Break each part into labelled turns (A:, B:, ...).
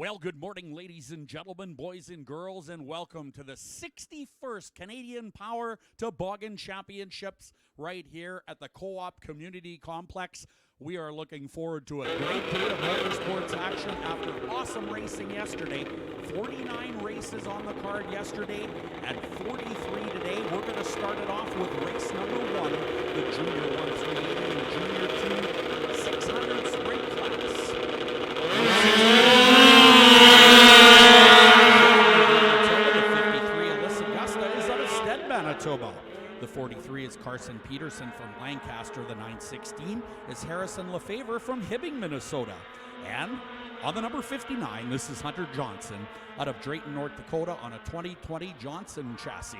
A: Well, good morning, ladies and gentlemen, boys and girls, and welcome to the 61st Canadian Power Toboggan Championships right here at the Co-op Community Complex. We are looking forward to a great day of motorsports action after awesome racing yesterday. 49 races on the card yesterday and 43 today. We're going to start it off with race number 1, the Junior 1 380 and Junior 2 600 sprint class. Manitoba. The 43 is Carson Peterson from Lancaster. The 916 is Harrison Lefevre from Hibbing, Minnesota. And on the number 59, this is Hunter Johnson out of Drayton, North Dakota on a 2020 Johnson chassis.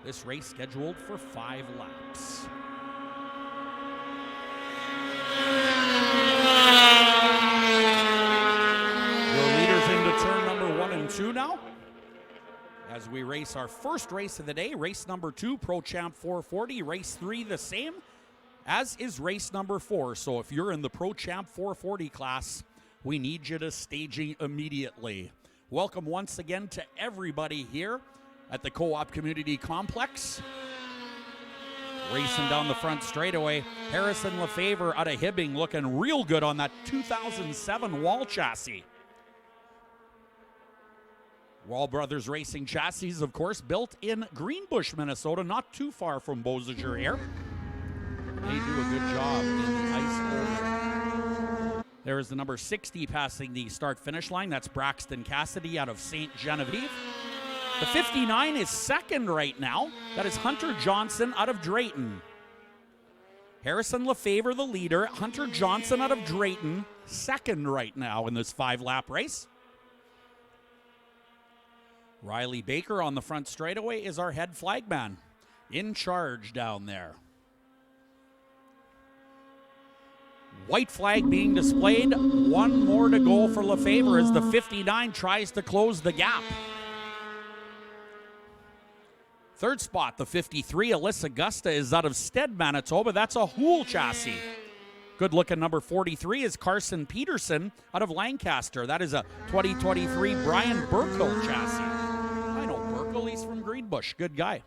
A: This race scheduled for 5 laps. Your leaders into turn number 1 and 2 now, as we race our first race of the day, race number 2, Pro Champ 440. Race 3, the same as is race number 4. So if you're in the Pro Champ 440 class, we need you to staging immediately. Welcome once again to everybody here at the Co-op Community Complex. Racing down the front straightaway, Harrison Lefevre out of Hibbing looking real good on that 2007 Wall chassis. Wall Brothers Racing chassis, of course, built in Greenbush, Minnesota, not too far from Beausejour here. They do a good job in the ice bowl. There is the number 60 passing the start-finish line. That's Braxton Cassidy out of St. Genevieve. The 59 is second right now. That is Hunter Johnson out of Drayton. Harrison Lefevre, the leader. Hunter Johnson out of Drayton, second right now in this 5-lap race. Riley Baker on the front straightaway is our head flagman, in charge down there. White flag being displayed. One more to go for Lefevre as the 59 tries to close the gap. Third spot, the 53, Alyssa Gusta, is out of Stead, Manitoba. That's a Hool chassis. Good-looking number 43 is Carson Peterson out of Lancaster. That is a 2023 Brian Burkhill chassis. I know Burkhill, he's from Greenbush. Good guy.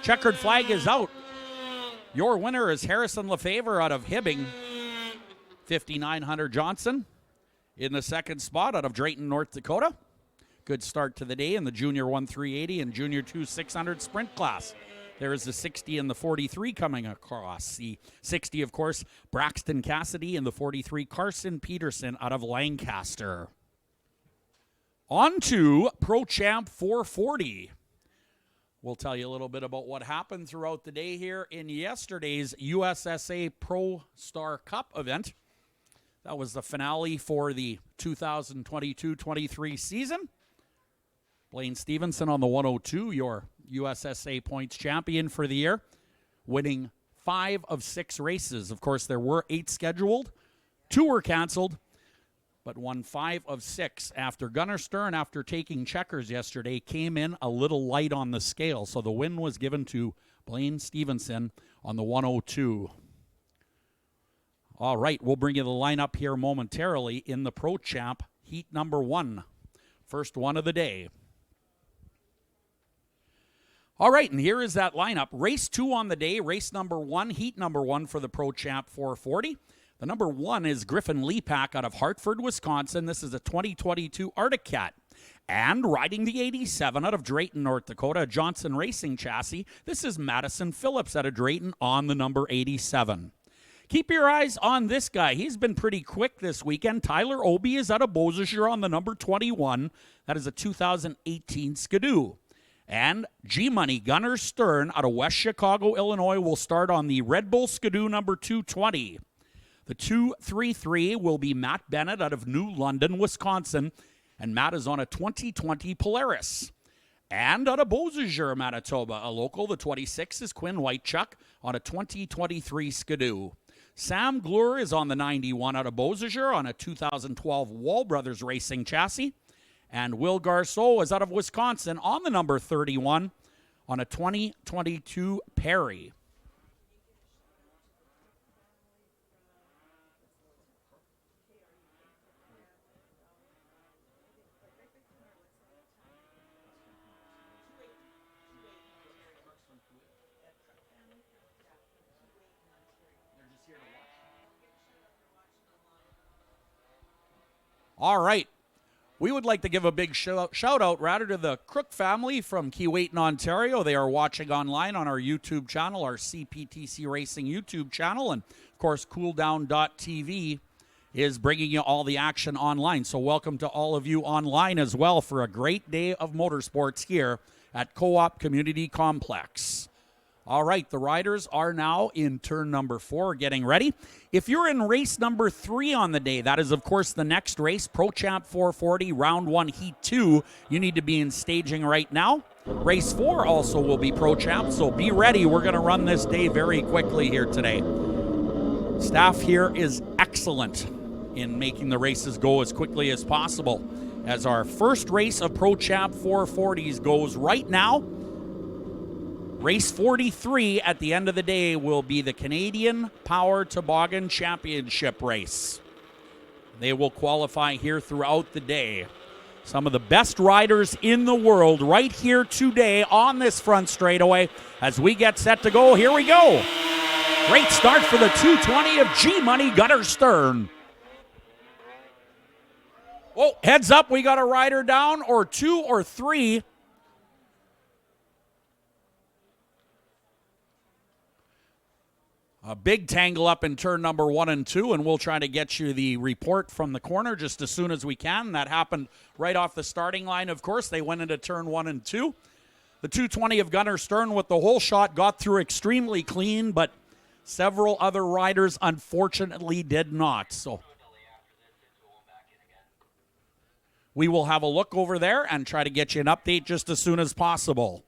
A: Checkered flag is out. Your winner is Harrison Lefevre out of Hibbing. 5900 Johnson in the second spot out of Drayton, North Dakota. Good start to the day in the Junior 1 380 and Junior 2 600 sprint class. There is the 60 and the 43 coming across. The 60, of course, Braxton Cassidy, and the 43, Carson Peterson out of Lancaster. On to Pro Champ 440. We'll tell you a little bit about what happened throughout the day here in yesterday's USSA Pro Star Cup event. That was the finale for the 2022-23 season. Blaine Stevenson on the 102, your USSA points champion for the year, winning 5 of 6 races. Of course, there were 8 scheduled. 2 were canceled, but won 5 of 6 after Gunnar Stern, after taking checkers yesterday, came in a little light on the scale. So the win was given to Blaine Stevenson on the 102. All right, we'll bring you the lineup here momentarily in the Pro Champ Heat number 1. First one of the day. All right, and here is that lineup. Race 2 on the day, race number 1, heat number 1 for the Pro Champ 440. The number 1 is Griffin Lepak out of Hartford, Wisconsin. This is a 2022 Arctic Cat. And riding the 87 out of Drayton, North Dakota, a Johnson Racing chassis, this is Madison Phillips out of Drayton on the number 87. Keep your eyes on this guy. He's been pretty quick this weekend. Tyler Obie is out of Beausejour on the number 21. That is a 2018 Skidoo. And G-Money Gunnar Stern out of West Chicago, Illinois will start on the Red Bull Skidoo number 220. The 233 will be Matt Bennett out of New London, Wisconsin. And Matt is on a 2020 Polaris. And out of Beausejour, Manitoba, a local, the 26 is Quinn Whitechuck on a 2023 Skidoo. Sam Glure is on the 91 out of Beausejour on a 2012 Wall Brothers Racing chassis. And Will Garceau is out of Wisconsin on the number 31 on a 2022 Perry. All right. We would like to give a big shout out rather to the Crook family from Keewatin, Ontario. They are watching online on our YouTube channel, our CPTC Racing YouTube channel, and of course cooldown.tv is bringing you all the action online. So welcome to all of you online as well for a great day of motorsports here at Co-op Community Complex. All right, the riders are now in turn number 4 getting ready. If you're in race number 3 on the day, that is, of course, the next race, Pro Champ 440, Round 1, Heat 2. You need to be in staging right now. Race 4 also will be Pro Champ, so be ready. We're going to run this day very quickly here today. Staff here is excellent in making the races go as quickly as possible. As our first race of Pro Champ 440s goes right now, Race 43 at the end of the day will be the Canadian Power Toboggan Championship race. They will qualify here throughout the day. Some of the best riders in the world right here today on this front straightaway as we get set to go. Here we go. Great start for the 220 of G-Money Gunnar Stern. Oh, heads up, we got a rider down, or 2 or 3. A big tangle up in turn number 1 and 2, and we'll try to get you the report from the corner just as soon as we can. That happened right off the starting line, of course. They went into turn 1 and 2. The 220 of Gunnar Stern with the whole shot got through extremely clean, but several other riders unfortunately did not. So we will have a look over there and try to get you an update just as soon as possible.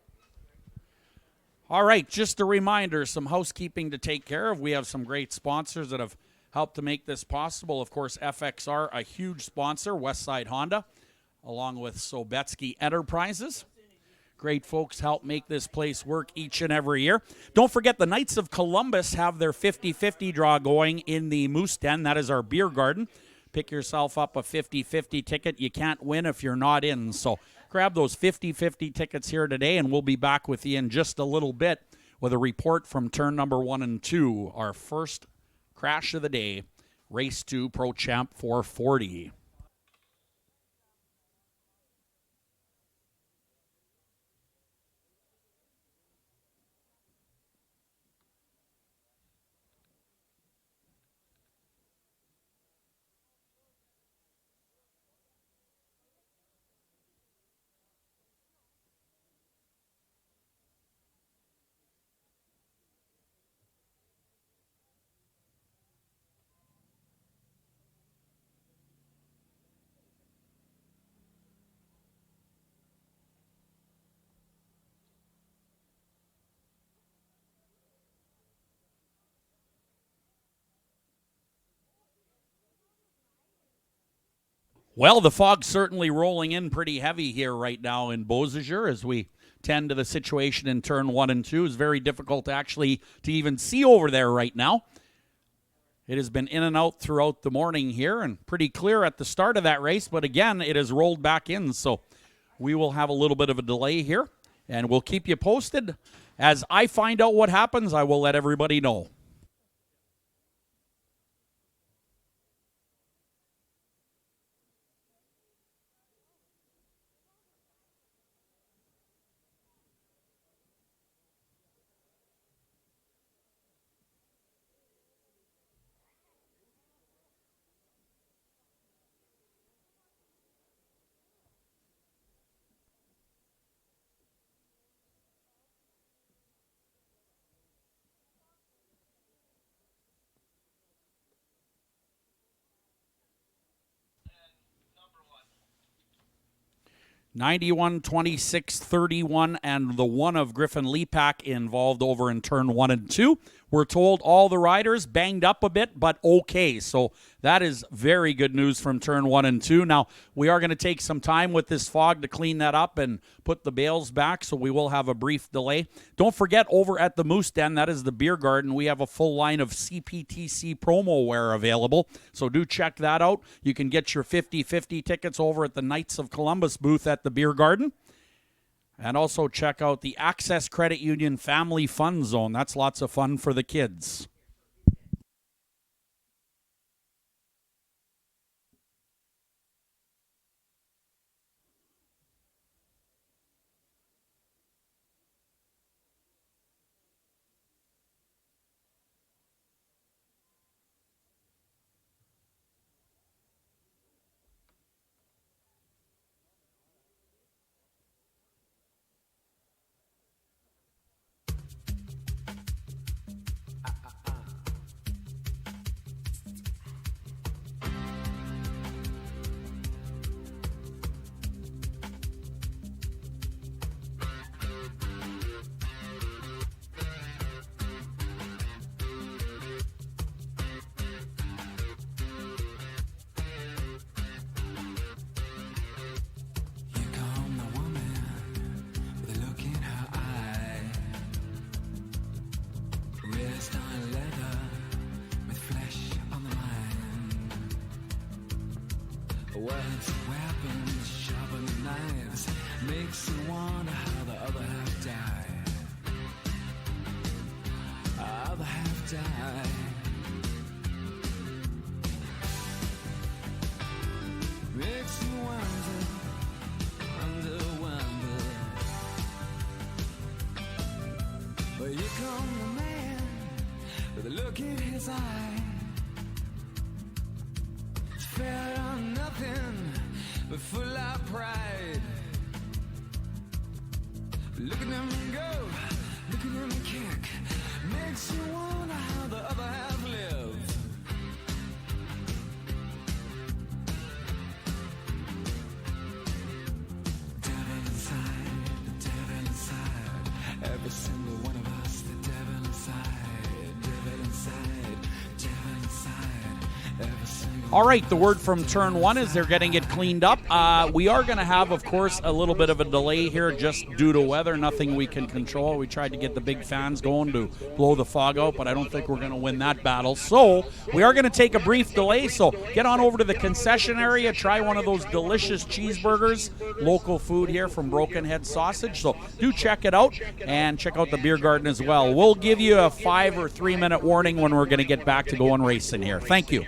A: All right, just a reminder, some housekeeping to take care of. We have some great sponsors that have helped to make this possible. Of course, FXR, a huge sponsor, Westside Honda, along with Sobetsky Enterprises. Great folks help make this place work each and every year. Don't forget, the Knights of Columbus have their 50-50 draw going in the Moose Den. That is our beer garden. Pick yourself up a 50-50 ticket. You can't win if you're not in, so grab those 50-50 tickets here today, and we'll be back with you in just a little bit with a report from turn number 1 and 2, our first crash of the day, race 2, Pro Champ 440. Well, the fog's certainly rolling in pretty heavy here right now in Beausejour as we tend to the situation in turn 1 and 2. It's very difficult to even see over there right now. It has been in and out throughout the morning here and pretty clear at the start of that race, but again, it has rolled back in, so we will have a little bit of a delay here, and we'll keep you posted. As I find out what happens, I will let everybody know. (91, 26, 31), and the one of Griffin Lepak involved over in turn 1 and 2. We're told all the riders banged up a bit, but okay. So that is very good news from turn 1 and 2. Now, we are going to take some time with this fog to clean that up and put the bales back, so we will have a brief delay. Don't forget, over at the Moose Den, that is the beer garden, we have a full line of CPTC promo wear available, so do check that out. You can get your 50-50 tickets over at the Knights of Columbus booth at the beer garden. And also check out the Access Credit Union Family Fun Zone. That's lots of fun for the kids.
B: Words, weapons, sharpened knives, makes you wonder how the other half died. Other half died. Makes you wonder, wonder. But here come the man with a look in his eye. Fair on nothing, but full of pride. Look at him go, look at him kick. Makes you wonder how the other half lives. Devil inside, every single one of us. The devil inside, devil inside, devil inside, every single.
A: All right, the word from turn one is they're getting it cleaned up. We are going to have, of course, a little bit of a delay here just due to weather. Nothing we can control. We tried to get the big fans going to blow the fog out, but I don't think we're going to win that battle. So we are going to take a brief delay. So get on over to the concession area. Try one of those delicious cheeseburgers. Local food here from Broken Head Sausage. So do check it out and check out the beer garden as well. We'll give you a 5 or 3 minute warning when we're going to get back to going racing here. Thank you.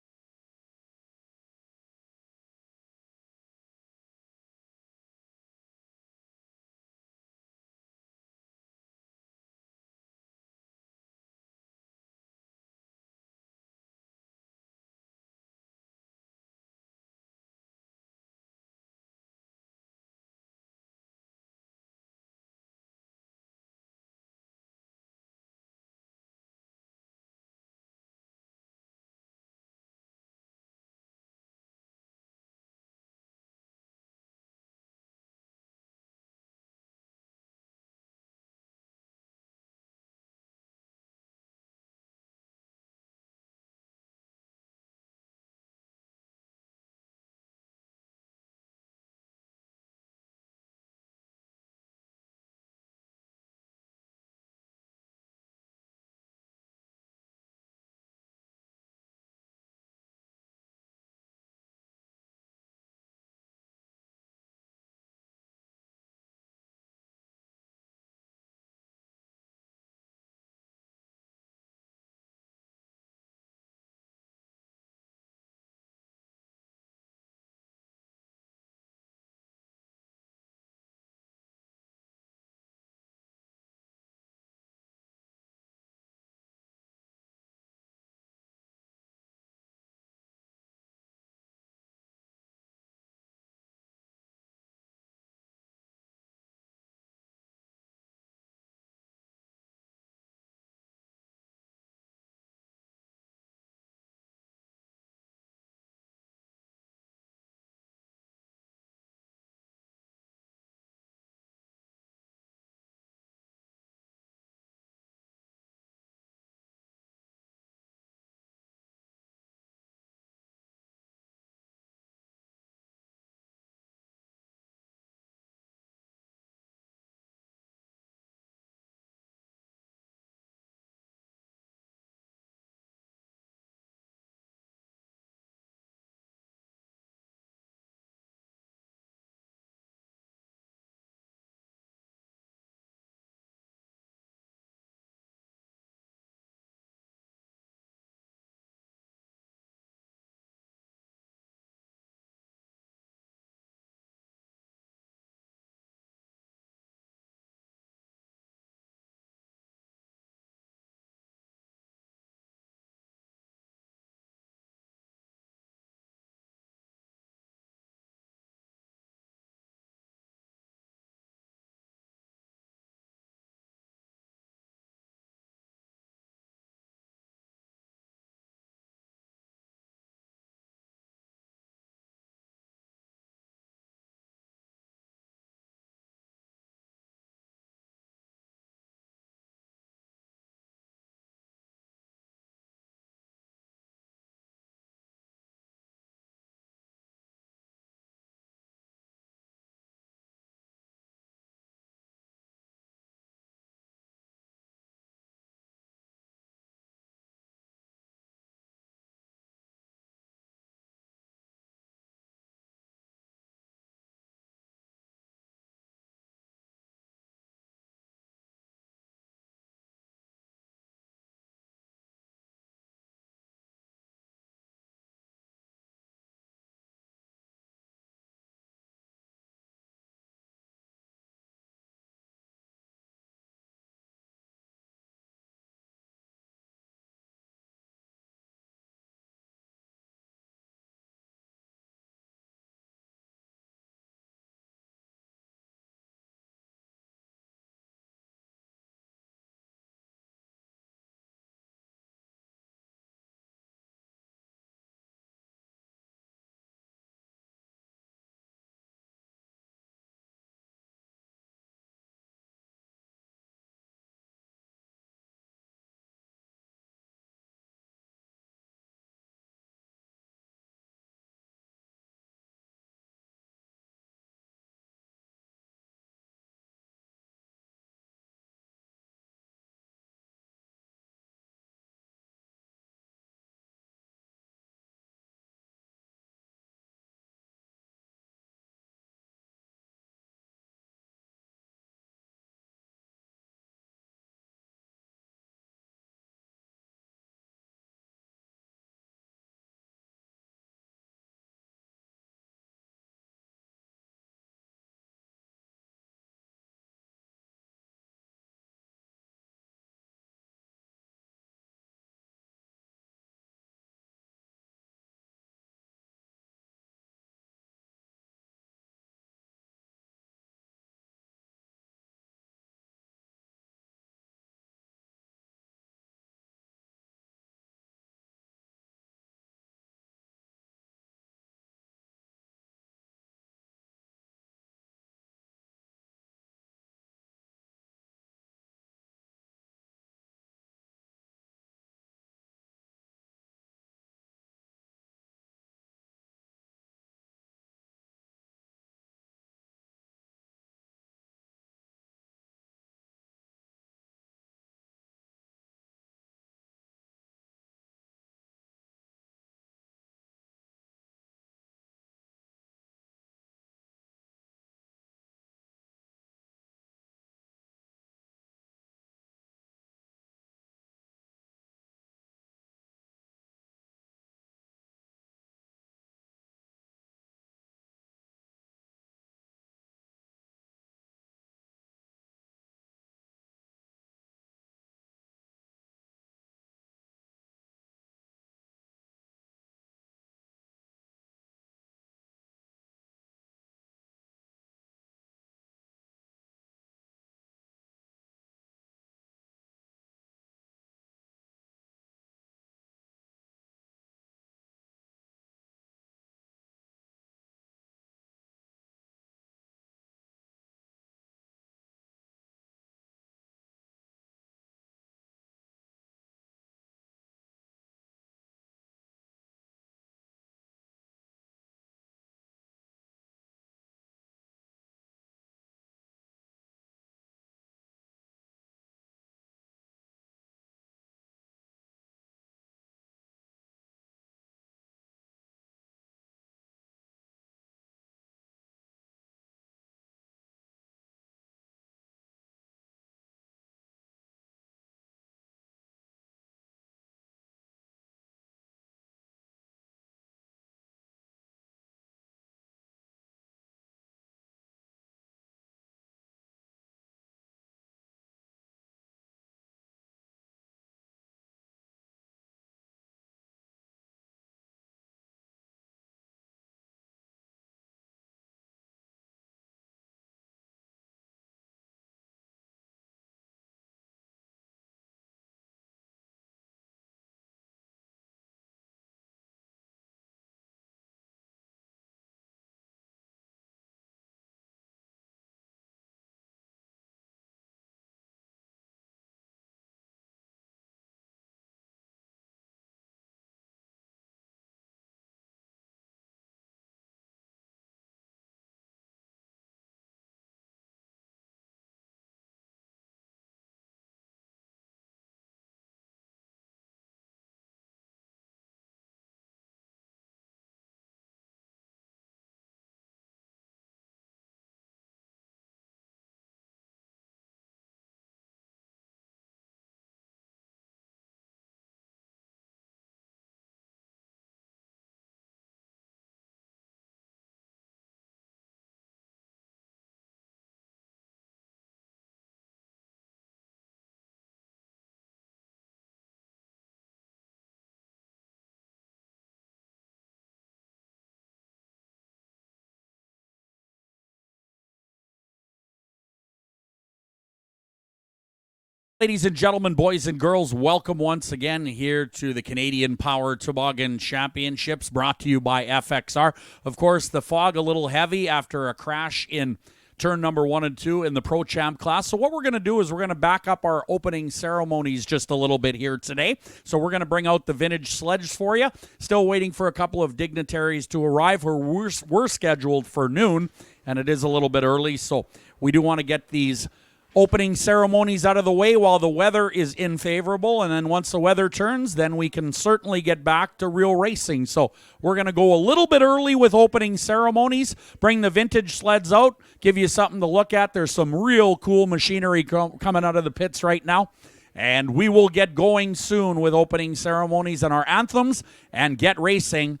A: Ladies and gentlemen, boys and girls, welcome once again here to the Canadian Power Toboggan Championships, brought to you by FXR. Of course, the fog a little heavy after a crash in turn number 1 and 2 in the Pro Champ class. So what we're going to do is we're going to back up our opening ceremonies just a little bit here today. So we're going to bring out the vintage sledges for you. Still waiting for a couple of dignitaries to arrive who we're scheduled for noon, and it is a little bit early, so we do want to get these opening ceremonies out of the way while the weather is unfavorable, and then once the weather turns, then we can certainly get back to real racing. So we're going to go a little bit early with opening ceremonies, bring the vintage sleds out, give you something to look at. There's some real cool machinery coming out of the pits right now, and we will get going soon with opening ceremonies and our anthems and get racing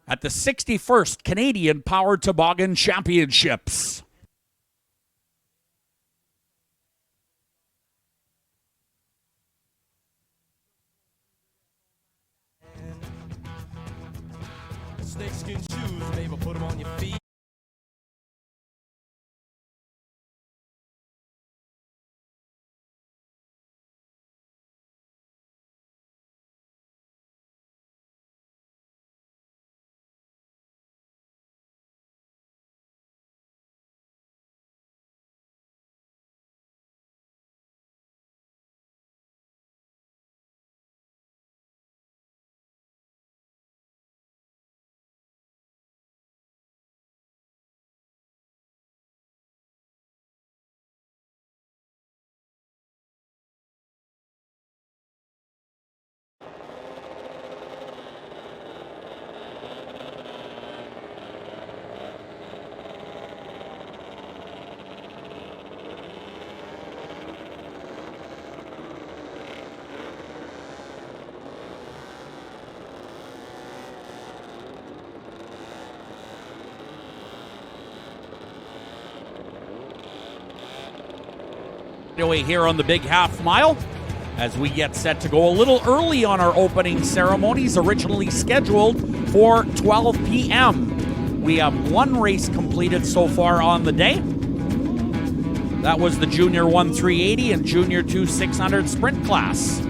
A: at the 61st Canadian Power Toboggan Championships.
C: Snakeskin shoes, baby, put them on your feet.
A: Away here on the big half mile as we get set to go a little early on our opening ceremonies, originally scheduled for 12 p.m. We have one race completed so far on the day. That was the Junior 1 380 and Junior 2 600 sprint class.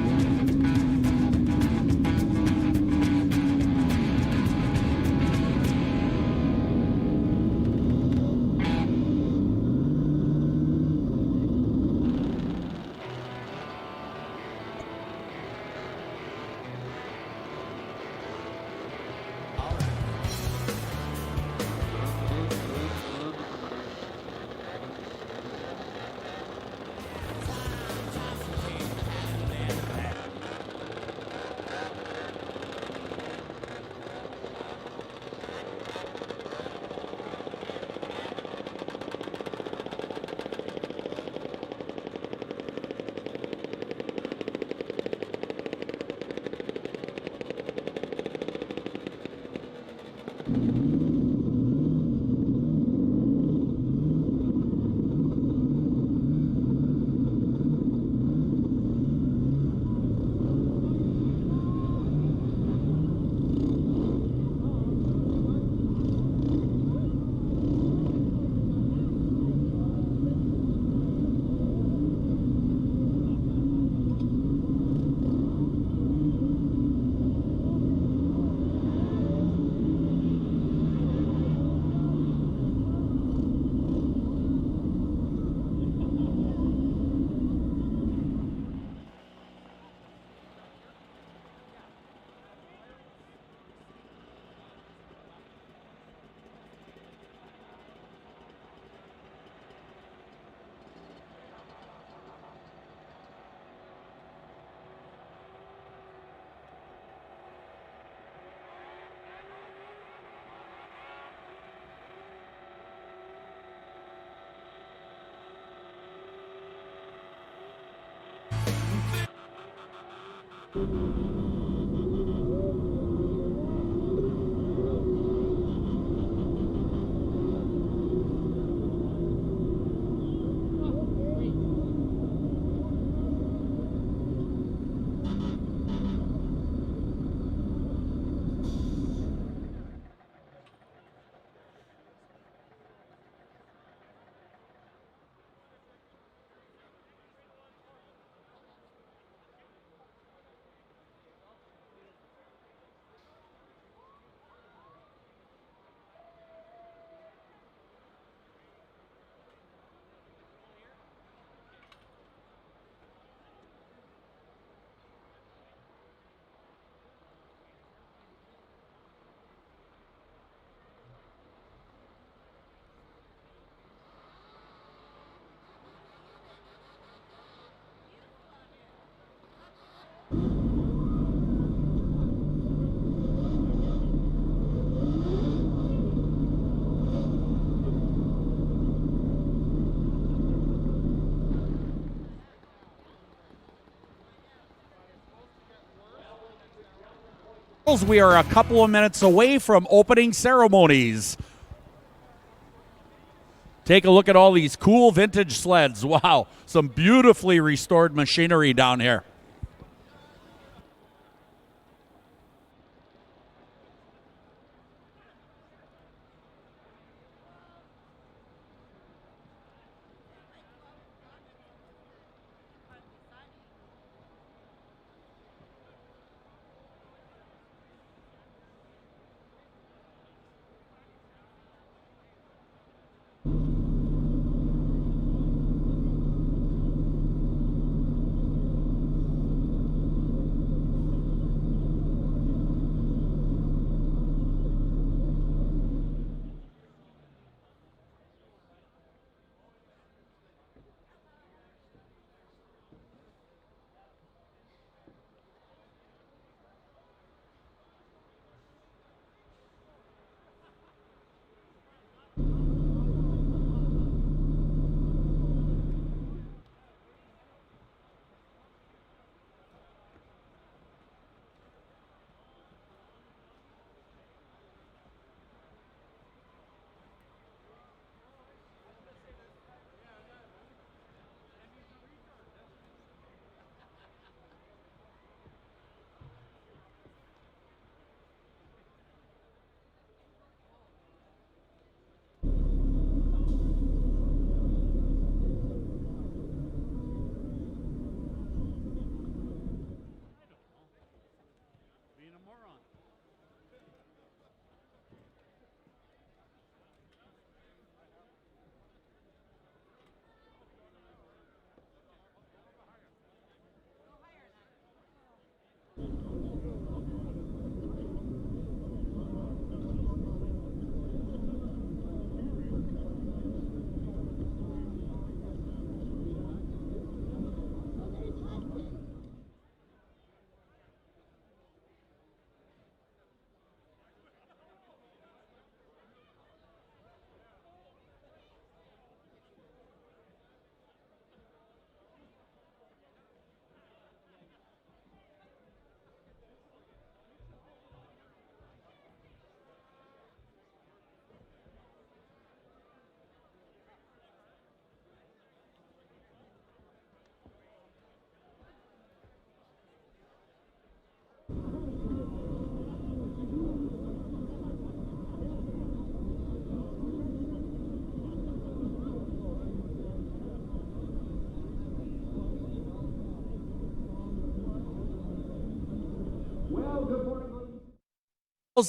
A: We are a couple of minutes away from opening ceremonies. Take a look at all these cool vintage sleds. Wow, some beautifully restored machinery down here.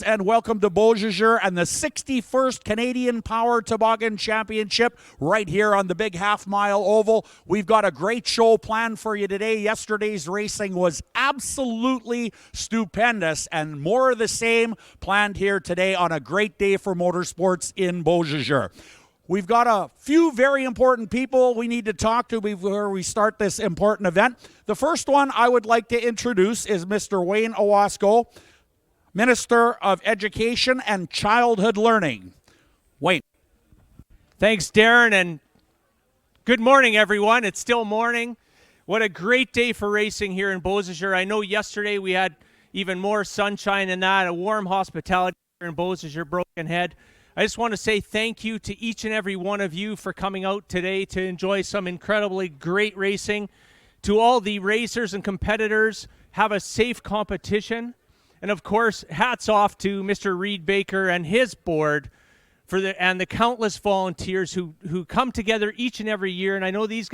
A: And welcome to Beausejour and the 61st Canadian Power Toboggan Championship right here on the big half-mile oval. We've got a great show planned for you today. Yesterday's racing was absolutely stupendous, and more of the same planned here today on a great day for motorsports in Beausejour. We've got a few very important people we need to talk to before we start this important event. The first one I would like to introduce is Mr. Wayne Owasco, Minister of Education and Childhood Learning. Wayne.
D: Thanks, Darren, and good morning, everyone. It's still morning. What a great day for racing here in Beausejour. I know yesterday we had even more sunshine than that, a warm hospitality here in Beausejour, Broken Head. I just want to say thank you to each and every one of you for coming out today to enjoy some incredibly great racing. To all the racers and competitors, have a safe competition. And of course, hats off to Mr. Reed Baker and his board and the countless volunteers who come together each and every year. And I know these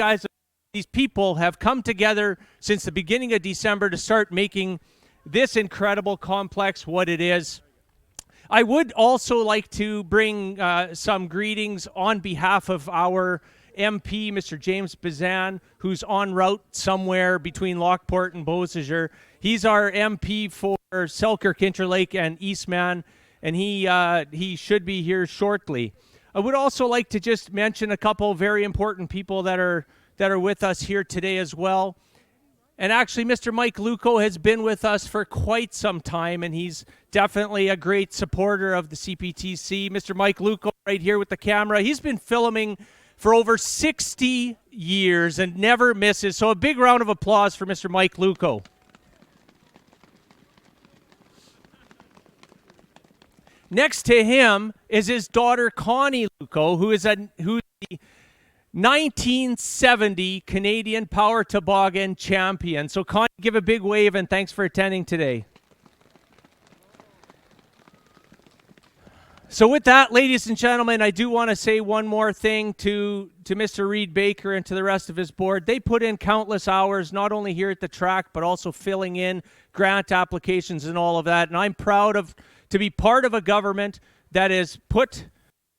D: people have come together since the beginning of December to start making this incredible complex what it is. I would also like to bring some greetings on behalf of our MP, Mr. James Bazan, who's en route somewhere between Lockport and Beausejour. He's our MP for Selkirk, Interlake, and Eastman, and he should be here shortly. I would also like to just mention a couple very important people that are with us here today as well. And actually, Mr. Mike Luco has been with us for quite some time, and he's definitely a great supporter of the CPTC. Mr. Mike Luco right here with the camera. He's been filming for over 60 years and never misses. So a big round of applause for Mr. Mike Luco. Next to him is his daughter, Connie Luco, who's the 1970 Canadian Power Toboggan champion. So, Connie, give a big wave, and thanks for attending today. So with that, ladies and gentlemen, I do want to say one more thing to Mr. Reed Baker and to the rest of his board. They put in countless hours, not only here at the track, but also filling in grant applications and all of that. And I'm proud to be part of a government that has put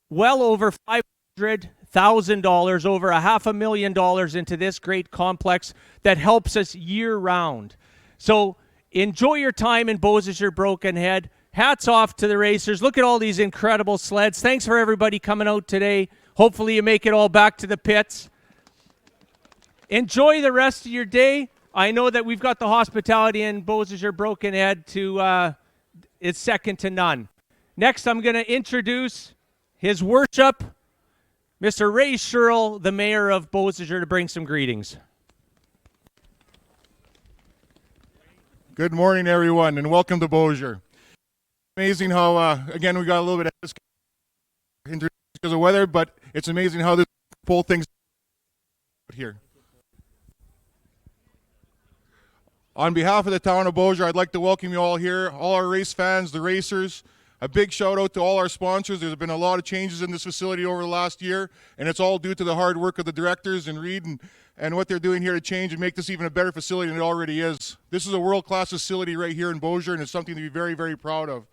D: well over $500,000, over $500,000 into this great complex that helps us year-round. So enjoy your time in Beausejour Broken Head. Hats off to the racers. Look at all these incredible sleds. Thanks for everybody coming out today. Hopefully you make it all back to the pits. Enjoy the rest of your day. I know that we've got the hospitality in Beausejour Broken Head it's second to none. Next, I'm going to introduce His Worship, Mr. Ray Sherrill, the Mayor of Beausejour, to bring some greetings.
E: Good morning, everyone, and welcome to Beausejour. Amazing how, again, we got a little bit of this because of weather, but it's amazing how this whole thing's here. On behalf of the town of Beausejour, I'd like to welcome you all here, all our race fans, the racers. A big shout out to all our sponsors. There's been a lot of changes in this facility over the last year, and it's all due to the hard work of the directors and Reed and what they're doing here to change and make this even a better facility than it already is. This is a world-class facility right here in Beausejour, and it's something to be very, very proud of.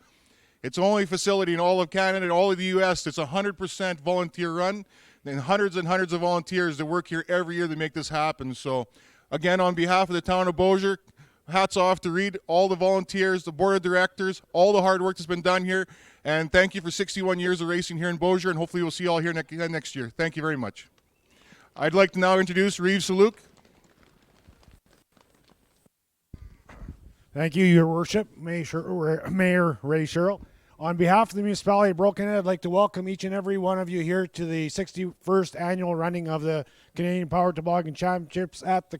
E: It's the only facility in all of Canada and all of the U.S. that's 100% volunteer run, and hundreds of volunteers that work here every year to make this happen. So, again, on behalf of the town of Beausejour, hats off to Reed, all the volunteers, the board of directors, all the hard work that's been done here, and thank you for 61 years of racing here in Beausejour, and hopefully we'll see you all here next year. Thank you very much. I'd like to now introduce Reeve Saluk.
F: Thank you, Your Worship, Mayor Ray Sherrill. On behalf of the municipality of Broken Head, I'd like to welcome each and every one of you here to the 61st annual running of the Canadian Power Toboggan Championships at the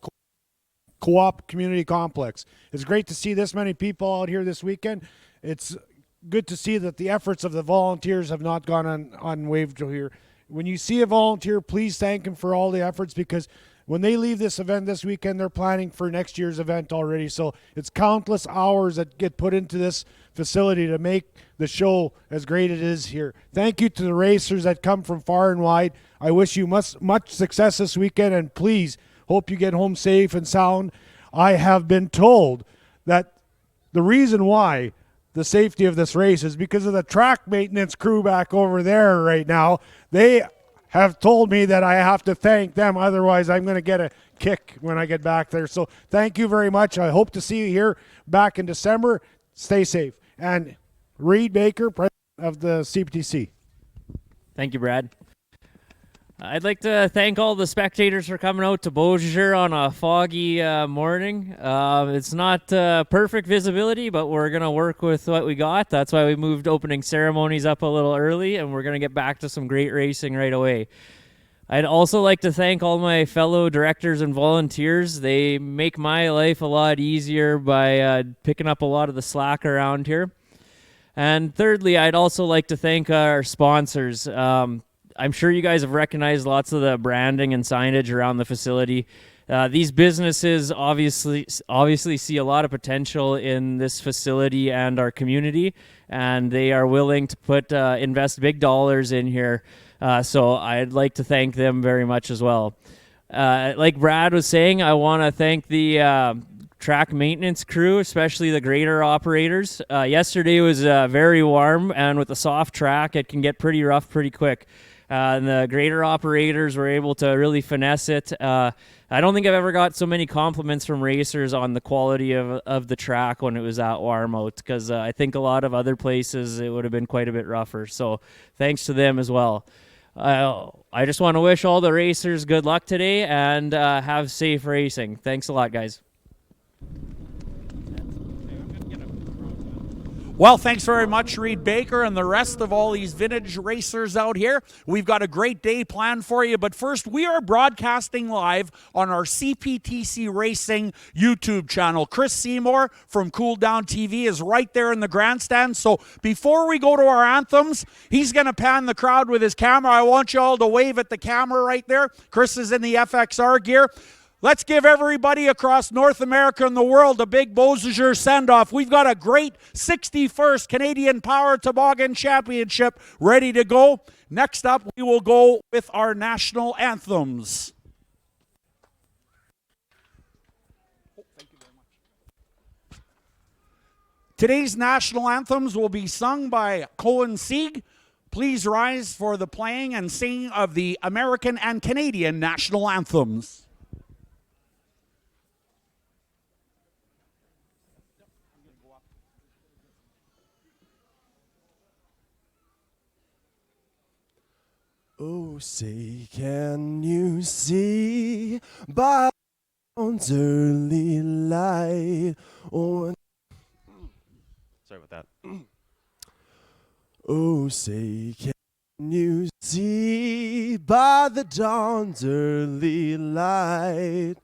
F: Co-op Community Complex. It's great to see this many people out here this weekend. It's good to see that the efforts of the volunteers have not gone unwaved here. When you see a volunteer, please thank them for all the efforts, because when they leave this event this weekend, they're planning for next year's event already. So it's countless hours that get put into this facility to make the show as great as it is here. Thank you to the racers that come from far and wide. I wish you much success this weekend, and please hope you get home safe and sound. I have been told that the reason why the safety of this race is because of the track maintenance crew back over there right now. They have told me that I have to thank them, otherwise I'm going to get a kick when I get back there. So thank you very much. I hope to see you here back in December. Stay safe. And Reed Baker, President of the CPTC.
G: Thank you, Brad. I'd like to thank all the spectators for coming out to Beausejour on a foggy morning. It's not perfect visibility, but we're going to work with what we got. That's why we moved opening ceremonies up a little early, and we're going to get back to some great racing right away. I'd also like to thank all my fellow directors and volunteers. They make my life a lot easier by picking up a lot of the slack around here. And thirdly, I'd also like to thank our sponsors. I'm sure you guys have recognized lots of the branding and signage around the facility. These businesses obviously see a lot of potential in this facility and our community, and they are willing to invest big dollars in here. So I'd like to thank them very much as well. Like Brad was saying, I want to thank the track maintenance crew, especially the grader operators. Yesterday was very warm, and with a soft track, it can get pretty rough pretty quick. And the grader operators were able to really finesse it. I don't think I've ever got so many compliments from racers on the quality of the track when it was that warm out, because I think a lot of other places it would have been quite a bit rougher. So thanks to them as well. I just want to wish all the racers good luck today and have safe racing. Thanks a lot, guys.
A: Well, thanks very much, Reed Baker, and the rest of all these vintage racers out here. We've got a great day planned for you, but first, we are broadcasting live on our CPTC Racing YouTube channel. Chris Seymour from Cool Down TV is right there in the grandstand, so before we go to our anthems, he's going to pan the crowd with his camera. I want you all to wave at the camera right there. Chris is in the FXR gear. Let's give everybody across North America and the world a big Beausejour send-off. We've got a great 61st Canadian Power Toboggan Championship ready to go. Next up, we will go with our national anthems. Today's national anthems will be sung by Cohen Sieg. Please rise for the playing and singing of the American and Canadian national anthems.
H: Oh, say, can you see by dawn's early light? Oh, sorry about that. Oh, say, can you see by the dawn's early light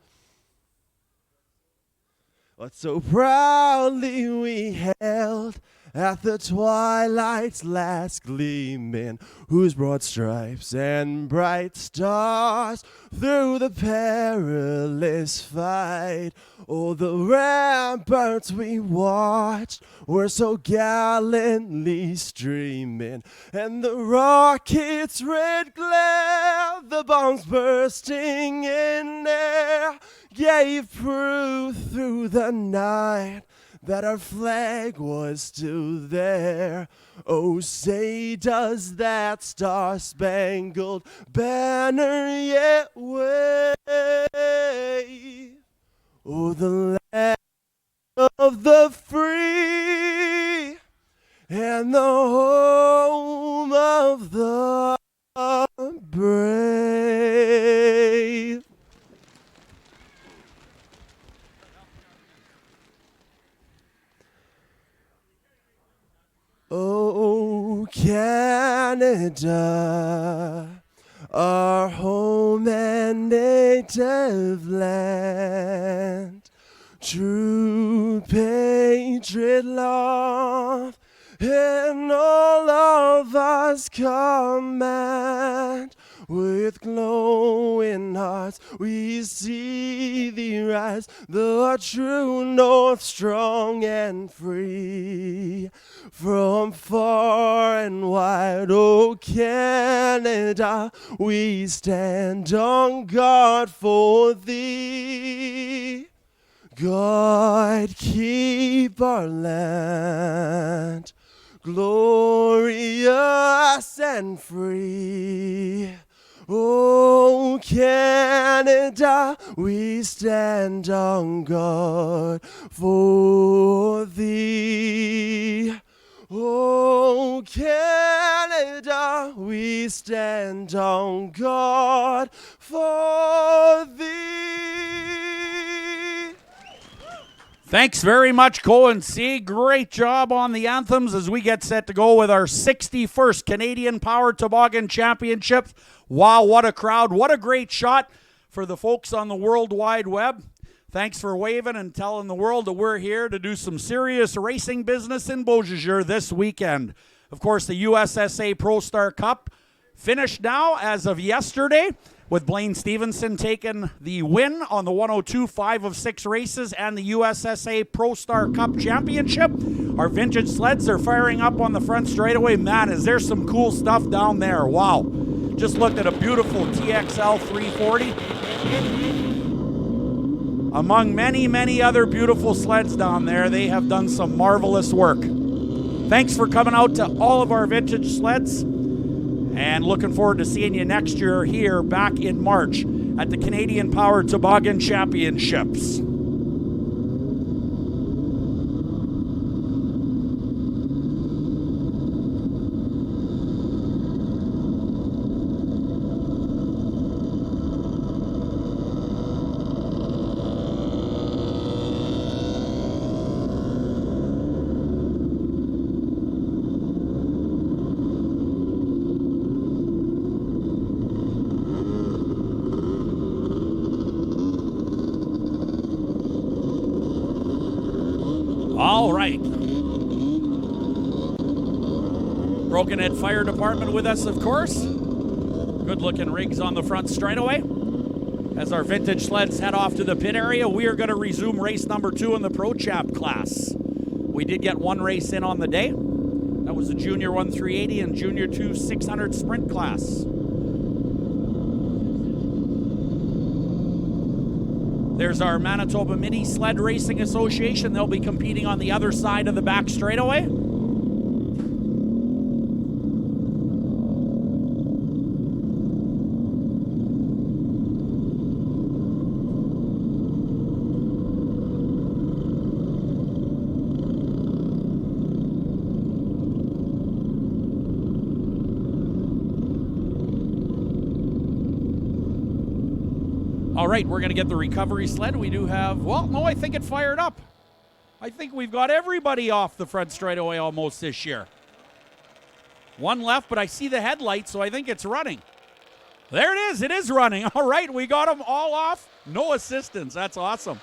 H: what so proudly we held at the twilight's last gleaming, whose broad stripes and bright stars through the perilous fight, oh, the ramparts we watched were so gallantly streaming, and the rocket's red glare, the bombs bursting in air, gave proof through the night that our flag was still there. Oh, say, does that star-spangled banner yet wave? Oh, the land of the free and the home of the brave. Oh, Canada, our home and native land, true patriot love in all of us command. With glowing hearts we see thee rise, the true North strong and free. From far and wide, oh Canada, we stand on guard for thee. God keep our land glorious and free. Oh, Canada, we stand on guard for thee. Oh, Canada, we stand on guard for thee.
A: Thanks very much, Cohen C. Great job on the anthems as we get set to go with our 61st Canadian Power Toboggan Championships. Wow, what a crowd. What a great shot for the folks on the World Wide Web. Thanks for waving and telling the world that we're here to do some serious racing business in Beausejour this weekend. Of course, the USSA Pro Star Cup finished now as of yesterday, with Blaine Stevenson taking the win on the 102 5 of 6 races and the USSA Pro Star Cup Championship. Our vintage sleds are firing up on the front straightaway. Man, is there some cool stuff down there. Wow. Just looked at a beautiful TXL 340. Among many, many other beautiful sleds down there, they have done some marvelous work. Thanks for coming out to all of our vintage sleds, and looking forward to seeing you next year here back in March at the Canadian Power Toboggan Championships. All right. Broken Head Fire Department with us, of course. Good-looking rigs on the front straightaway. As our vintage sleds head off to the pit area, we are going to resume race number 2 in the Pro Champ class. We did get one race in on the day. That was the Junior 1 380 and Junior 2 600 sprint class. There's our Manitoba Mini Sled Racing Association. They'll be competing on the other side of the back straightaway. All right, we're going to get the recovery sled. We do have, well, no, I think it fired up. I think we've got everybody off the front straightaway almost this year. One left, but I see the headlight, so I think it's running. There it is. It is running. All right, we got them all off. No assistance. That's awesome.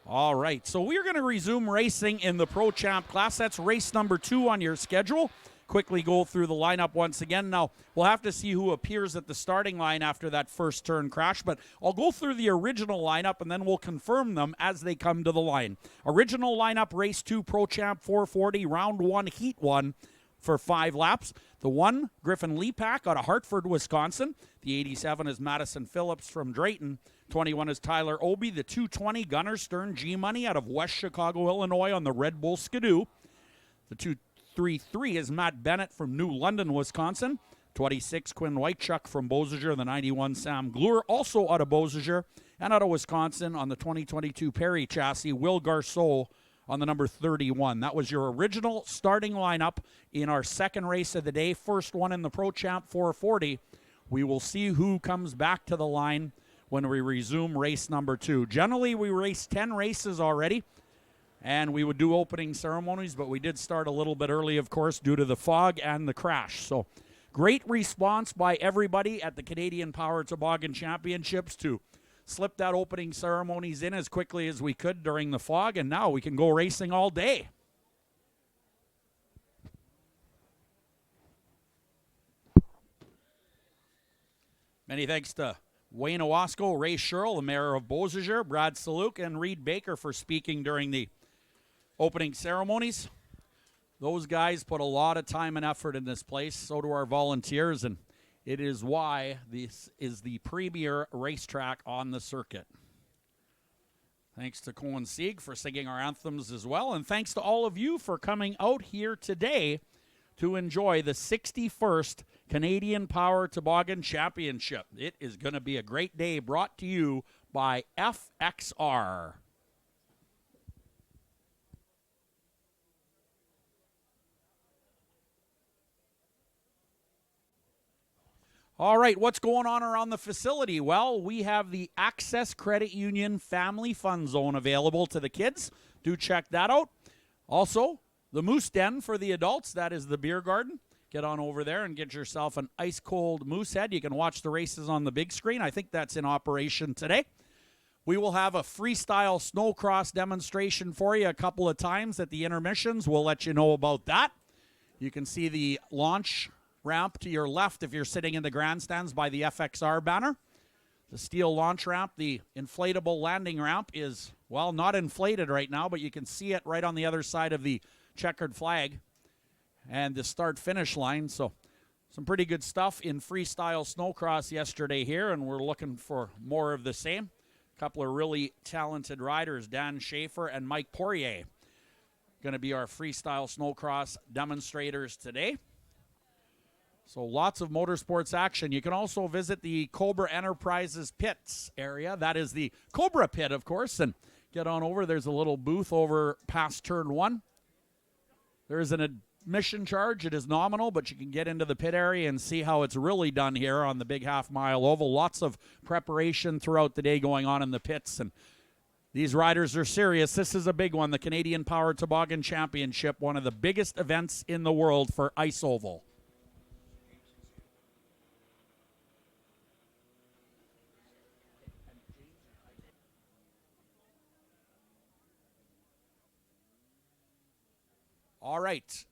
A: All right, so we're going to resume racing in the Pro Champ class. That's race number 2 on your schedule. Quickly go through the lineup once again. Now, we'll have to see who appears at the starting line after that first turn crash, but I'll go through the original lineup and then we'll confirm them as they come to the line. Original lineup, race 2, Pro Champ 440, round 1, heat 1 for 5 laps. The 1, Griffin Lepak out of Hartford, Wisconsin. The 87 is Madison Phillips from Drayton. 21 is Tyler Obie. The 220, Gunnar Stern G-Money out of West Chicago, Illinois on the Red Bull Skidoo. The 233 is Matt Bennett from New London, Wisconsin. 26, Quinn Whitechuck from Beausejour. The 91, Sam Glure, also out of Beausejour. And out of Wisconsin on the 2022 Perry chassis, Will Garceau on the number 31. That was your original starting lineup in our second race of the day. First one in the Pro Champ 440. We will see who comes back to the line when we resume race number 2. Generally, we race 10 races already. And we would do opening ceremonies, but we did start a little bit early, of course, due to the fog and the crash. So great response by everybody at the Canadian Power Toboggan Championships to slip that opening ceremonies in as quickly as we could during the fog, and now we can go racing all day. Many thanks to Wayne Owasco, Ray Sherrill, the mayor of Beausejour, Brad Saluk, and Reed Baker for speaking during the opening ceremonies. Those guys put a lot of time and effort in this place. So do our volunteers, and it is why this is the premier racetrack on the circuit. Thanks to Cohen Sieg for singing our anthems as well, and thanks to all of you for coming out here today to enjoy the 61st Canadian Power Toboggan Championship. It is going to be a great day, brought to you by FXR. All right, what's going on around the facility? Well, we have the Access Credit Union Family Fun Zone available to the kids. Do check that out. Also, the Moose Den for the adults. That is the beer garden. Get on over there and get yourself an ice-cold moose head. You can watch the races on the big screen. I think that's in operation today. We will have a freestyle snowcross demonstration for you a couple of times at the intermissions. We'll let you know about that. You can see the launch ramp to your left if you're sitting in the grandstands by the FXR banner. The steel launch ramp, the inflatable landing ramp is, well, not inflated right now, but you can see it right on the other side of the checkered flag and the start-finish line. So some pretty good stuff in freestyle snowcross yesterday here, and we're looking for more of the same. A couple of really talented riders, Dan Schaefer and Mike Poirier, going to be our freestyle snowcross demonstrators today. So lots of motorsports action. You can also visit the Cobra Enterprises pits area. That is the Cobra pit, of course, and get on over. There's a little booth over past turn 1. There is an admission charge. It is nominal, but you can get into the pit area and see how it's really done here on the big half-mile oval. Lots of preparation throughout the day going on in the pits, and these riders are serious. This is a big one, the Canadian Power Toboggan Championship, one of the biggest events in the world for ice oval. All right.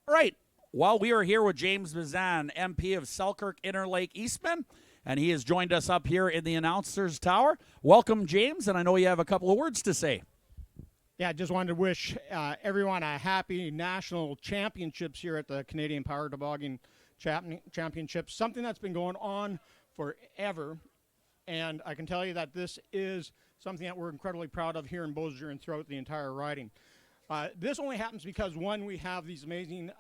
A: All right. Well, we are here with James Bazan, MP of Selkirk Interlake Eastman, and he has joined us up here in the announcer's tower. Welcome, James, and I know you have a couple of words to say.
I: Yeah, I just wanted to wish everyone a happy national championships here at the Canadian Power Toboggan Championships, something that's been going on forever. And I can tell you that this is something that we're incredibly proud of here in Beausejour and throughout the entire riding. This only happens because, one, we have these amazing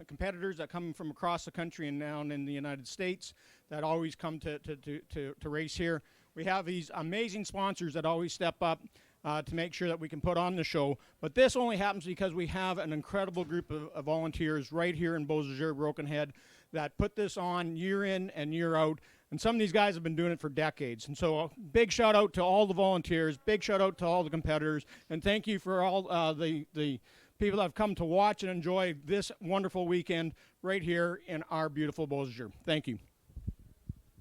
I: competitors that come from across the country and down in the United States that always come to race here. We have these amazing sponsors that always step up to make sure that we can put on the show. But this only happens because we have an incredible group of volunteers right here in Beausejour, Broken Head, that put this on year in and year out. And some of these guys have been doing it for decades. And so a big shout out to all the volunteers, big shout out to all the competitors, and thank you for all the people that have come to watch and enjoy this wonderful weekend right here in our beautiful Beausejour. Thank you.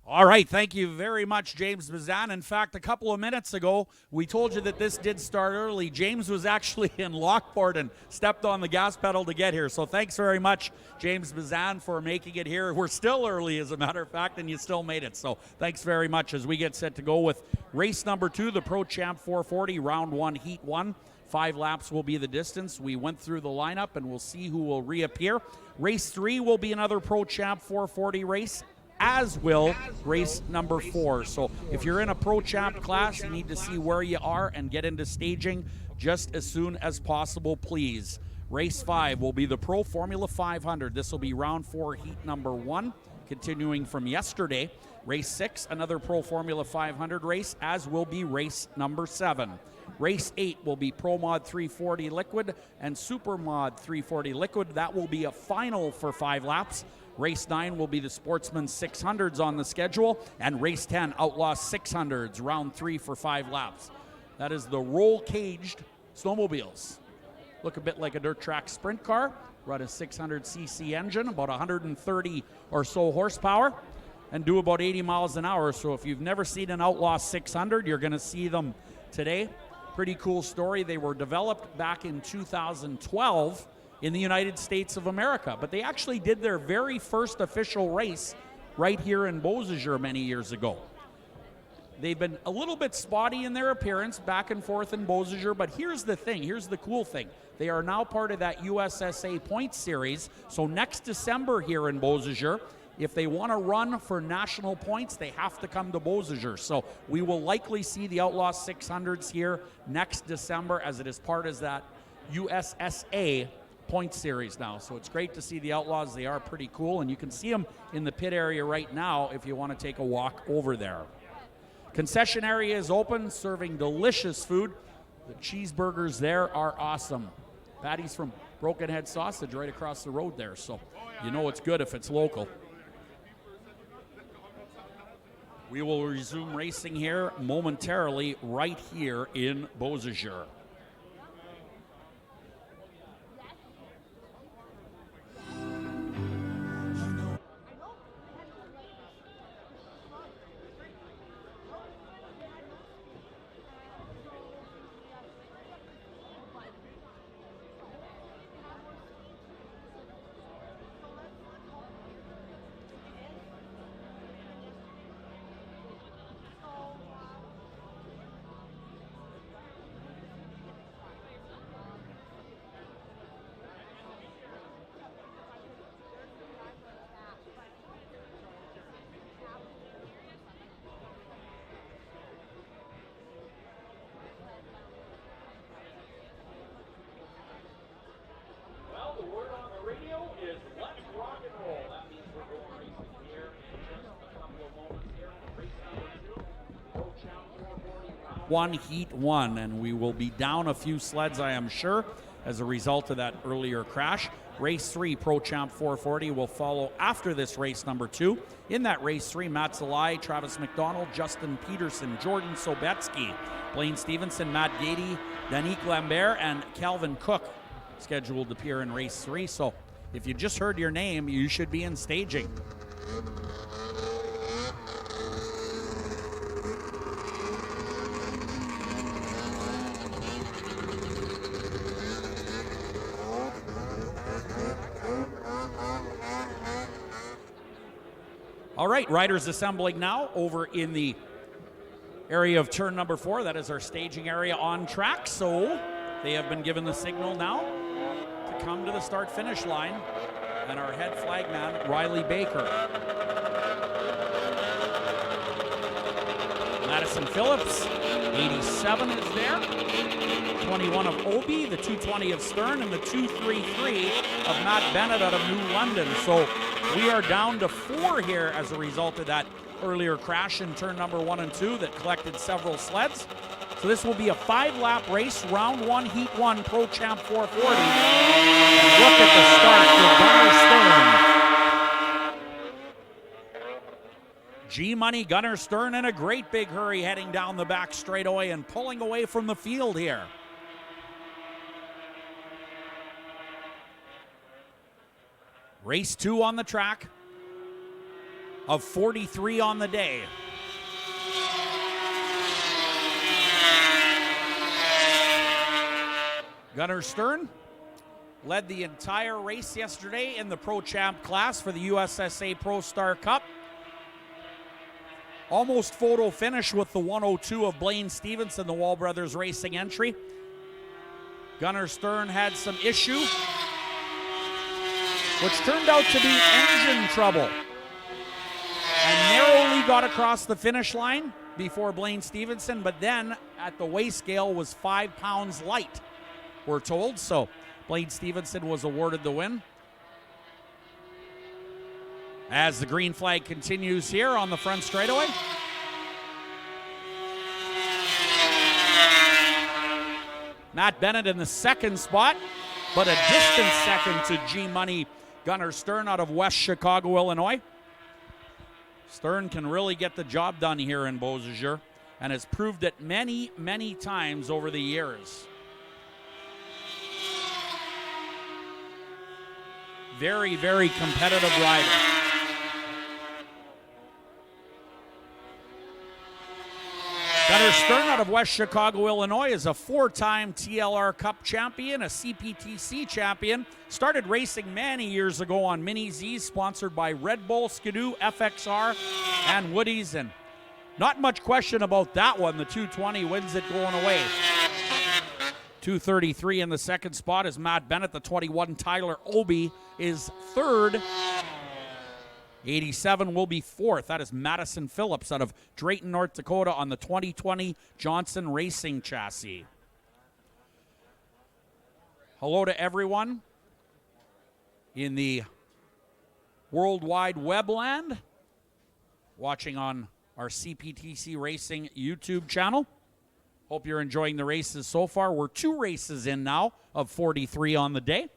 A: All right, thank you very much, James Bazan. In fact, a couple of minutes ago, we told you that this did start early. James was actually in Lockport and stepped on the gas pedal to get here. So thanks very much, James Bazan, for making it here. We're still early, as a matter of fact, and you still made it. So thanks very much as we get set to go with race number 2, the Pro Champ 440, round 1, heat 1. 5 laps will be the distance. We went through the lineup, and we'll see who will reappear. Race 3 will be another Pro Champ 440 race, as will race number 4. So if you're in a Pro Champ class, you need to see where you are and get into staging just as soon as possible, please. Race 5 will be the Pro Formula 500. This will be round 4, heat number 1, continuing from yesterday. Race 6, another Pro Formula 500 race, as will be race number 7. Race 8 will be Pro Mod 340 Liquid and Super Mod 340 Liquid. That will be a final for 5 laps. Race 9 will be the Sportsman 600s on the schedule, and Race 10, Outlaw 600s, round 3 for 5 laps. That is the roll-caged snowmobiles. Look a bit like a dirt track sprint car, run a 600cc engine, about 130 or so horsepower, and do about 80 miles an hour. So if you've never seen an Outlaw 600, you're going to see them today. Pretty cool story. They were developed back in 2012 in the United States of America, but they actually did their very first official race right here in Beausejour many years ago. They've been a little bit spotty in their appearance back and forth in Beausejour, but here's the thing, here's the cool thing. They are now part of that USSA points series, so next December here in Beausejour, if they want to run for national points, they have to come to Beausejour. So we will likely see the Outlaw 600s here next December, as it is part of that USSA point series now. So it's great to see the Outlaws. They are pretty cool, and you can see them in the pit area right now if you want to take a walk over there. Concession area is open, serving delicious food. The cheeseburgers there are awesome. Patty's from Broken Head Sausage right across the road there, so you know it's good if it's local. We will resume racing here momentarily right here in Beausejour. One heat 1, and we will be down a few sleds, I am sure, as a result of that earlier crash. Race 3, Pro Champ 440, will follow after this race number 2. In that race 3, Matt Zalai, Travis McDonald, Justin Peterson, Jordan Sobetsky, Blaine Stevenson, Matt Gady, Danique Lambert, and Calvin Cook scheduled to appear in race 3. So if you just heard your name, you should be in staging. All right, riders assembling now over in the area of turn number 4. That is our staging area on track. So they have been given the signal now to come to the start-finish line. And our head flagman, Riley Baker. Madison Phillips, 87 is there. 21 of Obi, the 220 of Stern, and the 233 of Matt Bennett out of New London. So we are down to 4 here as a result of that earlier crash in turn number 1 and 2 that collected several sleds. So this will be a 5-lap race, round 1, heat 1, Pro Champ 440. And look at the start for Gunnar Stern. G-Money Gunnar Stern in a great big hurry, heading down the back straightaway and pulling away from the field here. Race 2 on the track of 43 on the day. Gunnar Stern led the entire race yesterday in the Pro Champ class for the USSA Pro Star Cup. Almost photo finish with the 102 of Blaine Stevenson, the Wall Brothers Racing entry. Gunnar Stern had some issue, which turned out to be engine trouble, and narrowly got across the finish line before Blaine Stevenson, but then at the weigh scale was 5 pounds light, we're told. So Blaine Stevenson was awarded the win. As the green flag continues here on the front straightaway. Matt Bennett in the second spot, but a distant second to G-Money Gunnar Stern out of West Chicago, Illinois. Stern can really get the job done here in Beausejour and has proved it many, many times over the years. Very, very competitive rider. Gunnar Stern out of West Chicago, Illinois is a 4-time TLR Cup champion, a CPTC champion. Started racing many years ago on Mini Z's, sponsored by Red Bull, Skidoo, FXR, and Woody's. And not much question about that one. The 220 wins it going away. 233 in the second spot is Matt Bennett. The 21 Tyler Obi is third. 87 will be fourth. That is Madison Phillips out of Drayton, North Dakota on the 2020 Johnson Racing chassis. Hello to everyone in the World Wide Web land watching on our CPTC Racing YouTube channel. Hope you're enjoying the races so far. We're 2 races in now of 43 on the day,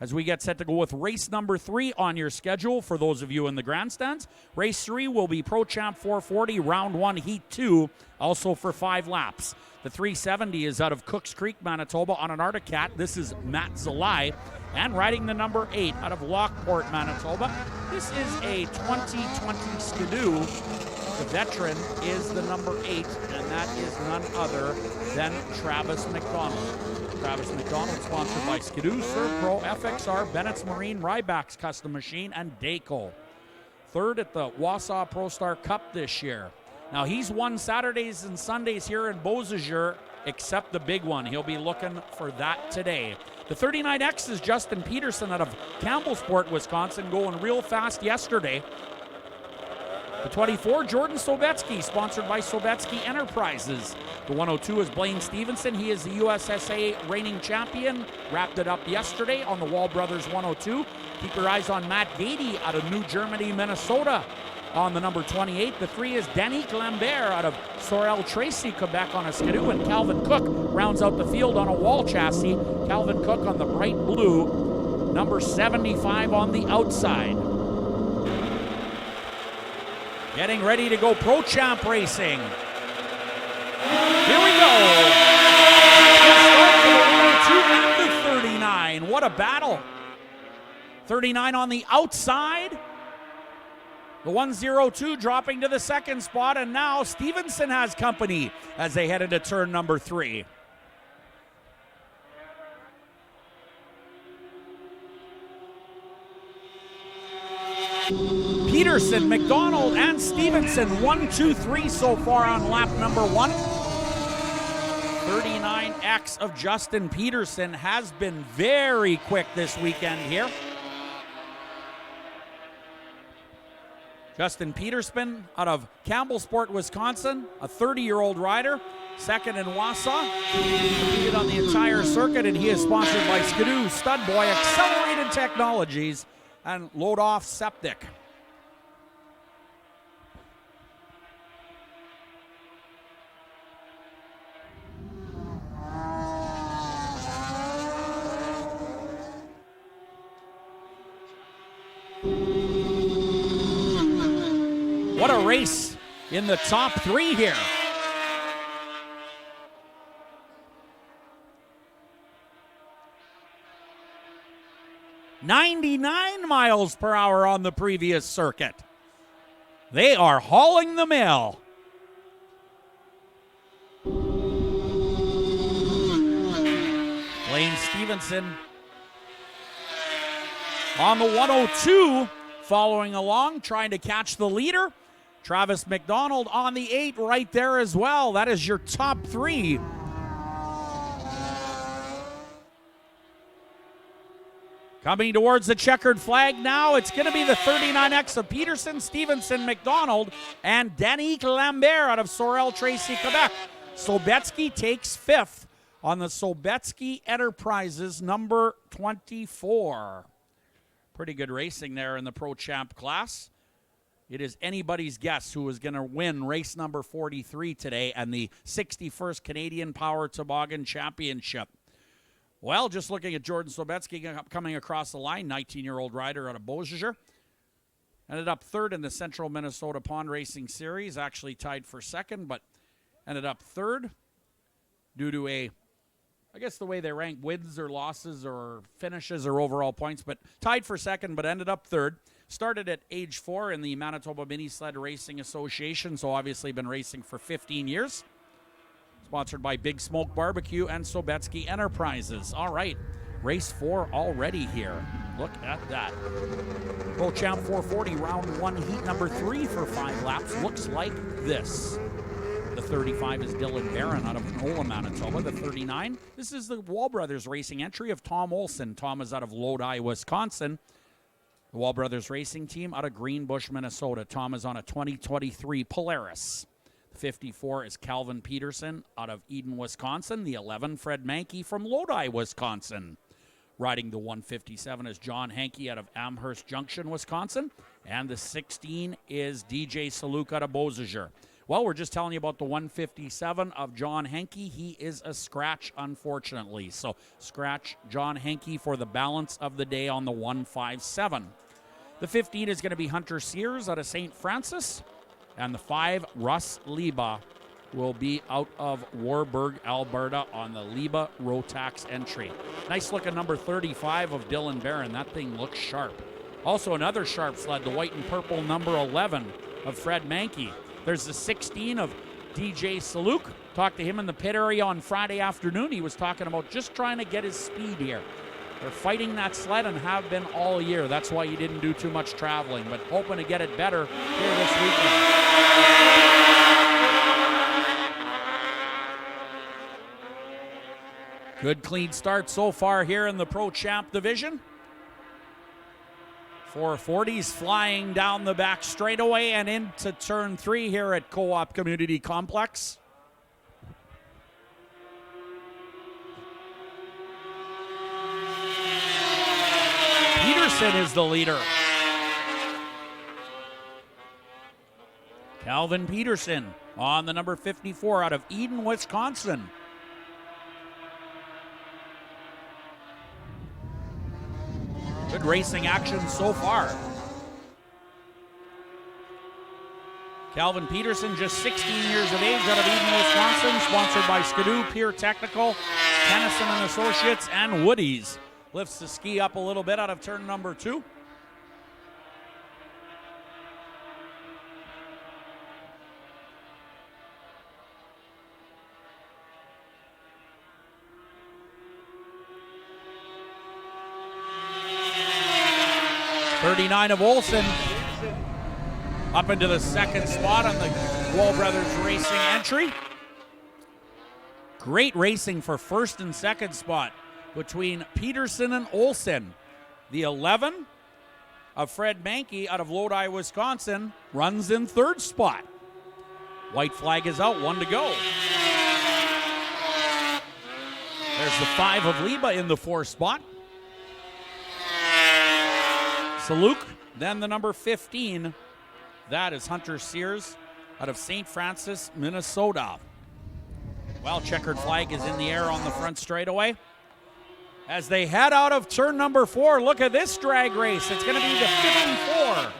A: as we get set to go with race number 3 on your schedule for those of you in the grandstands. Race 3 will be Pro Champ 440, round 1, heat 2, also for 5 laps. The 370 is out of Cooks Creek, Manitoba on an Arctic Cat. This is Matt Zalai. And riding the number 8 out of Lockport, Manitoba. This is a 2020 Skidoo. The veteran is the number 8, and that is none other than Travis McDonald. Travis McDonald, sponsored by Skidoo, Servpro, FXR, Bennett's Marine, Ryback's Custom Machine, and Dayco. Third at the Wausau Pro Star Cup this year. Now, he's won Saturdays and Sundays here in Beausejour, except the big one. He'll be looking for that today. The 39X is Justin Peterson out of Campbellsport, Wisconsin, going real fast yesterday. The 24, Jordan Sobetsky, sponsored by Sobetsky Enterprises. The 102 is Blaine Stevenson. He is the USSA reigning champion. Wrapped it up yesterday on the Wall Brothers 102. Keep your eyes on Matt Gady out of New Germany, Minnesota. on the number 28. The 3 is Danique Lambert out of Sorel Tracy, Quebec on a Skidoo, and Calvin Cook rounds out the field on a wall chassis. Calvin Cook on the bright blue, number 75 on the outside. Getting ready to go Pro Champ Racing. Here we go. Let's start with the 102 and the 39. What a battle. 39 on the outside. The 102 dropping to the second spot, and now Stevenson has company as they head into turn number 3. Peterson, McDonald, and Stevenson, 1, 2, 3 so far on lap number 1. 39X of Justin Peterson has been very quick this weekend here. Justin Peterson out of Campbellsport, Wisconsin, a 30-year-old rider, second in Wausau. Competed on the entire circuit, and he is sponsored by Skidoo, Studboy, Accelerated Technologies, and Load Off Septic. What a race in the top 3 here. $99 miles per hour on the previous circuit. They are hauling the mail. Lane Stevenson on the 102, following along, trying to catch the leader. Travis McDonald on the 8 right there as well. That is your top 3. Coming towards the checkered flag now, it's going to be the 39X of Peterson, Stevenson, McDonald, and Danique Lambert out of Sorel Tracy, Quebec. Sobetsky takes 5th on the Sobetsky Enterprises number 24. Pretty good racing there in the Pro Champ class. It is anybody's guess who is going to win race number 43 today and the 61st Canadian Power Toboggan Championship. Well, just looking at Jordan Sobetsky coming across the line, 19-year-old rider out of Beausejour. Ended up 3rd in the Central Minnesota Pond Racing Series, actually tied for 2nd, but ended up 3rd due to I guess the way they rank wins or losses or finishes or overall points, but tied for 2nd, but ended up 3rd. Started at age 4 in the Manitoba Mini Sled Racing Association, so obviously been racing for 15 years. Sponsored by Big Smoke Barbecue and Sobetsky Enterprises. All right, race 4 already here. Look at that. Pro Champ 440, round 1, heat number 3 for 5 laps. Looks like this. The 35 is Dylan Barron out of Nola, Manitoba. The 39, this is the Wall Brothers Racing entry of Tom Olson. Tom is out of Lodi, Wisconsin. The Wall Brothers Racing team out of Greenbush, Minnesota. Tom is on a 2023 Polaris. The 54 is Calvin Peterson out of Eden, Wisconsin. The 11, Fred Mankey from Lodi, Wisconsin. Riding the 157 is John Hankey out of Amherst Junction, Wisconsin. And the 16 is DJ Saluk out of Beausejour. Well, we're just telling you about the 157 of John Hankey. He is a scratch, unfortunately. So scratch John Hankey for the balance of the day on the 157. The 15 is going to be Hunter Sears out of St. Francis. And the 5, Russ Liba, will be out of Warburg, Alberta on the Liba Rotax entry. Nice looking number 35 of Dylan Barron. That thing looks sharp. Also another sharp sled, the white and purple number 11 of Fred Mankey. There's the 16 of DJ Saluk. Talked to him in the pit area on Friday afternoon. He was talking about just trying to get his speed here. They're fighting that sled and have been all year. That's why he didn't do too much traveling, but hoping to get it better here this weekend. Good clean start so far here in the Pro Champ division. 440s flying down the back straightaway and into turn 3 here at Co-op Community Complex. Peterson is the leader. Calvin Peterson on the number 54 out of Eden, Wisconsin. Good racing action so far. Calvin Peterson, just 16 years of age, out of Eden, Wisconsin, sponsored by Skidoo, Pier Technical, Tennyson and Associates, and Woody's. Lifts the ski up a little bit out of turn number 2. '39 of Olsen up into the second spot on the Wall Brothers Racing entry. Great racing for first and second spot between Peterson and Olsen. The 11 of Fred Mankey out of Lodi, Wisconsin, runs in third spot. White flag is out, 1 to go. There's the 5 of Liba in the 4th spot. Saluk, then the number 15. That is Hunter Sears out of St. Francis, Minnesota. Well, checkered flag is in the air on the front straightaway. As they head out of turn number 4, look at this drag race. It's going to be the 54.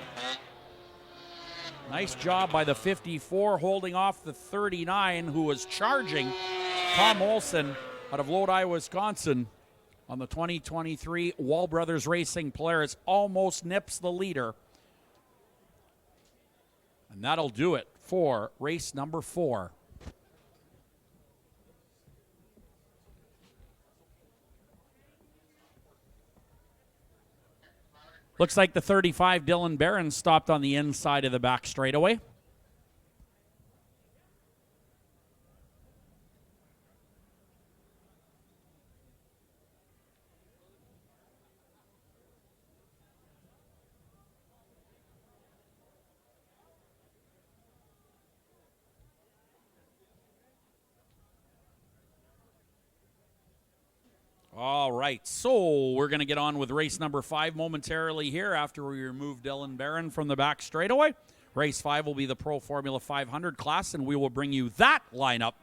A: Nice job by the 54 holding off the 39 who was charging. Tom Olsen out of Lodi, Wisconsin on the 2023 Wall Brothers Racing Polaris almost nips the leader. And that'll do it for race number 4. Looks like the 35 Dylan Barron stopped on the inside of the back straightaway. All right, so we're going to get on with race number 5 momentarily here after we remove Dylan Barron from the back straightaway. Race 5 will be the Pro Formula 500 class, and we will bring you that lineup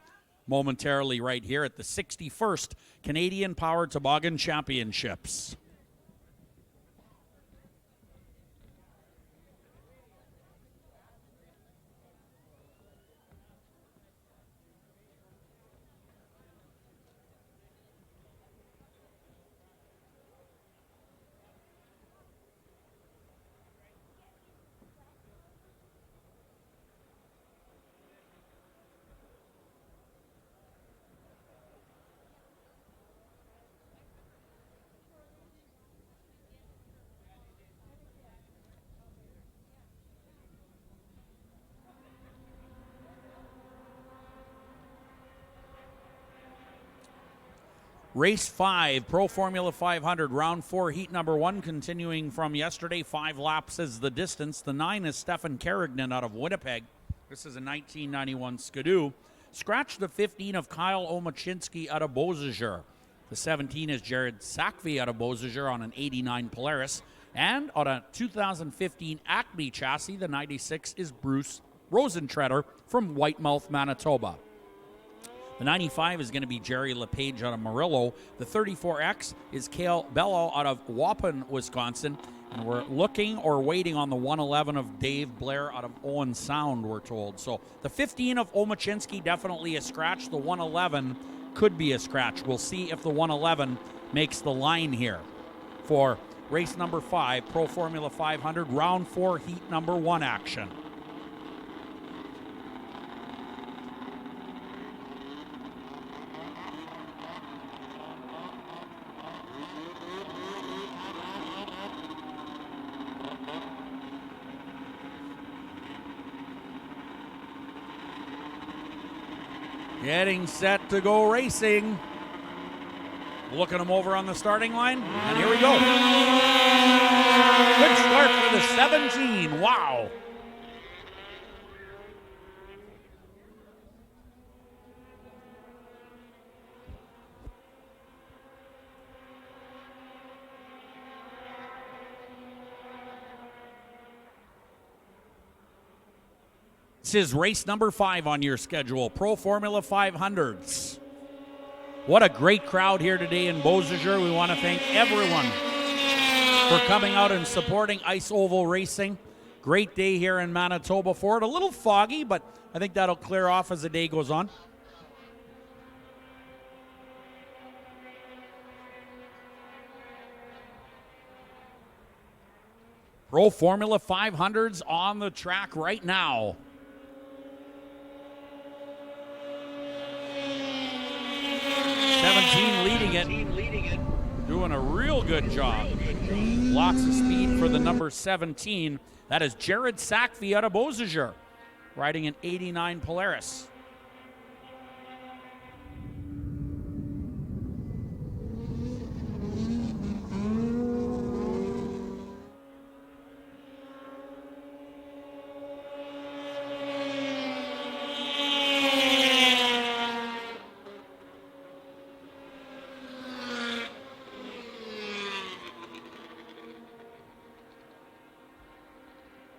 A: momentarily right here at the 61st Canadian Power Toboggan Championships. Race 5, Pro Formula 500, round 4, heat number 1, continuing from yesterday. 5 laps is the distance. The 9 is Stefan Kerrigan out of Winnipeg. This is a 1991 Skidoo. Scratch the 15 of Kyle Omachinski out of Beausejour. The 17 is Jared Sackvey out of Beausejour on an 89 Polaris. And on a 2015 Acme chassis, the 96 is Bruce Rosentreader from Whitemouth, Manitoba. The 95 is going to be Jerry LePage out of Murillo. The 34X is Cale Bello out of Waupun, Wisconsin. And we're looking or waiting on the 111 of Dave Blair out of Owen Sound, we're told. So the 15 of Omachinski, definitely a scratch. The 111 could be a scratch. We'll see if the 111 makes the line here for race number 5, Pro Formula 500, round 4, heat number 1 action. Getting set to go racing. Looking them over on the starting line, and here we go. Good start for the 17. Wow. This is race number 5 on your schedule, Pro Formula 500s. What a great crowd here today in Beausejour. We want to thank everyone for coming out and supporting Ice Oval Racing. Great day here in Manitoba for it. A little foggy, but I think that'll clear off as the day goes on. Pro Formula 500s on the track right now. Leading it, doing a real good job. Lots of speed for the number 17. That is Jared Sackvey out of Beausejour, riding an 89 Polaris.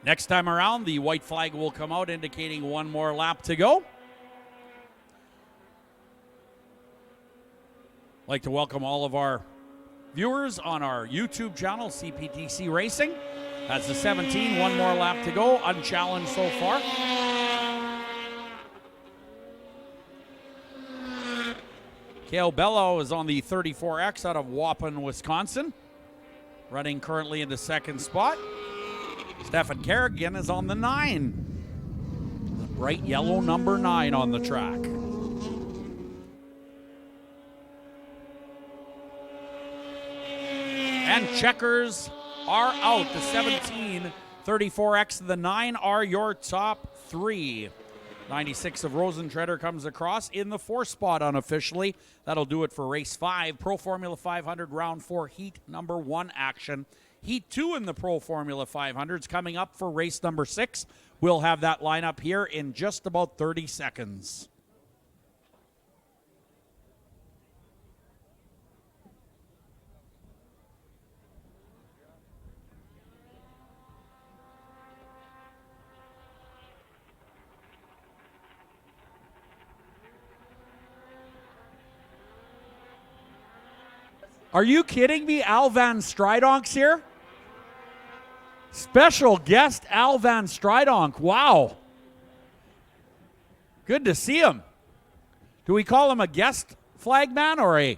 A: Next time around, the white flag will come out indicating one more lap to go. I'd like to welcome all of our viewers on our YouTube channel, CPTC Racing. That's the 17, one more lap to go, unchallenged so far. Cale Bello is on the 34X out of Waupun, Wisconsin, running currently in the second spot. Stefan Kerrigan is on the 9. The bright yellow number 9 on the track. And checkers are out. The 17, 34X, and the 9 are your top 3. 96 of Rosentreader comes across in the 4th spot unofficially. That'll do it for race 5. Pro Formula 500 round 4 heat number 1 action. Heat 2 in the Pro Formula 500s coming up for race number 6. We'll have that lineup here in just about 30 seconds. Are you kidding me? Al Van Strijdonck's here? Special guest Al Van Strijdonck. Wow. Good to see him. Do we call him a guest flagman or I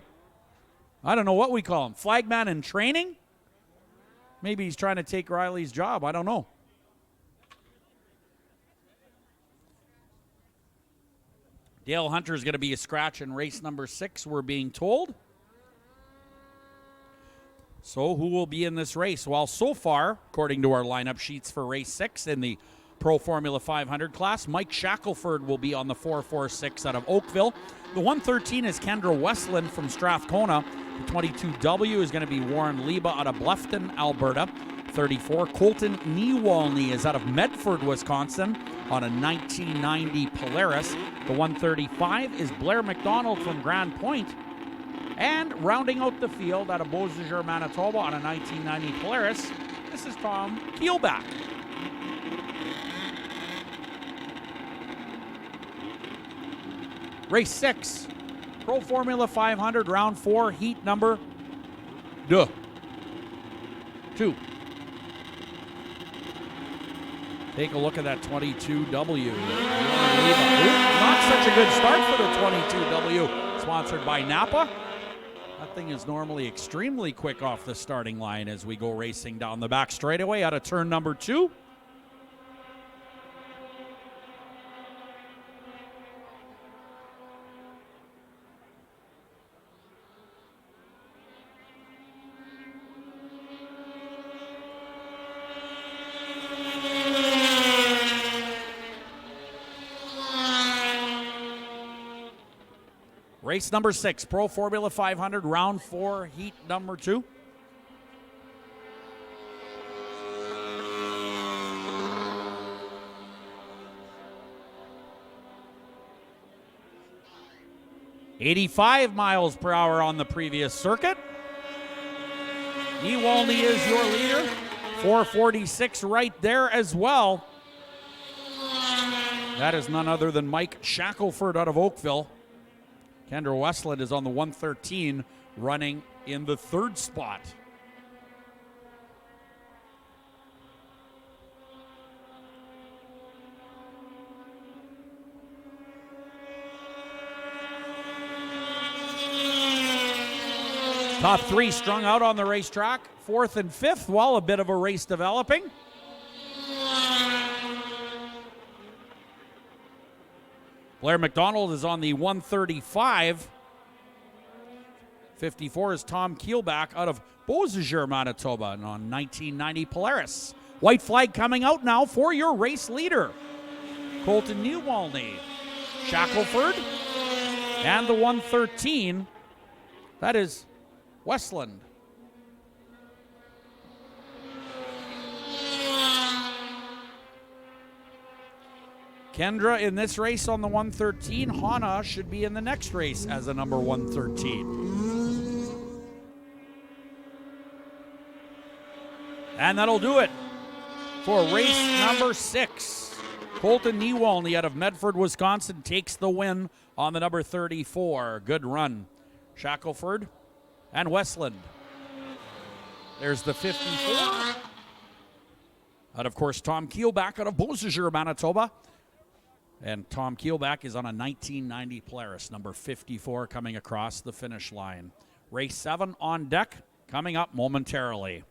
A: don't know what we call him. Flagman in training? Maybe he's trying to take Riley's job. I don't know. Dale Hunter's going to be a scratch in race number 6, we're being told. So who will be in this race? Well, so far, according to our lineup sheets for race 6 in the Pro Formula 500 class, Mike Shackelford will be on the 446 out of Oakville. The 113 is Kendra Westland from Strathcona. The 22W is going to be Warren Liba out of Bluffton, Alberta. 34, Colton Niewalny is out of Medford, Wisconsin on a 1990 Polaris. The 135 is Blair McDonald from Grand Point. And rounding out the field out of Beausejour, Manitoba on a 1990 Polaris, this is Tom Keelback. Race 6, Pro Formula 500, round 4, heat number 2. Take a look at that 22W. Not such a good start for the 22W, sponsored by Napa. That thing is normally extremely quick off the starting line as we go racing down the back straightaway out of turn number 2. Race number 6, Pro Formula 500, round 4, heat number 2. .85 miles per hour on the previous circuit. Niewalny is your leader. 446 right there as well. That is none other than Mike Shackelford out of Oakville. Kendra Westland is on the 113, running in the third spot. Top three strung out on the racetrack. Fourth and fifth, while a bit of a race developing. Blair McDonald is on the 135. 54 is Tom Keelback out of Beausejour, Manitoba, and on 1990 Polaris. White flag coming out now for your race leader, Colton Newalney. Shackelford and the 113, that is Westland. Kendra in this race on the 113. Hana should be in the next race as a number 113. And that'll do it for race number 6. Colton Newalney out of Medford, Wisconsin takes the win on the number 34. Good run, Shackelford and Westland. There's the 54. And of course, Tom Keelback out of Beausejour, Manitoba. And Tom Keelback is on a 1990 Polaris, number 54, coming across the finish line. Race 7 on deck, coming up momentarily.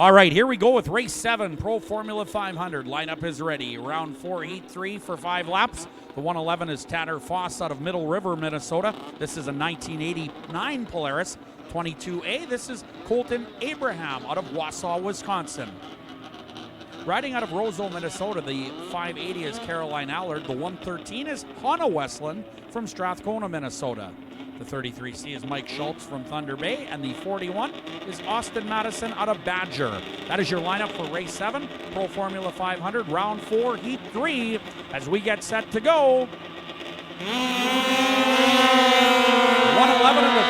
A: All right, here we go with race 7, Pro Formula 500. Lineup is ready. Round 4, heat 3 for 5 laps. The 111 is Tanner Foss out of Middle River, Minnesota. This is a 1989 Polaris. 22A, this is Colton Abraham out of Wausau, Wisconsin. Riding out of Roseville, Minnesota, the 580 is Caroline Allard. The 113 is Hannah Westland from Strathcona, Minnesota. The 33C is Mike Schultz from Thunder Bay, and the 41 is Austin Madison out of Badger. That is your lineup for race 7, Pro Formula 500, round 4, heat 3, as we get set to go. 111 and the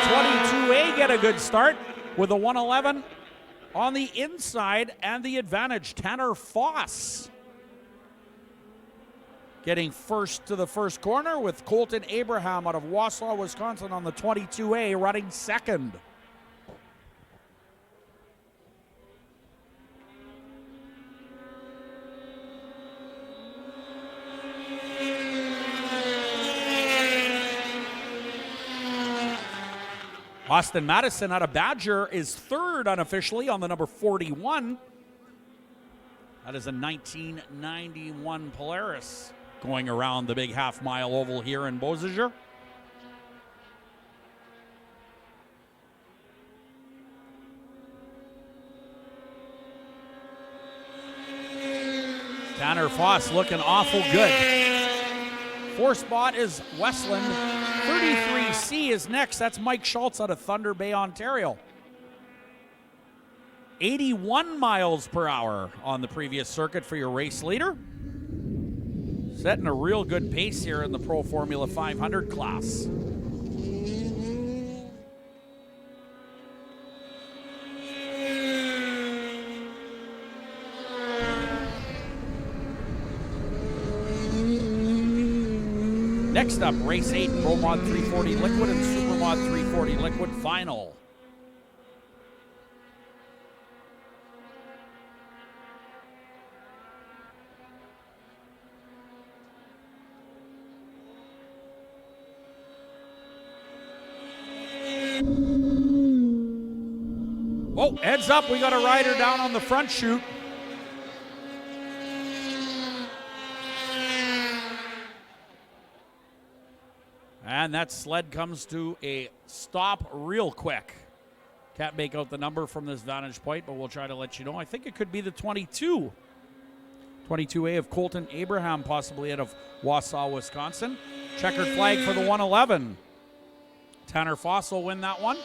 A: 22A get a good start with the 111 on the inside and the advantage. Tanner Foss getting first to the first corner with Colton Abraham out of Wausau, Wisconsin on the 22A running second. Austin Madison out of Badger is third unofficially on the number 41. That is a 1991 Polaris going around the big half-mile oval here in Beausejour. Tanner Foss looking awful good. 4th spot is Westland. 33C is next. That's Mike Schultz out of Thunder Bay, Ontario. 81 miles per hour on the previous circuit for your race leader. Setting a real good pace here in the Pro Formula 500 class. Next up, race 8, Pro Mod 340 Liquid and Super Mod 340 Liquid final. Oh, heads up, we got a rider down on the front chute. And And that sled comes to a stop real quick. Can't make out the number from this vantage point, but we'll try to let you know. I think it could be the 22. 22A of Colton Abraham, possibly out of Wausau, Wisconsin. Checkered flag for the 111. Tanner Foss will win that one.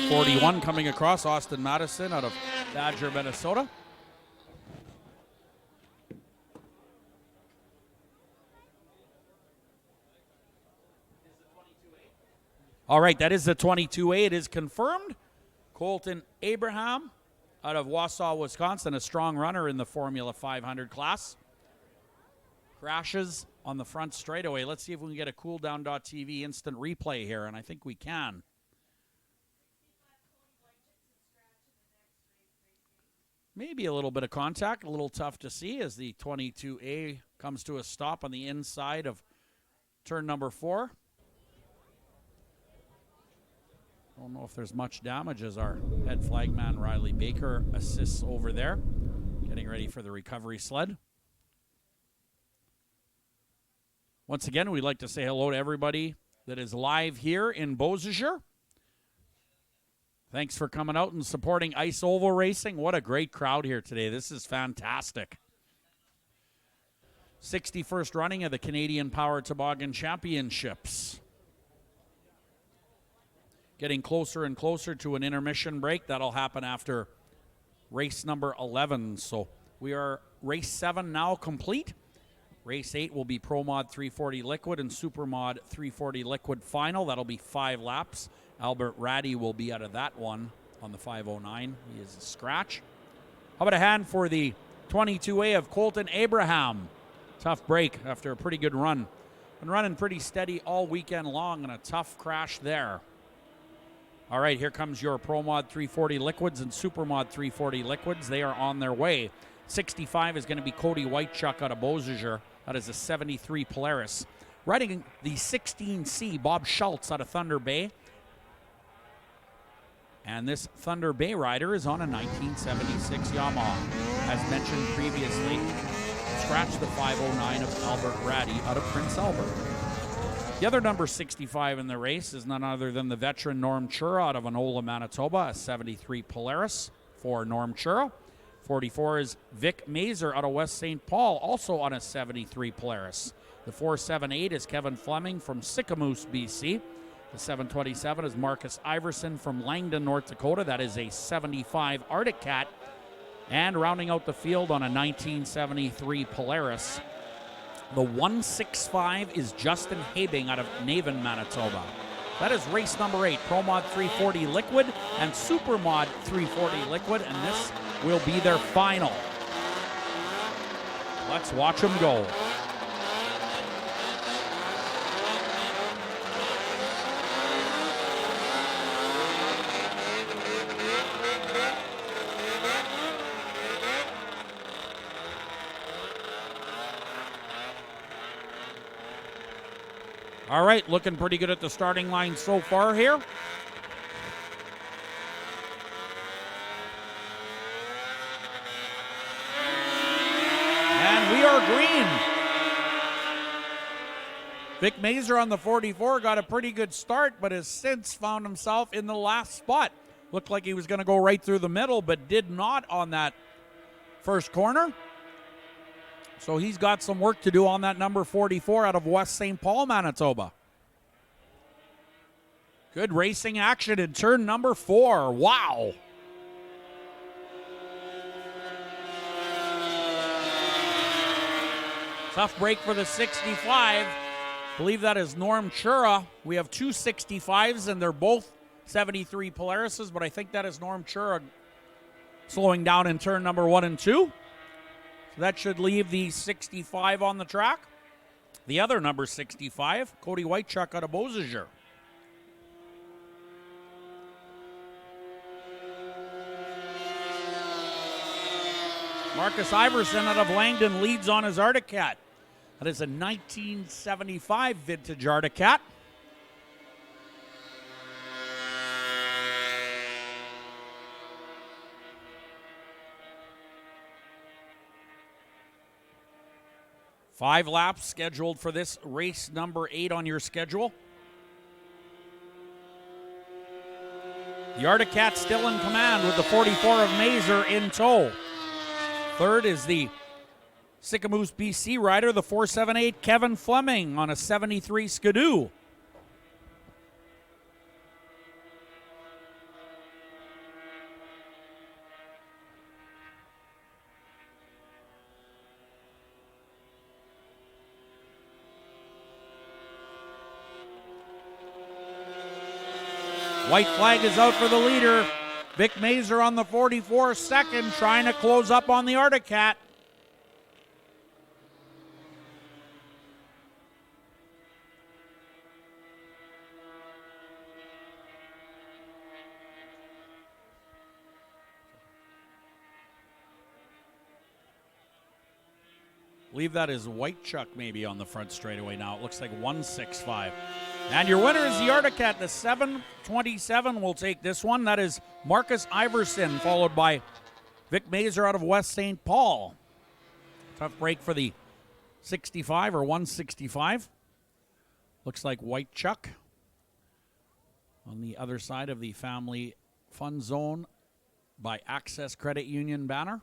A: .41 coming across, Austin Madison out of Badger, Minnesota. All right, that is the 22A. It is confirmed. Colton Abraham out of Wausau, Wisconsin, a strong runner in the Formula 500 class. Crashes on the front straightaway. Let's see if we can get a cooldown.tv instant replay here, and I think we can. Maybe a little bit of contact, a little tough to see as the 22A comes to a stop on the inside of turn number 4. Don't know if there's much damage as our head flagman Riley Baker assists over there, getting ready for the recovery sled. Once again, we'd like to say hello to everybody that is live here in Beausejour. Thanks for coming out and supporting Ice Oval Racing. What a great crowd here today. This is fantastic. 61st running of the Canadian Power Toboggan Championships. Getting closer and closer to an intermission break. That'll happen after race number 11. So we are race 7 now complete. Race 8 will be Pro Mod 340 Liquid and Super Mod 340 Liquid final. That'll be 5 laps. Albert Raddy will be out of that one on the 509. He is a scratch. How about a hand for the 22A of Colton Abraham? Tough break after a pretty good run. Been running pretty steady all weekend long, and a tough crash there. All right, here comes your Pro Mod 340 Liquids and Super Mod 340 Liquids. They are on their way. 65 is going to be Cody Whitechuck out of Beausejour. That is a 73 Polaris. Riding the 16C, Bob Schultz out of Thunder Bay. And this Thunder Bay rider is on a 1976 Yamaha. As mentioned previously, scratch the 509 of Albert Raddy out of Prince Albert. The other number 65 in the race is none other than the veteran Norm Chura out of Enola, Manitoba, a 73 Polaris for Norm Chura. 44 is Vic Mazer out of West St. Paul, also on a 73 Polaris. The 478 is Kevin Fleming from Sicamous, BC. The 727 is Marcus Iverson from Langdon, North Dakota. That is a 75 Arctic Cat. And rounding out the field on a 1973 Polaris, the 165 is Justin Habing out of Navan, Manitoba. That is race number 8, Pro Mod 340 Liquid and Super Mod 340 Liquid, and this will be their final. Let's watch them go. All right, looking pretty good at the starting line so far here. And we are green. Vic Mazer on the 44 got a pretty good start, but has since found himself in the last spot. Looked like he was going to go right through the middle, but did not on that first corner. So he's got some work to do on that number 44 out of West St. Paul, Manitoba. Good racing action in turn number 4. Wow. Tough break for the 65. I believe that is Norm Chura. We have two 65s, and they're both 73 Polarises, but I think that is Norm Chura slowing down in turn number 1 and 2. So that should leave the 65 on the track. The other number 65, Cody Whitechuck out of Beausejour. Marcus Iverson out of Langdon leads on his Arctic Cat. That is a 1975 vintage Arctic Cat. 5 laps scheduled for this race number 8 on your schedule. The Arctic Cat still in command with the 44 of Mazer in tow. Third is the Sicamous BC rider, the 478 Kevin Fleming on a 73 Skidoo. White flag is out for the leader. Vic Mazer on the 44 second, trying to close up on the Arctic Cat. I believe that is White Chuck maybe on the front straightaway now. It looks like 165. And your winner is the Arctic Cat. The 727 will take this one. That is Marcus Iverson, followed by Vic Mazer out of West St. Paul. Tough break for the 65 or 165. Looks like White Chuck on the other side of the Family Fun Zone by Access Credit Union banner.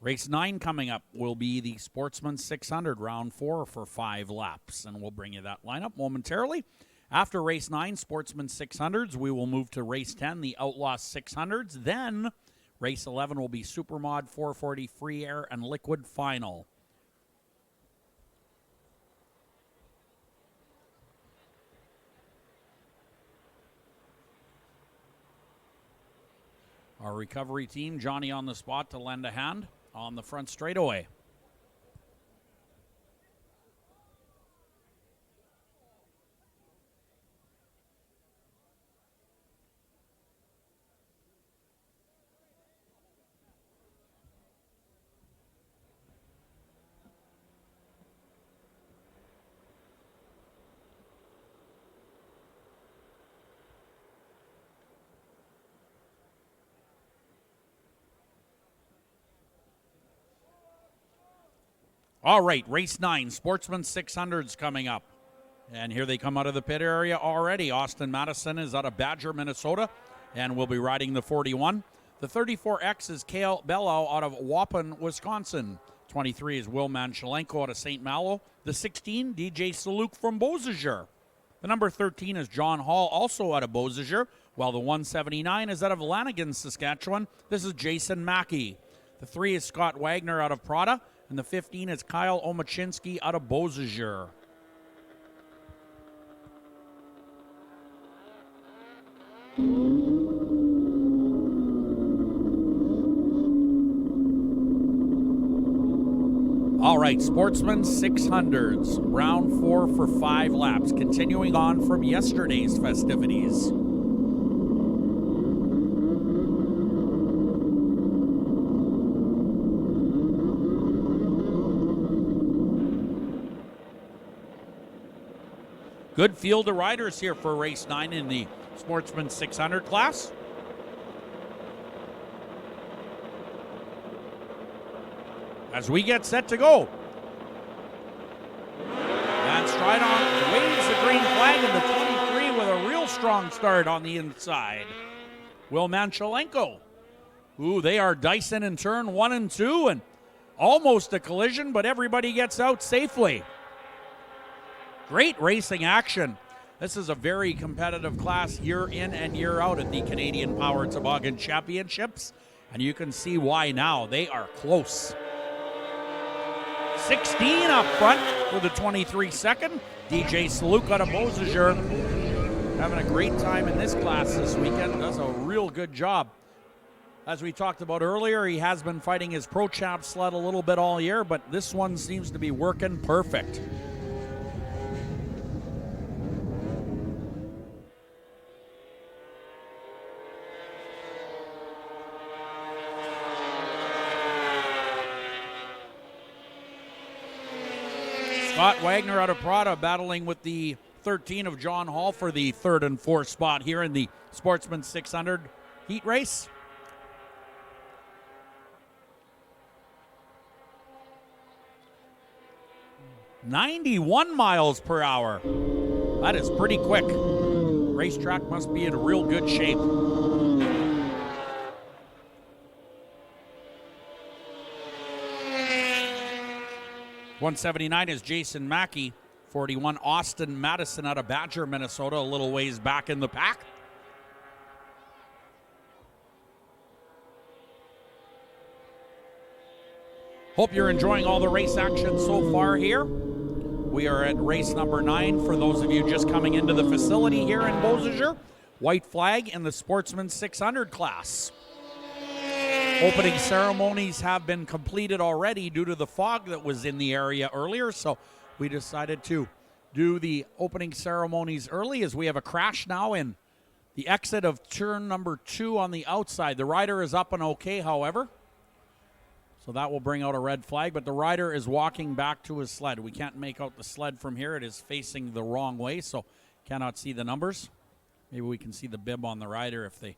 A: Race 9 coming up will be the Sportsman 600, round 4 for 5 laps. And we'll bring you that lineup momentarily. After race 9, Sportsman 600s, we will move to race 10, the Outlaw 600s. Then race 11 will be Supermod 440 Free Air and Liquid Final. Our recovery team, Johnny on the spot to lend a hand on the front straightaway. All right, race 9, Sportsman 600s coming up. And here they come out of the pit area already. Austin Madison is out of Badger, Minnesota, and will be riding the 41. The 34X is Kale Bellow out of Waupun, Wisconsin. 23 is Will Manchelenko out of St. Malo. The 16, DJ Saluk from Beausejour. The number 13 is John Hall, also out of Beausejour, while the 179 is out of Lanigan, Saskatchewan. This is Jason Mackey. The 3 is Scott Wagner out of Prada. And the 15 is Kyle Omachinsky out of Beausejour. All right, Sportsman 600s, round 4 for 5 laps, continuing on from yesterday's festivities. Good field of riders here for race 9 in the Sportsman 600 class. As we get set to go. And Stridon waves the green flag in the 23 with a real strong start on the inside. Will Manchelenko. Ooh, they are dicing in turn 1 and 2 and almost a collision, but everybody gets out safely. Great racing action. This is a very competitive class year in and year out at the Canadian Power Toboggan Championships, and you can see why now. They are close. 16 up front for the 23 second. DJ Saluk out of Beausejour having a great time in this class this weekend. Does a real good job. As we talked about earlier, he has been fighting his Pro Champ sled a little bit all year, but this one seems to be working perfect. Scott Wagner out of Prada battling with the 13 of John Hall for the 3rd and 4th spot here in the Sportsman 600 heat race. 91 miles per hour. That is pretty quick. Racetrack must be in real good shape. 179 is Jason Mackey. 41, Austin Madison out of Badger, Minnesota, a little ways back in the pack. Hope you're enjoying all the race action so far here. We are at race number 9 for those of you just coming into the facility here in Beausejour. White flag in the Sportsman 600 class. Opening ceremonies have been completed already due to the fog that was in the area earlier, so we decided to do the opening ceremonies early as we have a crash now in the exit of turn number 2 on the outside. The rider is up and okay, however, so that will bring out a red flag, but the rider is walking back to his sled. We can't make out the sled from here. It is facing the wrong way, so cannot see the numbers. Maybe we can see the bib on the rider if they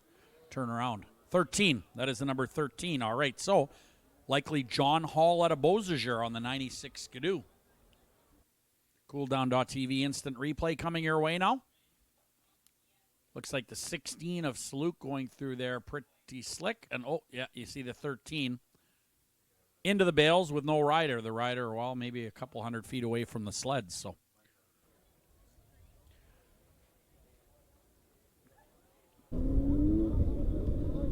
A: turn around. 13, that is the number 13. All right, so likely John Hall out of Beausejour on the 96 Skidoo. Cooldown.tv instant replay coming your way now. Looks like the 16 of Saluk going through there pretty slick. And, oh, yeah, you see the 13 into the bales with no rider. The rider, well, maybe a couple hundred feet away from the sled, so.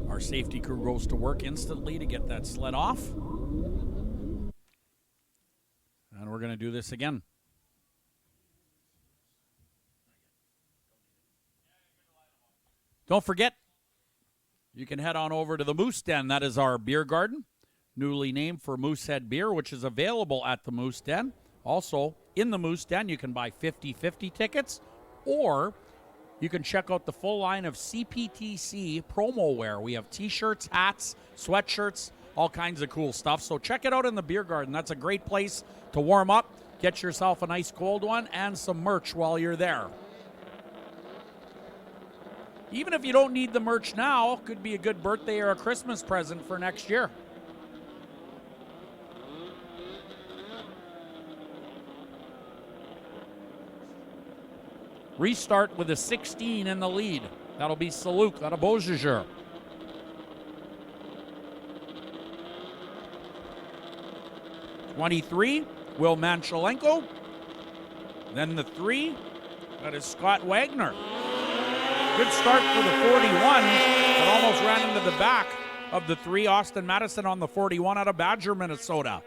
A: Our safety crew goes to work instantly to get that sled off. And we're going to do this again. Don't forget, you can head on over to the Moose Den. That is our beer garden, newly named for Moosehead Beer, which is available at the Moose Den. Also, in the Moose Den, you can buy 50/50 tickets, or you can check out the full line of CPTC promo wear. We have t-shirts, hats, sweatshirts, all kinds of cool stuff. So check it out in the beer garden. That's a great place to warm up, get yourself a nice cold one, and some merch while you're there. Even if you don't need the merch now, could be a good birthday or a Christmas present for next year. Restart with a 16 in the lead. That'll be Saluk out of Beausejour. '23, Will Manchelenko. Then the 3, that is Scott Wagner. Good start for the 41, but almost ran into the back of the 3, Austin Madison on the 41 out of Badger, Minnesota.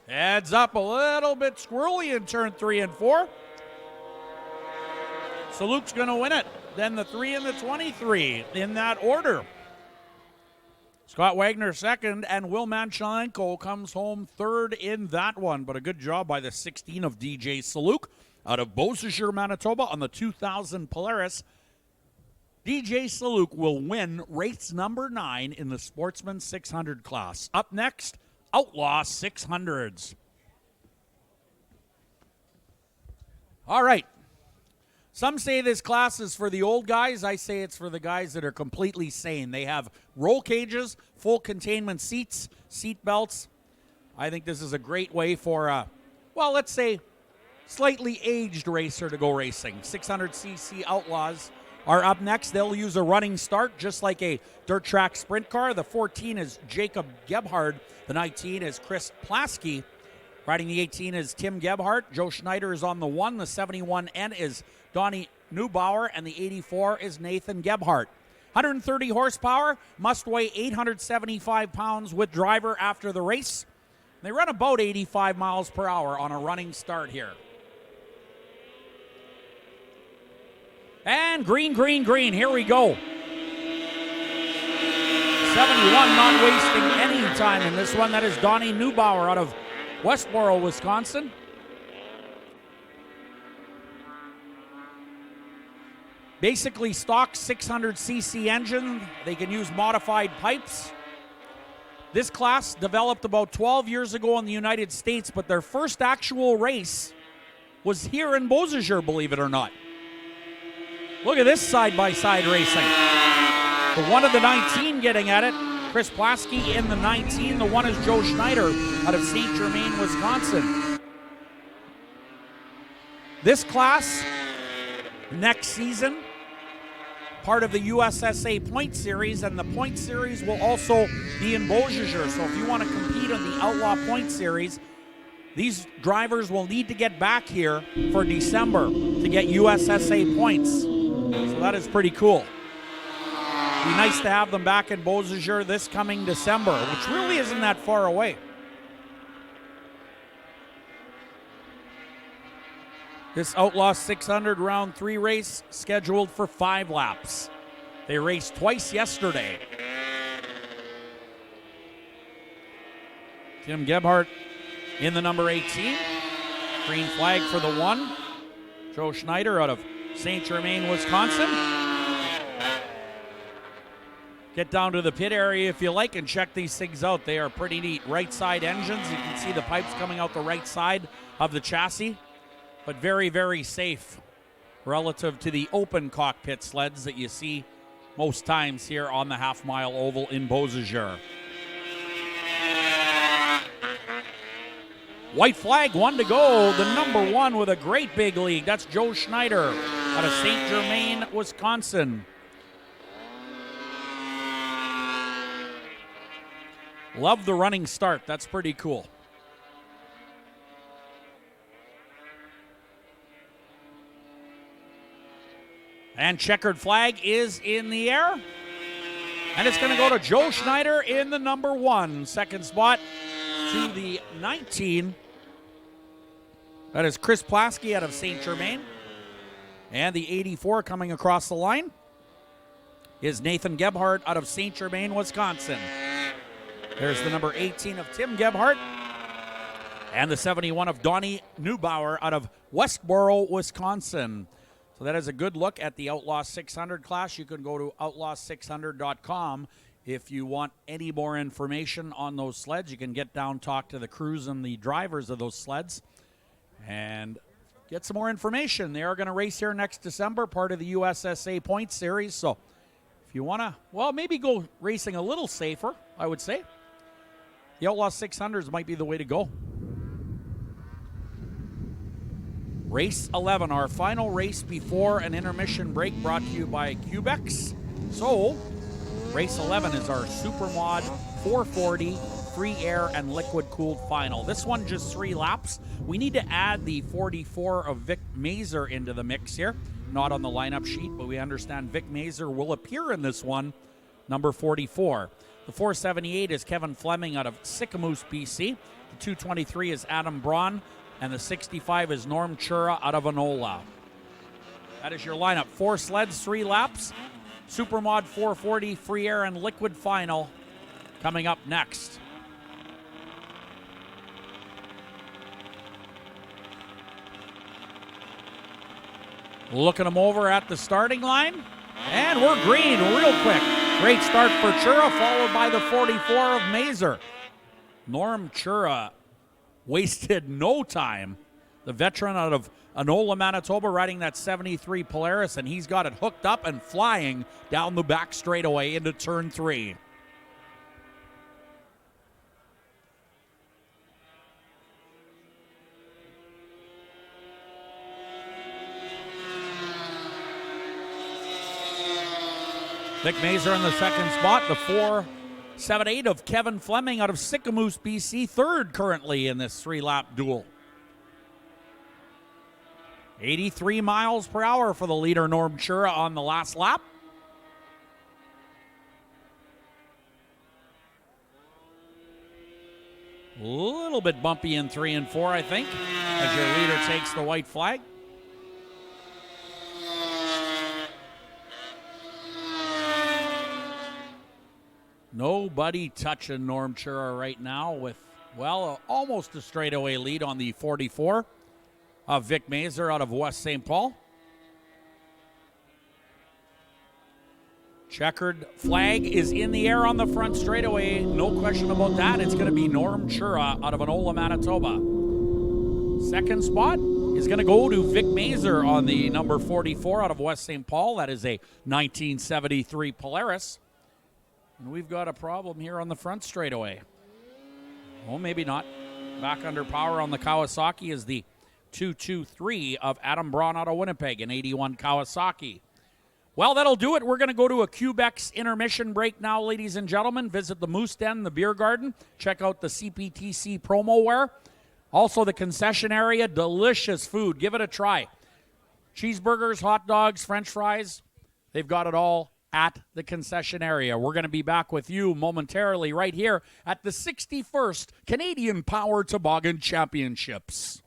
A: Heads up a little bit squirrely in turn 3 and 4. So Luke's going to win it. Then the 3 and the 23 in that order. Scott Wagner second, and Will Manchelenko comes home third in that one. But a good job by the 16 of DJ Saluk out of Beausejour, Manitoba on the 2000 Polaris. DJ Saluk will win race number 9 in the Sportsman 600 class. Up next, Outlaw 600s. All right. Some say this class is for the old guys. I say it's for the guys that are completely sane. They have roll cages, full containment seats, seat belts. I think this is a great way for well, let's say slightly aged racer to go racing. 600cc Outlaws are up next. They'll use a running start just like a dirt track sprint car. The 14 is Jacob Gebhard. The 19 is Chris Plasky. Riding the 18 is Tim Gebhardt. Joe Schneider is on the 1. The 71N is Donnie Neubauer, and the 84 is Nathan Gebhardt. 130 horsepower, must weigh 875 pounds with driver after the race. They run about 85 miles per hour on a running start here. And green, green, green. Here we go. 71 not wasting any time in this one. That is Donnie Neubauer out of Westboro, Wisconsin. Basically stock 600cc engine. They can use modified pipes. This class developed about 12 years ago in the United States, but their first actual race was here in Beausejour, believe it or not. Look at this side-by-side racing. The one of the 19 getting at it. Chris Plasky in the 19. The one is Joe Schneider out of St. Germain, Wisconsin. This class, next season, part of the USSA Point Series, and the Point Series will also be in Beausejour. So if you want to compete in the Outlaw Point Series, these drivers will need to get back here for December to get USSA points. So that is pretty cool. Be nice to have them back in Beausejour this coming December, which really isn't that far away. This Outlaw 600 round 3 race scheduled for 5 laps. They raced twice yesterday. Tim Gebhardt in the number 18. Green flag for the 1. Joe Schneider out of St. Germain, Wisconsin. Get down to the pit area if you like and check these things out. They are pretty neat. Right side engines. You can see the pipes coming out the right side of the chassis. But very, very safe relative to the open cockpit sleds that you see most times here on the half-mile oval in Beausejour. White flag, 1 to go. The number 1 with a great big lead. That's Joe Schneider out of St. Germain, Wisconsin. Love the running start. That's pretty cool. And checkered flag is in the air. And it's going to go to Joe Schneider in the number 1. Second spot to the 19. That is Chris Plasky out of St. Germain. And the 84 coming across the line is Nathan Gebhardt out of St. Germain, Wisconsin. There's the number 18 of Tim Gebhardt. And the 71 of Donnie Neubauer out of Westboro, Wisconsin. So that is a good look at the Outlaw 600 class. You can go to outlaw600.com if you want any more information on those sleds. You can get down, talk to the crews and the drivers of those sleds, and get some more information. They are going to race here next December, part of the USSA Point Series. So if you want to, well, maybe go racing a little safer, I would say, the Outlaw 600s might be the way to go. Race 11, our final race before an intermission break, brought to you by Cubex. So, race 11 is our Supermod 440 free air and liquid cooled final. This one just 3 laps. We need to add the 44 of Vic Mazer into the mix here. Not on the lineup sheet, but we understand Vic Mazer will appear in this one, number 44. The 478 is Kevin Fleming out of Sicamous, BC. The 223 is Adam Braun. And the 65 is Norm Chura out of Enola. That is your lineup. 4 sleds, 3 laps. Supermod 440 free air and liquid final coming up next. Looking them over at the starting line. And we're green real quick. Great start for Chura, followed by the 44 of Mazer. Norm Chura wasted no time. The veteran out of Enola, Manitoba, riding that 73 Polaris, and he's got it hooked up and flying down the back straightaway into turn 3. Vic Mazer in the second spot. The 478 of Kevin Fleming out of Sicamous, BC, third currently in this 3-lap duel. 83 miles per hour for the leader, Norm Chura, on the last lap. A little bit bumpy in 3 and 4, I think, as your leader takes the white flag. Nobody touching Norm Chura right now with, well, almost a straightaway lead on the 44 of Vic Mazer out of West St. Paul. Checkered flag is in the air on the front straightaway. No question about that. It's going to be Norm Chura out of Enola, Manitoba. Second spot is going to go to Vic Mazer on the number 44 out of West St. Paul. That is a 1973 Polaris. And we've got a problem here on the front straightaway. Well, maybe not. Back under power on the Kawasaki is the 223 of Adam Braun out of Winnipeg, an 81 Kawasaki. Well, that'll do it. We're going to go to a Cubex intermission break now, ladies and gentlemen. Visit the Moose Den, the beer garden. Check out the CPTC promo wear. Also, the concession area. Delicious food. Give it a try. Cheeseburgers, hot dogs, French fries. They've got it all at the concession area. We're going to be back with you momentarily right here at the 61st Canadian Power Toboggan Championships.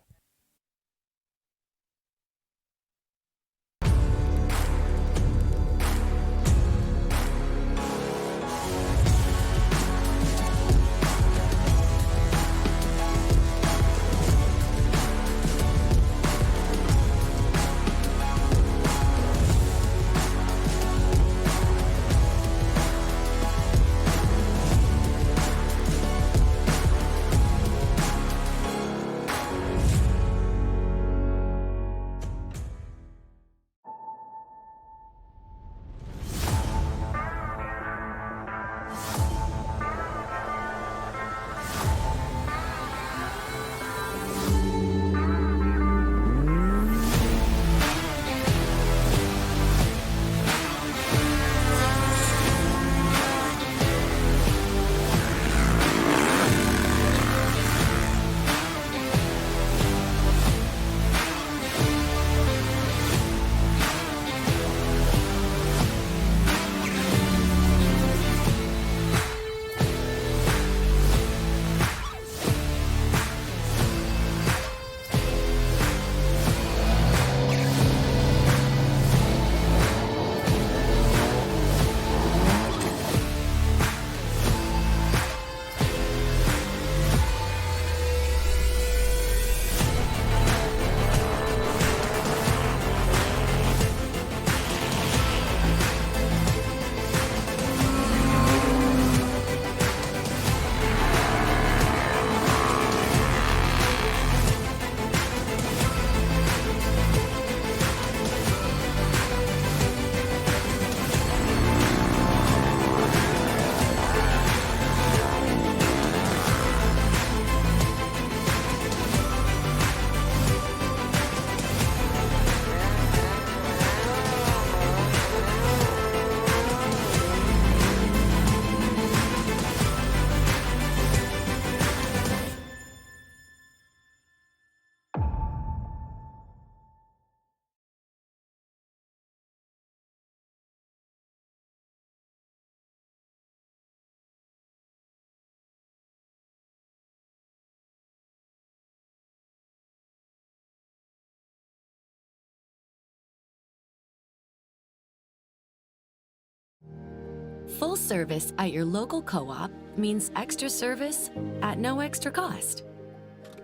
J: Full service at your local co-op means extra service at no extra cost.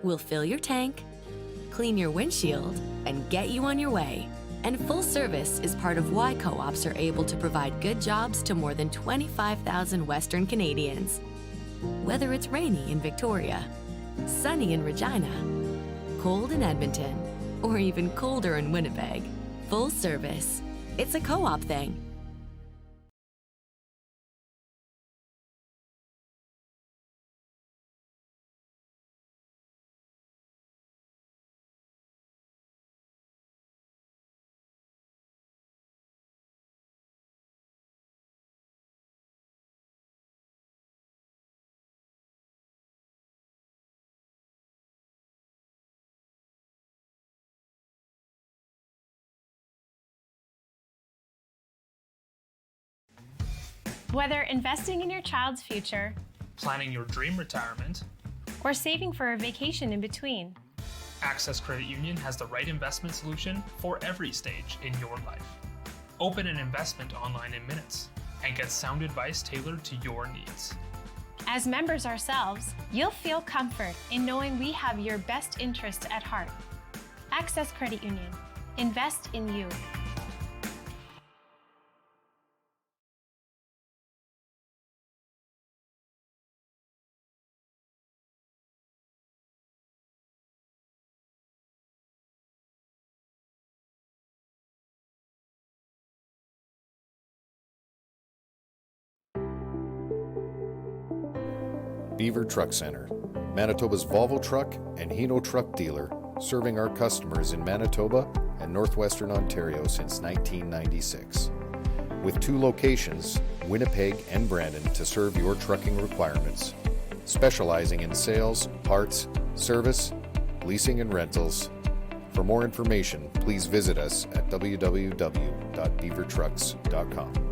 J: We'll fill your tank, clean your windshield, and get you on your way. And full service is part of why co-ops are able to provide good jobs to more than 25,000 Western Canadians. Whether it's rainy in Victoria, sunny in Regina, cold in Edmonton, or even colder in Winnipeg, full service. It's a co-op thing.
K: Whether investing in your child's future,
L: planning your dream retirement,
K: or saving for a vacation in between,
L: Access Credit Union has the right investment solution for every stage in your life. Open an investment online in minutes and get sound advice tailored to your needs.
K: As members ourselves, you'll feel comfort in knowing we have your best interest at heart. Access Credit Union. Invest in you.
M: Beaver Truck Center, Manitoba's Volvo truck and Hino truck dealer, serving our customers in Manitoba and northwestern Ontario since 1996. With 2 locations, Winnipeg and Brandon, to serve your trucking requirements, specializing in sales, parts, service, leasing and rentals. For more information, please visit us at www.beavertrucks.com.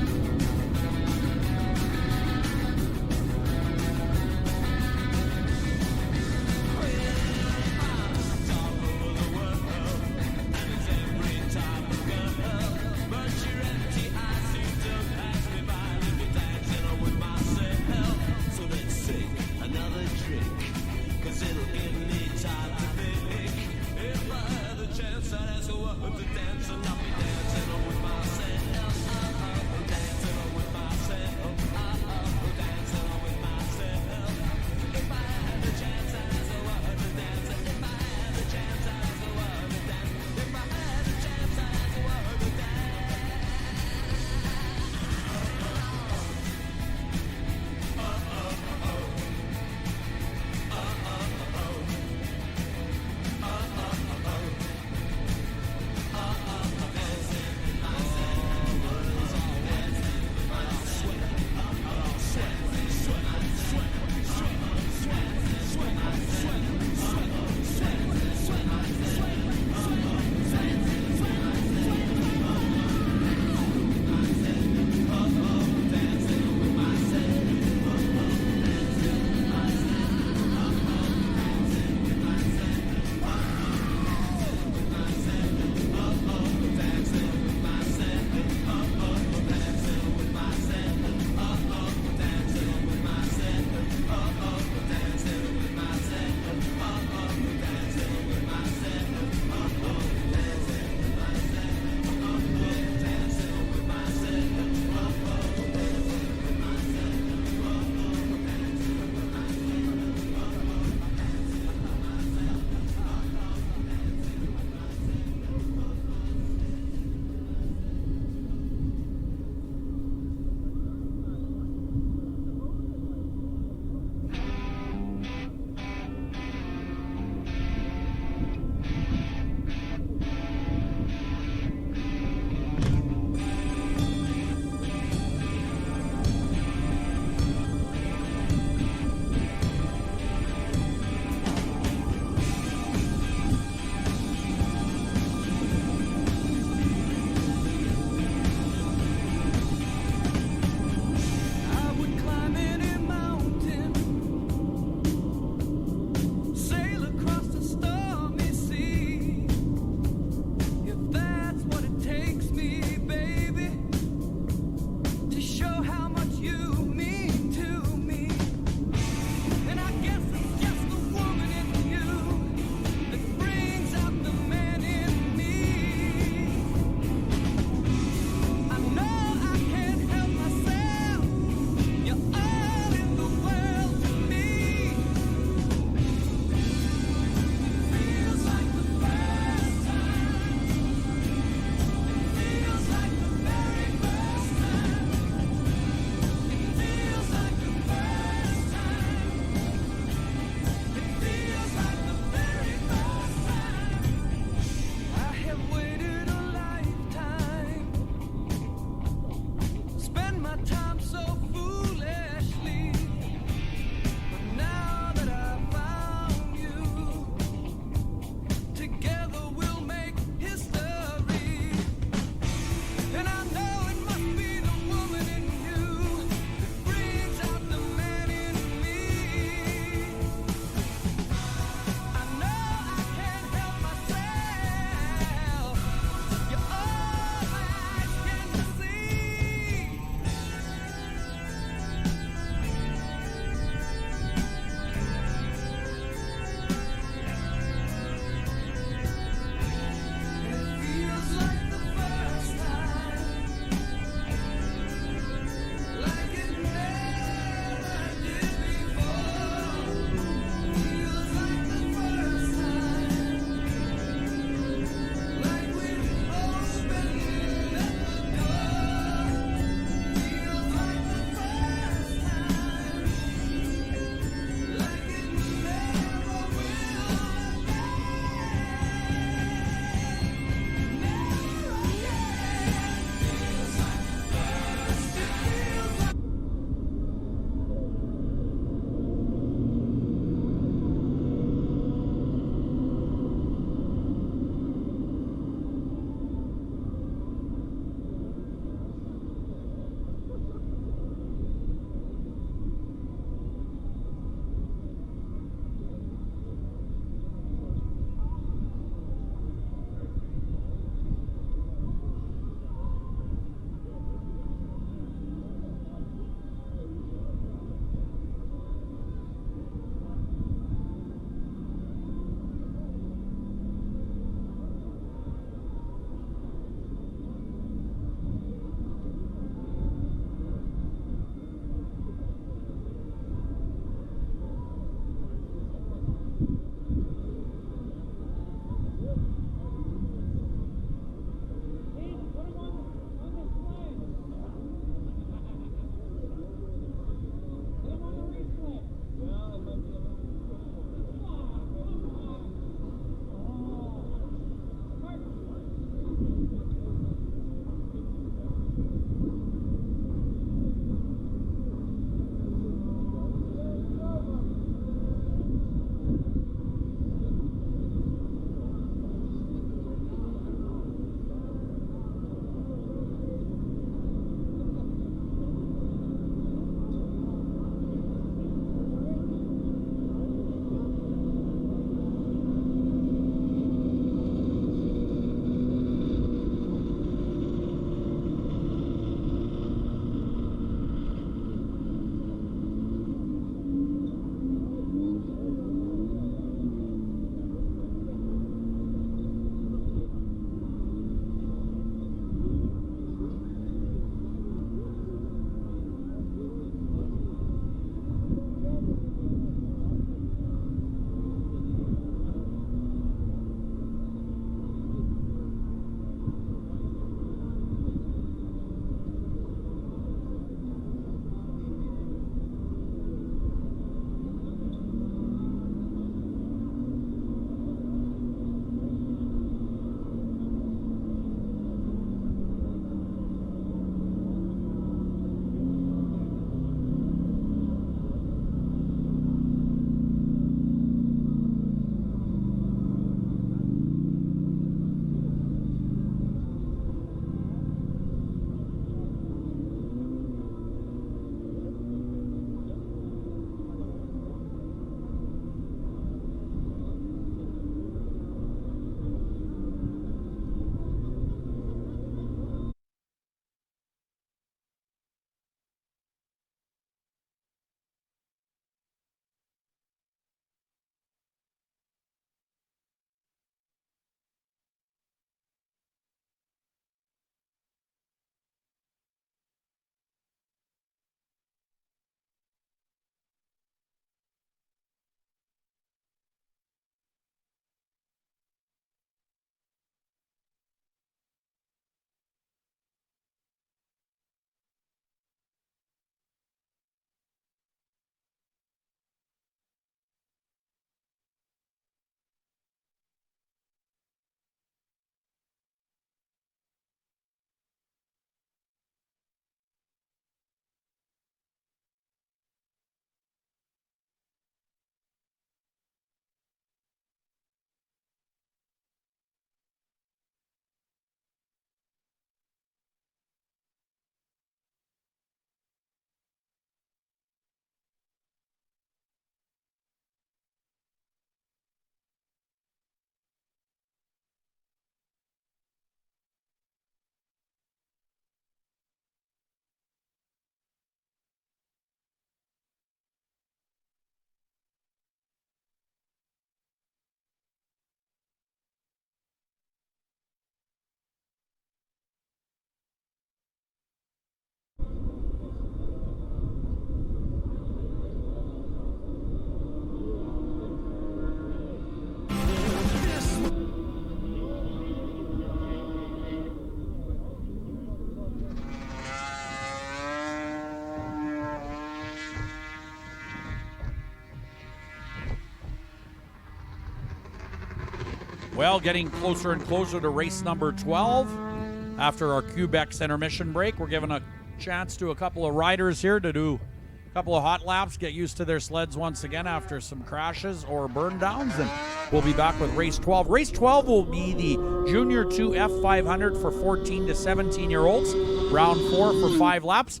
A: Well, getting closer and closer to race number 12. After our Quebec intermission break, we're giving a chance to a couple of riders here to do a couple of hot laps, get used to their sleds once again after some crashes or burn downs, and we'll be back with race 12. Race 12 will be the Junior 2 F500 for 14 to 17-year-olds, round 4 for 5 laps.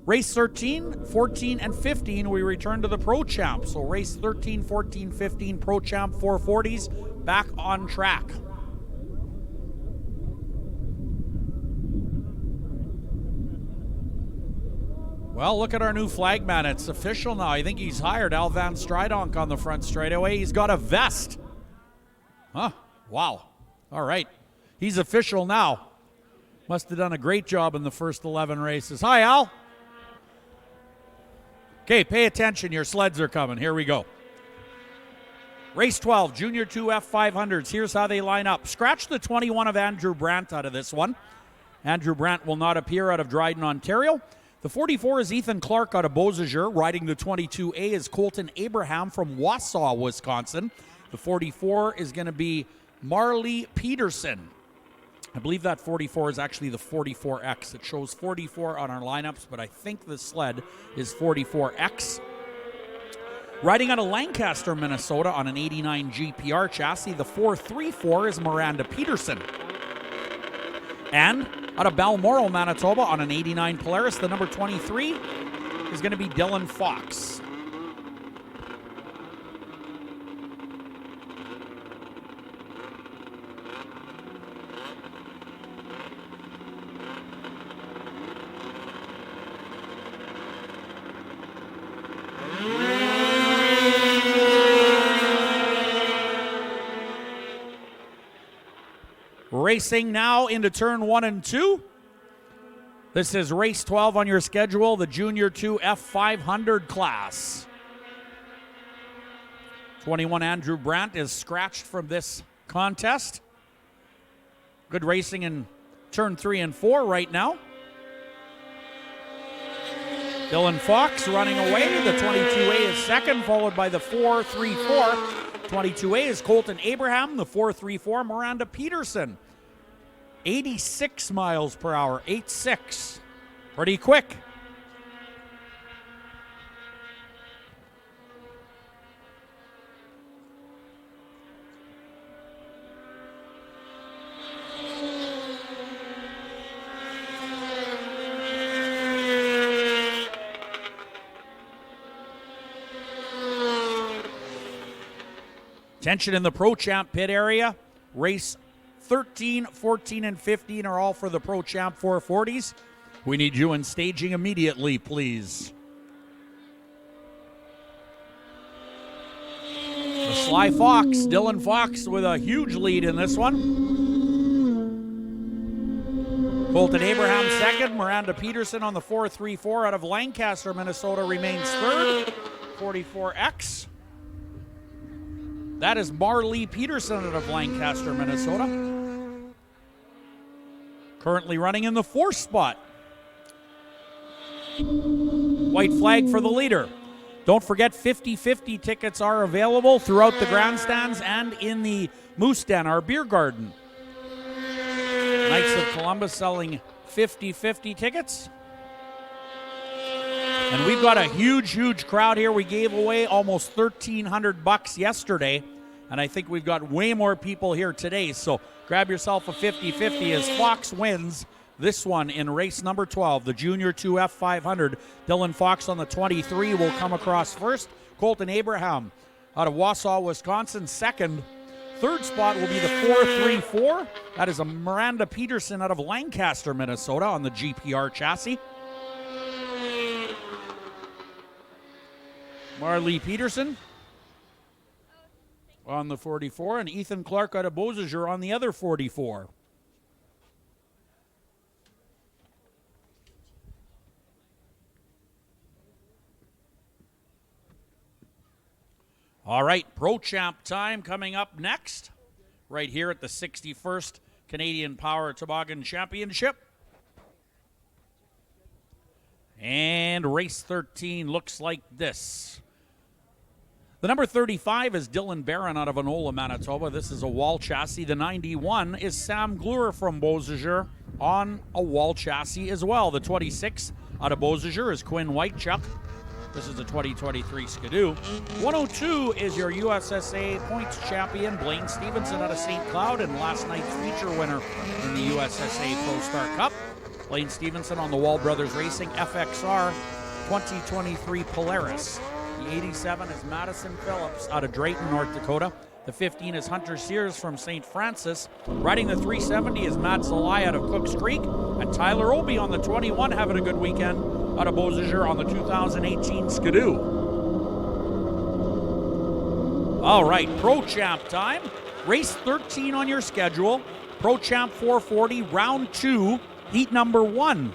A: Race 13, 14, and 15, we return to the Pro Champ. So race 13, 14, 15, Pro Champ 440s, back on track. Well, look at our new flagman. It's official now. I think he's hired Al Van Stridonk on the front straightaway. He's got a vest. Huh? Wow. All right. He's official now. Must have done a great job in the first 11 races. Hi, Al. Okay, pay attention. Your sleds are coming. Here we go. Race 12, Junior 2 F500s. Here's how they line up. Scratch the 21 of Andrew Brandt out of this one. Andrew Brandt will not appear out of Dryden, Ontario. The 44 is Ethan Clark out of Beausejour. Riding the 22A is Colton Abraham from Wausau, Wisconsin. The 44 is going to be Marley Peterson. I believe that 44 is actually the 44X. It shows 44 on our lineups, but I think the sled is 44X. Riding out of Lancaster, Minnesota on an 89 GPR chassis, the 434 is Miranda Peterson. And out of Balmoral, Manitoba on an 89 Polaris, the number 23 is going to be Dylan Fox. Racing now into turn 1 and 2. This is race 12 on your schedule, the Junior 2 F500 class. 21 Andrew Brandt is scratched from this contest. Good racing in turn 3 and 4 right now. Dylan Fox running away. The 22A is second, followed by the 434. 22A is Colton Abraham. The 434, Miranda Peterson. 86 miles per hour, 86. Pretty quick. Tension in the Pro Champ pit area. Race 13, 14, and 15 are all for the Pro Champ 440s. We need you in staging immediately, please. The Sly Fox, Dylan Fox with a huge lead in this one. Colton Abraham second. Miranda Peterson on the 434 out of Lancaster, Minnesota remains third. 44X. That is Marley Peterson out of Lancaster, Minnesota. Currently running in the 4th spot. White flag for the leader. Don't forget 50-50 tickets are available throughout the grandstands and in the Moose Den, our beer garden. Knights of Columbus selling 50-50 tickets. And we've got a huge, huge crowd here. We gave away almost $1,300 yesterday, and I think we've got way more people here today. So grab yourself a 50-50 as Fox wins this one in race number 12, the Junior 2 F500. Dylan Fox on the 23 will come across first. Colton Abraham out of Wausau, Wisconsin, second. Third spot will be the 434. That is a Miranda Peterson out of Lancaster, Minnesota on the GPR chassis. Marley Peterson on the 44, and Ethan Clark out of Beausejour on the other 44. All right, Pro Champ time coming up next, right here at the 61st Canadian Power Toboggan Championship. And race 13 looks like this. The number 35 is Dylan Barron out of Enola, Manitoba. This is a wall chassis. The 91 is Sam Glure from Beausejour on a wall chassis as well. The 26 out of Beausejour is Quinn Whitechuck. This is the 2023 Skidoo. 102 is your USSA points champion, Blaine Stevenson out of St. Cloud, and last night's feature winner in the USSA Pro Star Cup. Blaine Stevenson on the Wall Brothers Racing FXR 2023 Polaris. The 87 is Madison Phillips out of Drayton, North Dakota. The 15 is Hunter Sears from St. Francis. Riding the 370 is Matt Zalai out of Cooks Creek. And Tyler Obie on the 21 having a good weekend out of Beausejour on the 2018 Skidoo. All right, Pro Champ time. Race 13 on your schedule. Pro Champ 440, round 2, heat number 1.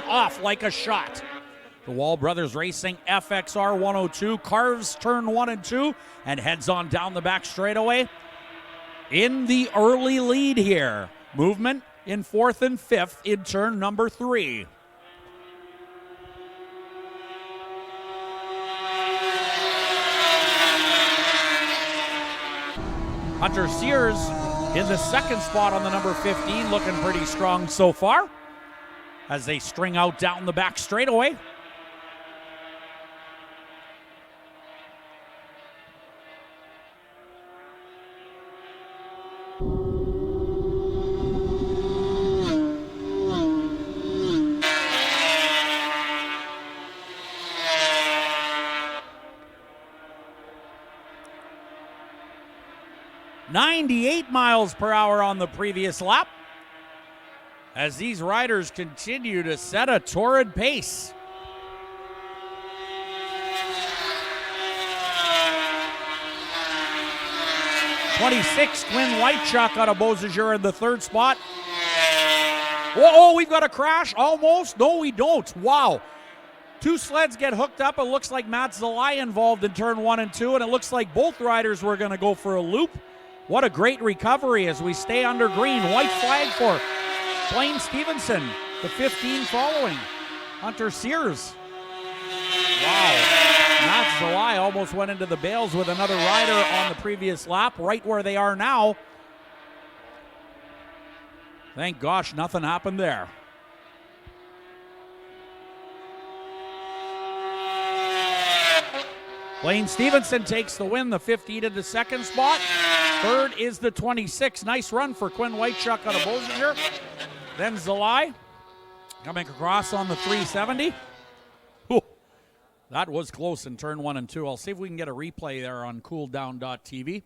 A: Off like a shot. The Wall Brothers Racing FXR 102 carves turn 1 and 2 and heads on down the back straightaway. In the early lead here. Movement in 4th and 5th in turn number 3. Hunter Sears in the 2nd spot on the number 15, looking pretty strong so far as they string out down the back straightaway. .98 miles per hour on the previous lap, as these riders continue to set a torrid pace. .26, Quinn Whitechuck out of Beausejour in the 3rd spot. Oh, we've got a crash, almost. No, we don't. Wow. 2 sleds get hooked up. It looks like Matt Zalai involved in turn 1 and 2, and it looks like both riders were going to go for a loop. What a great recovery as we stay under green. White flag for Blaine Stevenson, the 15 following. Hunter Sears. Wow. Matt Zalai almost went into the bales with another rider on the previous lap, right where they are now. Thank gosh nothing happened there. Blaine Stevenson takes the win, the 15 in the 2nd spot. 3rd is the 26. Nice run for Quinn Whitechuck out of Beausejour. Then Zalai coming across on the 370. Whew. That was close in turn 1 and 2. I'll see if we can get a replay there on cooldown.tv.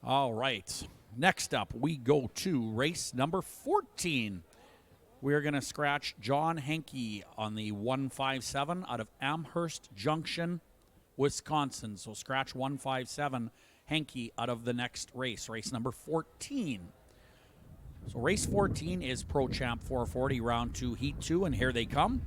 A: All right. Next up, we go to race number 14. We're going to scratch John Henke on the 157 out of Amherst Junction, Wisconsin. So scratch 157, Henke out of the next race, race number 14. So race 14 is Pro Champ 440, round 2, heat 2, and here they come.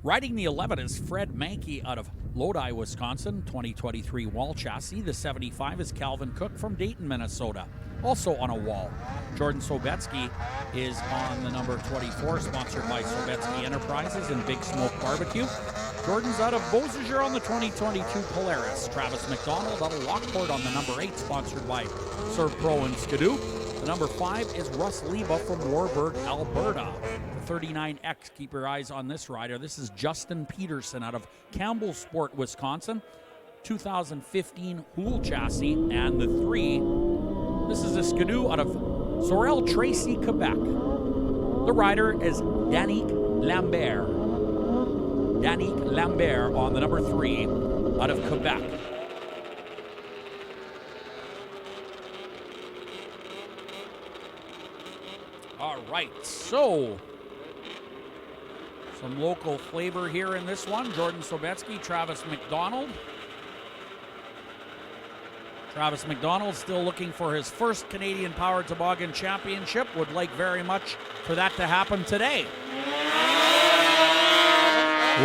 A: Riding the 11 is Fred Mankey out of Lodi, Wisconsin, 2023 wall chassis. The 75 is Calvin Cook from Dayton, Minnesota, also on a wall. Jordan Sobetsky is on the number 24, sponsored by Sobetsky Enterprises and Big Smoke Barbecue. Jordan's out of Beausejour on the 2022 Polaris. Travis McDonald out of Lockport on the number 8, sponsored by Serve Pro and Skidoo. The number 5 is Russ Leba from Warburg, Alberta. The 39X, keep your eyes on this rider. This is Justin Peterson out of Campbellsport, Wisconsin. 2015 Houle chassis. And the 3, this is a Skidoo out of Sorel Tracy, Quebec. The rider is Danique Lambert. Danique Lambert on the number 3 out of Quebec. All right, so some local flavor here in this one. Jordan Sobetsky, Travis McDonald. Travis McDonald still looking for his first Canadian Power Toboggan Championship. Would like very much for that to happen today.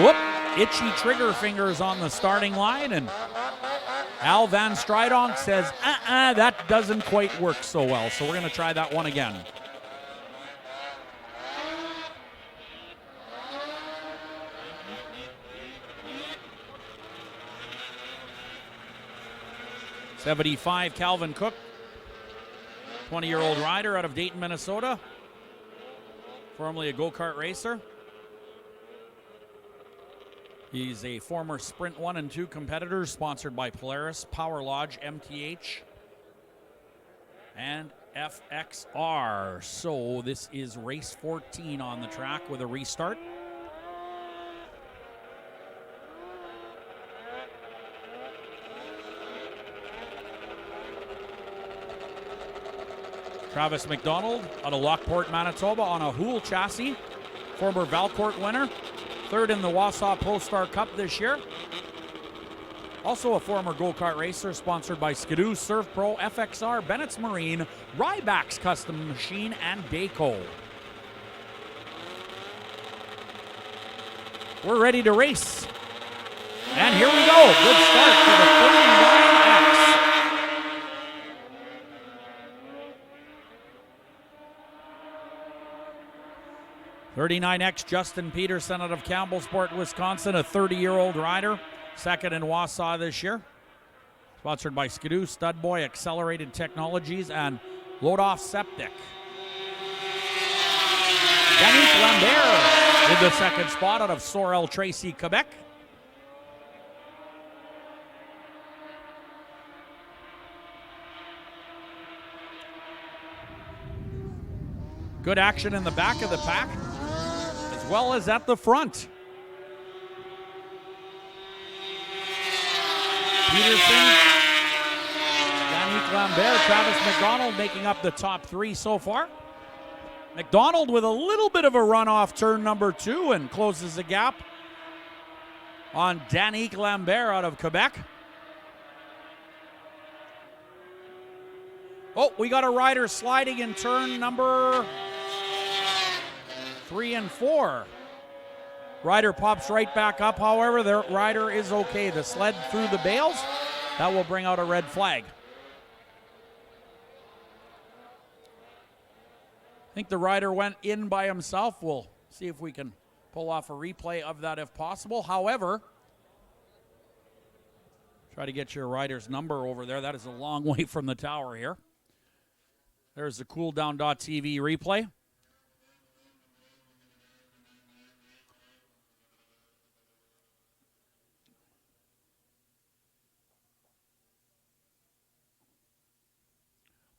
A: Whoop, itchy trigger fingers on the starting line, and Al Van Stridonk says, that doesn't quite work so well, so we're going to try that one again. '75 Calvin Cook, 20-year-old rider out of Dayton, Minnesota, formerly a go-kart racer. He's a former Sprint 1 and 2 competitor, sponsored by Polaris, Power Lodge, MTH, and FXR. So this is race 14 on the track with a restart. Travis McDonald out of Lockport, Manitoba on a Houle chassis, former Valcourt winner, third in the Wausau Pro Star Cup this year. Also a former go-kart racer, sponsored by Skidoo, Surf Pro, FXR, Bennett's Marine, Ryback's Custom Machine, and Dayco. We're ready to race. And here we go. Good start for the 39X. 39X Justin Peterson out of Campbellsport, Wisconsin, a 30-year-old rider, second in Wausau this year. Sponsored by Skidoo, Studboy, Accelerated Technologies, and Loadoff Septic. Yannick Lambert in the second spot out of Sorel Tracy, Quebec. Good action in the back of the pack, as well as at the front. Peterson, Yannick Lambert, Travis McDonald making up the top three so far. McDonald with a little bit of a run off turn number 2 and closes the gap on Yannick Lambert out of Quebec. Oh, we got a rider sliding in turn number 3 and 4. Rider pops right back up, however, the rider is okay. The sled through the bales, that will bring out a red flag. I think the rider went in by himself. We'll see if we can pull off a replay of that if possible. However, try to get your rider's number over there. That is a long way from the tower here. There's the cooldown.tv replay.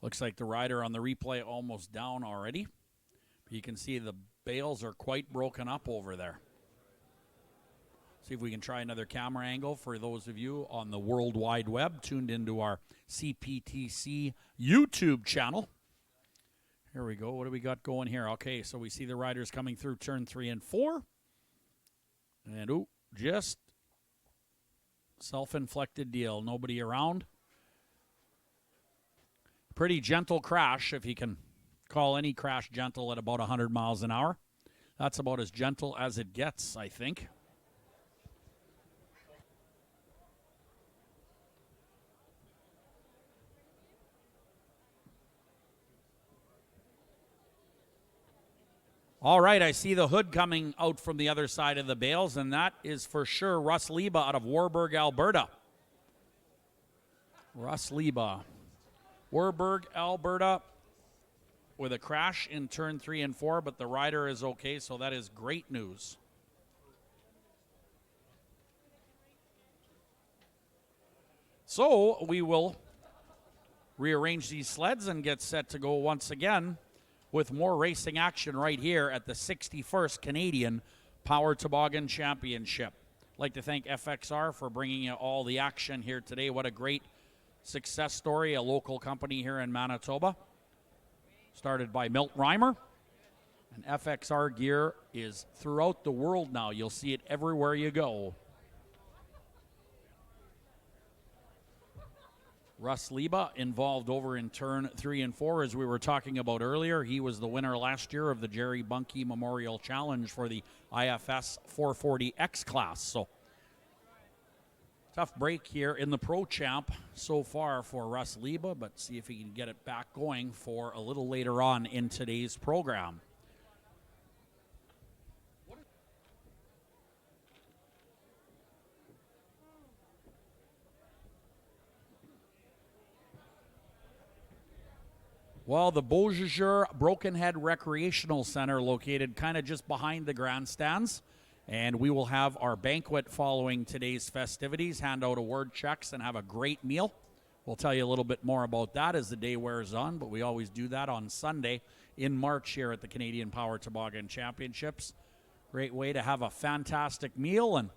A: Looks like the rider on the replay almost down already. You can see the bales are quite broken up over there. See if we can try another camera angle for those of you on the World Wide Web tuned into our CPTC YouTube channel. Here we go. What do we got going here? Okay, so we see the riders coming through turn 3 and 4. And, just self-inflicted deal. Nobody around. Pretty gentle crash, if you can call any crash gentle at about 100 miles an hour. That's about as gentle as it gets, I think. All right, I see the hood coming out from the other side of the bales, and that is for sure Russ Liba out of Warburg, Alberta. Russ Liba. Warburg, Alberta, with a crash in turn 3 and 4, but the rider is okay, so that is great news. So we will rearrange these sleds and get set to go once again with more racing action right here at the 61st Canadian Power Toboggan Championship. I'd like to thank FXR for bringing you all the action here today. What a great success story, a local company here in Manitoba. Started by Milt Reimer. And FXR gear is throughout the world now. You'll see it everywhere you go. Russ Liba involved over in turn 3 and 4, as we were talking about earlier. He was the winner last year of the Jerry Bunke Memorial Challenge for the IFS 440X class. So tough break here in the Pro Champ so far for Russ Liba, but see if he can get it back going for a little later on in today's program. Well, the Beausejour Broken Head Recreational Center, located kind of just behind the grandstands. And we will have our banquet following today's festivities, hand out award checks, and have a great meal. We'll tell you a little bit more about that as the day wears on, but we always do that on Sunday in March here at the Canadian Power Toboggan Championships. Great way to have a fantastic meal and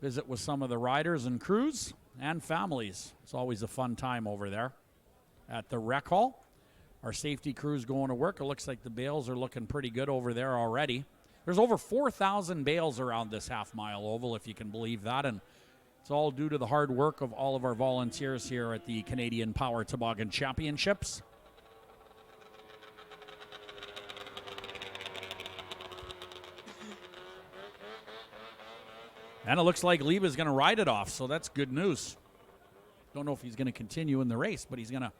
A: visit with some of the riders and crews and families. It's always a fun time over there at the rec hall. Our safety crew's going to work. It looks like the bales are looking pretty good over there already. There's over 4,000 bales around this half-mile oval, if you can believe that, and it's all due to the hard work of all of our volunteers here at the Canadian Power Toboggan Championships. And it looks like Liba's going to ride it off, so that's good news. Don't know if he's going to continue in the race, but he's going to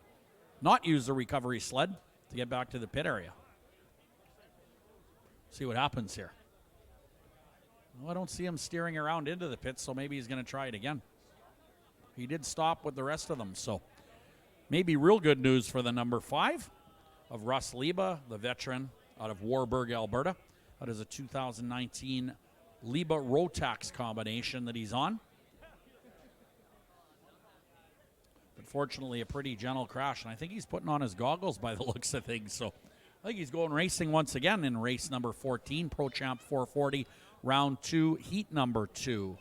A: not use the recovery sled to get back to the pit area. See what happens here. Well, I don't see him steering around into the pit, so maybe he's going to try it again. He did stop with the rest of them, so maybe real good news for the number 5 of Russ Liba, the veteran out of Warburg, Alberta. That is a 2019 Liba Rotax combination that he's on. Fortunately, a pretty gentle crash, and I think he's putting on his goggles by the looks of things. So I think he's going racing once again in race number 14, Pro Champ 440, round 2, heat number 2.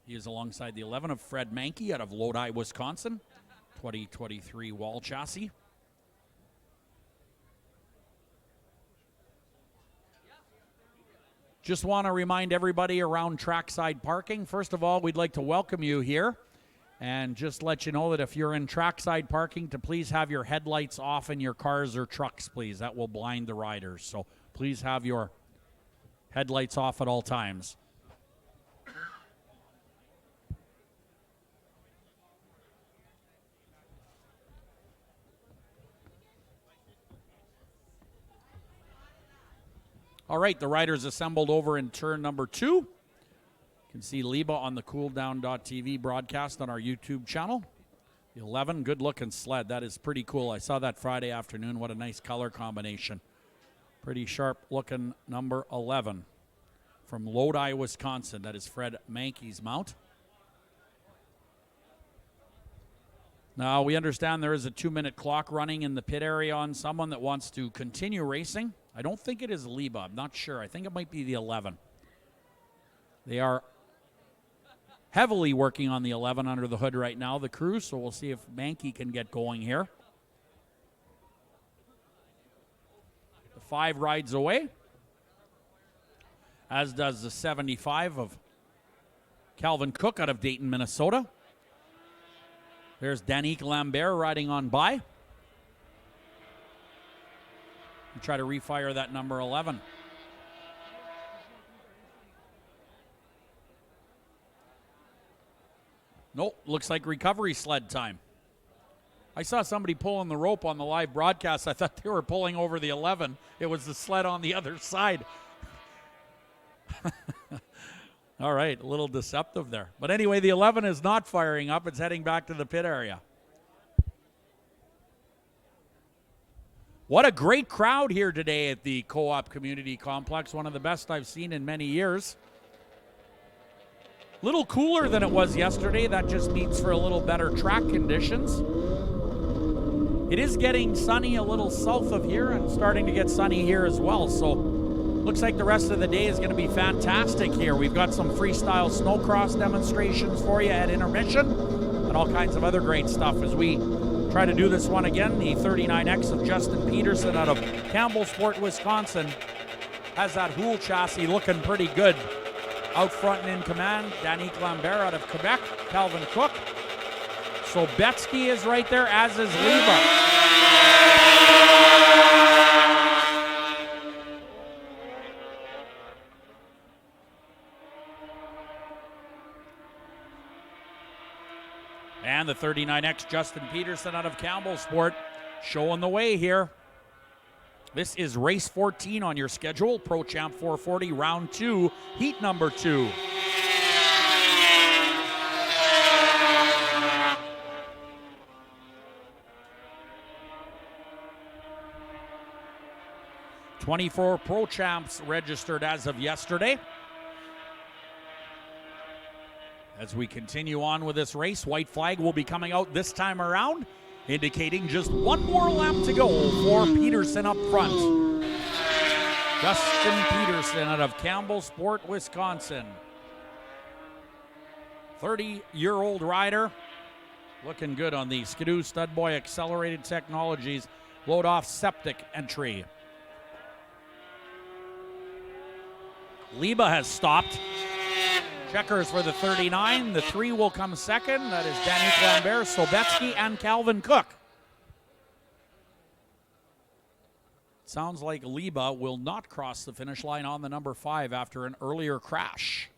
A: He is alongside the 11 of Fred Mankey out of Lodi, Wisconsin, 2023 wall chassis. Just want to remind everybody around trackside parking. First of all, we'd like to welcome you here. And just let you know that if you're in trackside parking, to please have your headlights off in your cars or trucks, please. That will blind the riders. So please have your headlights off at all times. All right, the riders assembled over in turn number 2. You can see Liba on the cooldown.tv broadcast on our YouTube channel. The 11, good-looking sled. That is pretty cool. I saw that Friday afternoon. What a nice color combination. Pretty sharp-looking number 11 from Lodi, Wisconsin. That is Fred Mankey's mount. Now, we understand there is a 2-minute clock running in the pit area on someone that wants to continue racing. I don't think it is Liba. I'm not sure. I think it might be the 11. They are heavily working on the 11 under the hood right now, the crew, so we'll see if Mankey can get going here. The 5 rides away, as does the 75 of Calvin Cook out of Dayton, Minnesota. There's Danique Lambert riding on by. We try to refire that number 11. Nope, looks like recovery sled time. I saw somebody pulling the rope on the live broadcast. I thought they were pulling over the 11. It was the sled on the other side. All right, a little deceptive there. But anyway, the 11 is not firing up. It's heading back to the pit area. What a great crowd here today at the Co-op Community Complex. One of the best I've seen in many years. Little cooler than it was yesterday. That just means for a little better track conditions. It is getting sunny a little south of here and starting to get sunny here as well. So looks like the rest of the day is going to be fantastic here. We've got some freestyle snowcross demonstrations for you at intermission and all kinds of other great stuff as we try to do this one again. The 39X of Justin Peterson out of Campbell Sport, Wisconsin has that Houle chassis looking pretty good. Out front and in command, Danique Lambert out of Quebec, Calvin Cook. Sobetsky is right there, as is Leva. And the 39X Justin Peterson out of Campbell Sport showing the way here. This is race 14 on your schedule. Pro Champ 440, round 2, heat number 2. "24 Pro Champs registered as of yesterday. As we continue on with this race, white flag will be coming out this time around, indicating just one more lap to go for Peterson up front. Justin Peterson out of Campbell Sport, Wisconsin. 30-year-old rider, looking good on the Skidoo Studboy Accelerated Technologies load-off septic entry. Leba has stopped. Checkers for the 39. The 3 will come second. That is Danny Lambert, Sobetsky, and Calvin Cook. Sounds like Leba will not cross the finish line on the number 5 after an earlier crash.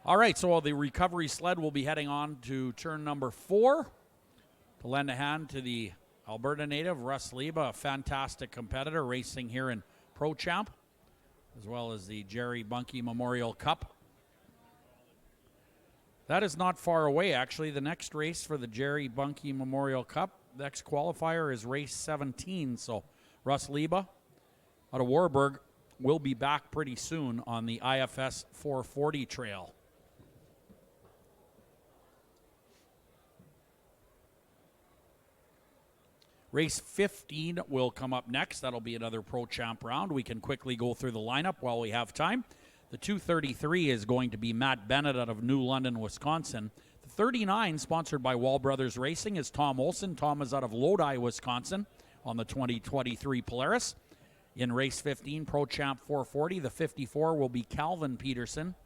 A: All right, so the recovery sled will be heading on to turn number 4 to lend a hand to the Alberta native, Russ Leba, a fantastic competitor racing here in Pro Champ, as well as the Jerry Bunke Memorial Cup. That is not far away, actually. The next race for the Jerry Bunke Memorial Cup, the next qualifier is race 17, so Russ Leba out of Warburg will be back pretty soon on the IFS 440 trail. Race 15 will come up next. That'll be another Pro Champ round. We can quickly go through the lineup while we have time. The 233 is going to be Matt Bennett out of New London, Wisconsin. The 39, sponsored by Wall Brothers Racing, is Tom Olson. Tom is out of Lodi, Wisconsin on the 2023 Polaris. In race 15, Pro Champ 440, the 54 will be Calvin Peterson,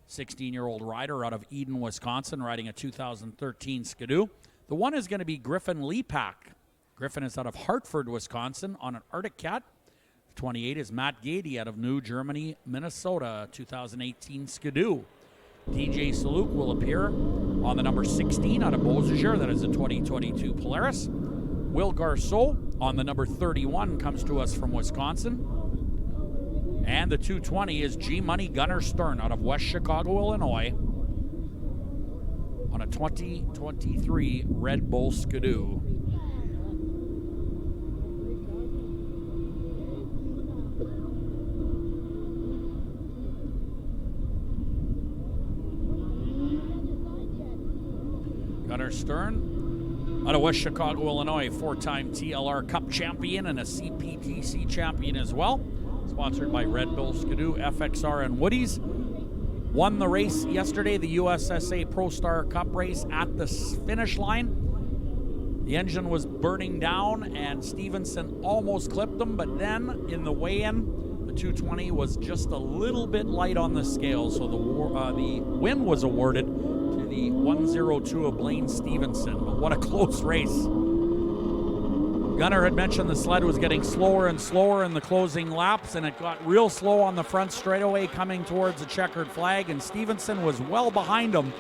A: 16-year-old rider out of Eden, Wisconsin, riding a 2013 Skidoo. The 1 is going to be Griffin Lepak. Griffin is out of Hartford, Wisconsin on an Arctic Cat. The 28 is Matt Gady out of New Germany, Minnesota, 2018 Skidoo. DJ Saluk will appear on the number 16 out of Beausejour. That is a 2022 Polaris. Will Garceau on the number 31 comes to us from Wisconsin. And the 220 is G-Money Gunnar Stern out of West Chicago, Illinois on a 2023 Red Bull Skidoo. Gunnar Stern out of West Chicago, Illinois, 4-time TLR Cup champion and a CPTC champion as well. Sponsored by Red Bull Skidoo, FXR, and Woody's. Won the race yesterday, the USSA Pro Star Cup race at the finish line. The engine was burning down and Stevenson almost clipped him, but then in the weigh-in, the 220 was just a little bit light on the scale, so the win was awarded to the 102 of Blaine Stevenson. But what a close race. Gunnar had mentioned the sled was getting slower and slower in the closing laps, and it got real slow on the front straightaway coming towards the checkered flag, and Stevenson was well behind him.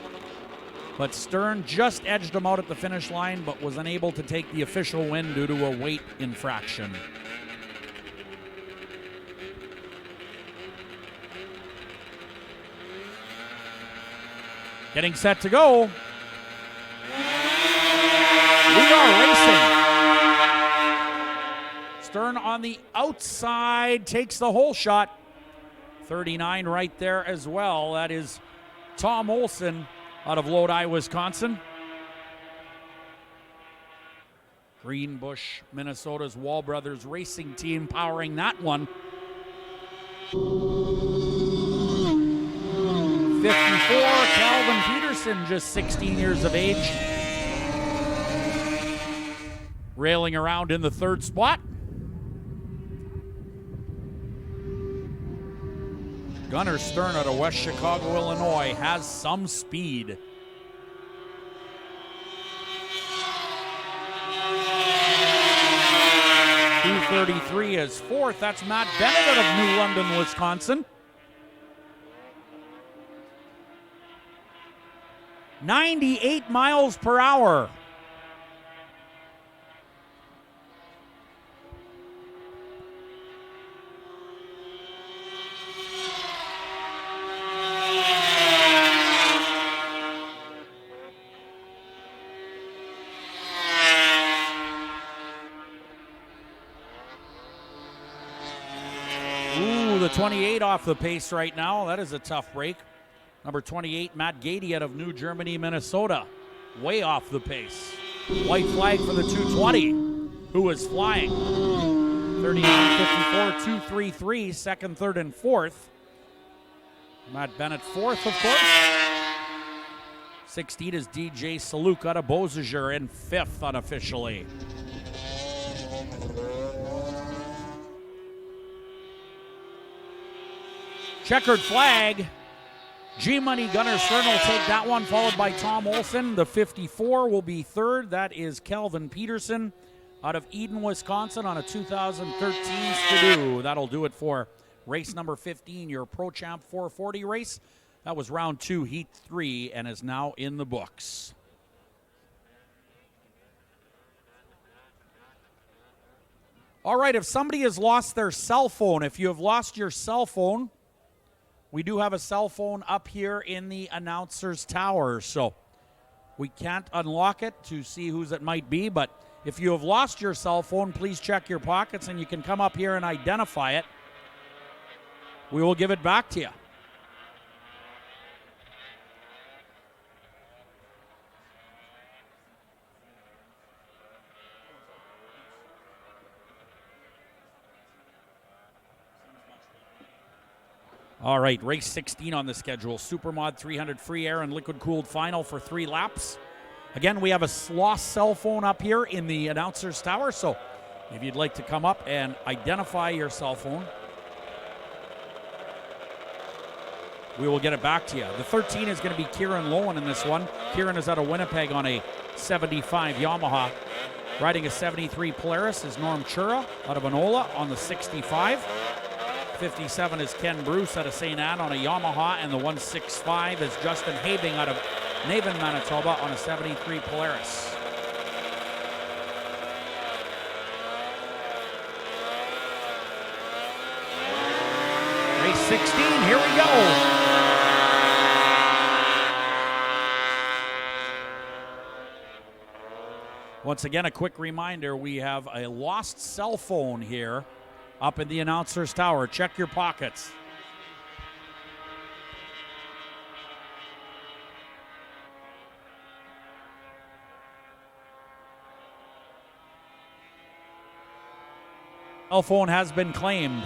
A: But Stern just edged him out at the finish line, but was unable to take the official win due to a weight infraction. Getting set to go. We are racing. Stern on the outside takes the whole shot. 39 right there as well. That is Tom Olson out of Lodi, Wisconsin. Greenbush, Minnesota's Wall Brothers Racing Team powering that one. 54, Calvin Peterson Peterson, just 16 years of age, railing around in the third spot. Gunnar Stern out of West Chicago, Illinois, has some speed. .233 is fourth. That's Matt Bennett out of New London, Wisconsin. 98 miles per hour. Ooh, the 28 off the pace right now. That is a tough break. Number 28, Matt Gady out of New Germany, Minnesota. Way off the pace. White flag for the 220, who is flying. 39.54, 233, second, third, and fourth. Matt Bennett fourth, of course. 16 is DJ Saluk out of Beausejour in fifth unofficially. Checkered flag. G-Money Gunnar Stern will take that one, followed by Tom Olson. The 54 will be third. That is Kelvin Peterson out of Eden, Wisconsin on a 2013 Skidoo. That'll do it for race number 15, your Pro Champ 440 race. That was round 2, heat 3, and is now in the books. All right, if somebody has lost their cell phone, if you have lost your cell phone, we do have a cell phone up here in the announcer's tower, so we can't unlock it to see whose it might be, but if you have lost your cell phone, please check your pockets and you can come up here and identify it. We will give it back to you. All right, race 16 on the schedule. Supermod 300 free air and liquid-cooled final for 3 laps. Again, we have a lost cell phone up here in the announcer's tower, so if you'd like to come up and identify your cell phone, we will get it back to you. The 13 is going to be Kieran Lowen in this one. Kieran is out of Winnipeg on a 75 Yamaha. Riding a 73 Polaris is Norm Chura out of Enola on the 65. 57 is Ken Bruce out of St. Anne on a Yamaha, and the 165 is Justin Habing out of Navan, Manitoba on a 73 Polaris. Race 16, here we go. Once again, a quick reminder, we have a lost cell phone here up in the announcer's tower. Check your pockets. Cell phone has been claimed.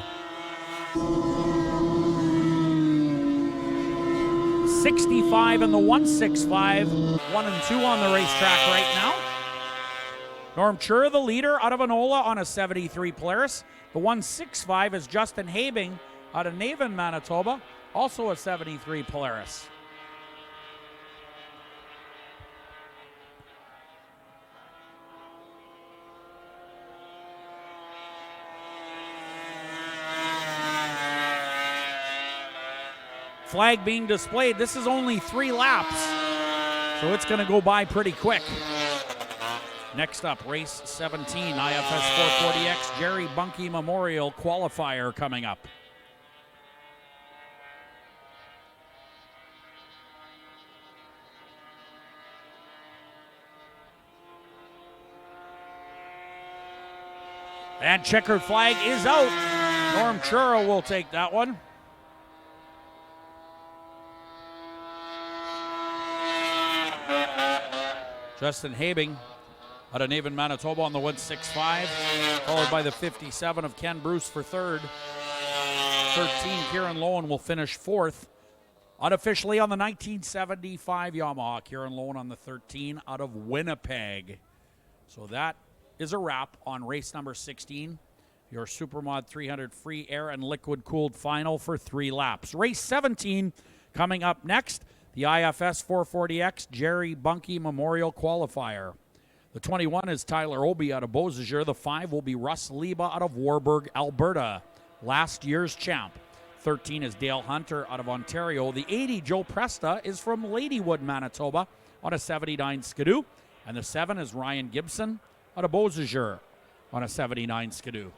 A: 65 and the 165, 1 and 2 on the racetrack right now. Norm Chura, the leader, out of Enola on a 73 Polaris. The 165 is Justin Habing out of Navan, Manitoba, also a 73 Polaris. Flag being displayed. This is only 3 laps, so it's going to go by pretty quick. Next up, race 17, IFS 440X Jerry Bunke Memorial Qualifier coming up. And checkered flag is out. Norm Chura will take that one. Justin Habing out of Navan, Manitoba on the 165, followed by the 57 of Ken Bruce for third. 13, Kieran Lowen will finish fourth. Unofficially on the 1975 Yamaha, Kieran Lone on the 13 out of Winnipeg. So that is a wrap on race number 16, your Supermod 300 free air and liquid-cooled final for 3 laps. Race 17 coming up next, the IFS 440X Jerry Bunke Memorial Qualifier. The 21 is Tyler Obi out of Beausejour. The 5 will be Russ Liba out of Warburg, Alberta, last year's champ. 13 is Dale Hunter out of Ontario. The 80, Joe Presta, is from Ladywood, Manitoba on a 79 Skidoo. And the 7 is Ryan Gibson out of Beausejour on a 79 Skidoo.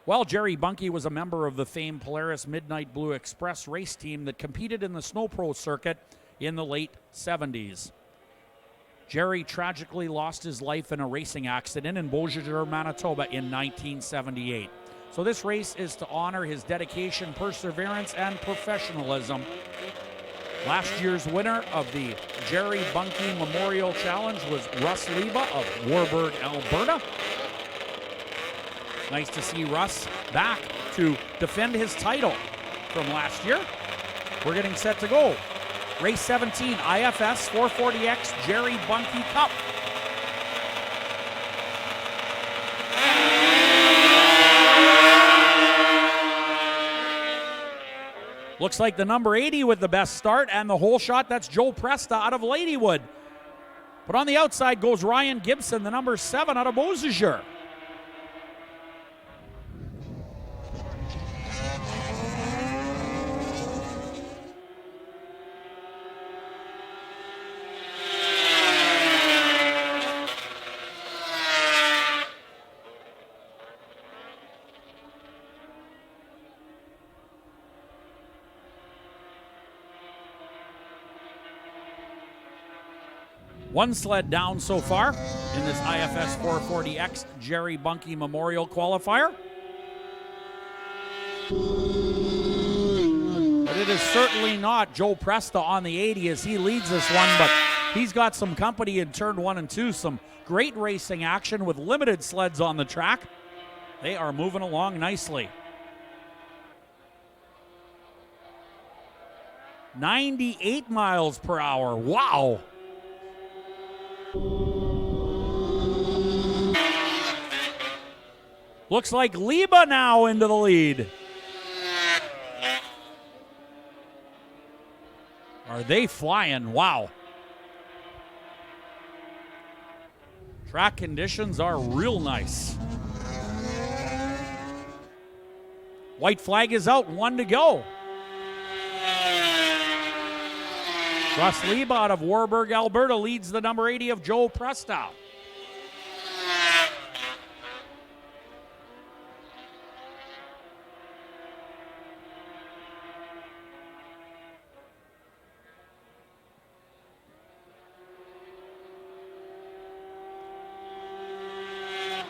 A: Well, Jerry Bunke was a member of the famed Polaris Midnight Blue Express race team that competed in the Snow Pro circuit in the late 70s. Jerry tragically lost his life in a racing accident in Beausejour, Manitoba in 1978. So this race is to honor his dedication, perseverance, and professionalism. Last year's winner of the Jerry Bunke Memorial Challenge was Russ Liba of Warburg, Alberta. Nice to see Russ back to defend his title from last year. We're getting set to go. Race 17, IFS 440X Jerry Bunke Cup. Looks like the number 80 with the best start and the whole shot. That's Joe Presta out of Ladywood. But on the outside goes Ryan Gibson, the number 7 out of Beausejour. One sled down so far in this IFS 440X Jerry Bunke Memorial Qualifier. But it is certainly not Joe Presta on the 80 as he leads this one, but he's got some company in turn 1 and 2. Some great racing action with limited sleds on the track. They are moving along nicely. 98 miles per hour. Wow. Looks like Liba now into the lead. Are they flying? Wow. Track conditions are real nice. White flag is out, 1 to go. Russ Liba out of Warburg, Alberta leads the number 80 of Joe Presta.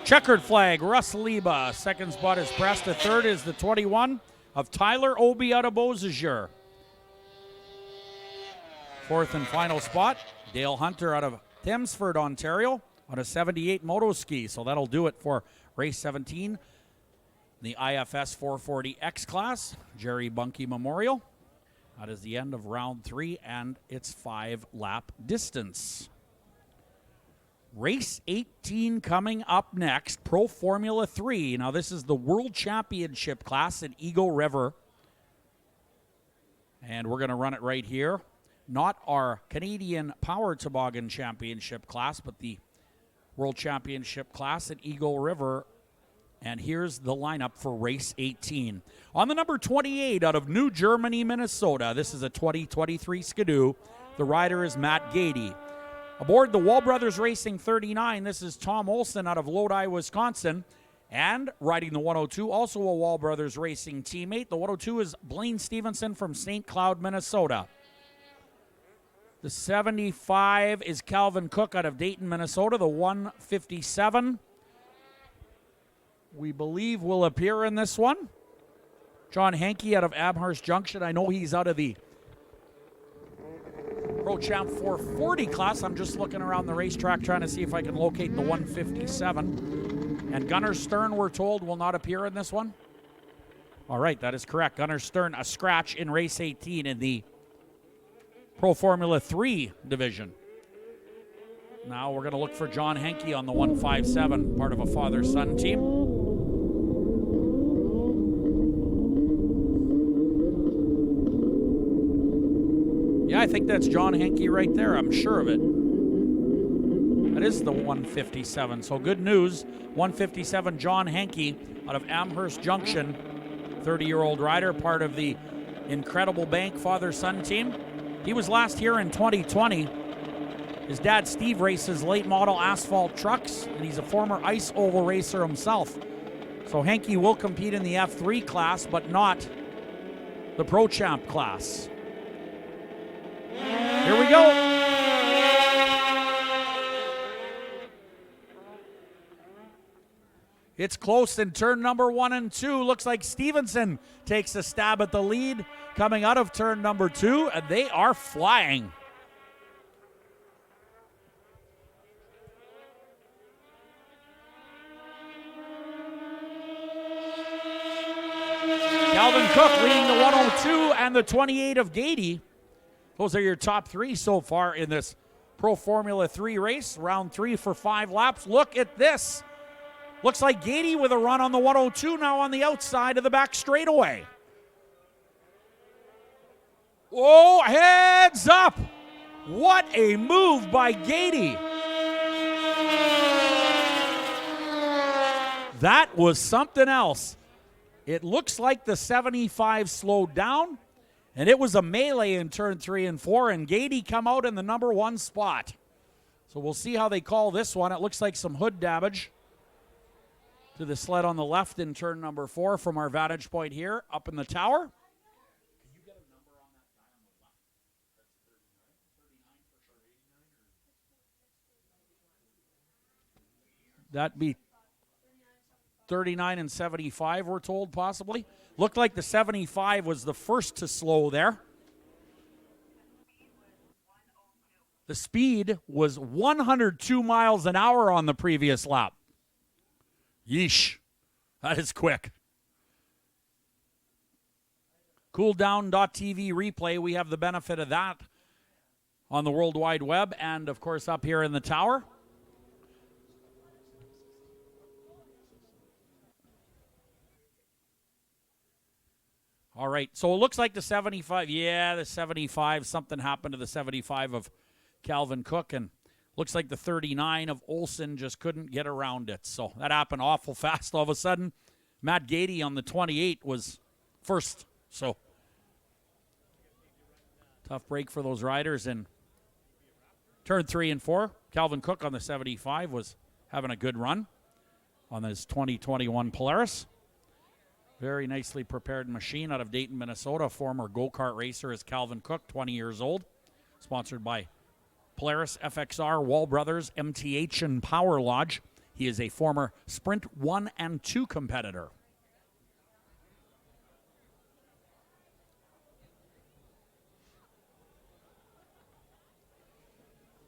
A: Checkered flag, Russ Liba. Second spot is Presta. Third is the 21 of Tyler Obi out of Beausejour. Fourth and final spot, Dale Hunter out of Thamesford, Ontario on a 78 motoski. So that'll do it for race 17, the IFS 440X class, Jerry Bunke Memorial. That is the end of round 3 and its 5-lap distance. Race 18 coming up next, Pro Formula 3. Now this is the World Championship class in Eagle River. And we're going to run it right here. Not our Canadian Power Toboggan Championship class, but the World Championship class at Eagle River. And here's the lineup for race 18. On the number 28 out of New Germany, Minnesota, this is a 2023 Skidoo. The rider is Matt Gady. Aboard the Wall Brothers Racing 39, this is Tom Olson out of Lodi, Wisconsin. And riding the 102, also a Wall Brothers Racing teammate. The 102 is Blaine Stevenson from St. Cloud, Minnesota. The 75 is Calvin Cook out of Dayton, Minnesota. The 157, we believe, will appear in this one. John Hankey out of Amherst Junction. I know he's out of the Pro Champ 440 class. I'm just looking around the racetrack trying to see if I can locate the 157. And Gunnar Stern, we're told, will not appear in this one. All right, that is correct. Gunnar Stern, a scratch in race 18 in the Pro Formula 3 division. Now we're going to look for John Henke on the 157, part of a father-son team. Yeah, I think that's John Henke right there. I'm sure of it. That is the 157. So good news. 157 John Henke out of Amherst Junction. 30-year-old rider, part of the Incredible Bank father-son team. He was last here in 2020. His dad, Steve, races late model asphalt trucks, and he's a former ice oval racer himself. So Henke will compete in the F3 class, but not the Pro Champ class. Here we go. It's close in turn number 1 and 2. Looks like Stevenson takes a stab at the lead coming out of turn number 2, and they are flying. Calvin Cook leading the 102 and the 28 of Gady. Those are your top 3 so far in this Pro Formula 3 race. Round 3 for 5 laps. Look at this. Looks like Gady with a run on the 102 now on the outside of the back straightaway. Whoa, heads up. What a move by Gady. That was something else. It looks like the 75 slowed down, and it was a melee in turn 3 and 4, and Gady come out in the number 1 spot. So we'll see how they call this one. It looks like some hood damage to the sled on the left in turn number 4 from our vantage point here up in the tower. That'd be 39 and 75, we're told, possibly. Looked like the 75 was the first to slow there. The speed was 102 miles an hour on the previous lap. Yeesh. That is quick. Cooldown.tv replay. We have the benefit of that on the World Wide Web and, of course, up here in the tower. All right, so it looks like the 75, the 75, something happened to the 75 of Calvin Cook, and looks like the 39 of Olsen just couldn't get around it. So that happened awful fast all of a sudden. Matt Gady on the 28 was first, so tough break for those riders. In turn 3 and 4, Calvin Cook on the 75 was having a good run on his 2021 Polaris. Very nicely prepared machine out of Dayton, Minnesota. Former go-kart racer is Calvin Cook, 20 years old. Sponsored by Polaris, FXR, Wall Brothers, MTH, and Power Lodge. He is a former Sprint 1 and 2 competitor.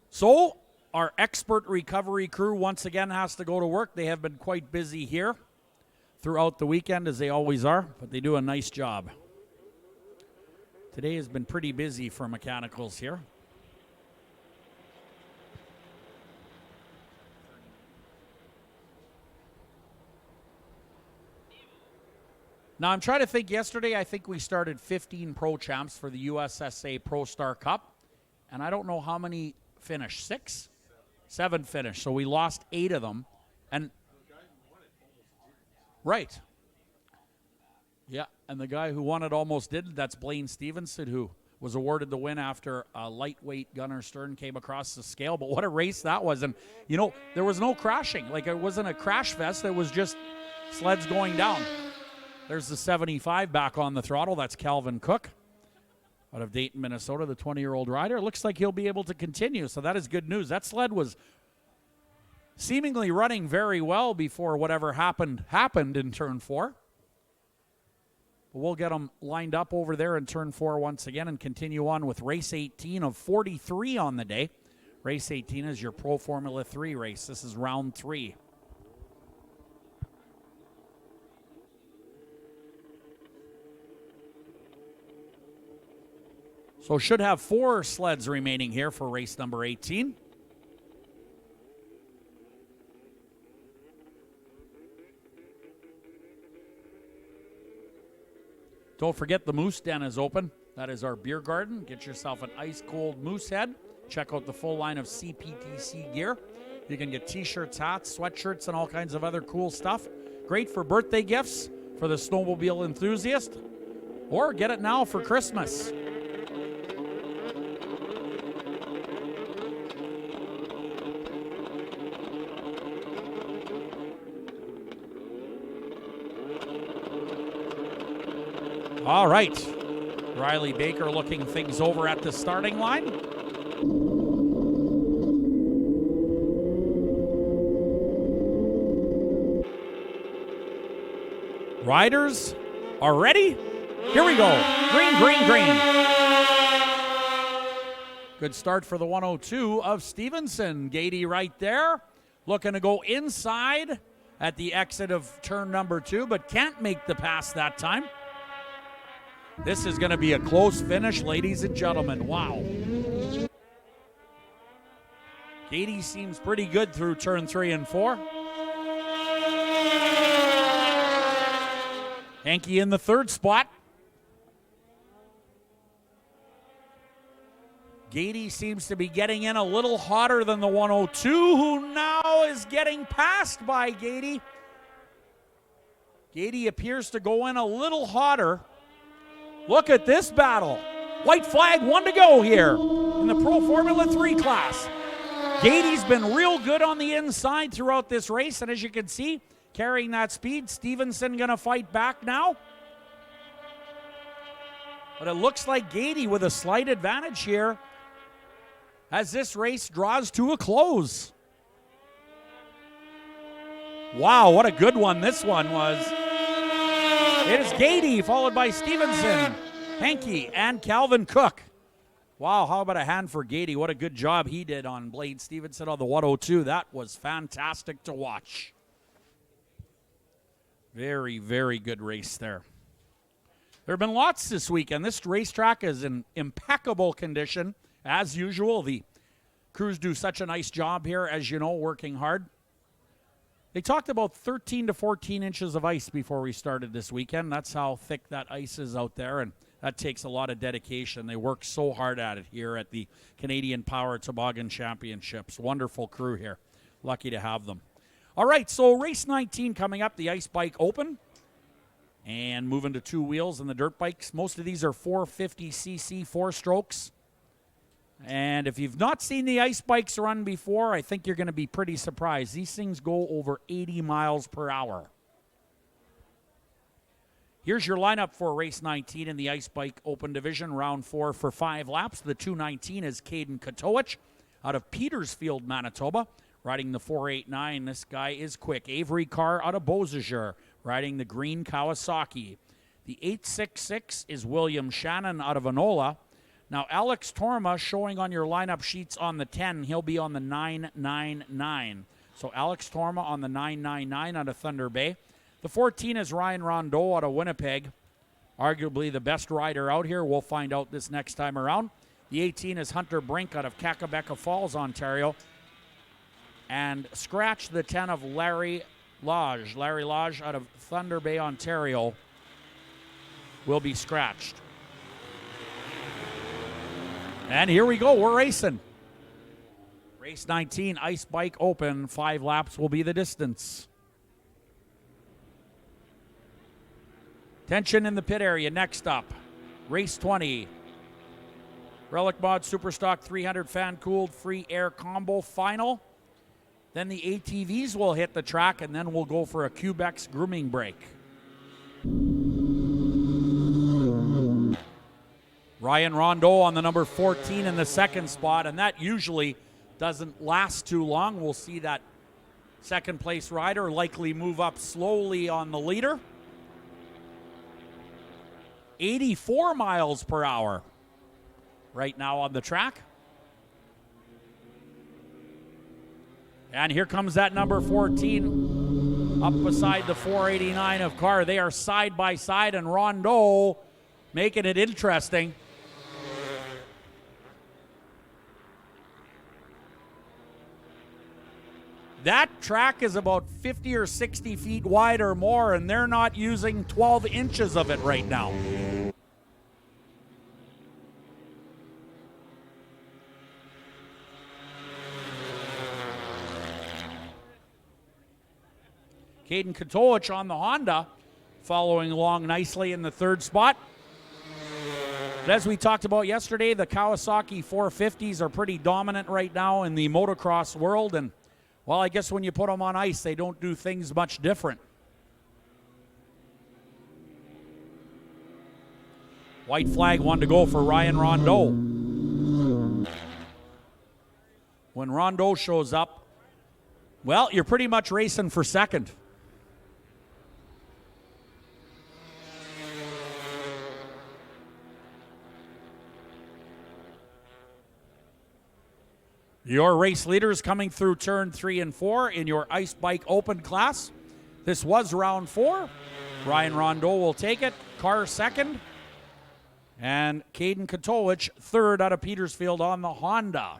A: So, our expert recovery crew once again has to go to work. They have been quite busy here throughout the weekend, as they always are, but they do a nice job. Today has been pretty busy for mechanicals here. Now, I'm trying to think. Yesterday, I think we started 15 Pro Champs for the USSA Pro Star Cup, and I don't know how many finished. 6? 7 finished, so we lost 8 of them. And right. Yeah, and the guy who won it almost did. That's Blaine Stevenson, who was awarded the win after a lightweight Gunnar Stern came across the scale. But what a race that was. And, you know, there was no crashing. Like, it wasn't a crash fest. It was just sleds going down. There's the 75 back on the throttle. That's Calvin Cook out of Dayton, Minnesota, the 20-year-old rider. Looks like he'll be able to continue, so that is good news. That sled was seemingly running very well before whatever happened in turn 4. But we'll get them lined up over there in turn 4 once again and continue on with race 18 of 43 on the day. Race 18 is your Pro Formula 3 race. This is round 3. So should have 4 sleds remaining here for race number 18. Don't forget the Moose Den is open. That is our beer garden. Get yourself an ice-cold moose head. Check out the full line of CPTC gear. You can get t-shirts, hats, sweatshirts, and all kinds of other cool stuff. Great for birthday gifts for the snowmobile enthusiast. Or get it now for Christmas. All right. Riley Baker looking things over at the starting line. Riders are ready. Here we go. Green, green, green. Good start for the 102 of Stevenson. Gady right there. Looking to go inside at the exit of turn number 2, but can't make the pass that time. This is going to be a close finish, ladies and gentlemen. Wow. Gady seems pretty good through turn 3 and 4. Hankey in the 3rd spot. Gady seems to be getting in a little hotter than the 102, who now is getting passed by Gady. Gady appears to go in a little hotter. Look at this battle. White flag, 1 to go here in the Pro Formula 3 class. Gady's been real good on the inside throughout this race, and as you can see, carrying that speed. Stevenson going to fight back now. But it looks like Gady with a slight advantage here as this race draws to a close. Wow, what a good one this one was. It is Gady, followed by Stevenson, Hankey, and Calvin Cook. Wow, how about a hand for Gady? What a good job he did on Blade Stevenson on the 102. That was fantastic to watch. Very, very good race there. There have been lots this weekend. This racetrack is in impeccable condition. As usual, the crews do such a nice job here, as you know, working hard. They talked about 13 to 14 inches of ice before we started this weekend. That's how thick that ice is out there, and that takes a lot of dedication. They work so hard at it here at the Canadian Power Toboggan Championships. Wonderful crew here. Lucky to have them. All right, so race 19 coming up, the Ice Bike Open. And moving to 2 wheels and the dirt bikes. Most of these are 450cc 4-strokes. And if you've not seen the ice bikes run before, I think you're going to be pretty surprised. These things go over 80 miles per hour. Here's your lineup for race 19 in the Ice Bike Open Division, round 4 for 5 laps. The 219 is Caden Katowicz out of Petersfield, Manitoba, riding the 489. This guy is quick. Avery Carr out of Beausejour, riding the green Kawasaki. The 866 is William Shannon out of Enola. Now, Alex Torma showing on your lineup sheets on the 10. He'll be on the 999. So Alex Torma on the 999 out of Thunder Bay. The 14 is Ryan Rondeau out of Winnipeg. Arguably the best rider out here. We'll find out this next time around. The 18 is Hunter Brink out of Kakabeka Falls, Ontario. And scratch the 10 of Larry Lodge. Larry Lodge out of Thunder Bay, Ontario will be scratched. And here we go, we're racing. Race 19, Ice Bike Open. 5 laps will be the distance. Tension in the pit area. Next up, race 20. Relic Mod Superstock 300 fan-cooled free air combo final. Then the ATVs will hit the track, and then we'll go for a Cubex grooming break. Ryan Rondeau on the number 14 in the 2nd spot, and that usually doesn't last too long. We'll see that 2nd place rider likely move up slowly on the leader. 84 miles per hour right now on the track. And here comes that number 14 up beside the 489 of Carr. They are side by side, and Rondeau making it interesting. That track is about 50 or 60 feet wide or more, and they're not using 12 inches of it right now. Caden Katowicz on the Honda, following along nicely in the third spot. But as we talked about yesterday, the Kawasaki 450s are pretty dominant right now in the motocross world, and well, I guess when you put them on ice, they don't do things much different. White flag one to go for Ryan Rondeau. When Rondeau shows up, well, you're pretty much racing for second. Your race leaders coming through turn 3 and 4 in your Ice Bike Open class. This was round 4. Ryan Rondeau will take it. Carr second. And Caden Katowicz third out of Petersfield on the Honda.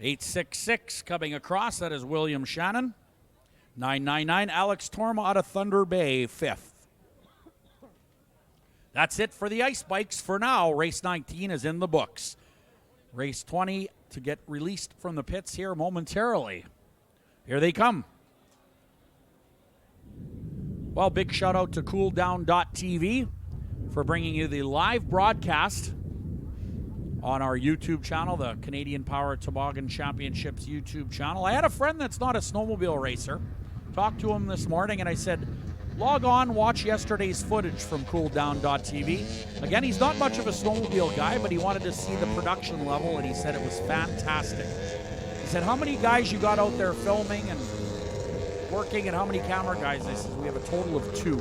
A: .866 coming across. That is William Shannon. 999, Alex Torma out of Thunder Bay, 5th. That's it for the ice bikes for now. Race 19 is in the books. Race 20 to get released from the pits here momentarily. Here they come. Well, big shout out to cooldown.tv for bringing you the live broadcast on our YouTube channel, the Canadian Power Toboggan Championships YouTube channel. I had a friend that's not a snowmobile racer. Talked to him this morning and I said, log on, watch yesterday's footage from cooldown.tv. Again, he's not much of a snowmobile guy, but he wanted to see the production level and he said it was fantastic. He said, how many guys you got out there filming and working and how many camera guys? I said, we have a total of 2.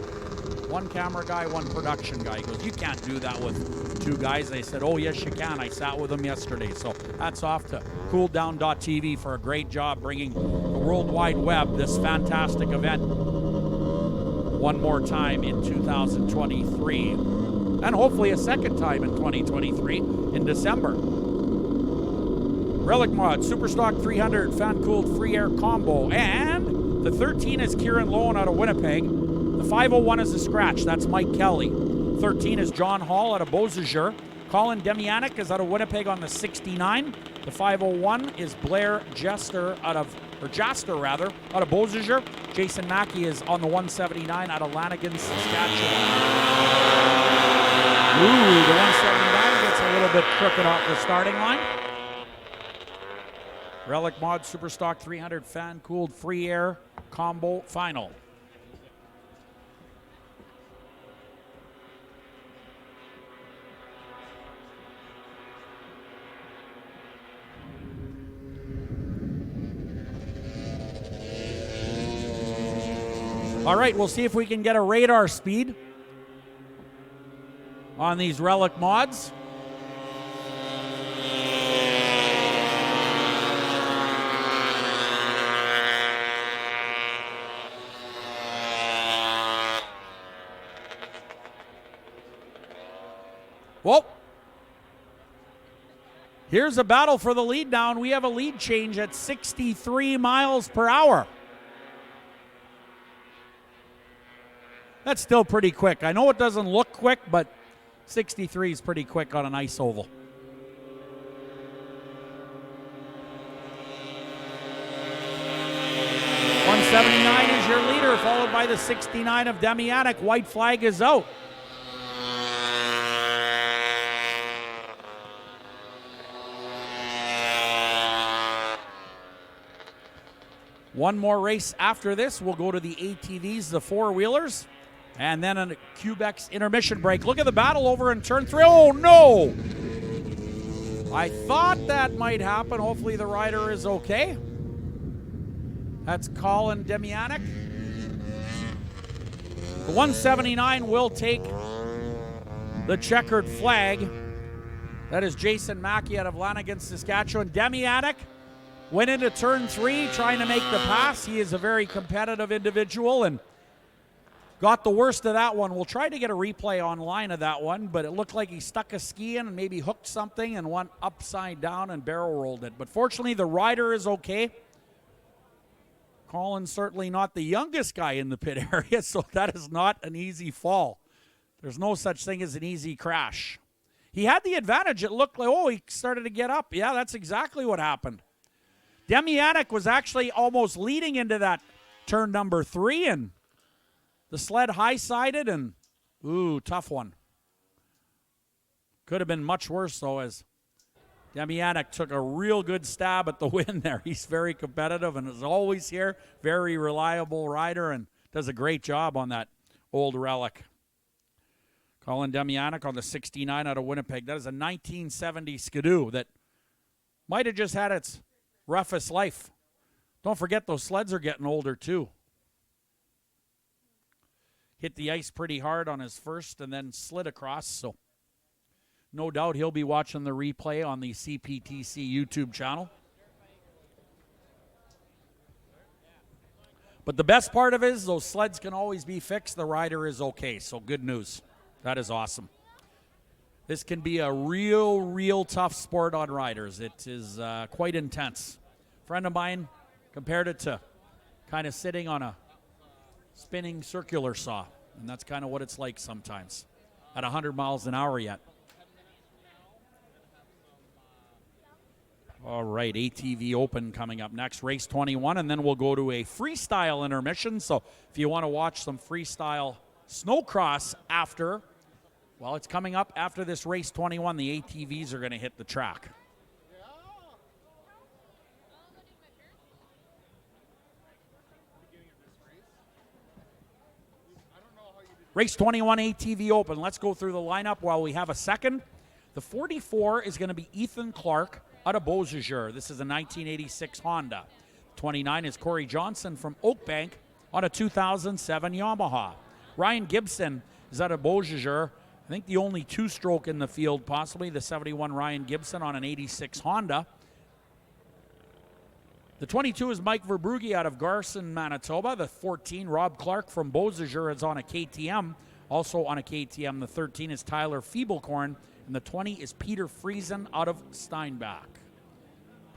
A: 1 camera guy, 1 production guy. He goes, you can't do that with 2 guys. I said, oh, yes, you can. I sat with him yesterday. So hats off to cooldown.tv for a great job bringing the World Wide Web this fantastic event one more time in 2023. And hopefully a second time in 2023 in December. Relic Mod, Superstock 300, fan-cooled free air combo. And the 13 is Kieran Lowen out of Winnipeg. The 501 is a scratch. That's Mike Kelly. 13 is John Hall out of Beausejour. Colin Demianic is out of Winnipeg on the 69. The 501 is Blair Jaster out of Beausejour. Jason Mackey is on the 179 out of Lanigan, Saskatchewan. Ooh, the 179 gets a little bit crooked off the starting line. Relic Mod Superstock 300 fan-cooled free air combo final. All right, we'll see if we can get a radar speed on these Relic mods. Whoa. Here's a battle for the lead down. We have a lead change at 63 miles per hour. That's still pretty quick. I know it doesn't look quick, but 63 is pretty quick on an ice oval. .179 is your leader, followed by the 69 of Demianic. White flag is out. One more race after this. We'll go to the ATVs, the four-wheelers, and then a Quebec's intermission break. Look at the battle over in turn 3. Oh, no! I thought that might happen. Hopefully the rider is okay. That's Colin Demianic. The 179 will take the checkered flag. That is Jason Mackey out of Lanigan, Saskatchewan. Demianic went into turn 3 trying to make the pass. He is a very competitive individual, and got the worst of that one. We'll try to get a replay online of that one, but it looked like he stuck a ski in and maybe hooked something and went upside down and barrel rolled it. But fortunately, the rider is okay. Colin's certainly not the youngest guy in the pit area, so that is not an easy fall. There's no such thing as an easy crash. He had the advantage. It looked like, he started to get up. Yeah, that's exactly what happened. Demianic was actually almost leading into that turn number 3, and the sled high-sided, and tough one. Could have been much worse, though, as Demianic took a real good stab at the win there. He's very competitive and is always here. Very reliable rider and does a great job on that old relic. Colin Demianic on the 69 out of Winnipeg. That is a 1970 Skidoo that might have just had its roughest life. Don't forget those sleds are getting older too. Hit the ice pretty hard on his first and then slid across, so no doubt he'll be watching the replay on the CPTC YouTube channel. But the best part of it is those sleds can always be fixed. The rider is okay, so good news. That is awesome. This can be a real tough sport on riders. It is quite intense. A friend of mine compared it to kind of sitting on a spinning circular saw, and that's kind of what it's like sometimes at 100 miles an hour yet. All right, ATV Open coming up next, race 21, and then we'll go to a freestyle intermission. So if you want to watch some freestyle snowcross after, well, it's coming up after this race 21. The ATVs are going to hit the track. Race 21 ATV Open. Let's go through the lineup while we have a second. The 44 is going to be Ethan Clark out of Beausejour. This is a 1986 Honda. 29 is Corey Johnson from Oakbank on a 2007 Yamaha. Ryan Gibson is out of Beausejour. I think the only two-stroke in the field, possibly the 71 Ryan Gibson on an 86 Honda. The 22 is Mike Verbrugge out of Garson, Manitoba. The 14, Rob Clark from Beausejour, is on a KTM. Also on a KTM, the 13 is Tyler Fiebelkorn, and the 20 is Peter Friesen out of Steinbach.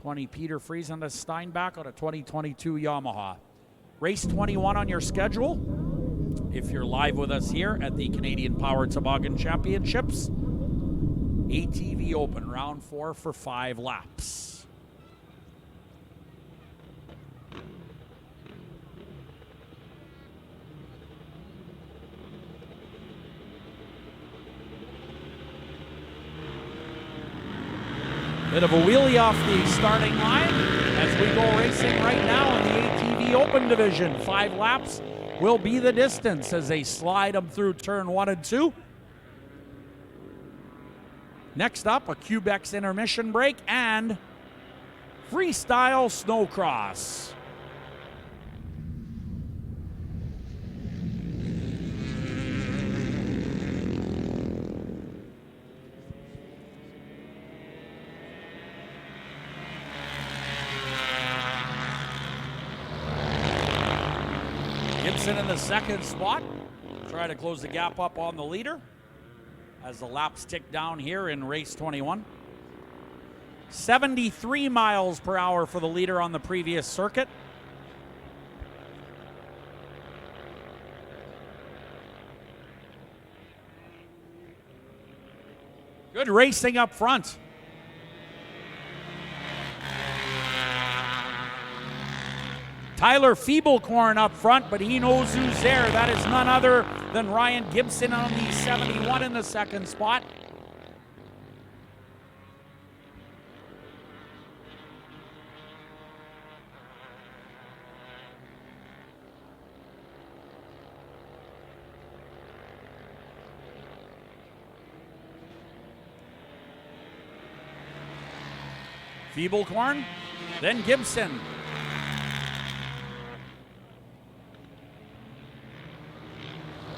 A: 20, Peter Friesen out of Steinbach on a 2022 Yamaha. Race 21 on your schedule. If you're live with us here at the Canadian Power Toboggan Championships, ATV Open, round 4 for 5 laps. Bit of a wheelie off the starting line as we go racing right now in the ATV Open division. 5 laps will be the distance as they slide them through turn 1 and 2. Next up, a Cubex intermission break and freestyle snowcross. In the second spot, try to close the gap up on the leader as the laps tick down here in race 21. 73 miles per hour for the leader on the previous circuit. Good racing up front. Tyler Fiebelkorn up front, but he knows who's there. That is none other than Ryan Gibson on the 71 in the second spot. Fiebelkorn, then Gibson.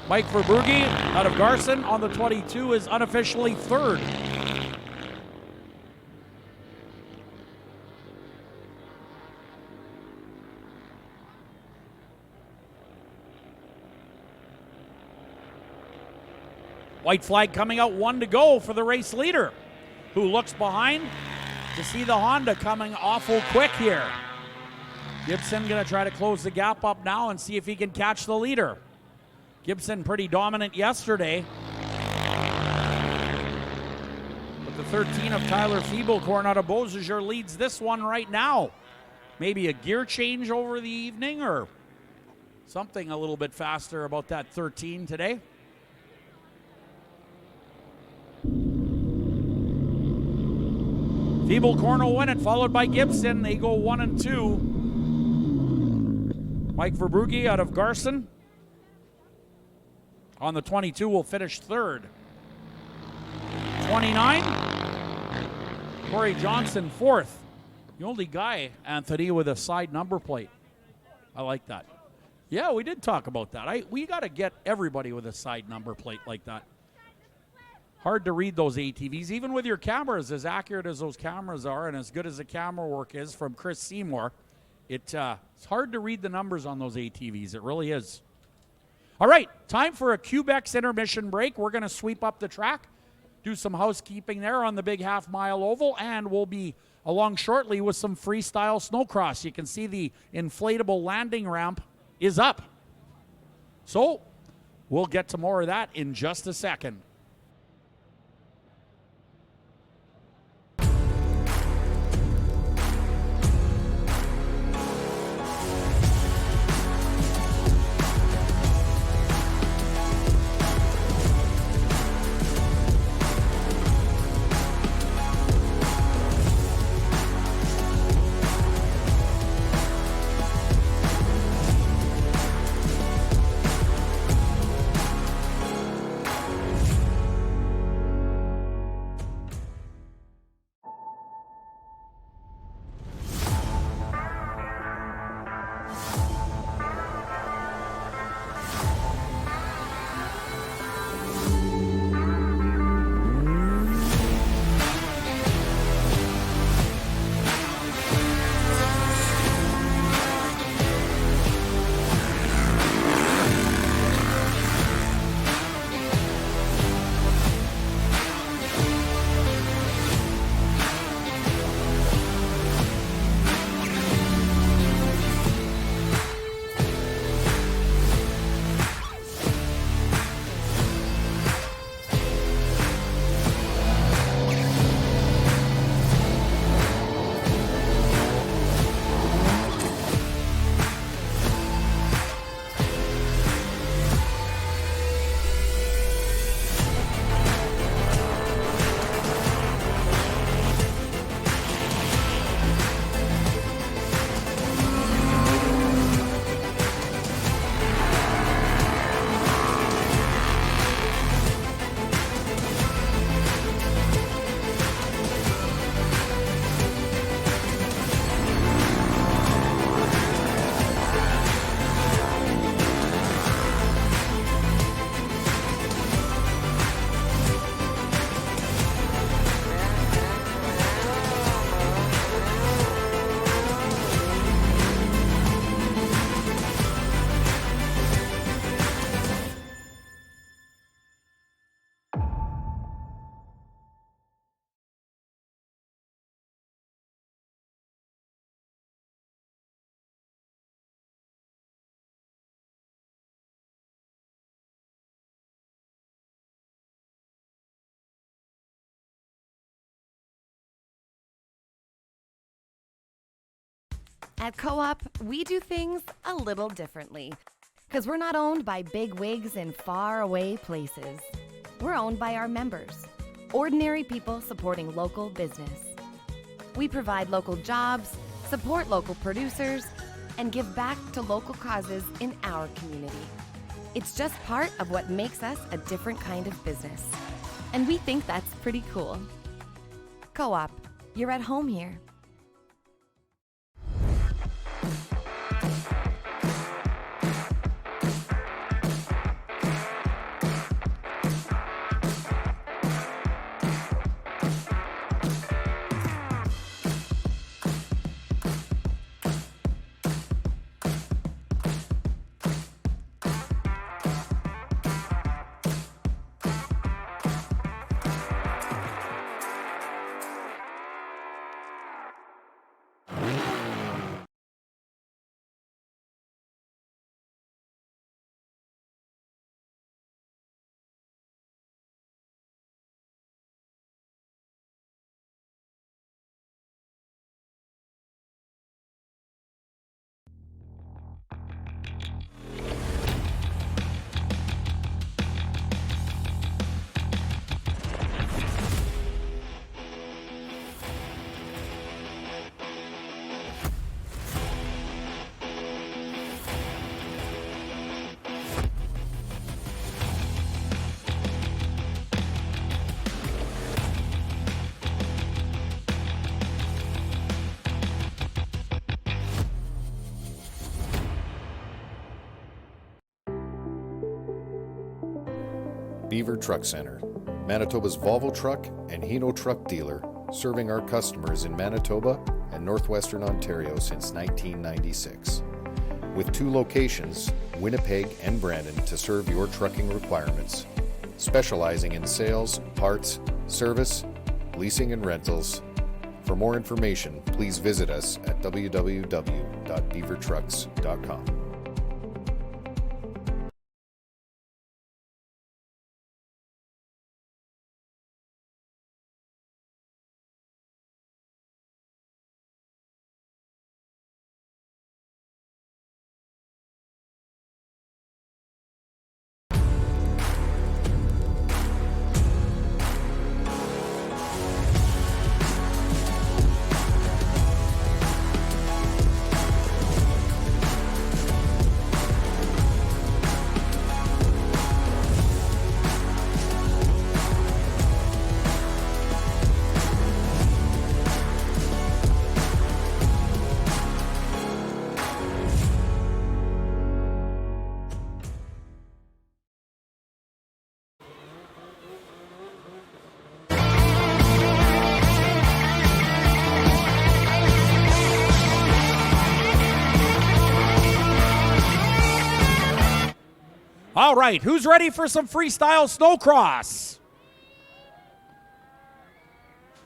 A: Mike Verbrugge out of Garson on the 22 is unofficially third. White flag coming out, 1 to go for the race leader, who looks behind to see the Honda coming awful quick here. Gibson going to try to close the gap up now and see if he can catch the leader. Gibson pretty dominant yesterday. But the 13 of Tyler Feeblecorn out of Beausejour leads this one right now. Maybe a gear change over the evening or something a little bit faster about that 13 today. Feeblecorn will win it, followed by Gibson. They go 1 and 2. Mike Verbrugge out of Garson on the 22 will finish third. 29, Corey Johnson fourth. The only guy, Anthony, with a side number plate. I like that. Yeah, we did talk about that. We got to get everybody with a side number plate like that. Hard to read those ATVs, even with your cameras, as accurate as those cameras are and as good as the camera work is from Chris Seymour. It's hard to read the numbers on those ATVs. It really is. All right, time for a QBEX intermission break. We're going to sweep up the track, do some housekeeping there on the big half-mile oval, and we'll be along shortly with some freestyle snowcross. You can see the inflatable landing ramp is up. So we'll get to more of that in just a second.
N: At Co-op, we do things a little differently. Because we're not owned by big wigs in faraway places. We're owned by our members, ordinary people supporting local business. We provide local jobs, support local producers, and give back to local causes in our community. It's just part of what makes us a different kind of business. And we think that's pretty cool. Co-op, you're at home here.
M: Beaver Truck Center, Manitoba's Volvo truck and Hino truck dealer, serving our customers in Manitoba and northwestern Ontario since 1996. With 2 locations, Winnipeg and Brandon, to serve your trucking requirements, specializing in sales, parts, service, leasing, and rentals. For more information, please visit us at www.beavertrucks.com.
A: All right, who's ready for some freestyle snowcross?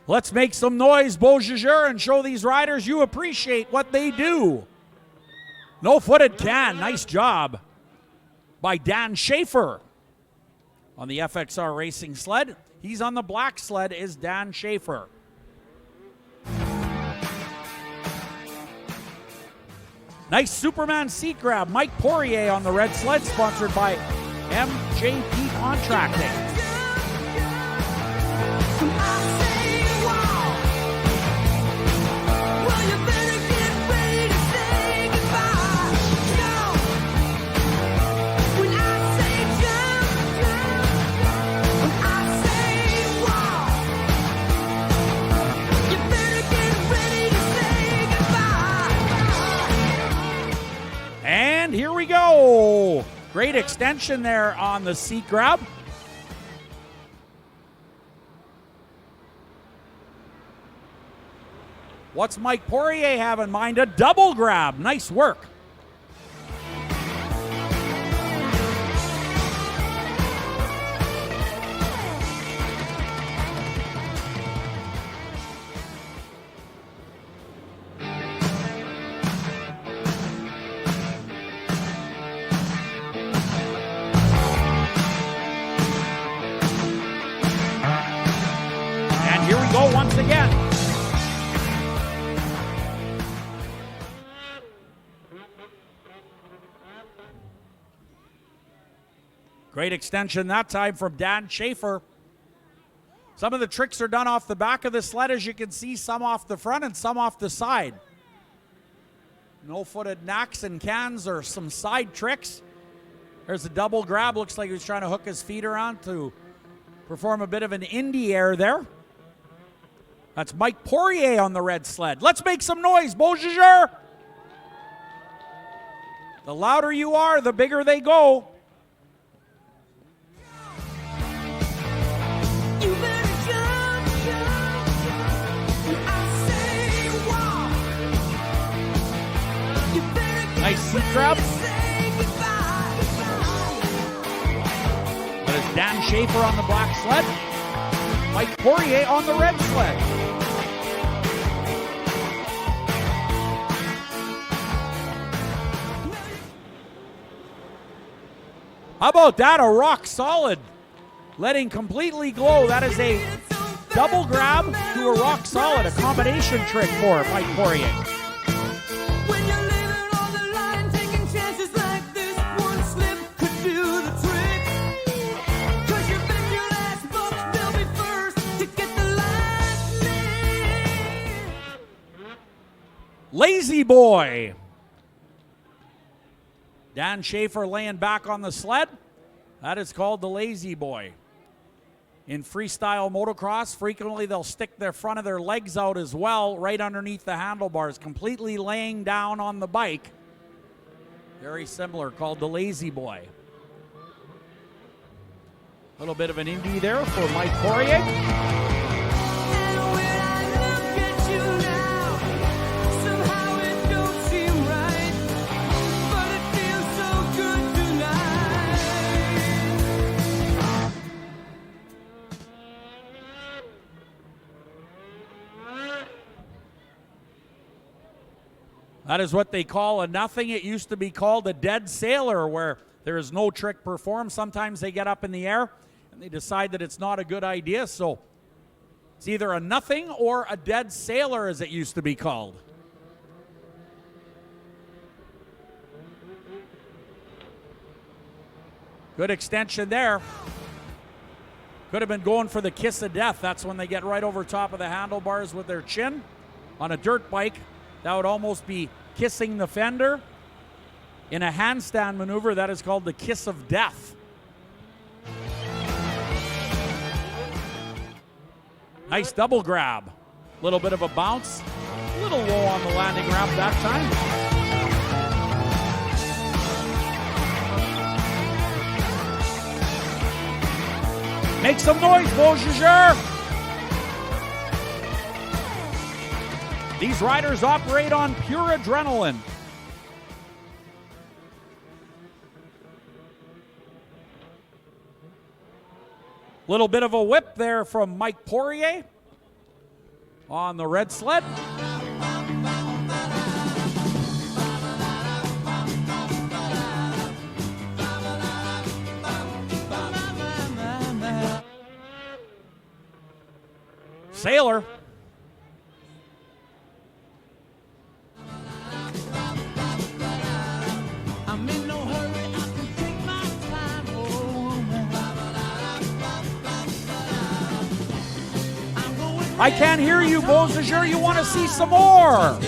A: Let's make some noise, Beaujeu, and show these riders you appreciate what they do. No-footed can, nice job by Dan Schaefer on the FXR racing sled. He's on the black sled is Dan Schaefer. Nice Superman seat grab. Mike Poirier on the red sled, sponsored by MJP Contracting. And here we go. Great extension there on the seat grab. What's Mike Poirier have in mind? A double grab. Nice work. Here we go once again. Great extension that time from Dan Schaefer. Some of the tricks are done off the back of the sled, as you can see, some off the front and some off the side. No-footed knacks and cans or some side tricks. There's a double grab. Looks like he was trying to hook his feet around to perform a bit of an indie air there. That's Mike Poirier on the red sled. Let's make some noise, Beaujeu. The louder you are, the bigger they go. Nice seat grab. That is Dan Schaefer on the black sled. Mike Poirier on the red sled. How about that? A rock solid. Letting completely glow. That is a double grab to a rock solid. A combination trick for Mike Poirier. Lazy Boy. Dan Schaefer laying back on the sled. That is called the Lazy Boy. In freestyle motocross, frequently they'll stick their front of their legs out as well, right underneath the handlebars, completely laying down on the bike. Very similar, called the Lazy Boy. A little bit of an indie there for Mike Poirier. That is what they call a nothing. It used to be called a dead sailor, where there is no trick performed. Sometimes they get up in the air and they decide that it's not a good idea. So it's either a nothing or a dead sailor, as it used to be called. Good extension there. Could have been going for the kiss of death. That's when they get right over top of the handlebars with their chin. On a dirt bike, that would almost be kissing the fender. In a handstand maneuver, that is called the kiss of death. Nice double grab. A little bit of a bounce. A little low on the landing ramp that time. Make some noise, Beaujeu. These riders operate on pure adrenaline. Little bit of a whip there from Mike Poirier on the red sled. Sailor. I can't hear you, Beaujeu. You want to see some more.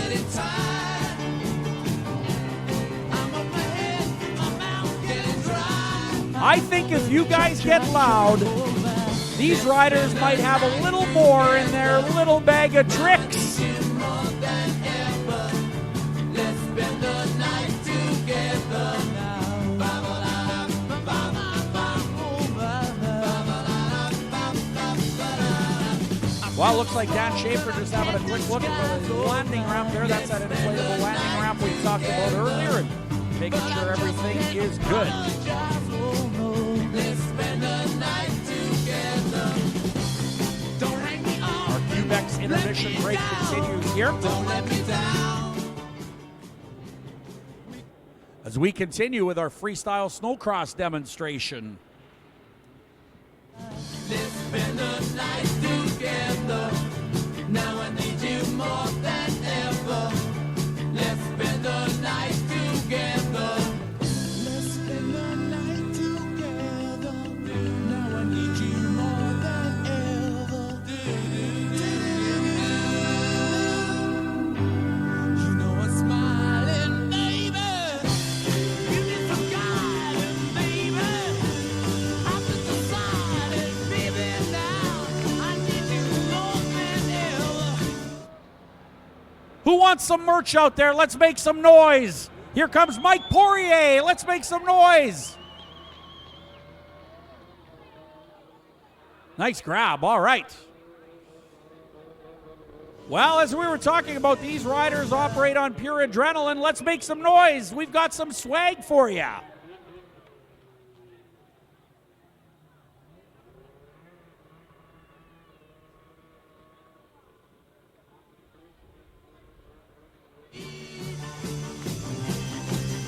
A: I think if you guys get loud, these riders might have a little more in their little bag of tricks. Well, it looks like Dan Schaefer just having a quick look at the landing ramp there. That's that inflatable landing ramp we talked about earlier, and making sure everything is good. Our QBEX intermission break continues here. As we continue with our freestyle snowcross demonstration.
B: Let's spend the night together. Now I need you more than ever. Let's spend the night together. Let's spend the night together. Now I need you more than ever. You know I'm smiling, baby. You need some guidance, baby. I've just decided, baby, now I need you more than ever.
A: Who wants some merch out there? Let's make some noise. Here comes Mike Poirier. Let's make some noise. Nice grab. All right. Well, as we were talking about, these riders operate on pure adrenaline. Let's make some noise. We've got some swag for you.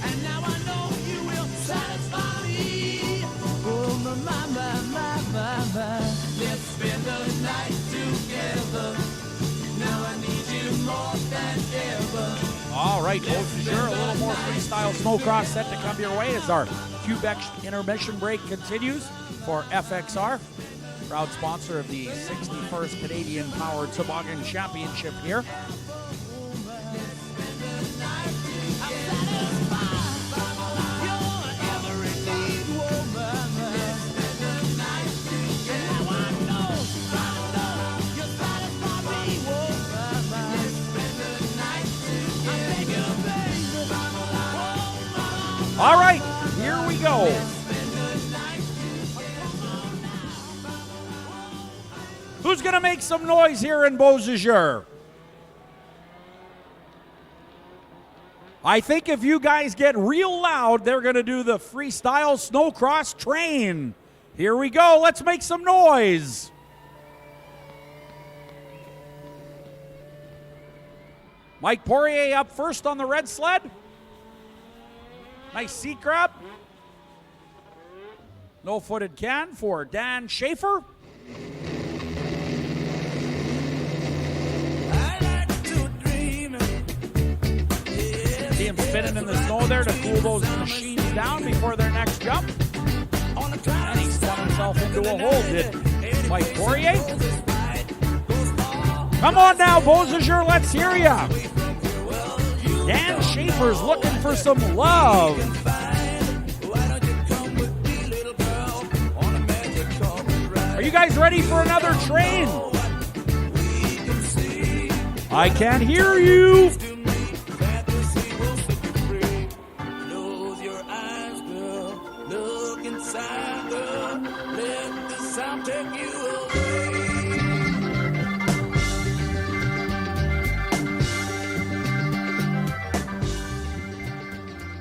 B: And now I know you will satisfy me. Oh, my. Let's spend the night together. Now I need you more than ever.
A: All right, Beaujeu, a little more freestyle snowcross set to come your way as our QBEX intermission break continues for FXR, proud sponsor of the 61st Canadian Power Toboggan Championship here. All right, here we go. going to make some noise here in Beausejour? I think if you guys get real loud, they're going to do the freestyle snowcross train. Here we go. Let's make some noise. Mike Poirier up first on the red sled. Nice seat grab. No-footed can for Dan Schaefer. See him spinning in the snow there to cool those machines down before their next jump. And he spun himself into a hole, did Mike Poirier. Come on now, Beausejour, let's hear ya. Dan Schaefer's looking for some love. Are you guys ready for another train? I can't hear you.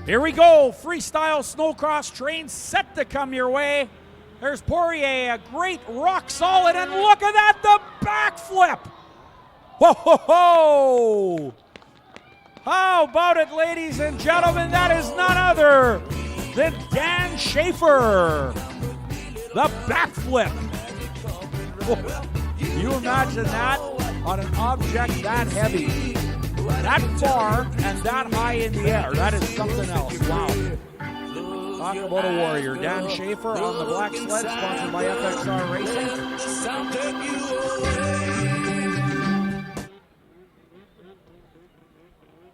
A: Here we go, freestyle snowcross train set to come your way. There's Poirier, a great rock solid, and look at that, the backflip. Whoa, ho, ho. How about it, ladies and gentlemen? That is none other than Dan Schaefer. The backflip. Can you imagine that on an object that heavy? That far and that high in the air. That is something else. Wow. Talk about a warrior. Dan Schaefer on the black sled, sponsored by FXR Racing.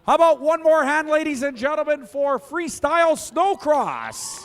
A: How about one more hand, ladies and gentlemen, for freestyle snowcross?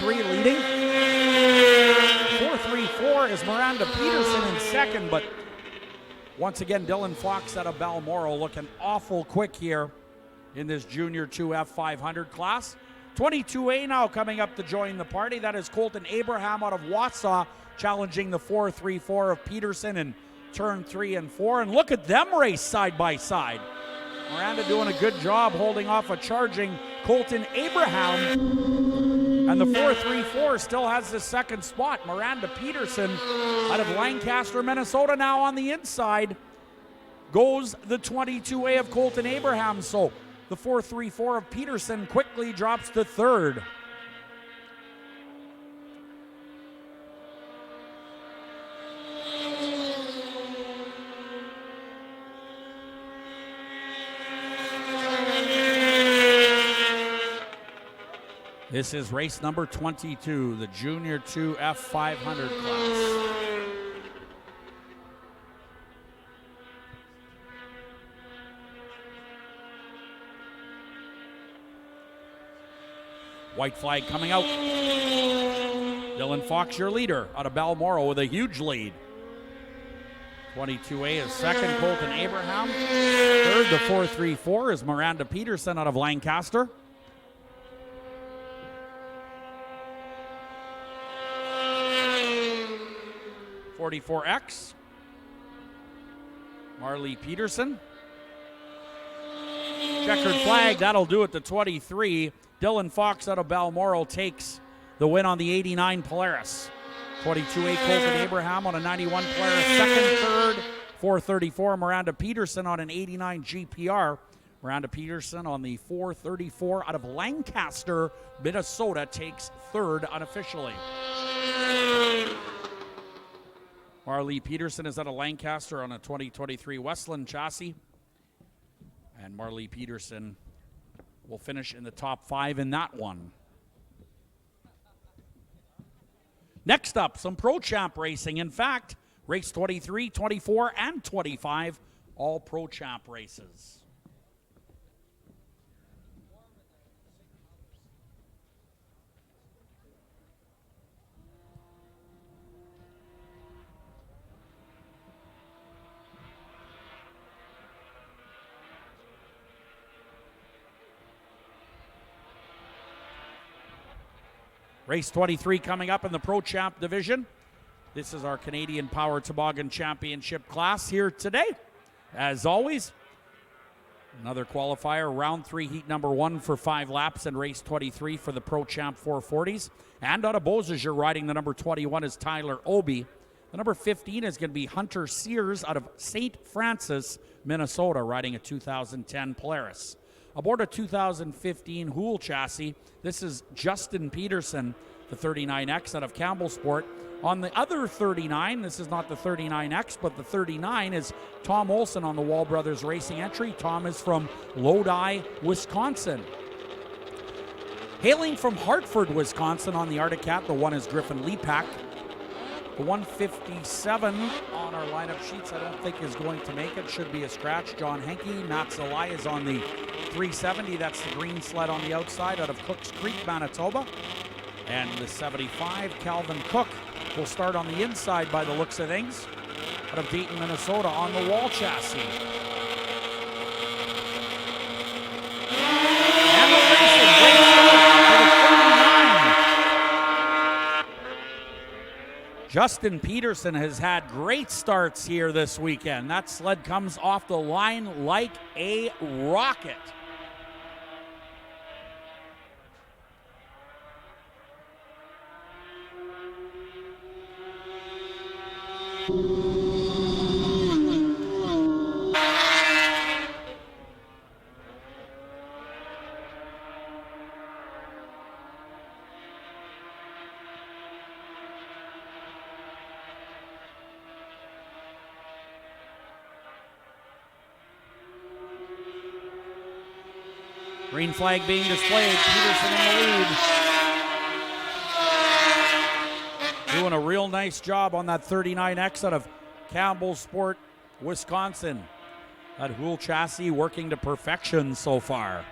A: Leading. 4-3-4 is Miranda Peterson in second, but once again, Dylan Fox out of Balmoral looking awful quick here in this Junior 2F 500 class. 22A now coming up to join the party. That is Colton Abraham out of Wausau challenging the 4-3-4 of Peterson in turn 3 and 4. And look at them race side by side. Miranda doing a good job holding off a charging Colton Abraham. And the 4-3-4 still has the second spot. Miranda Peterson out of Lancaster, Minnesota now on the inside. Goes the 22A of Colton Abraham. So the 4-3-4 of Peterson quickly drops to third. This is race number 22, the Junior 2 F500 class. White flag coming out. Dylan Fox, your leader, out of Balmoral with a huge lead. 22A is second, Colton Abraham. Third, the 4-3-4 is Miranda Peterson out of Lancaster. .44X, Marley Peterson. Checkered flag, that'll do it to 23. Dylan Fox out of Balmoral takes the win on the 89 Polaris. 22A Colton Abraham on a 91 Polaris, second, third. 434 Miranda Peterson on an 89 GPR. Miranda Peterson on the 434 out of Lancaster, Minnesota takes third unofficially. Marley Peterson is out of Lancaster on a 2023 Westland chassis. And Marley Peterson will finish in the top 5 in that one. Next up, some Pro Champ racing. In fact, race 23, 24, and 25, all Pro Champ races. Race 23 coming up in the Pro Champ division. This is our Canadian Power Toboggan Championship class here today. As always, another qualifier, round 3, heat number 1 for 5 laps, and race 23 for the Pro Champ 440s. And out of Beausejour, riding the number 21 is Tyler Obie. The number 15 is going to be Hunter Sears out of St. Francis, Minnesota, riding a 2010 Polaris. Aboard a 2015 Houle chassis, this is Justin Peterson, the 39X out of Campbell Sport. On the other 39, this is not the 39X, but the 39 is Tom Olson on the Wall Brothers Racing entry. Tom is from Lodi, Wisconsin. Hailing from Hartford, Wisconsin on the Arctic Cat, the one is Griffin Lepak. The 157 on our lineup sheets I don't think is going to make it. Should be a scratch. John Henke. Matt Zelai is on the 370. That's the green sled on the outside out of Cooks Creek, Manitoba. And the 75, Calvin Cook, will start on the inside by the looks of things. Out of Dayton, Minnesota on the wall chassis. And the racing race for the 39. Justin Peterson has had great starts here this weekend. That sled comes off the line like a rocket. Green flag being displayed. Peterson in the lead. Doing a real nice job on that 39X out of Campbell Sport, Wisconsin. That Hool chassis working to perfection so far.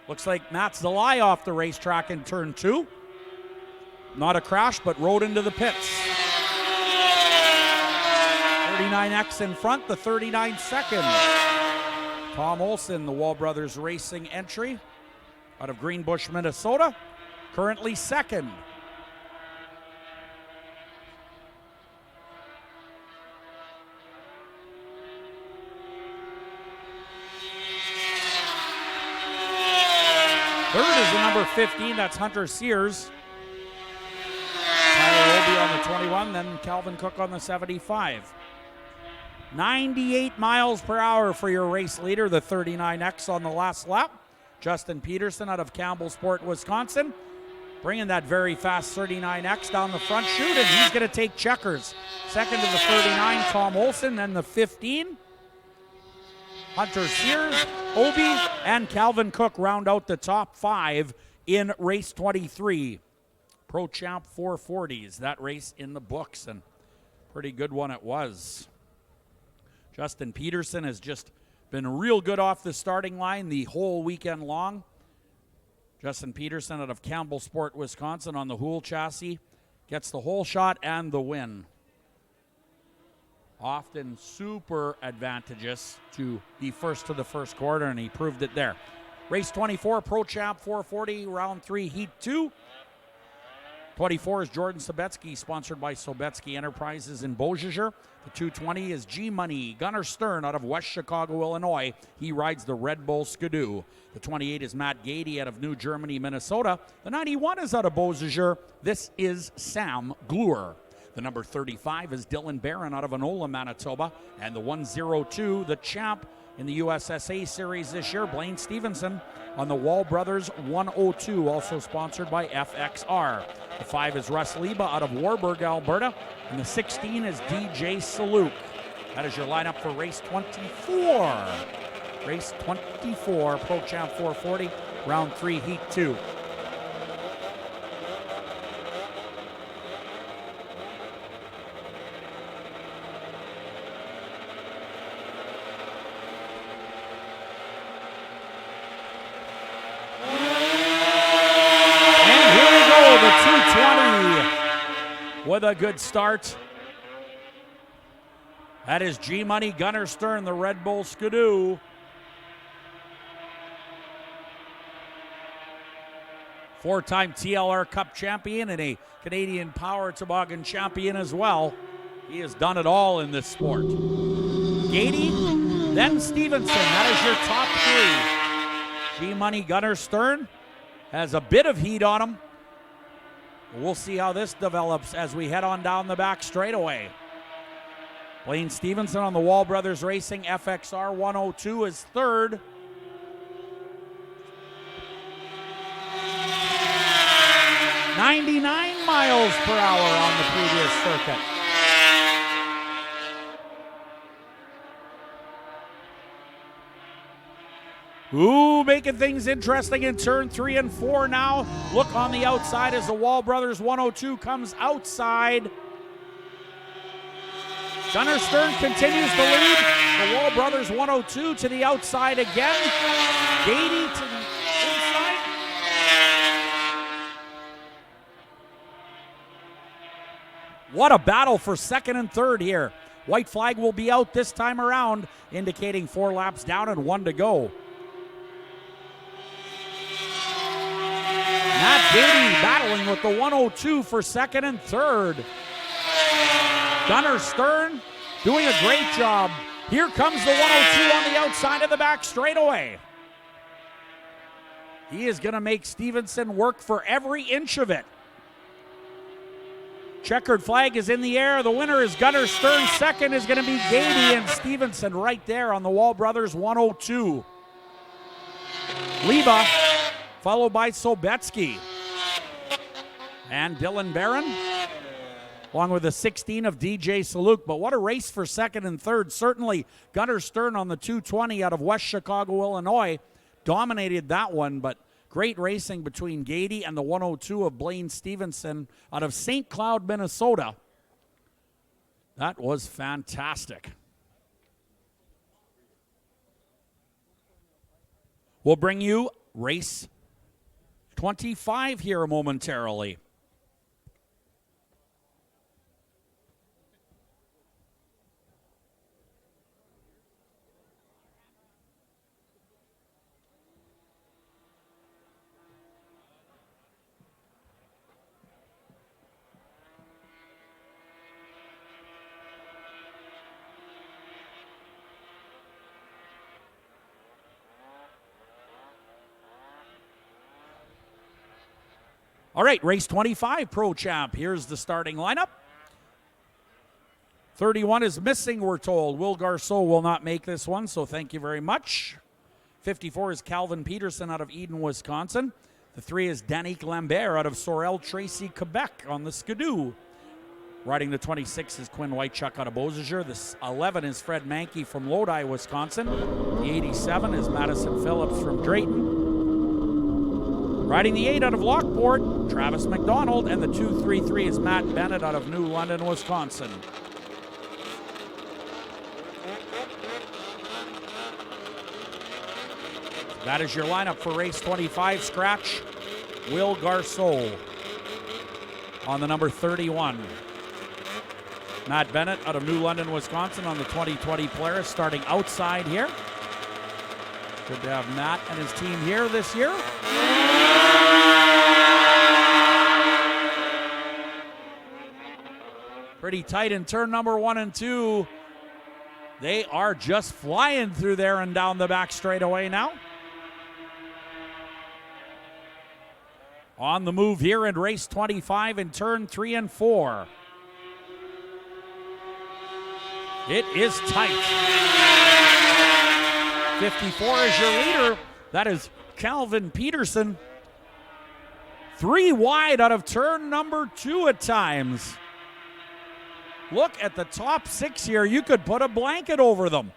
A: Looks like Matt Zalai off the racetrack in turn 2. Not a crash, but rode into the pits. 39X in front, the 39 second. Tom Olson, the Wall Brothers Racing entry out of Greenbush, Minnesota, currently second. Third is the number 15, that's Hunter Sears. Tyler Obi on the 21, then Calvin Cook on the 75. 98 miles per hour for your race leader, the 39X on the last lap. Justin Peterson out of Campbell Sport, Wisconsin, bringing that very fast 39X down the front chute, and he's going to take checkers. Second to the 39, Tom Olson, then the 15. Hunter Sears, Obi, and Calvin Cook round out the top 5 in race 23. Pro Champ 440s, that race in the books, and pretty good one it was. Justin Peterson has just been real good off the starting line the whole weekend long. Justin Peterson out of Campbell Sport, Wisconsin on the Hool chassis gets the whole shot and the win. Often super advantageous to be first to the first quarter, and he proved it there. Race 24, Pro Champ 440, round 3, heat 2. 24 is Jordan Sobetsky, sponsored by Sobetsky Enterprises in Beausejour. The 220 is G-Money, Gunnar Stern out of West Chicago, Illinois. He rides the Red Bull Skidoo. The 28 is Matt Gady out of New Germany, Minnesota. The 91 is out of Beausejour. This is Sam Gluer. The number 35 is Dylan Barron out of Enola, Manitoba. And the 102, the champ in the USSA Series this year, Blaine Stevenson on the Wall Brothers 102, also sponsored by FXR. The 5 is Russ Liba out of Warburg, Alberta. And the 16 is DJ Saluk. That is your lineup for race 24. Race 24, Pro Champ 440, round 3, heat 2. With a good start. That is G-Money, Gunnar Stern, the Red Bull Skidoo. Four-time TLR Cup champion and a Canadian Power Toboggan champion as well. He has done it all in this sport. Gady, then Stevenson. That is your top 3. G-Money, Gunnar Stern has a bit of heat on him. We'll see how this develops as we head on down the back straightaway. Blaine Stevenson on the Wall Brothers Racing FXR 102 is third. $99 miles per hour on the previous circuit. Ooh, making things interesting in turn 3 and 4 now. Look on the outside as the Wall Brothers 102 comes outside. Gunnar Stern continues to lead. The Wall Brothers 102 to the outside again. Gady to the inside. What a battle for second and third here. White flag will be out this time around, indicating 4 laps down and 1 to go. Matt Gady battling with the 102 for second and third. Gunnar Stern doing a great job. Here comes the 102 on the outside of the back straightaway. He is going to make Stevenson work for every inch of it. Checkered flag is in the air. The winner is Gunnar Stern. Second is going to be Gady and Stevenson right there on the Wall Brothers 102. Liba, followed by Sobetsky. And Dylan Barron, along with the 16 of DJ Saluk. But what a race for second and third. Certainly Gunnar Stern on the 220 out of West Chicago, Illinois, dominated that one, but great racing between Gady and the 102 of Blaine Stevenson out of St. Cloud, Minnesota. That was fantastic. We'll bring you race 25 here momentarily. All right, race 25, Pro Champ. Here's the starting lineup. 31 is missing, we're told. Will Garceau will not make this one, so thank you very much. 54 is Calvin Peterson out of Eden, Wisconsin. The 3 is Danique Lambert out of Sorel Tracy, Quebec on the Skidoo. Riding the 26 is Quinn Whitechuck out of Beausejour. The 11 is Fred Mankey from Lodi, Wisconsin. The 87 is Madison Phillips from Drayton. Riding the 8 out of Lockport, Travis McDonald, and the 233 is Matt Bennett out of New London, Wisconsin. That is your lineup for race 25. Scratch Will Garceau on the number 31. Matt Bennett out of New London, Wisconsin on the 2020 Polaris, starting outside here. Good to have Matt and his team here this year. Pretty tight in turn number 1 and 2. They are just flying through there and down the back straightaway now. On the move here in race 25 in turn 3 and 4. It is tight. 54 is your leader. That is Calvin Peterson. 3 wide out of turn number 2 at times. Look at the top 6 here. You could put a blanket over them.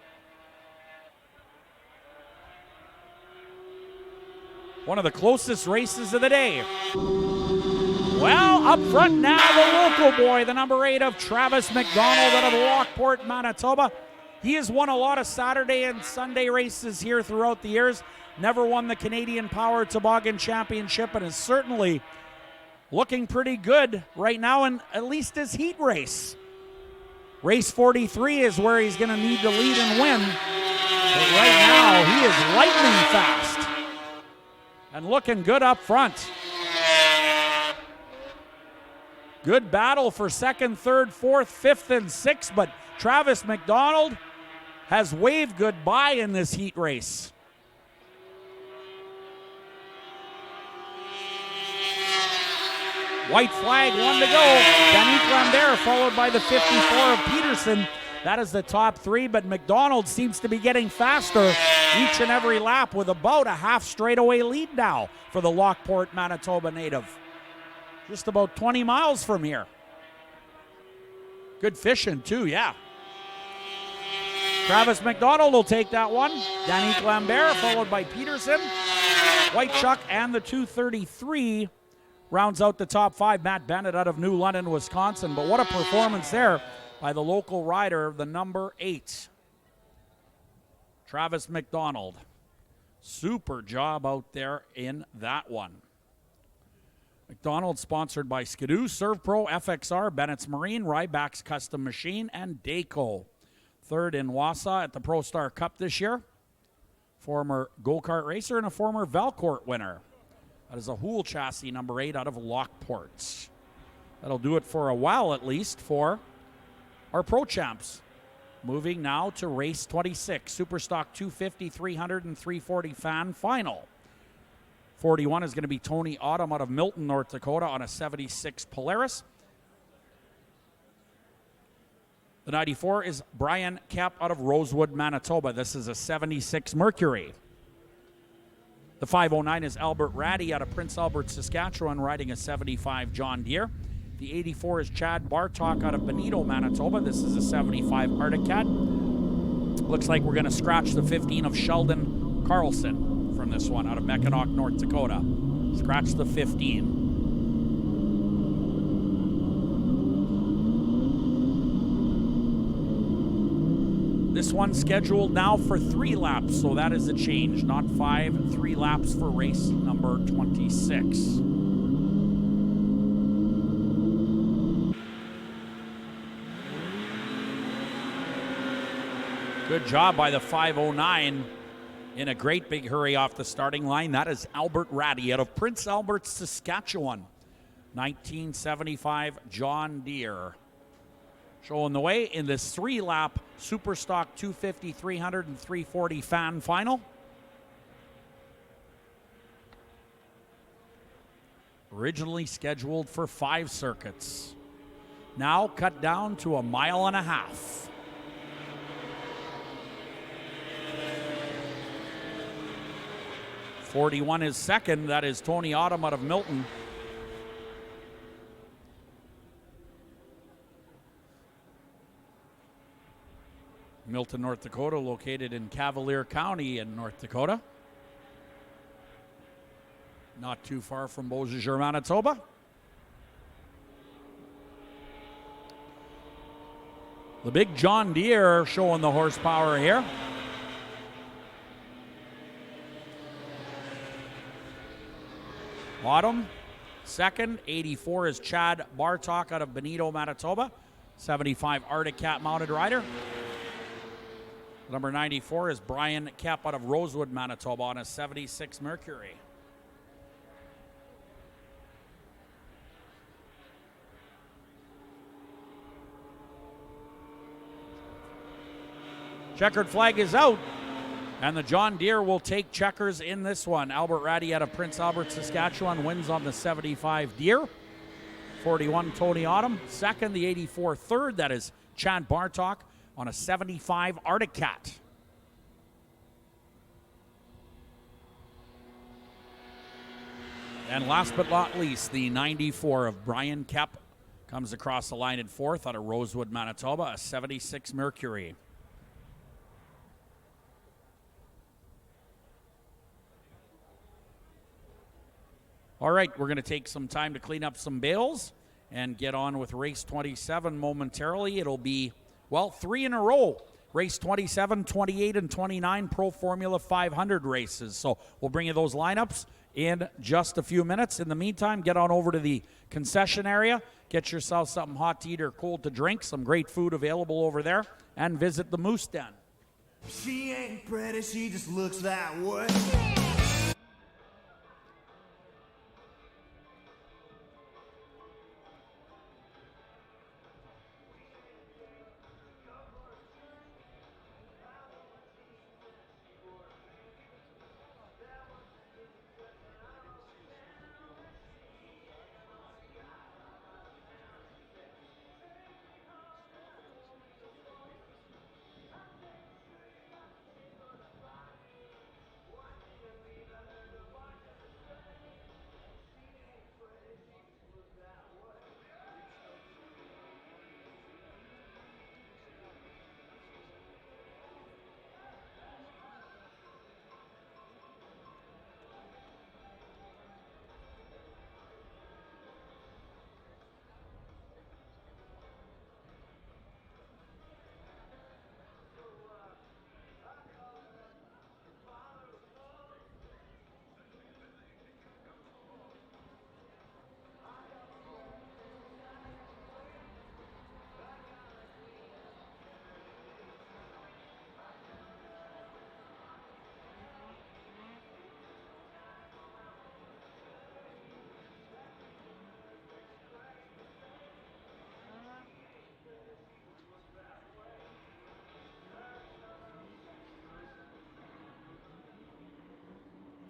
A: One of the closest races of the day. Well, up front now, the local boy, the number 8 of Travis McDonald out of Lockport, Manitoba. He has won a lot of Saturday and Sunday races here throughout the years. Never won the Canadian Power Toboggan Championship and is certainly looking pretty good right now in at least his heat race. Race 43 is where he's going to need to lead and win. But right now, he is lightning fast and looking good up front. Good battle for second, third, fourth, fifth, and sixth, but Travis McDonald has waved goodbye in this heat race. White flag, 1 to go. Danique Lambert followed by the 54 of Peterson. That is the top 3, but McDonald seems to be getting faster each and every lap with about a half straightaway lead now for the Lockport, Manitoba native. Just about 20 miles from here. Good fishing too, yeah. Travis McDonald will take that one. Danique Lambert followed by Peterson. Whitechuck and the 233 rounds out the top 5. Matt Bennett out of New London, Wisconsin. But what a performance there by the local rider, the number 8. Travis McDonald. Super job out there in that one. McDonald sponsored by Skidoo, ServPro, FXR, Bennett's Marine, Ryback's Custom Machine, and Dayco. Third in Wausau at the Pro Star Cup this year. Former go-kart racer and a former Valcourt winner. That is a Houle chassis, number 8 out of Lockport. That'll do it for a while at least for our Pro Champs. Moving now to race 26, Superstock 250, 300, and 340 fan final. 41 is going to be Tony Autumn out of Milton, North Dakota on a 76 Polaris. The 94 is Brian Kapp out of Rosewood, Manitoba. This is a 76 Mercury. The 509 is Albert Ratty out of Prince Albert, Saskatchewan, riding a 75 John Deere. The 84 is Chad Bartok out of Benito, Manitoba. This is a 75 Arctic Cat. Looks like we're going to scratch the 15 of Sheldon Carlson from this one out of Mackinac, North Dakota. Scratch the 15. This one's scheduled now for 3 laps, so that is a change. Not 5, 3 laps for race number 26. Good job by the 509 in a great big hurry off the starting line. That is Albert Ratty out of Prince Albert, Saskatchewan. 1975 John Deere. Showing the way in this 3-lap Superstock 250, 300, and 340 fan final. Originally scheduled for 5 circuits. Now cut down to 1.5 miles. 41 is second. That is Tony Autumn out of Milton. Milton, North Dakota, located in Cavalier County in North Dakota. Not too far from Beausejour, Manitoba. The big John Deere showing the horsepower here. Autumn, second. 84 is Chad Bartok out of Benito, Manitoba. 75 Arctic Cat mounted rider. Number 94 is Brian Kapp out of Rosewood, Manitoba on a 76 Mercury. Checkered flag is out, and the John Deere will take checkers in this one. Albert Ratty out of Prince Albert, Saskatchewan wins on the 75 Deere. 41 Tony Autumn. Second, the 84 third. That is Chad Bartok on a 75 Arctic Cat. And last but not least, the 94 of Brian Kapp comes across the line in fourth out of Rosewood, Manitoba, a 76 Mercury. All right, we're going to take some time to clean up some bales and get on with race 27 momentarily. It'll be, well, 3 in a row. Race 27, 28, and 29 Pro Formula 500 races. So we'll bring you those lineups in just a few minutes. In the meantime, get on over to the concession area. Get yourself something hot to eat or cold to drink. Some great food available over there. And visit the Moose Den.
B: She ain't pretty, she just looks that way.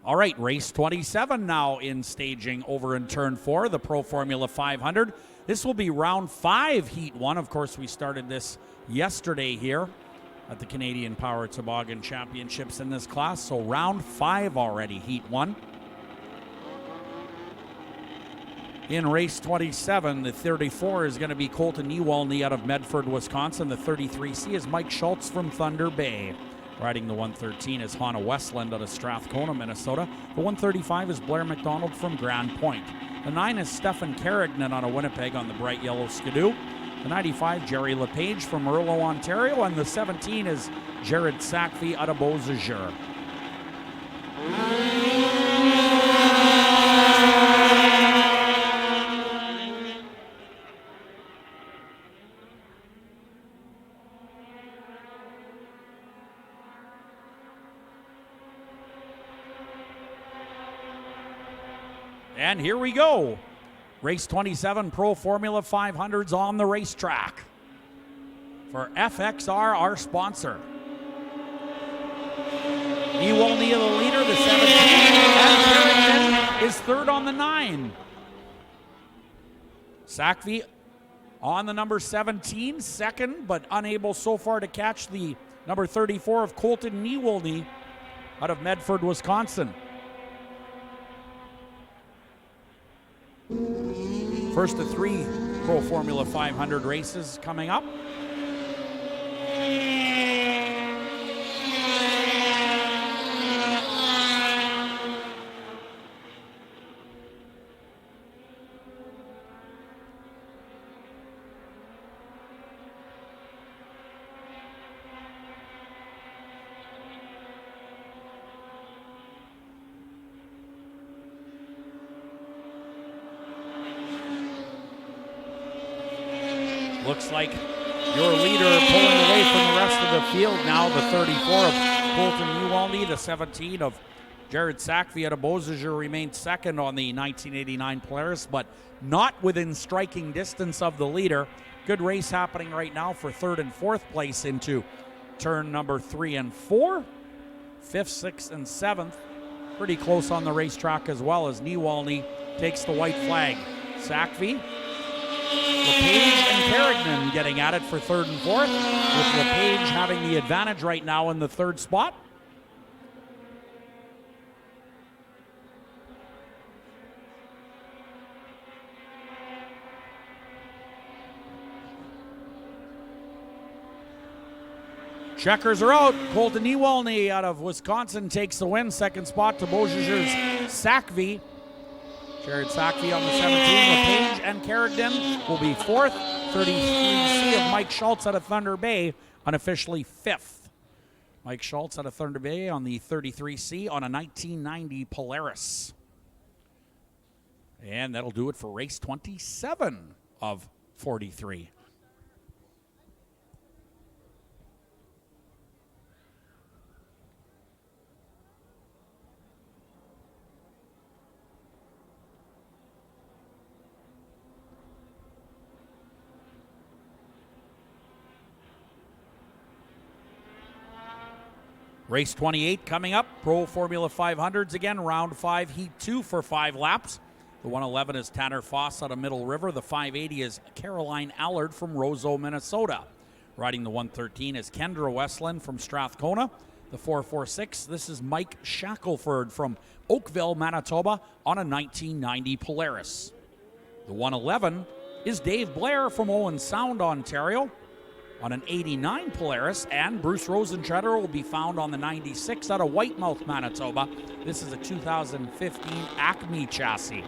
A: All right, race 27 now in staging over in turn 4, the Pro Formula 500. This will be round 5, heat 1. Of course, we started this yesterday here at the Canadian Power Toboggan Championships in this class. So round 5 already, heat 1. In race 27, the 34 is going to be Colton Niewalny out of Medford, Wisconsin. The 33C is Mike Schultz from Thunder Bay. Riding the 113 is Hannah Westland out of Strathcona, Minnesota. The 135 is Blair McDonald from Grand Point. The 9 is Stefan Carignan out of Winnipeg on the bright yellow Skidoo. The 95, Jerry LePage from Merlot, Ontario. And the 17 is Jared Sackvey out of Beausejour. And here we go. Race 27 Pro Formula 500s on the racetrack. For FXR, our sponsor. Niewalny the leader, the 17. And Carrington is third on the 9. Sackvey on the number 17, second, but unable so far to catch the number 34 of Colton Niewalny out of Medford, Wisconsin. First of 3 Pro Formula 500 races coming up. Looks like your leader pulling away from the rest of the field now. The 34 of Colton Niewalny, the 17 of Jared Sackvey out of Beausejour remained second on the 1989 Polaris, but not within striking distance of the leader. Good race happening right now for 3rd and 4th place into turn number 3 and 4. 5th, 6th, and 7th. Pretty close on the racetrack as well as Niewalny takes the white flag. Sackvey, LePage and Carignan getting at it for 3rd and 4th, with LePage having the advantage right now in the 3rd spot. Checkers are out. Colton Niewalny out of Wisconsin takes the win. 2nd spot to Beausejour's Sackvey. Jared Sackvey on the 17. LePage and Carignan will be 4th. 33C of Mike Schultz out of Thunder Bay, unofficially 5th. Mike Schultz out of Thunder Bay on the 33C on a 1990 Polaris. And that'll do it for race 27 of 43. Race 28 coming up. Pro Formula 500s again. Round 5, Heat 2 for 5 laps. The 111 is Tanner Foss out of Middle River. The 580 is Caroline Allard from Roseau, Minnesota. Riding the 113 is Kendra Westland from Strathcona. The 446, this is Mike Shackelford from Oakville, Manitoba on a 1990 Polaris. The 111 is Dave Blair from Owen Sound, Ontario on an 89 Polaris, and Bruce Rosentreader will be found on the 96 out of Whitemouth, Manitoba. This is a 2015 Acme chassis.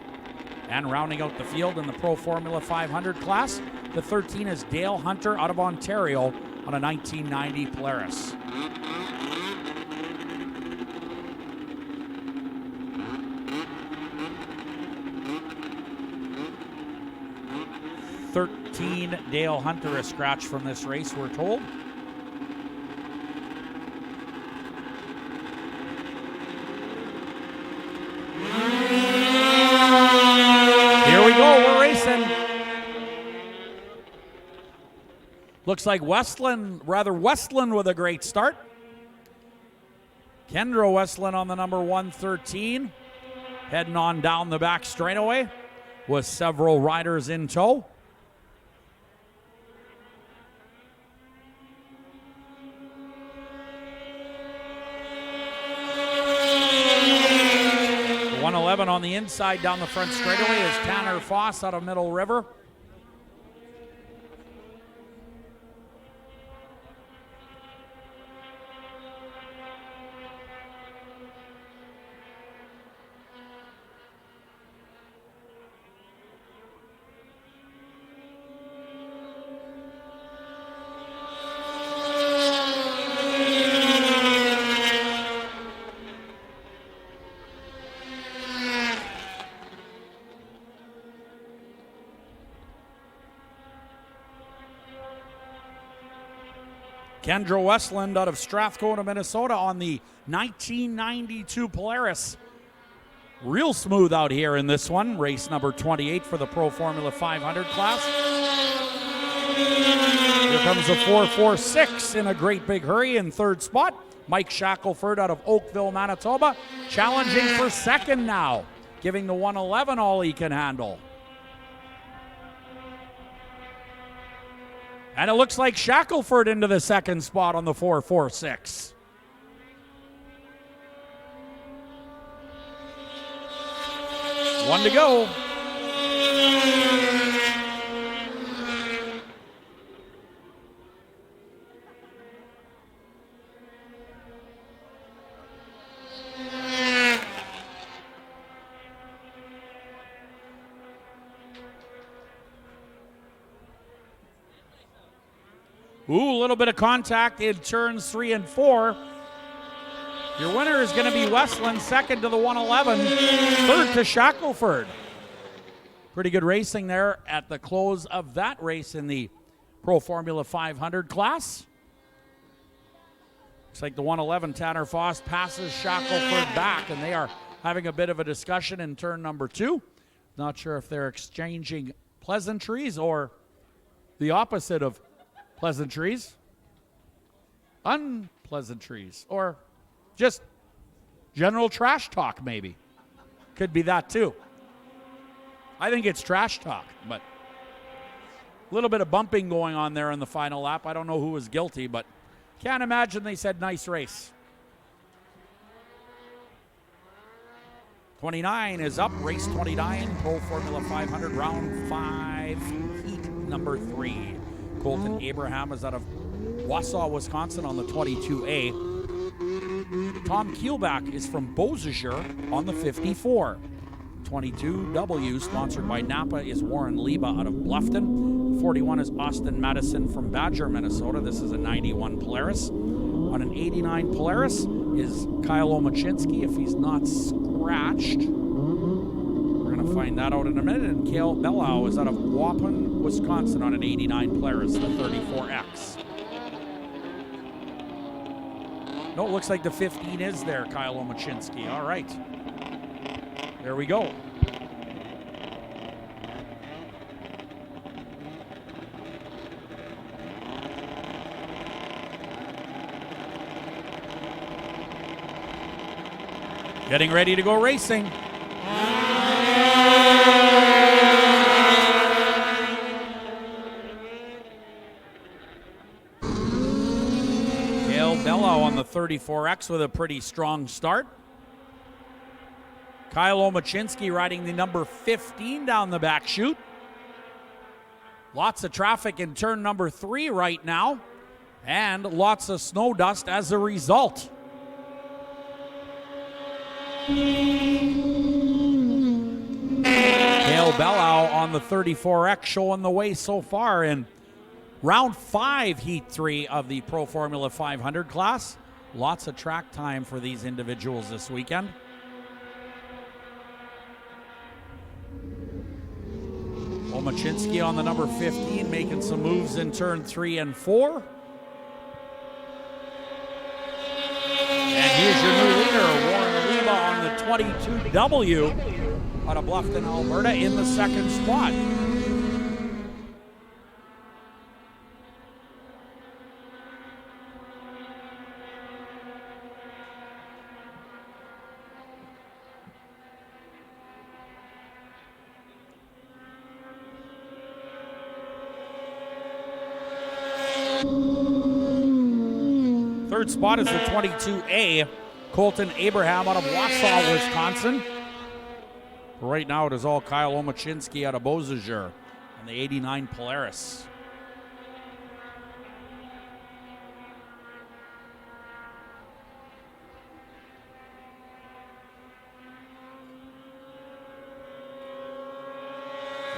A: And rounding out the field in the Pro Formula 500 class, the 13 is Dale Hunter out of Ontario on a 1990 Polaris. Dale Hunter a scratch from this race, we're told. Here we go, we're racing. Looks like Westland with a great start. Kendra Westland on the number 113, heading on down the back straightaway with several riders in tow. 111 on the inside down the front straightaway is Tanner Foss out of Middle River. Kendra Westland out of Strathcona, Minnesota on the 1992 Polaris. Real smooth out here in this one. Race number 28 for the Pro Formula 500 class. Here comes a 4.46 in a great big hurry in third spot. Mike Shackelford out of Oakville, Manitoba, challenging for second now, giving the 111 all he can handle. And it looks like Shackelford into the second spot on the 4.46. One to go. Ooh, a little bit of contact in turns 3 and 4. Your winner is going to be Westland, second to the 111, third to Shackelford. Pretty good racing there at the close of that race in the Pro Formula 500 class. Looks like the 111, Tanner Foss, passes Shackelford back, and they are having a bit of a discussion in turn number 2. Not sure if they're exchanging pleasantries or the opposite of pleasantries, unpleasantries, or just general trash talk maybe. Could be that too. I think it's trash talk, but a little bit of bumping going on there in the final lap. I don't know who was guilty, but can't imagine they said nice race. 29 is up, race 29, Pro Formula 500, round 5, heat number 3. Colton Abraham is out of Wausau, Wisconsin on the 22A. Tom Keelback is from Beausejour on the 54. 22W, sponsored by Napa, is Warren Leba out of Bluffton. 41 is Austin Madison from Badger, Minnesota. This is a 91 Polaris. On an 89 Polaris is Kyle Omachinski, if he's not scratched. We're going to find that out in a minute. And Cale Bellau is out of Waupun, Wisconsin on an 89 Polaris, the 34X. No, it looks like the 15 is there, Kyle Omachinski. All right. There we go. Getting ready to go racing. Cale Bellau on the 34X with a pretty strong start. Kyle Omachinski riding the number 15 down the back chute. Lots of traffic in turn number 3 right now, and lots of snow dust as a result. Cale Bellau on the 34X showing the way so far in round 5, heat 3 of the Pro Formula 500 class. Lots of track time for these individuals this weekend. Omachinski on the number 15 making some moves in turn 3 and 4. And here's your new leader, Warren Leba on the 22W out of Bluffton, Alberta in the second spot. Third spot is the 22A, Colton Abraham out of Wausau, Wisconsin. Right now it is all Kyle Omachinski out of Beausejour and the 89 Polaris.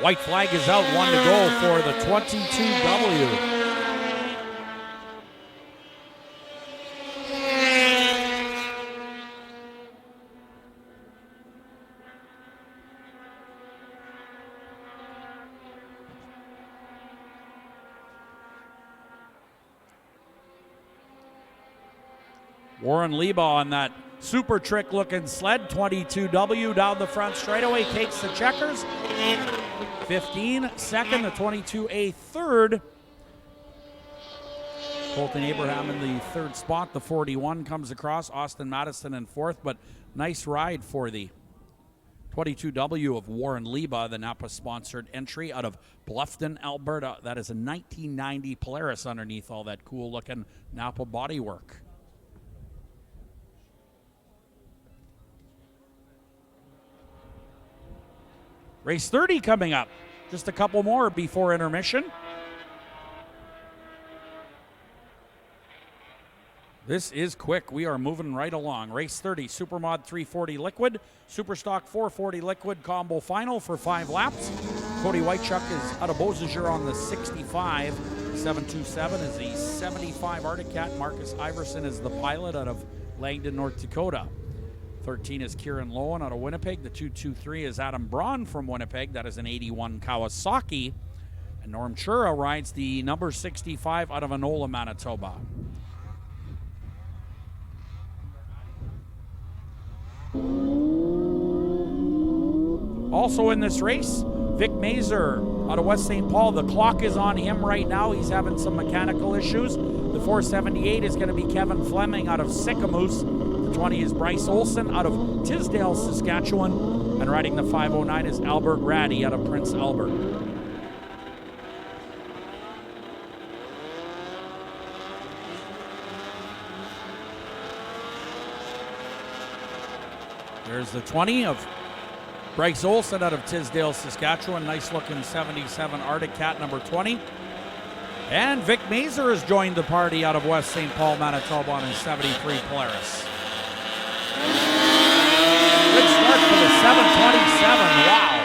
A: White flag is out, 1 to go for the 22W. Warren Leba on that super trick looking sled, 22W down the front straightaway, takes the checkers. 15 second, the 22A third. Colton Abraham in the third spot, the 41 comes across, Austin Madison in fourth, but nice ride for the 22W of Warren Leba, the Napa-sponsored entry out of Bluffton, Alberta. That is a 1990 Polaris underneath all that cool-looking Napa bodywork. Race 30 coming up. Just a couple more before intermission. This is quick. We are moving right along. Race 30, Supermod 340 liquid, Superstock 440 liquid combo final for 5 laps. Cody Whitechuck is out of Beausejour on the 65. 727 is the 75 Arctic Cat. Marcus Iverson is the pilot out of Langdon, North Dakota. 13 is Kieran Lowen out of Winnipeg. The 223 is Adam Braun from Winnipeg. That is an 81 Kawasaki. And Norm Chura rides the number 65 out of Enola, Manitoba. Also in this race, Vic Mazer out of West St. Paul. The clock is on him right now. He's having some mechanical issues. The 478 is going to be Kevin Fleming out of Sicamous. The 20 is Bryce Olson out of Tisdale, Saskatchewan. And riding the 509 is Albert Raddy out of Prince Albert. There's the 20 of Bryce Olson out of Tisdale, Saskatchewan. Nice looking 77 Arctic Cat number 20. And Vic Mazer has joined the party out of West St. Paul, Manitoba on his 73 Polaris. Good start for the 727. Wow.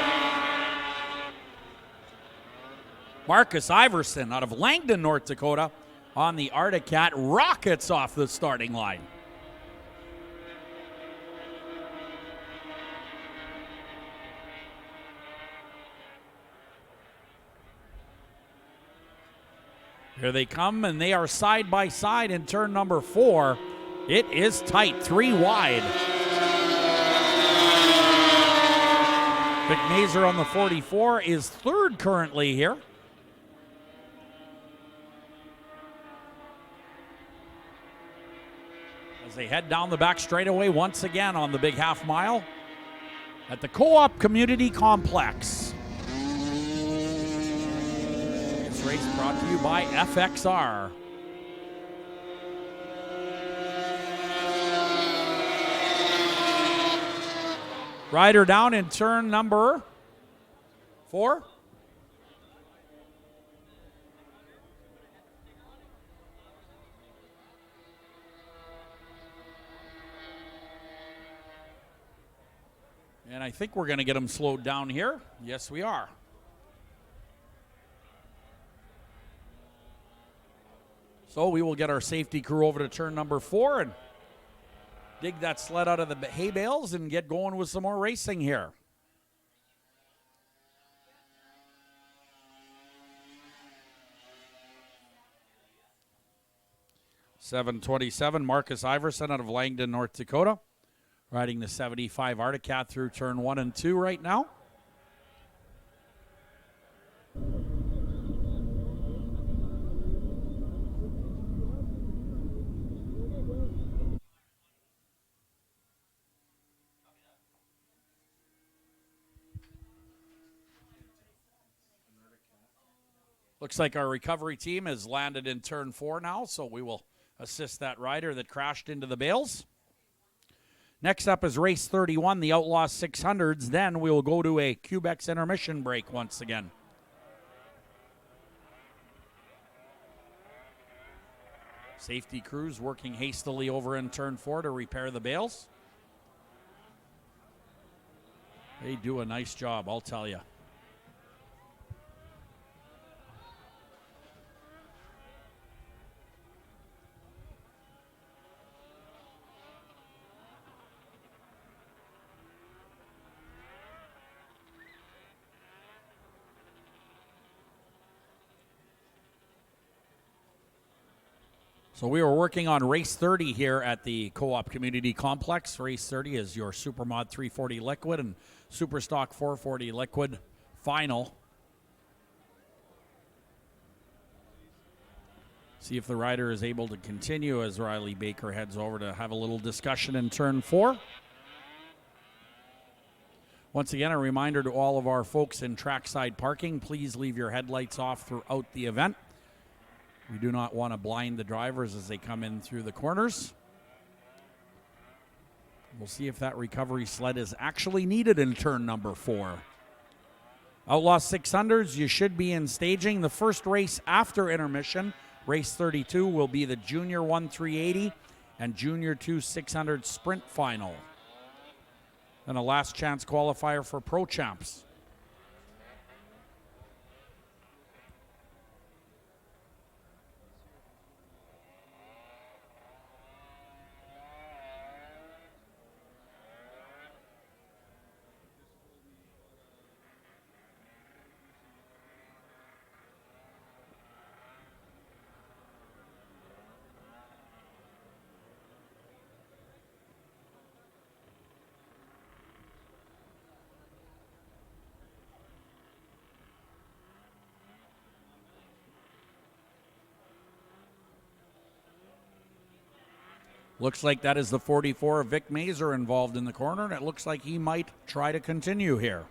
A: Marcus Iverson out of Langdon, North Dakota on the Arctic Cat rockets off the starting line. Here they come, and they are side by side in turn number 4. It is tight, 3 wide. Vic Mazer on the 44 is third currently here. As they head down the back straightaway once again on the big half mile at the Co-op Community Complex. This race brought to you by FXR. Rider down in turn number 4. And I think we're going to get him slowed down here. Yes, we are. So we will get our safety crew over to turn number 4 and dig that sled out of the hay bales and get going with some more racing here. .727, Marcus Iverson out of Langdon, North Dakota, riding the 75 Arctic Cat through turn 1 and 2 right now. Looks like our recovery team has landed in turn 4 now, so we will assist that rider that crashed into the bales. Next up is race 31, the Outlaw 600s. Then we will go to a Quebec's intermission break once again. Safety crews working hastily over in turn 4 to repair the bales. They do a nice job, I'll tell you. So we were working on race 30 here at the Co-op Community Complex. Race 30 is your Supermod 340 liquid and Superstock 440 liquid final. See if the rider is able to continue as Riley Baker heads over to have a little discussion in turn 4. Once again, a reminder to all of our folks in trackside parking, please leave your headlights off throughout the event. We do not want to blind the drivers as they come in through the corners. We'll see if that recovery sled is actually needed in turn number 4. Outlaw 600s, you should be in staging. The first race after intermission, race 32, will be the Junior 1 380 and Junior 2 600 sprint final. Then a last chance qualifier for Pro Champs. Looks like that is the 44 of Vic Mazer involved in the corner, and it looks like he might try to continue here.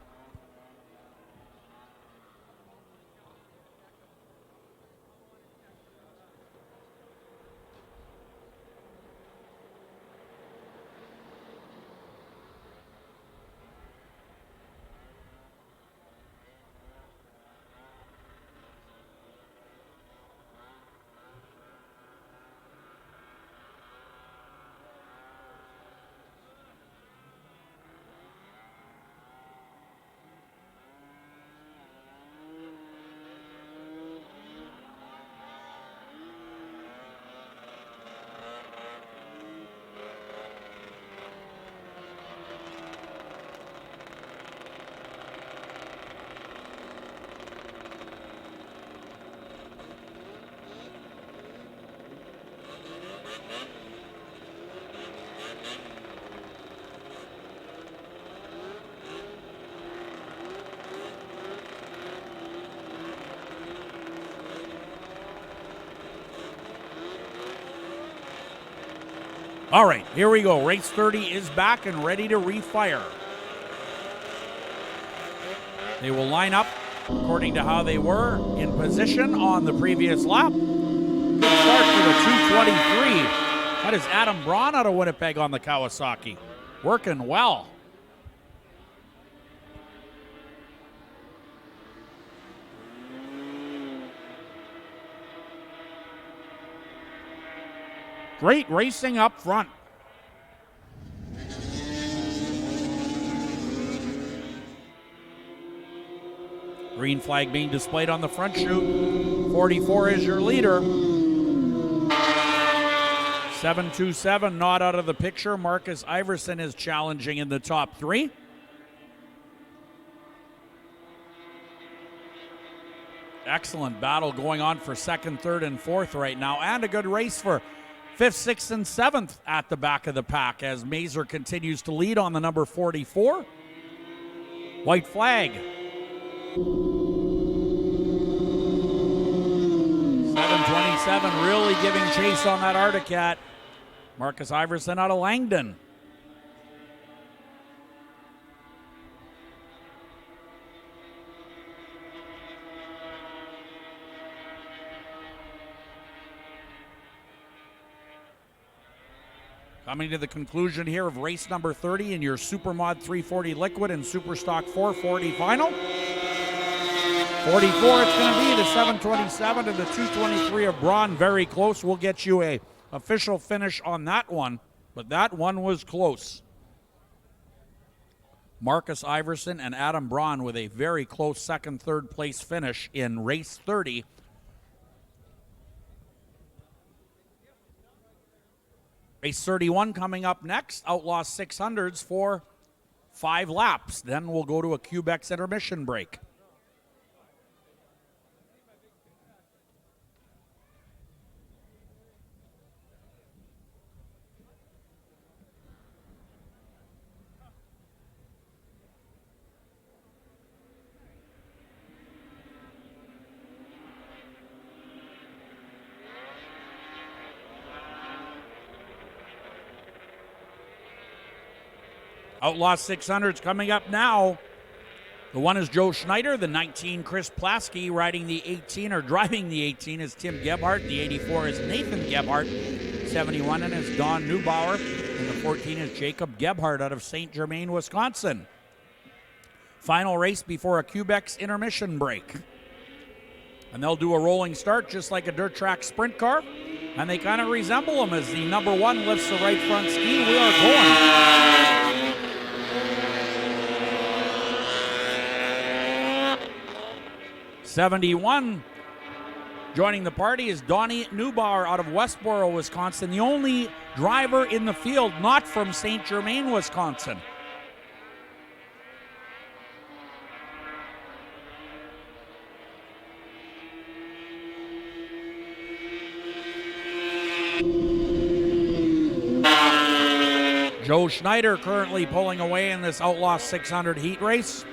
A: All right, here we go. Race 30 is back and ready to refire. They will line up according to how they were in position on the previous lap. Good start for the 223. That is Adam Braun out of Winnipeg on the Kawasaki. Working well. Great racing up front. Green flag being displayed on the front chute. 44 is your leader. 727 not out of the picture. Marcus Iverson is challenging in the top 3. Excellent battle going on for 2nd, 3rd, and 4th right now, and a good race for 5th, 6th, and 7th at the back of the pack as Mazer continues to lead on the number 44. White flag. 727 really giving chase on that Arctic Cat. Marcus Iverson out of Langdon. Coming to the conclusion here of race number 30 in your Supermod 340 liquid and Superstock 440 final. 44 it's going to be, the 727 and the 223 of Braun, very close. We'll get you a official finish on that one, but that one was close. Marcus Iverson and Adam Braun with a very close second, third place finish in race 30. Race 31 coming up next. Outlaw 600s for 5 laps. Then we'll go to a Quebec intermission break. Outlaw 600s coming up now. The one is Joe Schneider, the 19 Chris Plasky, riding the 18 or driving the 18 is Tim Gebhardt. The 84 is Nathan Gebhardt. 71 and is Don Neubauer. And the 14 is Jacob Gebhardt out of St. Germain, Wisconsin. Final race before a Quebec's intermission break. And they'll do a rolling start just like a dirt track sprint car. And they kind of resemble them as the number 1 lifts the right front ski. We are going. 71 joining the party is Donnie Neubauer out of Westboro, Wisconsin, the only driver in the field not from St. Germain, Wisconsin. Joe Schneider currently pulling away in this Outlaw 600 heat race.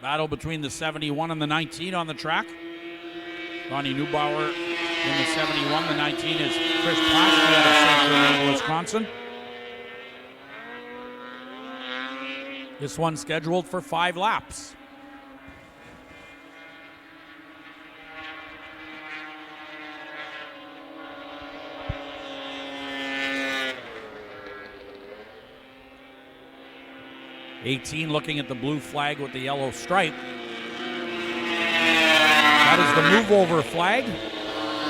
A: Battle between the 71 and the 19 on the track. Donnie Neubauer in the 71. The 19 is Chris Plasky out of St. Germain, Wisconsin. This one's scheduled for 5 laps. '18 looking at the blue flag with the yellow stripe. That is the move over flag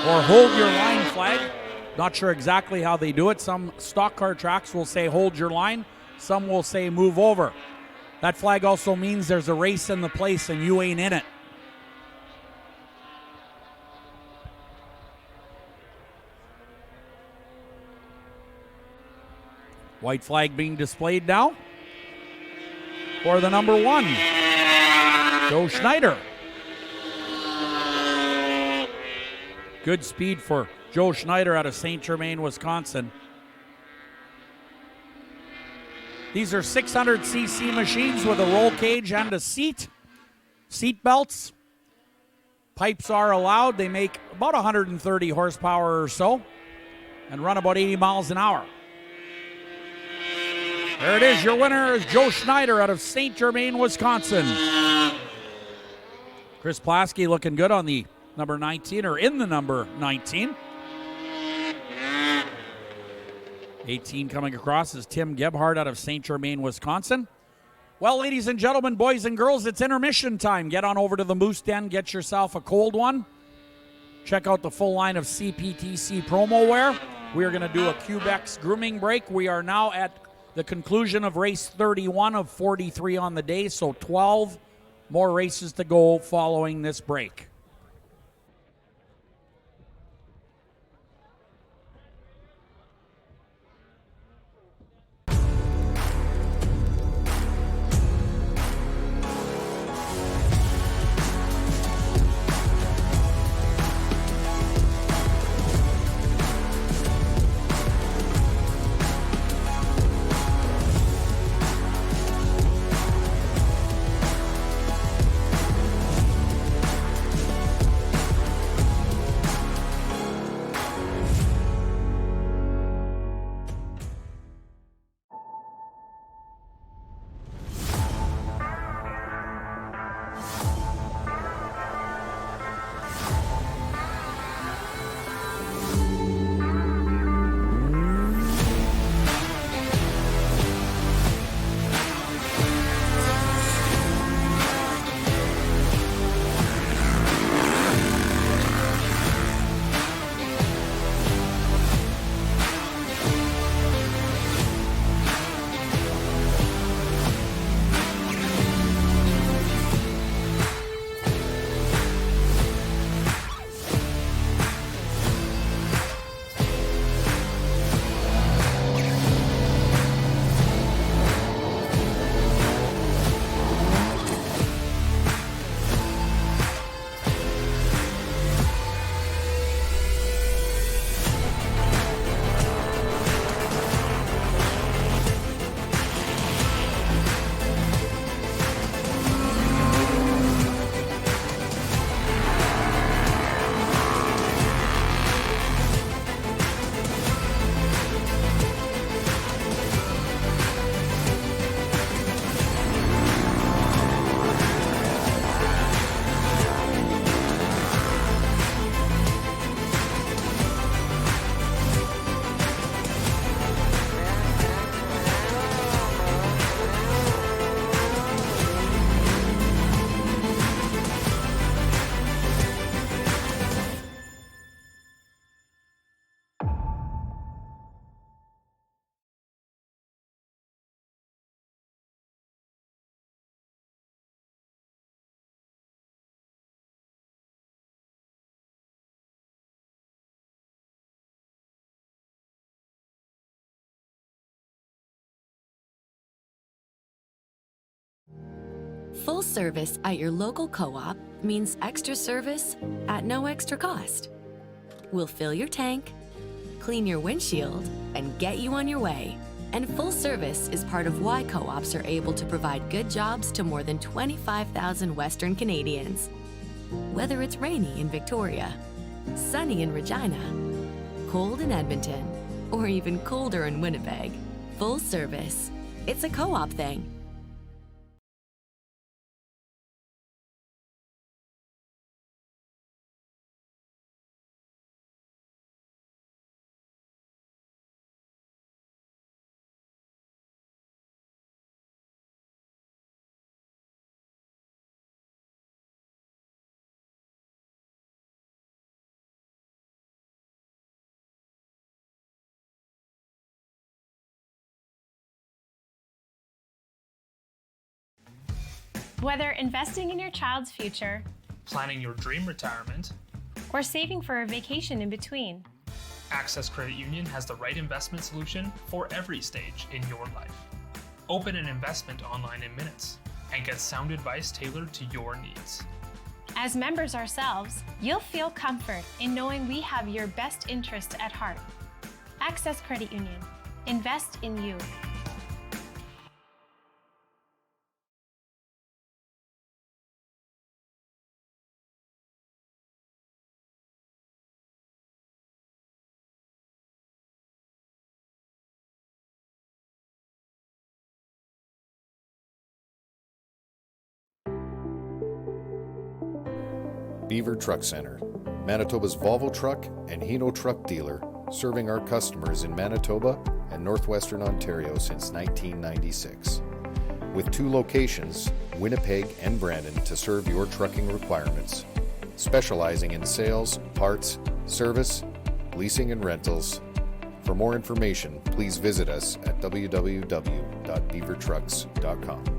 A: or hold your line flag. Not sure exactly how they do it. Some stock car tracks will say hold your line. Some will say move over. That flag also means there's a race in the place and you ain't in it. White flag being displayed now for the number 1, Joe Schneider. Good speed for Joe Schneider out of St. Germain, Wisconsin. These are 600cc machines with a roll cage and a seat belts. Pipes are allowed. They make about 130 horsepower or so and run about 80 miles an hour. There it is. Your winner is Joe Schneider out of St. Germain, Wisconsin. Chris Plasky looking good on the number 19, or in the number 19. 18 coming across is Tim Gebhardt out of St. Germain, Wisconsin. Well, ladies and gentlemen, boys and girls, it's intermission time. Get on over to the Moose Den. Get yourself a cold one. Check out the full line of CPTC promo wear. We are going to do a Quebec's grooming break. We are now at the conclusion of race 31 of 43 on the day, so 12 more races to go following this break.
J: Full service at your local co-op means extra service at no extra cost. We'll fill your tank, clean your windshield, and get you on your way. And full service is part of why co-ops are able to provide good jobs to more than 25,000 Western Canadians. Whether it's rainy in Victoria, sunny in Regina, cold in Edmonton, or even colder in Winnipeg, full service. It's a co-op thing.
K: Whether investing in your child's future,
L: planning your dream retirement,
K: or saving for a vacation in between,
L: Access Credit Union has the right investment solution for every stage in your life. Open an investment online in minutes and get sound advice tailored to your needs.
K: As members ourselves, you'll feel comfort in knowing we have your best interest at heart. Access Credit Union. Invest in you.
M: Beaver Truck Center, Manitoba's Volvo truck and Hino truck dealer, serving our customers in Manitoba and northwestern Ontario since 1996. With 2 locations, Winnipeg and Brandon, to serve your trucking requirements, specializing in sales, parts, service, leasing and rentals. For more information, please visit us at www.beavertrucks.com.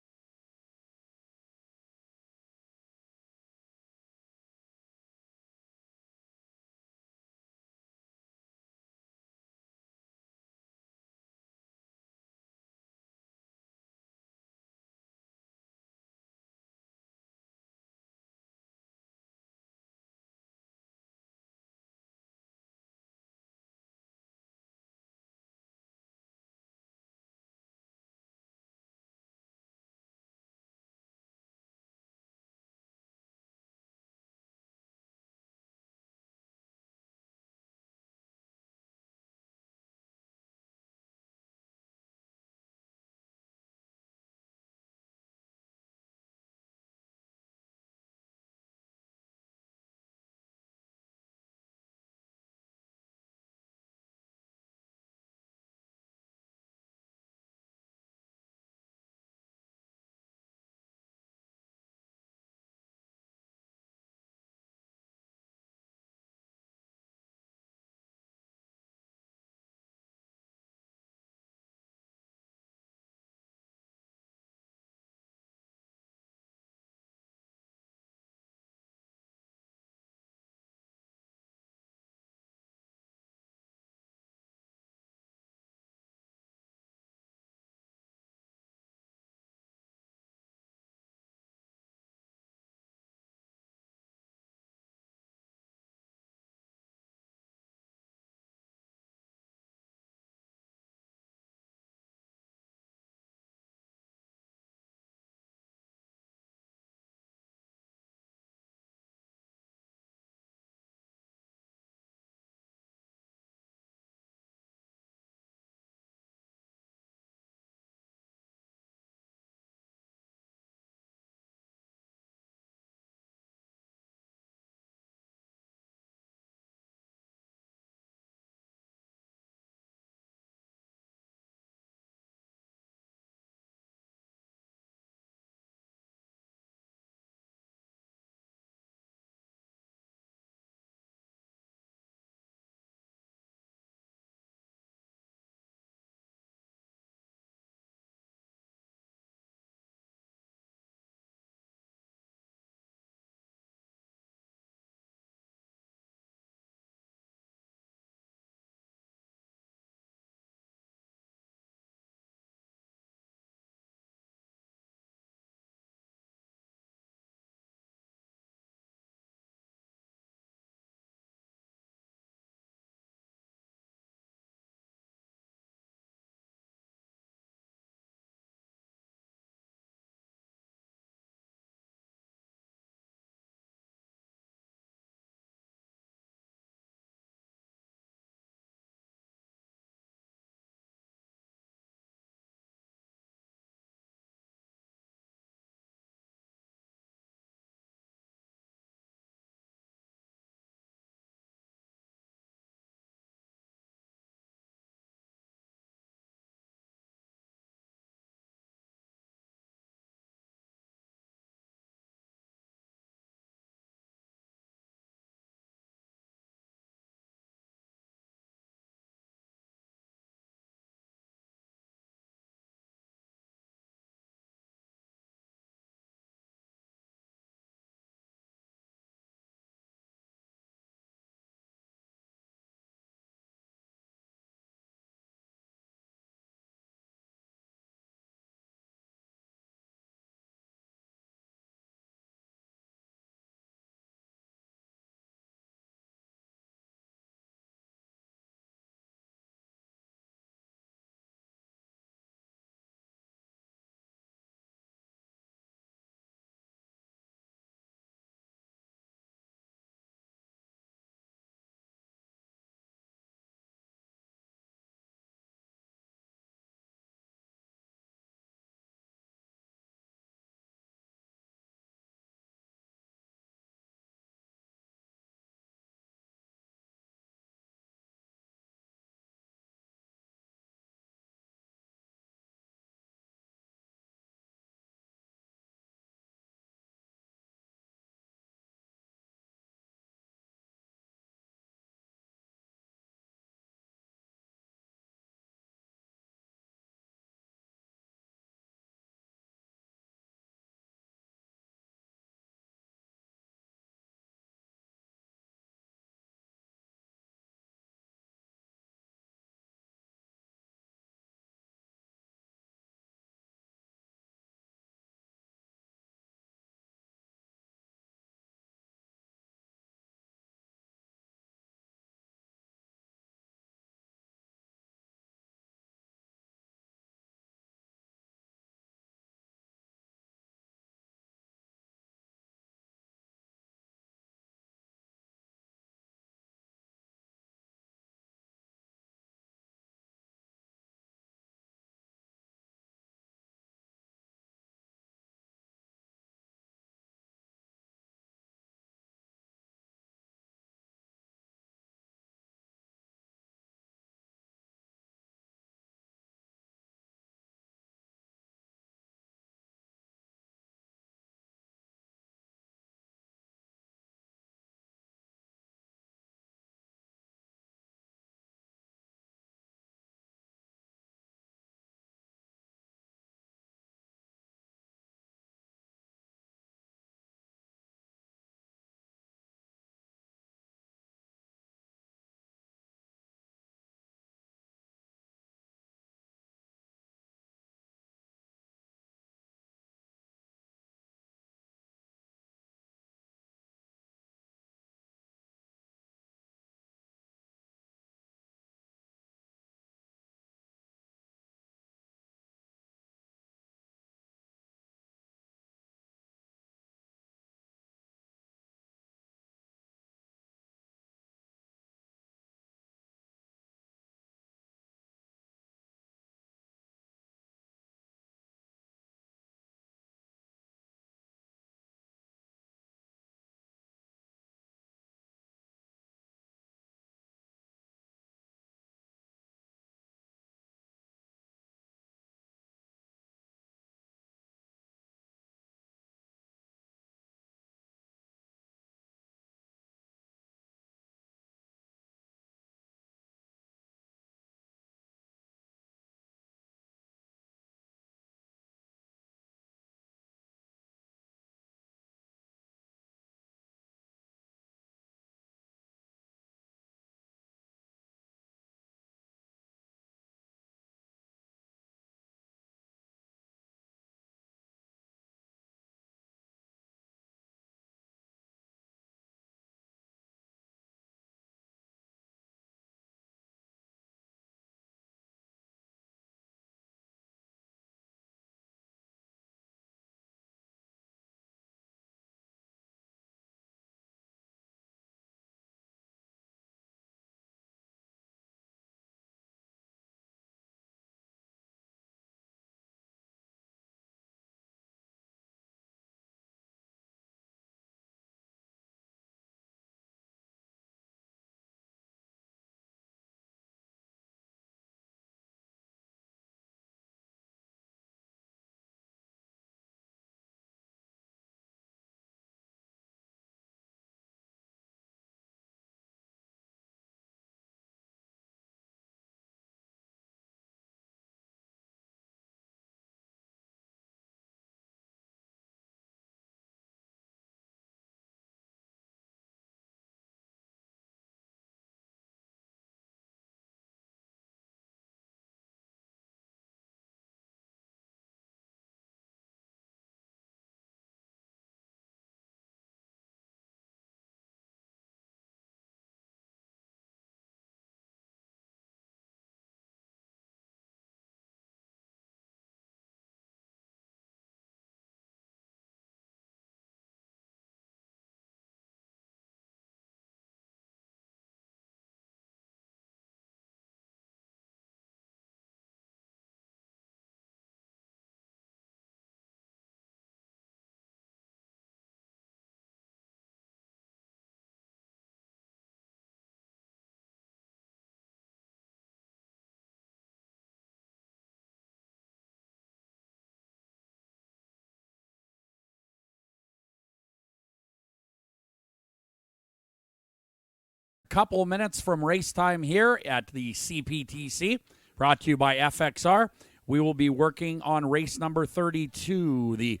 A: Couple minutes from race time here at the CPTC, brought to you by FXR. We will be working on race number 32, the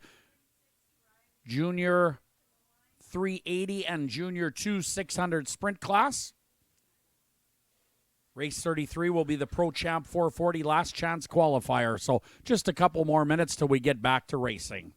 A: Junior 380 and Junior 2 600 sprint class. Race 33 will be the Pro Champ 440 last chance qualifier. So just a couple more minutes till we get back to racing.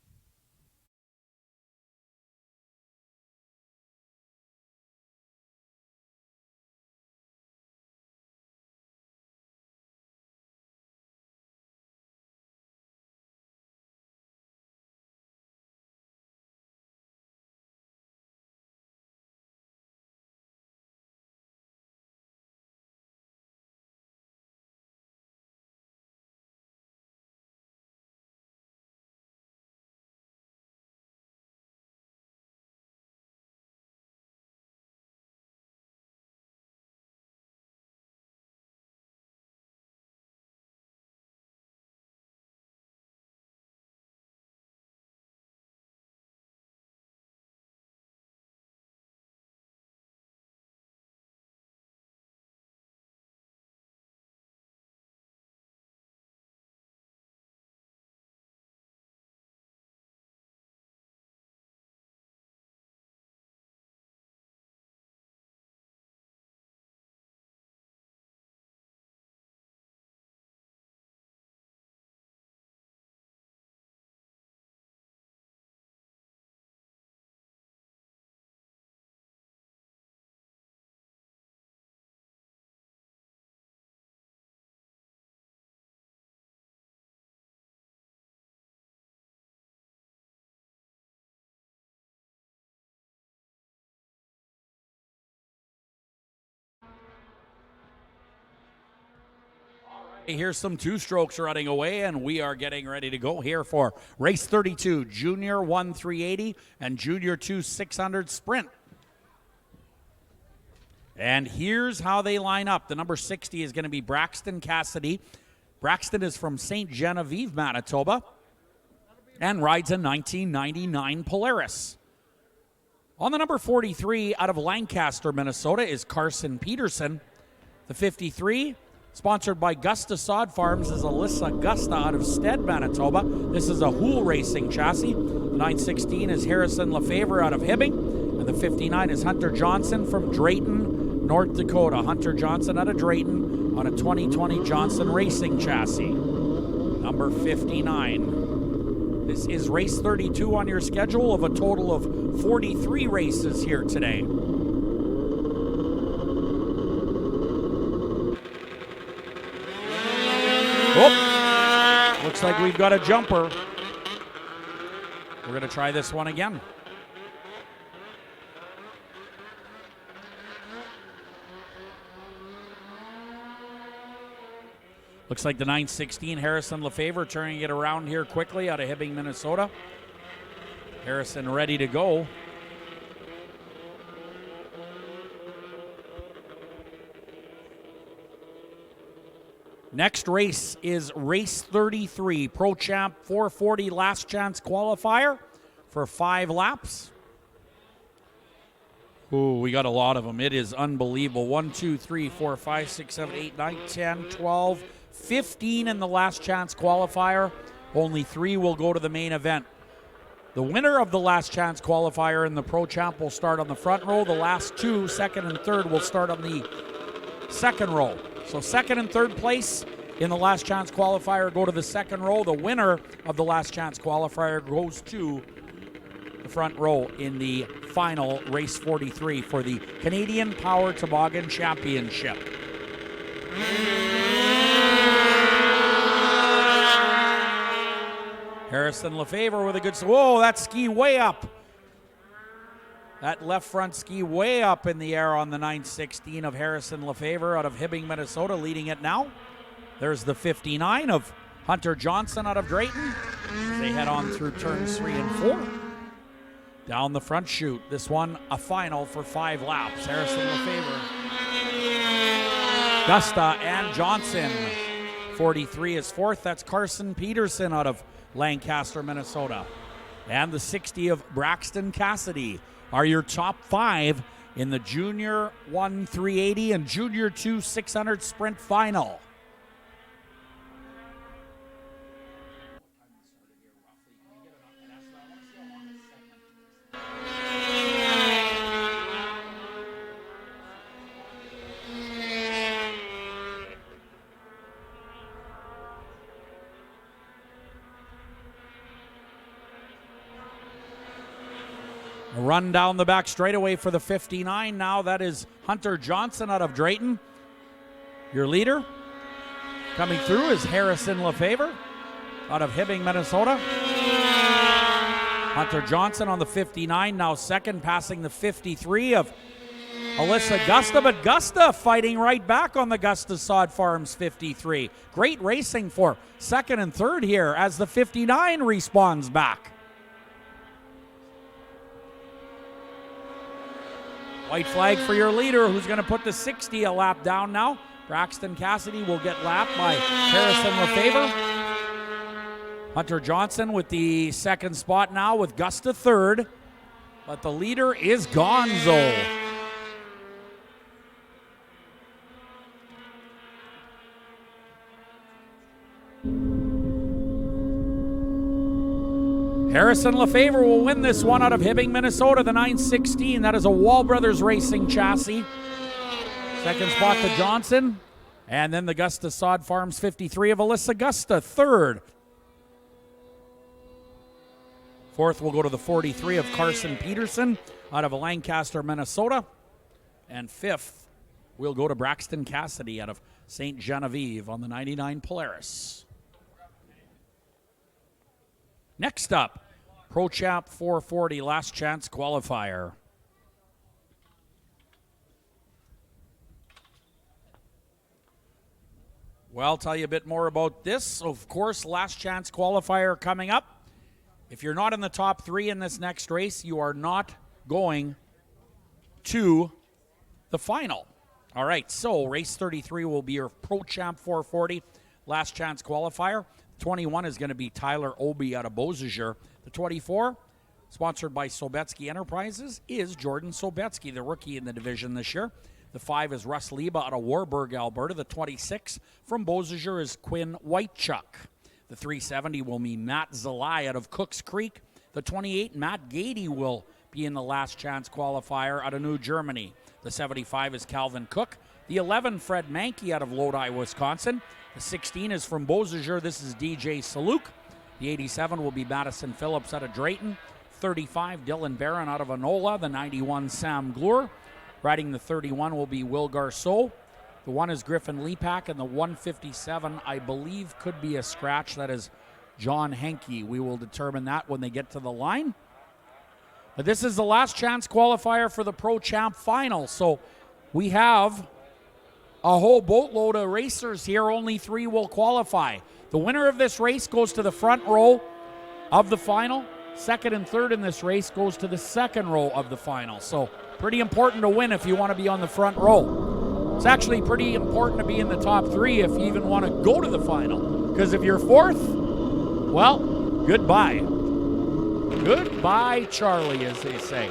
A: Here's some two-strokes running away, and we are getting ready to go here for race 32, Junior 1 380 and Junior 2 600 sprint. And here's how they line up. The number 60 is going to be Braxton Cassidy. Braxton is from St. Genevieve, Manitoba, and rides a 1999 Polaris. On the number 43 out of Lancaster, Minnesota is Carson Peterson. The 53, sponsored by Gusta Sod Farms, is Alyssa Gusta out of Stead, Manitoba. This is a Hool Racing chassis. The 916 is Harrison Lefevre out of Hibbing. And the 59 is Hunter Johnson from Drayton, North Dakota. Hunter Johnson out of Drayton on a 2020 Johnson Racing chassis. Number 59. This is race 32 on your schedule of a total of 43 races here today. Oh, looks like we've got a jumper. We're going to try this one again. Looks like the 916 Harrison Lefevre turning it around here quickly out of Hibbing, Minnesota. Harrison ready to go. Next race is race 33, Pro Champ 440 last chance qualifier for 5 laps. Ooh, we got a lot of them. It is unbelievable. 1, 2, 3, 4, 5, 6, 7, 8, 9, 10, 12, 15 in the last chance qualifier. Only 3 will go to the main event. The winner of the last chance qualifier in the Pro Champ will start on the front row. The last 2, second and third, will start on the second row. So second and third place in the last chance qualifier go to the second row. The winner of the last chance qualifier goes to the front row in the final race 43 for the Canadian Power Toboggan Championship. Harrison Lefevre with a good, whoa, that ski way up. That left front ski way up in the air on the 916 of Harrison Lefevre out of Hibbing, Minnesota, leading it now. There's the 59 of Hunter Johnson out of Drayton as they head on through turns 3 and 4. Down the front chute, this one a final for 5 laps. Harrison Lefevre, Gusta and Johnson. 43 is fourth. That's Carson Peterson out of Lancaster, Minnesota. And the 60 of Braxton Cassidy are your top 5 in the Junior 1 380 and Junior 2 600 sprint final. A run down the back straightaway for the 59 now. That is Hunter Johnson out of Drayton. Your leader coming through is Harrison Lefevre out of Hibbing, Minnesota. Hunter Johnson on the 59, now second, passing the 53 of Alyssa Gusta, but Gusta fighting right back on the Gusta Sod Farms 53. Great racing for second and third here as the 59 respawns back. White flag for your leader, who's going to put the 60 a lap down now. Braxton Cassidy will get lapped by Harrison Lefevre. Hunter Johnson with the second spot now with Gusta third. But the leader is Gonzo. Harrison Lefevre will win this one out of Hibbing, Minnesota, the 916. That is a Wall Brothers Racing chassis. Second spot to Johnson. And then the Gusta Sod Farms 53 of Alyssa Gusta, third. Fourth will go to the 43 of Carson Peterson out of Lancaster, Minnesota. And fifth will go to Braxton Cassidy out of St. Genevieve on the 99 Polaris. Next up, Pro Champ 440 last chance qualifier. Well, I'll tell you a bit more about this. Of course, last chance qualifier coming up. If you're not in the top three in this next race, you are not going to the final. All right, so race 33 will be your Pro Champ 440 last chance qualifier. 21 is going to be Tyler Obi out of Beausejour. The 24, sponsored by Sobetsky Enterprises, is Jordan Sobetsky, the rookie in the division this year. The 5 is Russ Liba out of Warburg, Alberta. The 26 from Beausejour is Quinn Whitechuck. The 370 will be Matt Zalai out of Cooks Creek. The 28, Matt Gady, will be in the last chance qualifier out of New Germany. The 75 is Calvin Cook. The 11, Fred Mankey out of Lodi, Wisconsin. The 16 is from Beausejour. This is DJ Saluk. The 87 will be Madison Phillips out of Drayton. 35, Dylan Barron out of Enola. The 91, Sam Glure. Riding the 31 will be Will Garceau. The 1 is Griffin Lepak, and the 157, I believe, could be a scratch. That is John Henke. We will determine that when they get to the line. But this is the last chance qualifier for the Pro Champ final. So we have a whole boatload of racers here. Only 3 will qualify. The winner of this race goes to the front row of the final. Second and third in this race goes to the second row of the final. So pretty important to win if you want to be on the front row. It's actually pretty important to be in the top 3 if you even want to go to the final. Because if you're fourth, well, goodbye. Goodbye, Charlie, as they say.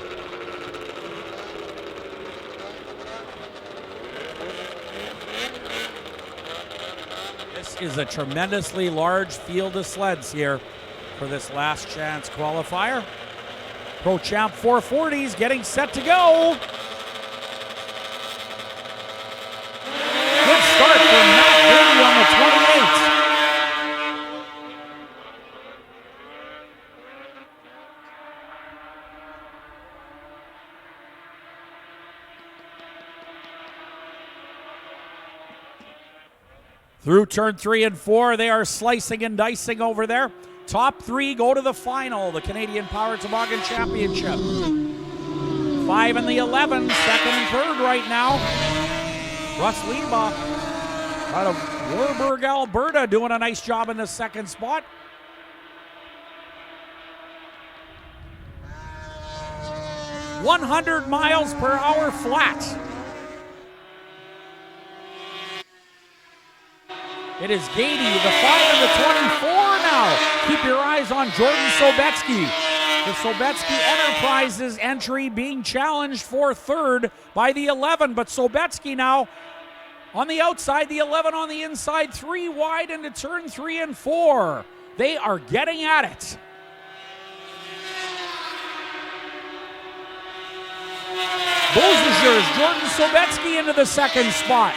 A: This is a tremendously large field of sleds here for this last chance qualifier. Pro Champ 440s getting set to go. Good start for Matt Gady on the 28. Through turn 3 and 4, they are slicing and dicing over there. Top 3 go to the final, the Canadian Power Toboggan Championship. 5 and the 11, second and third right now. Russ Liba out of Warburg, Alberta, doing a nice job in the second spot. "100 miles per hour flat." It is Gady, the 5 and the 24 now. Keep your eyes on Jordan Sobetsky. The Sobetsky Enterprises entry being challenged for third by the 11, but Sobetsky now on the outside, the 11 on the inside, 3 wide into turn 3 and 4. They are getting at it. Beausejour's Jordan Sobetsky into the second spot.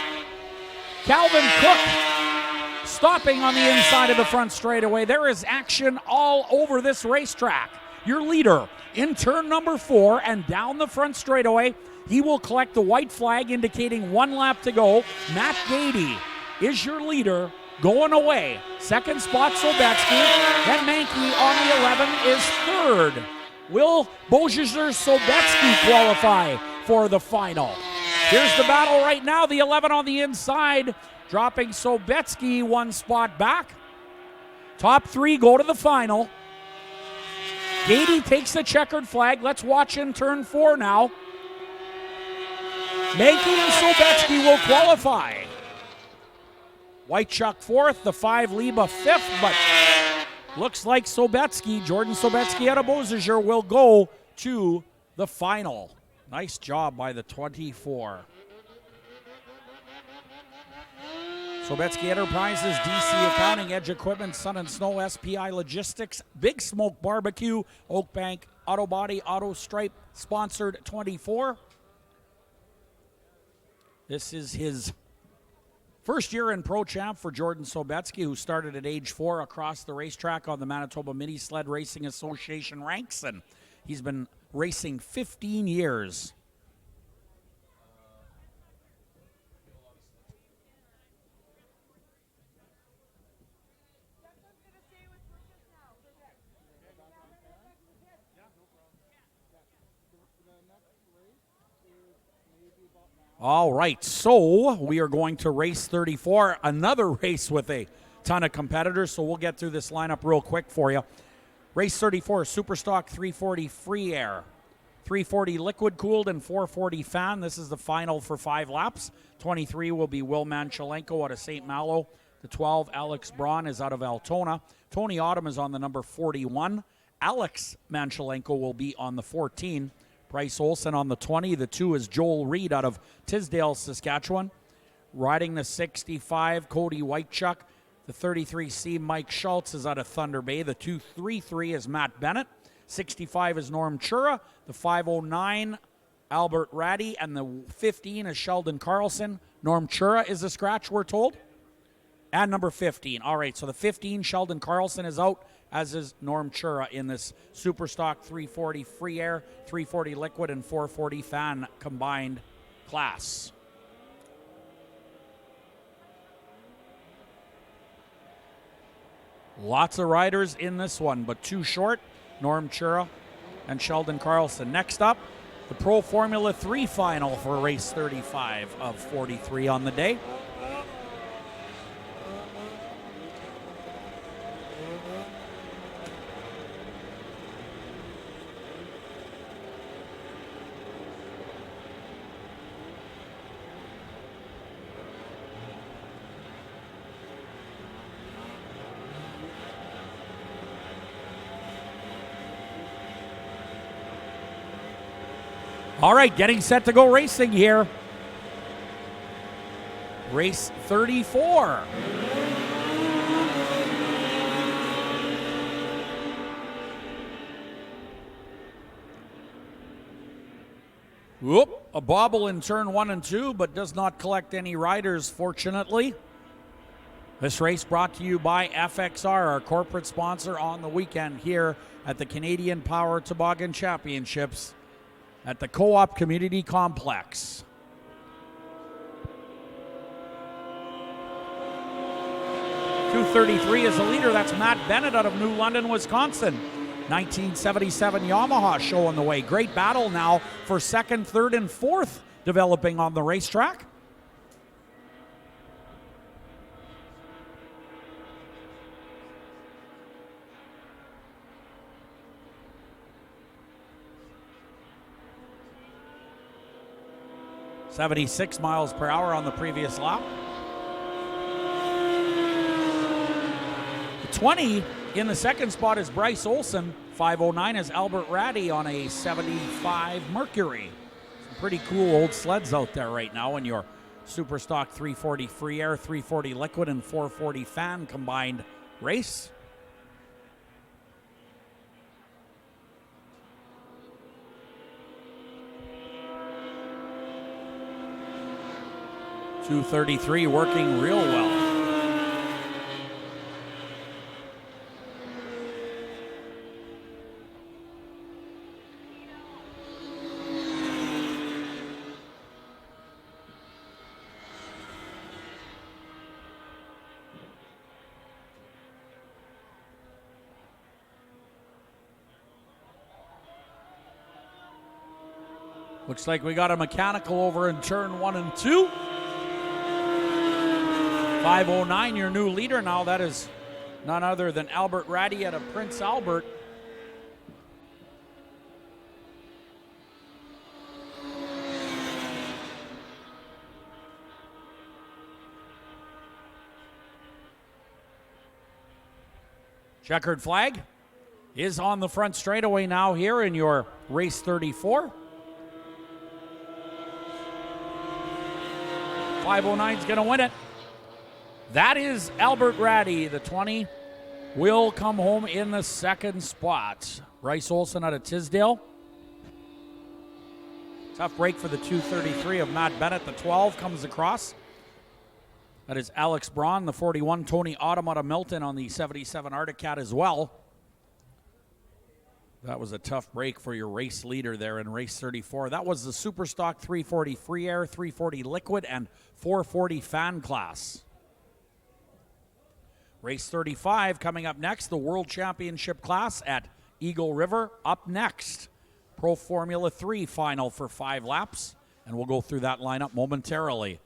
A: Calvin Cook stopping on the inside of the front straightaway. There is action all over this racetrack. Your leader in turn number 4 and down the front straightaway. He will collect the white flag indicating 1 lap to go. Matt Gady is your leader going away. Second spot Sobetsky. Then Mankey on the 11 is third. Will Beausejour Sobetsky qualify for the final? Here's the battle right now. The 11 on the inside, dropping Sobetsky 1 spot back. Top 3 go to the final. Gady takes the checkered flag. Let's watch in turn 4 now. Mankey and Sobetsky will qualify. Whitechuck 4th, the 5 Liba 5th, but looks like Sobetsky, Jordan Sobetsky out of Beausejour, will go to the final. Nice job by the 24. Sobetsky Enterprises, DC Accounting, Edge Equipment, Sun and Snow, SPI Logistics, Big Smoke Barbecue, Oak Bank, Auto Body, Auto Stripe, sponsored 24. This is his first year in Pro Champ for Jordan Sobetsky, who started at age 4 across the racetrack on the Manitoba Mini Sled Racing Association ranks, and he's been racing 15 years. All right, so we are going to race 34, another race with a ton of competitors, so we'll get through this lineup real quick for you. Race 34, Superstock 340 Free Air, 340 Liquid Cooled, and 440 Fan. This is the final for 5 laps. 23 will be Will Manchelenko out of St. Malo. The 12, Alex Braun, is out of Altona. Tony Autumn is on the number 41. Alex Manchelenko will be on the 14. Bryce Olson on the 20. The 2 is Joel Reed out of Tisdale, Saskatchewan. Riding the 65, Cody Whitechuck. The 33C, Mike Schultz, is out of Thunder Bay. The 233 is Matt Bennett. 65 is Norm Chura. The 509, Albert Ratty. And the 15 is Sheldon Carlson. Norm Chura is a scratch, we're told. And number 15. All right, so the 15, Sheldon Carlson, is out, as is Norm Chura in this Superstock 340 Free Air, 340 Liquid, and 440 Fan combined class. Lots of riders in this one, but 2 short, Norm Chura and Sheldon Carlson. Next up, the Pro Formula 3 final for race 35 of 43 on the day. All right, getting set to go racing here. Race 34. Whoop, a bobble in turn 1 and 2, but does not collect any riders, fortunately. This race brought to you by FXR, our corporate sponsor on the weekend here at the Canadian Power Toboggan Championships at the Co-op Community Complex. .233 is the leader. That's Matt Bennett out of New London, Wisconsin. 1977 Yamaha showing the way. Great battle now for 2nd, 3rd, and 4th developing on the racetrack. .76 miles per hour on the previous lap. The 20 in the second spot is Bryce Olson. 509 is Albert Ratty on a 75 Mercury. Some pretty cool old sleds out there right now in your Super Stock 340 free air, 340 liquid, and 440 fan combined race. .233 working real well. Looks like we got a mechanical over in turn 1 and 2. 509, your new leader now. That is none other than Albert Ratty out of Prince Albert. Checkered flag is on the front straightaway now here in your race 34. 509's going to win it. That is Albert Ratty. The 20 will come home in the second spot. Bryce Olson out of Tisdale. Tough break for the 233 of Matt Bennett. The 12 comes across. That is Alex Braun. The 41, Tony Autumn out of Milton on the 77 Arctic Cat as well. That was a tough break for your race leader there in race 34. That was the Super Stock 340 free air, 340 liquid, and 440 fan class. Race 35 coming up next, the World Championship class at Eagle River. Up next, Pro Formula 3 final for 5 laps, and we'll go through that lineup momentarily.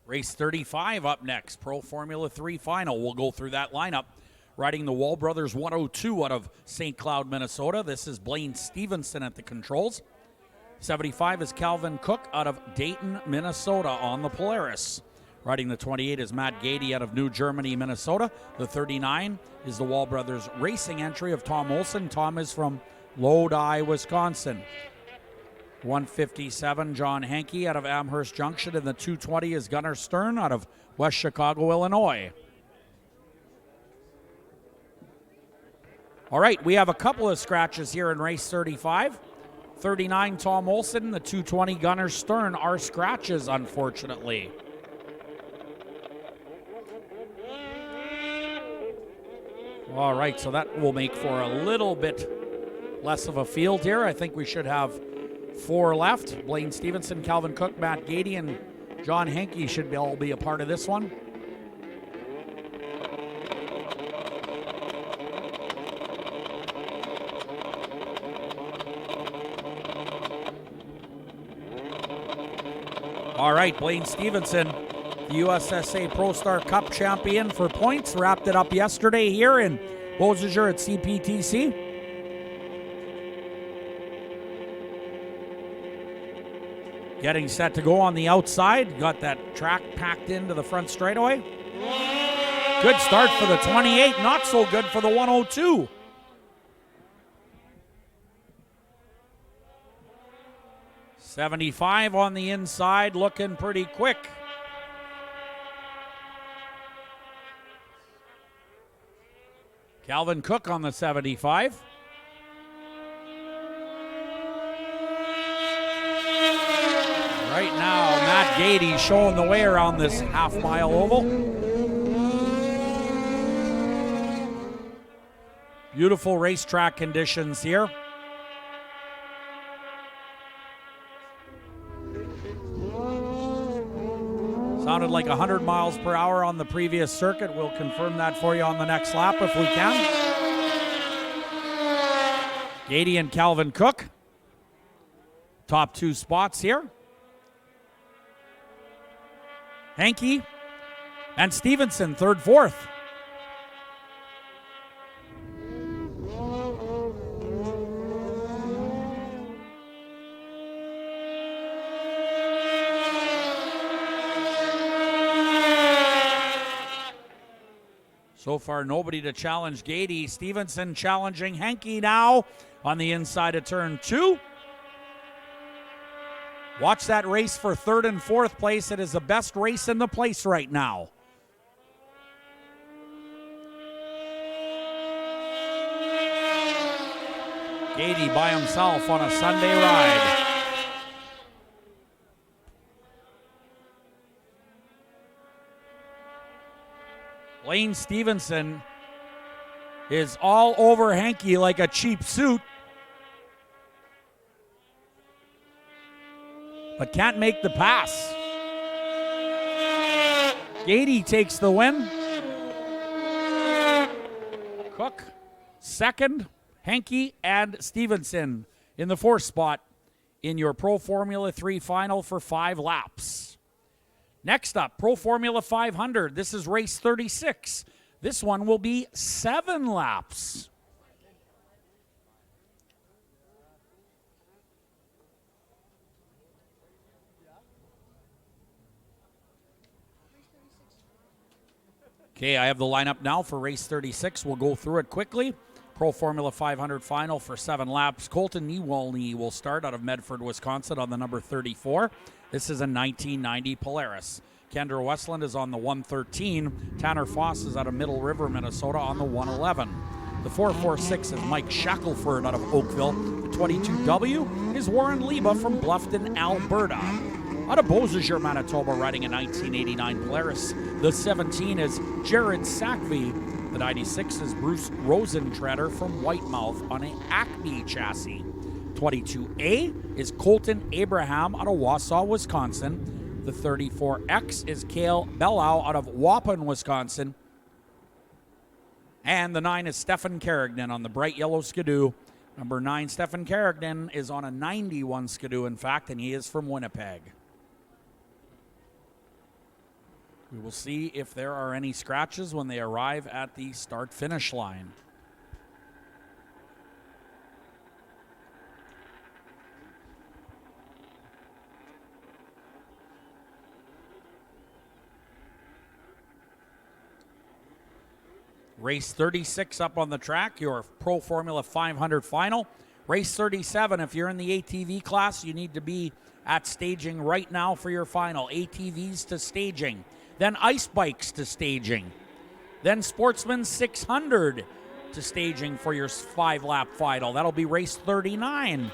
A: Race 35 up next, Pro Formula 3 final. We'll go through that lineup. Riding the Wall Brothers 102 out of St. Cloud, Minnesota. This is Blaine Stevenson at the controls. 75 is Calvin Cook out of Dayton, Minnesota on the Polaris. Riding the 28 is Matt Gady out of New Germany, Minnesota. The 39 is the Wall Brothers Racing entry of Tom Olson. Tom is from Lodi, Wisconsin. 157, John Hankey out of Amherst Junction, and the 220 is Gunnar Stern out of West Chicago, Illinois. All right, we have a couple of scratches here in race 35. 39, Tom Olson, the 220, Gunnar Stern are scratches, unfortunately. All right, so that will make for a little bit less of a field here. I think we should have 4 left. Blaine Stevenson, Calvin Cook, Matt Gady, and John Hankey should all be a part of this one. All right, Blaine Stevenson, the USSA Pro Star Cup champion for points, wrapped it up yesterday here in Beausejour at CPTC. Getting set to go on the outside. Got that track packed into the front straightaway. Good start for the 28. Not so good for the 102. .75 on the inside, looking pretty quick. Calvin Cook on the 75. Right now, Matt Gady showing the way around this half-mile oval. Beautiful racetrack conditions here. Sounded like 100 miles per hour on the previous circuit. We'll confirm that for you on the next lap if we can. Gady and Calvin Cook, top 2 spots here. Hankey and Stevenson, 3rd, 4th. So far, nobody to challenge Gady. Stevenson challenging Hankey now on the inside of turn 2. Watch that race for 3rd and 4th place. It is the best race in the place right now. Gady by himself on a Sunday ride. Lane Stevenson is all over Hankey like a cheap suit, but can't make the pass. Gady takes the win. Cook, 2nd. Hankey and Stevenson in the 4th spot in your Pro Formula 3 final for 5 laps. Next up, Pro Formula 500. This is race 36. This one will be 7 laps. Okay, I have the lineup now for race 36. We'll go through it quickly. Pro Formula 500 final for 7 laps. Colton Niewolny will start out of Medford, Wisconsin on the number 34. This is a 1990 Polaris. Kendra Westland is on the 113. Tanner Foss is out of Middle River, Minnesota on the 111. The 446 is Mike Shackelford out of Oakville. The 22W is Warren Leba from Bluffton, Alberta. Out of Beausejour, Manitoba, riding a 1989 Polaris. The 17 is Jared Sackvey. The 96 is Bruce Rosentreader from Whitemouth on an Acme chassis. 22A is Colton Abraham out of Wausau, Wisconsin. The 34X is Cale Bellau out of Waupun, Wisconsin. And the 9 is Stefan Carignan on the bright yellow Skidoo. Number 9, Stefan Carignan, is on a 91 Skidoo, in fact, and he is from Winnipeg. We will see if there are any scratches when they arrive at the start-finish line. Race 36 up on the track, your Pro Formula 500 final. Race 37, if you're in the ATV class, you need to be at staging right now for your final. ATVs to staging. Then ice bikes to staging. Then Sportsman 600 to staging for your 5-lap final. That'll be race 39.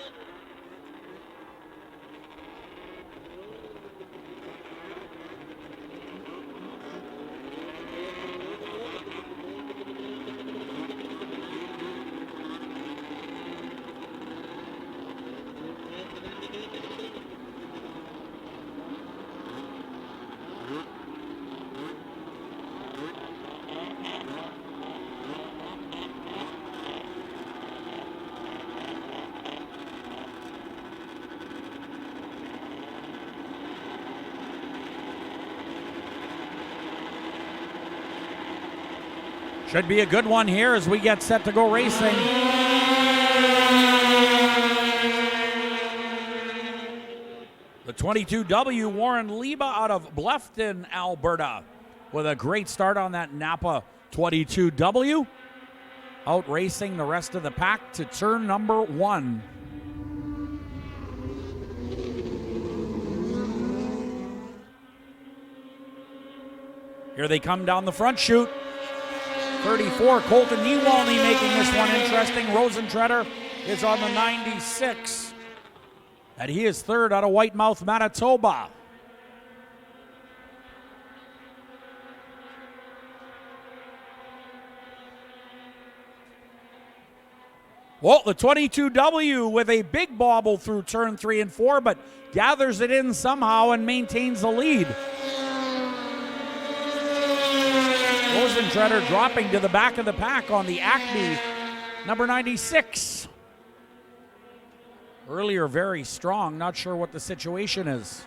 A: Should be a good one here as we get set to go racing. The 22W, Warren Leba out of Bluffton, Alberta, with a great start on that Napa 22W. Out racing the rest of the pack to turn number 1. Here they come down the front chute. 34, Colton Niewolny making this one interesting. Rosentreader is on the 96. And he is 3rd out of Whitemouth, Manitoba. Well, the 22W with a big bobble through turn 3 and 4, but gathers it in somehow and maintains the lead. Rosentreader dropping to the back of the pack on the Acme number 96. Earlier, very strong. Not sure what the situation is.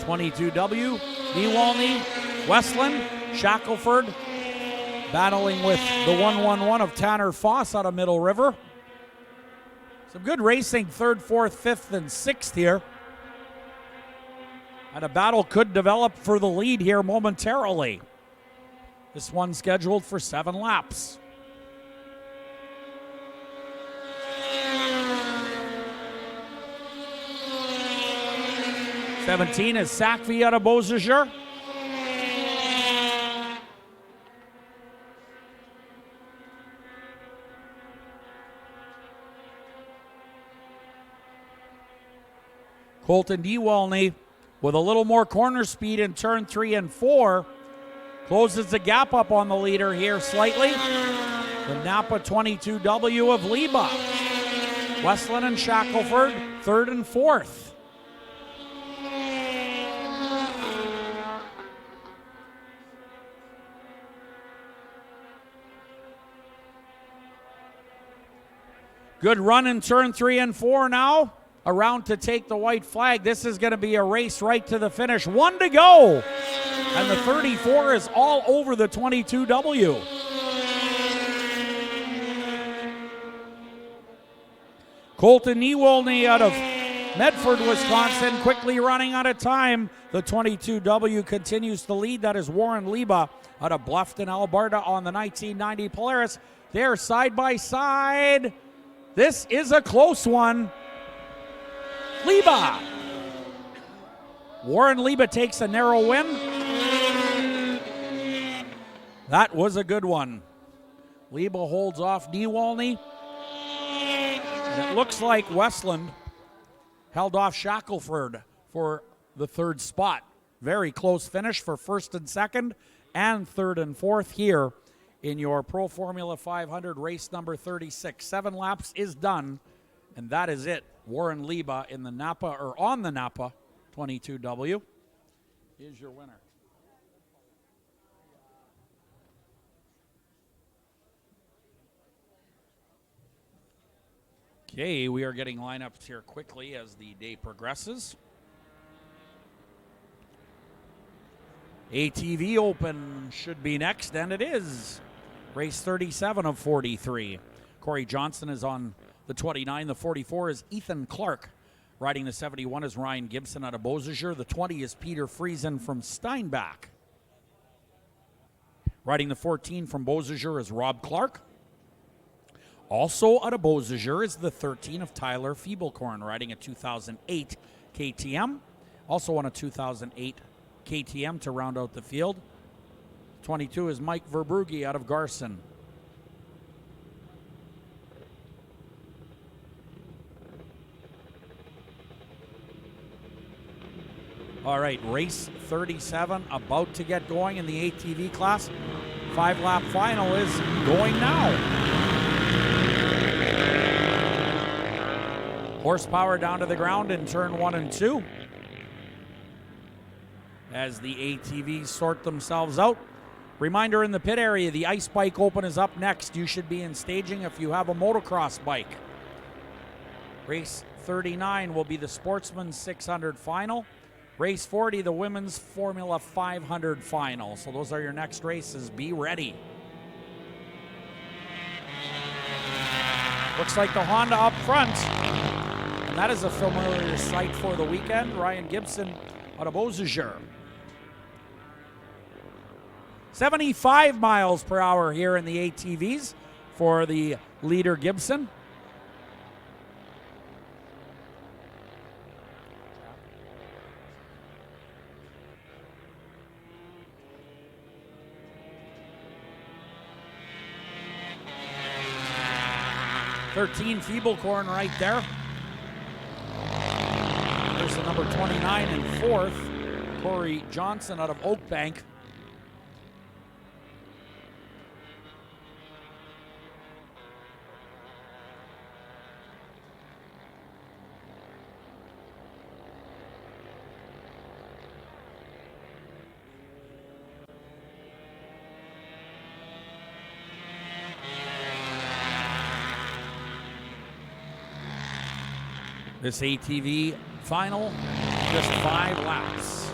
A: (22W), Newalney, Westland, Shackelford, battling with the 111 of Tanner Foss out of Middle River. Some good racing, 3rd, 4th, 5th, and 6th here. And a battle could develop for the lead here momentarily. This one's scheduled for 7 laps. (17) is Sackvey out of Beausejour. Colton Dewalney with a little more corner speed in turn 3 and 4. Closes the gap up on the leader here slightly. The Napa 22W of Leba. Westland and Shackelford, 3rd and 4th. Good run in turn 3 and 4 now. Around to take the white flag. This is going to be a race right to the finish. 1 to go. And the 34 is all over the 22W. Colton Newalney out of Medford, Wisconsin, quickly running out of time. The 22W continues to lead. That is Warren Leba out of Bluffton, Alberta on the 1990 Polaris. They're side by side. This is a close one. Leba. Warren Leba takes a narrow win. That was a good one. Leba holds off Newalney. And it looks like Westland held off Shackelford for the 3rd spot. Very close finish for 1st and 2nd and 3rd and 4th here in your Pro Formula 500 race number 36. 7 laps is done, and that is it. Warren Leba in the Napa, or on the Napa 22W, is your winner. Okay, we are getting lineups here quickly as the day progresses. ATV Open should be next, and it is. Race 37 of 43. Corey Johnson is on the 29. The 44 is Ethan Clark. Riding the 71 is Ryan Gibson out of Beausejour. The 20 is Peter Friesen from Steinbach. Riding the 14 from Beausejour is Rob Clark. Also out of Beausejour is the 13 of Tyler Feeblecorn, riding a 2008 KTM. Also on a 2008 KTM to round out the field. 22 is Mike Verbrugge out of Garson. All right, race 37 about to get going in the ATV class. 5-lap final is going now. Horsepower down to the ground in turn 1 and 2. As the ATVs sort themselves out. Reminder in the pit area, the Ice Bike Open is up next. You should be in staging if you have a motocross bike. Race 39 will be the Sportsman 600 final. Race 40, the Women's Formula 500 final. So those are your next races. Be ready. Looks like the Honda up front. And that is a familiar sight for the weekend. Ryan Gibson out of Beausejour. 75 miles per hour here in the ATVs for the leader Gibson. (13) Feeblecorn right there. There's the number 29 and 4th, Corey Johnson out of Oakbank. This ATV final, just 5 laps.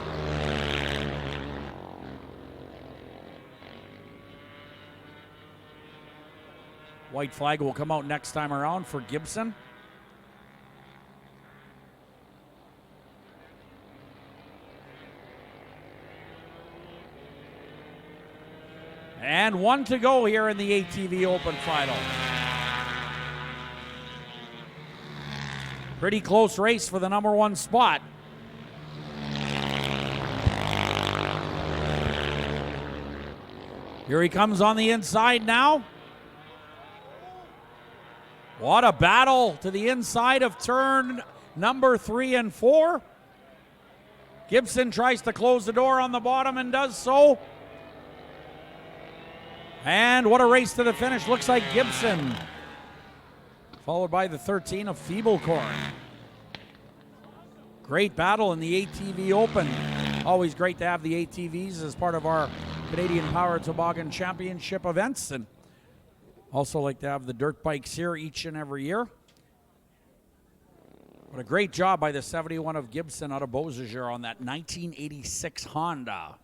A: White flag will come out next time around for Gibson. And 1 to go here in the ATV Open final. Pretty close race for the number 1 spot. Here he comes on the inside now. What a battle to the inside of turn number 3 and 4. Gibson tries to close the door on the bottom and does so. And what a race to the finish. Looks like Gibson, followed by the 13 of Feeblecorn. Great battle in the ATV Open. Always great to have the ATVs as part of our Canadian Power Toboggan Championship events, and also like to have the dirt bikes here each and every year. What a great job by the 71 of Gibson out of Beausejour on that 1986 Honda.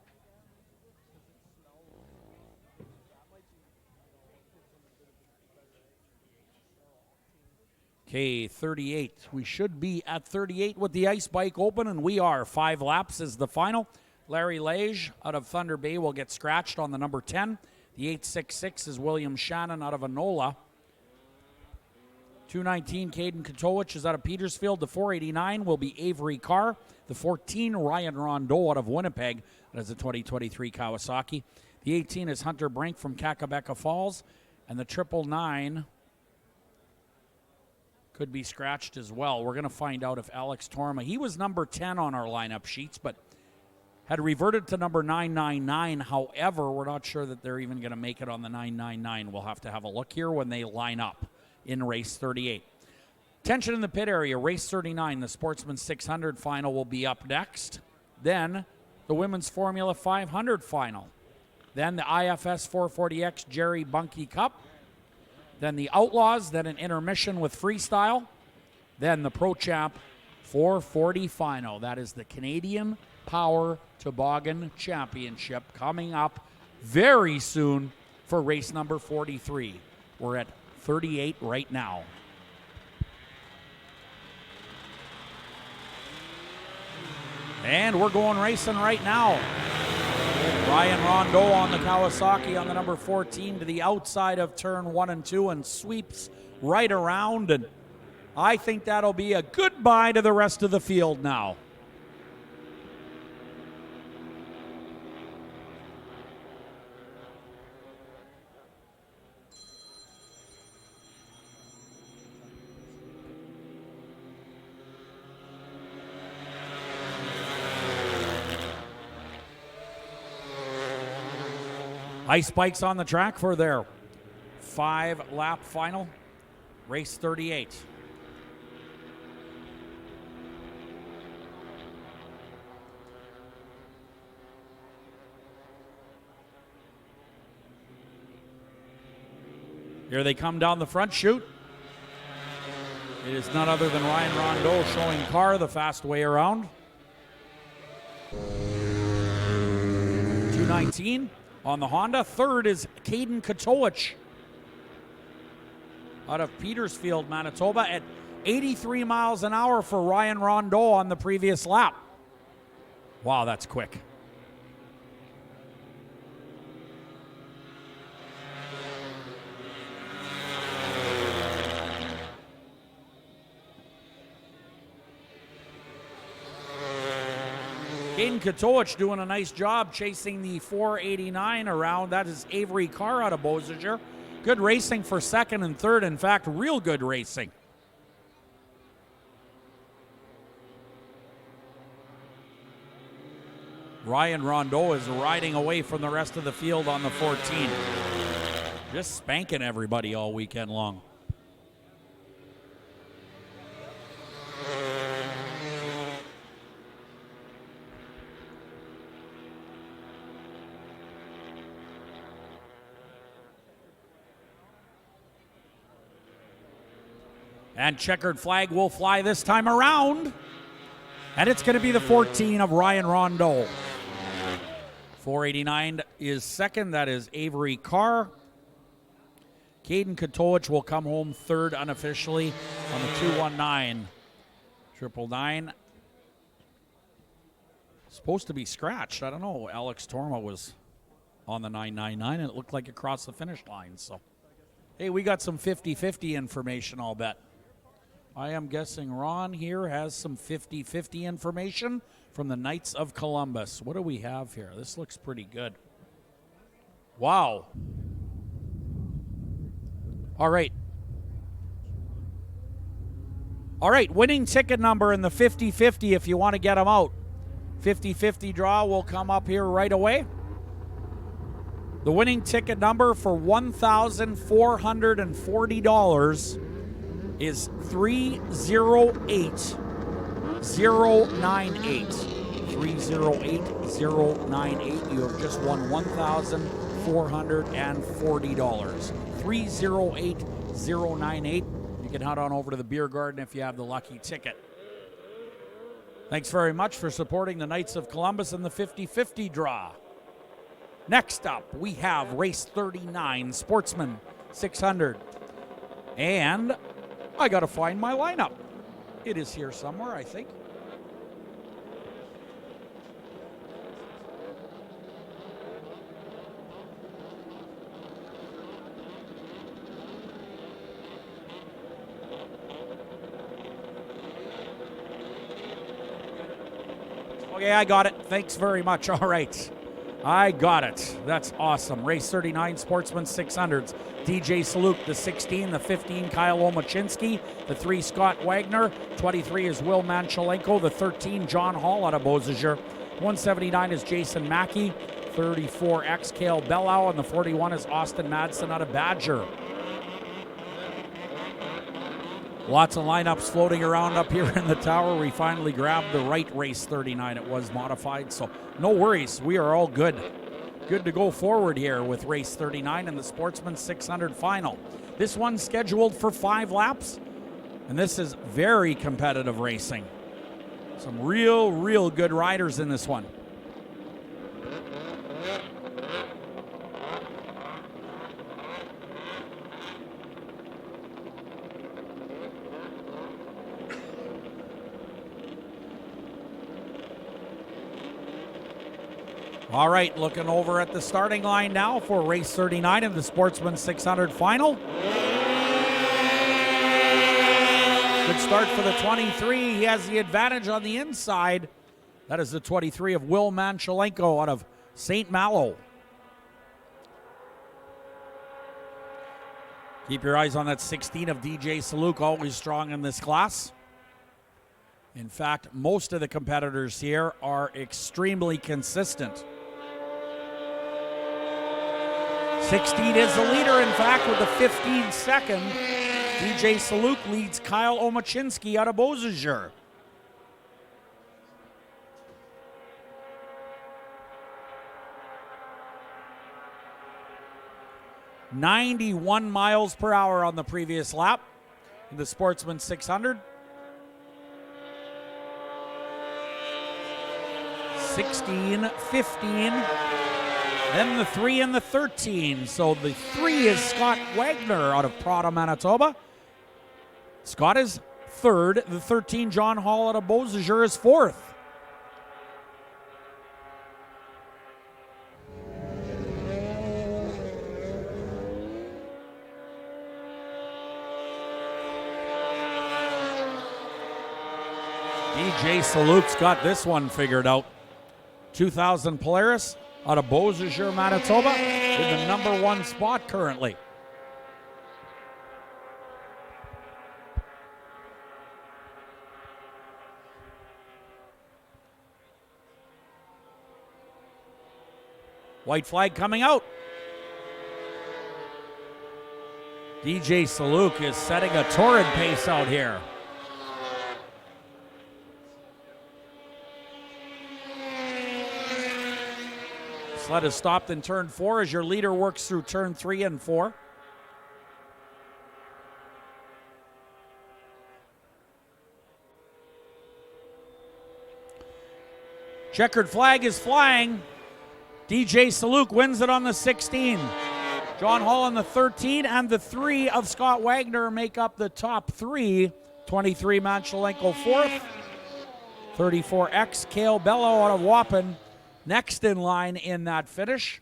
A: Okay, 38. We should be at 38 with the ice bike open, and we are. 5 laps is the final. Larry Lage out of Thunder Bay will get scratched on the number 10. The 866 is William Shannon out of Enola. 219, Caden Katowicz is out of Petersfield. The 489 will be Avery Carr. The 14, Ryan Rondeau out of Winnipeg. That is a 2023 Kawasaki. The 18 is Hunter Brink from Kakabeka Falls. And the 999 could be scratched as well. We're going to find out if Alex Torma, he was number 10 on our lineup sheets, but had reverted to number 999. However, we're not sure that they're even going to make it on the 999. We'll have to have a look here when they line up in race 38. Tension in the pit area. Race 39, the Sportsman 600 final will be up next. Then the Women's Formula 500 final. Then the IFS 440X Jerry Bunky Cup. Then the Outlaws, then an intermission with freestyle. Then the Pro Champ 440 final. That is the Canadian Power Toboggan Championship coming up very soon for race number 43. We're at 38 right now. And we're going racing right now. Ryan Rondeau on the Kawasaki on the number 14 to the outside of turn 1 and 2 and sweeps right around. And I think that'll be a goodbye to the rest of the field now. Ice bikes on the track for their 5-lap final, race 38. Here they come down the front chute. It is none other than Ryan Rondeau showing Carr the fast way around. 219. On the Honda, third is Caden Katowicz out of Petersfield, Manitoba at 83 miles an hour for Ryan Rondeau on the previous lap. Wow, that's quick. Caden Katowicz doing a nice job chasing the 489 around. That is Avery Carr out of Beausejour. Good racing for second and third. In fact, real good racing. Ryan Rondeau is riding away from the rest of the field on the 14. Just spanking everybody all weekend long. And checkered flag will fly this time around. And it's going to be the 14 of Ryan Rondeau. 489 is second. That is Avery Carr. Caden Katowicz will come home third unofficially on the 219. 999. Supposed to be scratched. I don't know. Alex Torma was on the 999, and it looked like it crossed the finish line. So, hey, we got some 50-50 information, I'll bet. I am guessing Ron here has some 50-50 information from the Knights of Columbus. What do we have here? This looks pretty good. Wow. All right. All right, winning ticket number in the 50-50 if you want to get them out. 50-50 draw will come up here right away. The winning ticket number for $1,440 is 308098. 308098. You have just won $1,440. 308098. You can head on over to the beer garden if you have the lucky ticket. Thanks very much for supporting the Knights of Columbus in the 50-50 draw. Next up, we have race 39, Sportsman 600. And I got to find my lineup. It is here somewhere, I think. Okay, I got it. Thanks very much. All right. I got it. That's awesome. Race 39, Sportsman 600s. DJ Saluk, the 16, the 15, Kyle Omachinski, the 3, Scott Wagner, 23 is Will Manchelenko, the 13, John Hall out of Beausejour, 179 is Jason Mackey, 34X, Cale Bellow, and the 41 is Austin Madsen out of Badger. Lots of lineups floating around up here in the tower. We finally grabbed the right race 39. It was modified, so no worries. We are all good. Good to go forward here with race 39 and the Sportsman 600 final. This one's scheduled for 5 laps, and this is very competitive racing. Some real good riders in this one. All right, looking over at the starting line now for race 39 of the Sportsman 600 final. Good start for the 23. He has the advantage on the inside. That is the 23 of Will Manchelenko out of St. Malo. Keep your eyes on that 16 of DJ Saluk, always strong in this class. In fact, most of the competitors here are extremely consistent. 16 is the leader, in fact, with the 15 second. DJ Saluk leads Kyle Omachinski out of Beausejour. .91 miles per hour on the previous lap in the Sportsman 600. 16, 15. Then the 3 and the 13. So the 3 is Scott Wagner out of Prada, Manitoba. Scott is third. The 13, John Hall out of Beausejour, is fourth. DJ Saluk's got this one figured out. 2000 Polaris out of Beausejour, Manitoba, in the number 1 spot currently. White flag coming out. DJ Saluk is setting a torrid pace out here. Sled is stopped in turn 4 as your leader works through turn 3 and 4. Checkered flag is flying. DJ Saluk wins it on the 16. John Hall on the 13, and the 3 of Scott Wagner make up the top 3. 23 Manchelenko fourth. 34X Cale Bello out of Waupun next in line in that finish.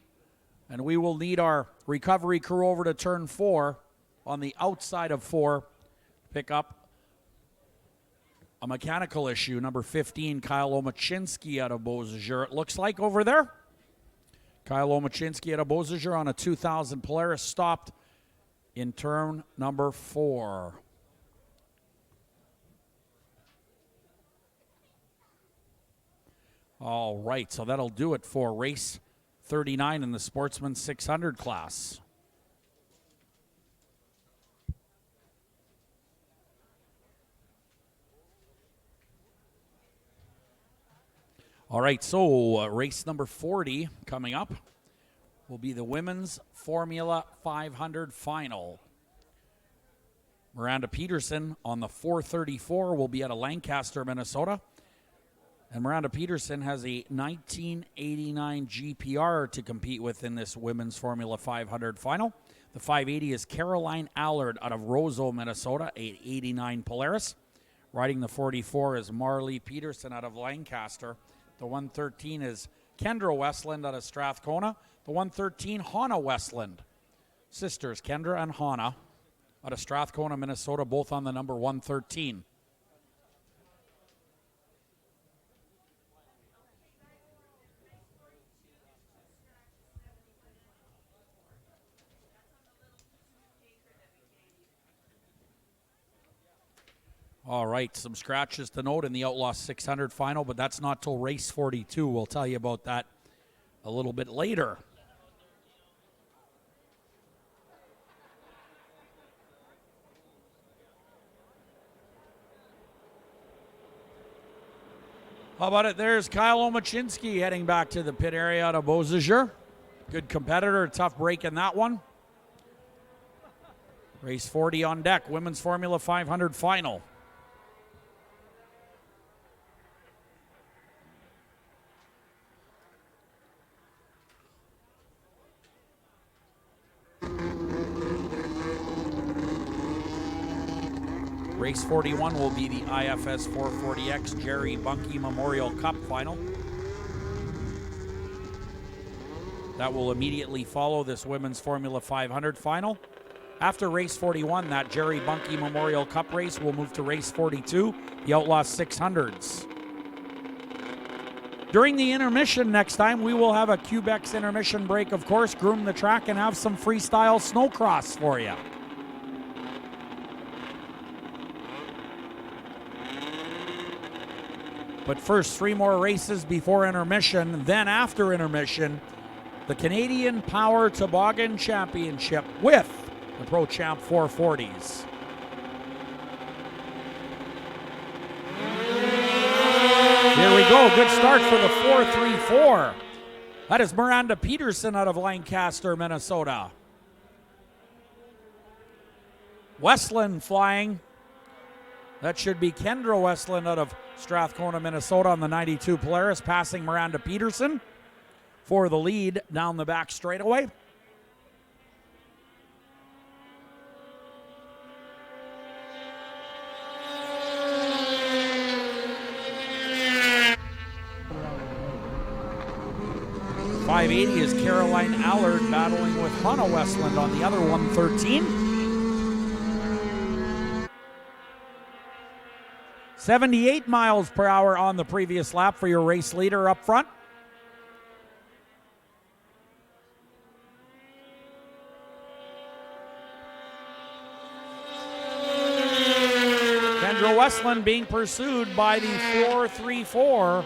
A: And we will need our recovery crew over to turn 4 on the outside of 4. Pick up a mechanical issue. Number 15, Kyle Omachinsky out of Beausejour, it looks like over there. Kyle Omachinsky out of Beausejour on a 2000 Polaris stopped in turn number 4. All right, so that'll do it for race 39 in the Sportsman 600 class. All right, so race number 40 coming up will be the Women's Formula 500 final. Miranda Peterson on the 434 will be out of Lancaster, Minnesota. And Miranda Peterson has a 1989 GPR to compete with in this Women's Formula 500 final. The 580 is Caroline Allard out of Roseau, Minnesota, a 89 Polaris. Riding the 44 is Marley Peterson out of Lancaster. The 113 is Kendra Westland out of Strathcona. The 113, Hannah Westland. Sisters Kendra and Hannah out of Strathcona, Minnesota, both on the number 113. All right, some scratches to note in the Outlaw 600 final, but that's not till race 42. We'll tell you about that a little bit later. How about it? There's Kyle Omachinsky heading back to the pit area out of Beausejour. Good competitor, tough break in that one. Race 40 on deck, Women's Formula 500 final. Race 41 will be the IFS 440X Jerry Bunke Memorial Cup final. That will immediately follow this Women's Formula 500 final. After race 41, that Jerry Bunke Memorial Cup race will move to race 42, the Outlaw 600s. During the intermission next time, we will have a Quebec's intermission break, of course, groom the track and have some freestyle snowcross for you. But first, 3 more races before intermission. Then after intermission, the Canadian Power Toboggan Championship with the Pro Champ 440s. Here we go. Good start for the 434. That is Miranda Peterson out of Lancaster, Minnesota. Westland flying. That should be Kendra Westland out of Strathcona, Minnesota on the 92 Polaris, passing Miranda Peterson for the lead down the back straightaway. .580 is Caroline Allard battling with Hannah Westland on the other 113. 78 miles per hour on the previous lap for your race leader up front. Kendra Westland being pursued by the 434.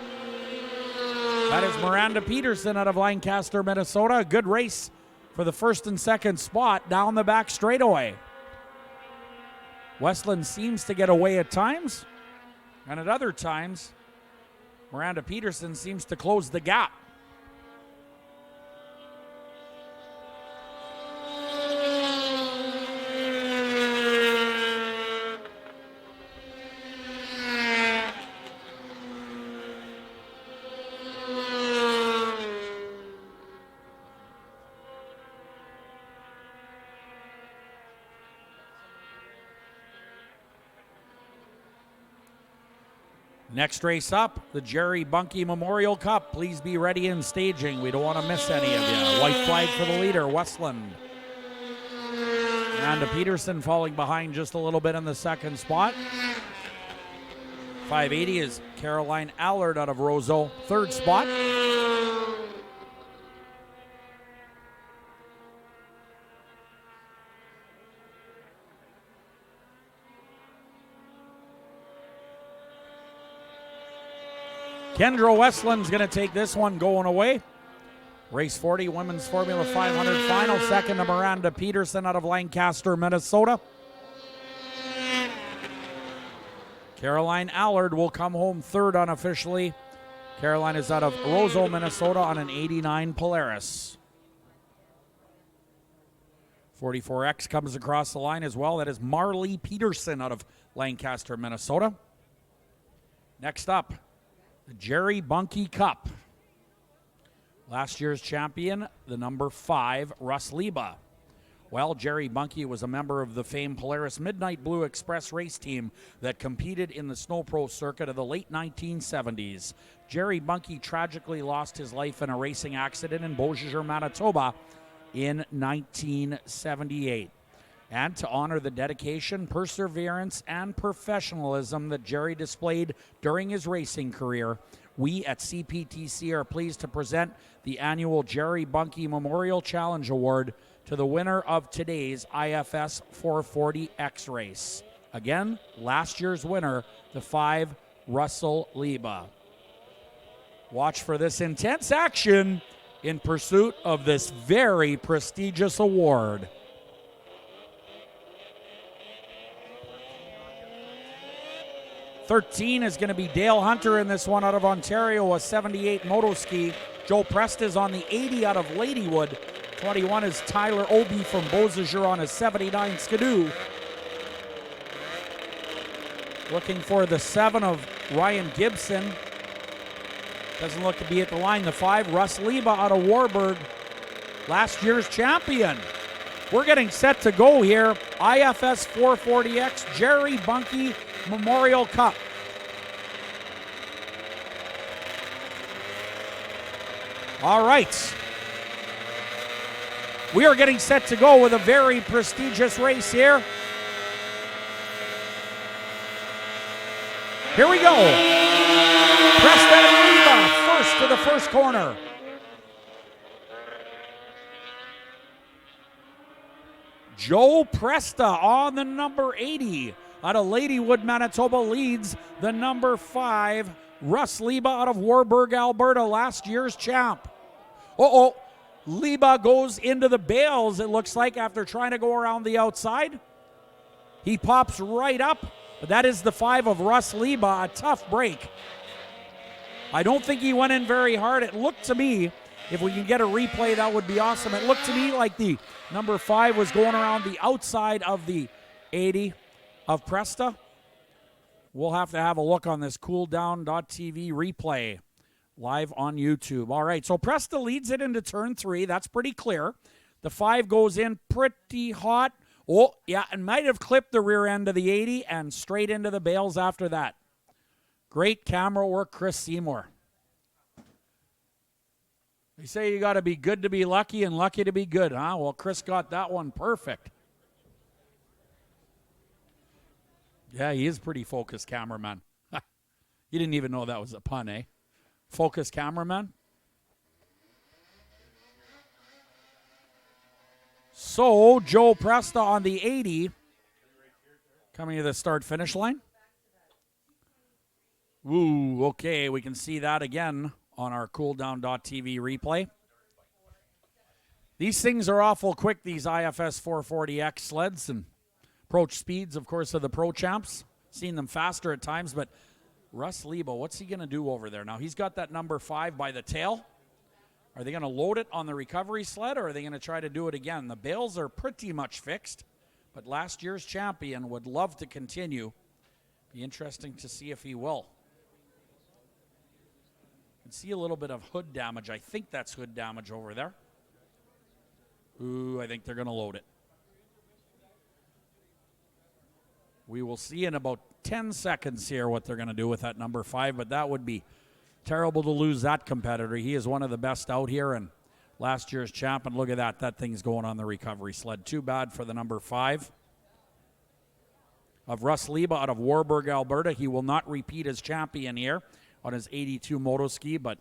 A: That is Miranda Peterson out of Lancaster, Minnesota. A good race for the first and second spot down the back straightaway. Westland seems to get away at times. And at other times, Miranda Peterson seems to close the gap. Next race up, the Jerry Bunke Memorial Cup. Please be ready in staging. We don't want to miss any of you. White flag for the leader, Westland. And Peterson falling behind just a little bit in the second spot. 580 is Caroline Allard out of Roseau, third spot. Kendra Westland's going to take this one going away. Race 40, Women's Formula 500 final. Second to Miranda Peterson out of Lancaster, Minnesota. Caroline Allard will come home third unofficially. Caroline is out of Roseau, Minnesota on an 89 Polaris. 44X comes across the line as well. That is Marley Peterson out of Lancaster, Minnesota. Next up, the Jerry Bunke Cup. Last year's champion, the number 5, Russ Liba. Well, Jerry Bunke was a member of the famed Polaris Midnight Blue Express race team that competed in the Snow Pro circuit of the late 1970s. Jerry Bunke tragically lost his life in a racing accident in Beausejour, Manitoba in 1978. And to honor the dedication, perseverance, and professionalism that Jerry displayed during his racing career, we at CPTC are pleased to present the annual Jerry Bunke Memorial Challenge Award to the winner of today's IFS 440X race. Again, last year's winner, the 5, Russell Liba. Watch for this intense action in pursuit of this very prestigious award. '13 is going to be Dale Hunter in this one out of Ontario, a 78 Motoski. Joe Presta's on the 80 out of Ladywood. 21 is Tyler Obie from Beausejour on a 79 Skidoo. Looking for the 7 of Ryan Gibson. Doesn't look to be at the line. The 5, Russ Liba out of Warburg, last year's champion. We're getting set to go here. IFS 440X Jerry Bunke Memorial Cup. All right. We are getting set to go with a very prestigious race here. Here we go. Presta and Liba first to the first corner. Joe Presta on the number 80 out of Ladywood, Manitoba leads the number 5, Russ Liba out of Warburg, Alberta, last year's champ. Liba goes into the bales, it looks like, after trying to go around the outside. He pops right up, but that is the 5 of Russ Liba, a tough break. I don't think he went in very hard. It looked to me, if we can get a replay, that would be awesome. It looked to me like the number 5 was going around the outside of the 80 of Presta. We'll have to have a look on this cooldown.tv replay live on YouTube. All right, so Presta leads it into turn 3. That's pretty clear. The 5 goes in pretty hot. Oh, yeah, and might have clipped the rear end of the 80 and straight into the bales after that. Great camera work, Chris Seymour. They say you got to be good to be lucky and lucky to be good, huh? Well, Chris got that one perfect. Yeah, he is pretty focused cameraman. You didn't even know that was a pun, eh? Focused cameraman. So, Joe Presta on the 80 coming to the start-finish line. Ooh, okay, we can see that again on our cooldown.tv replay. These things are awful quick, these IFS 440X sleds, and approach speeds, of course, of the pro champs. Seen them faster at times, but Russ Liba, what's he going to do over there? Now, he's got that number 5 by the tail. Are they going to load it on the recovery sled, or are they going to try to do it again? The bales are pretty much fixed, but last year's champion would love to continue. Be interesting to see if he will. You can see a little bit of hood damage. I think that's hood damage over there. Ooh, I think they're going to load it. We will see in about 10 seconds here what they're going to do with that number 5, but that would be terrible to lose that competitor. He is one of the best out here and last year's champ, and look at that. That thing's going on the recovery sled. Too bad for the number 5 of Russ Liba out of Warburg, Alberta. He will not repeat as champion here on his 82 moto ski, but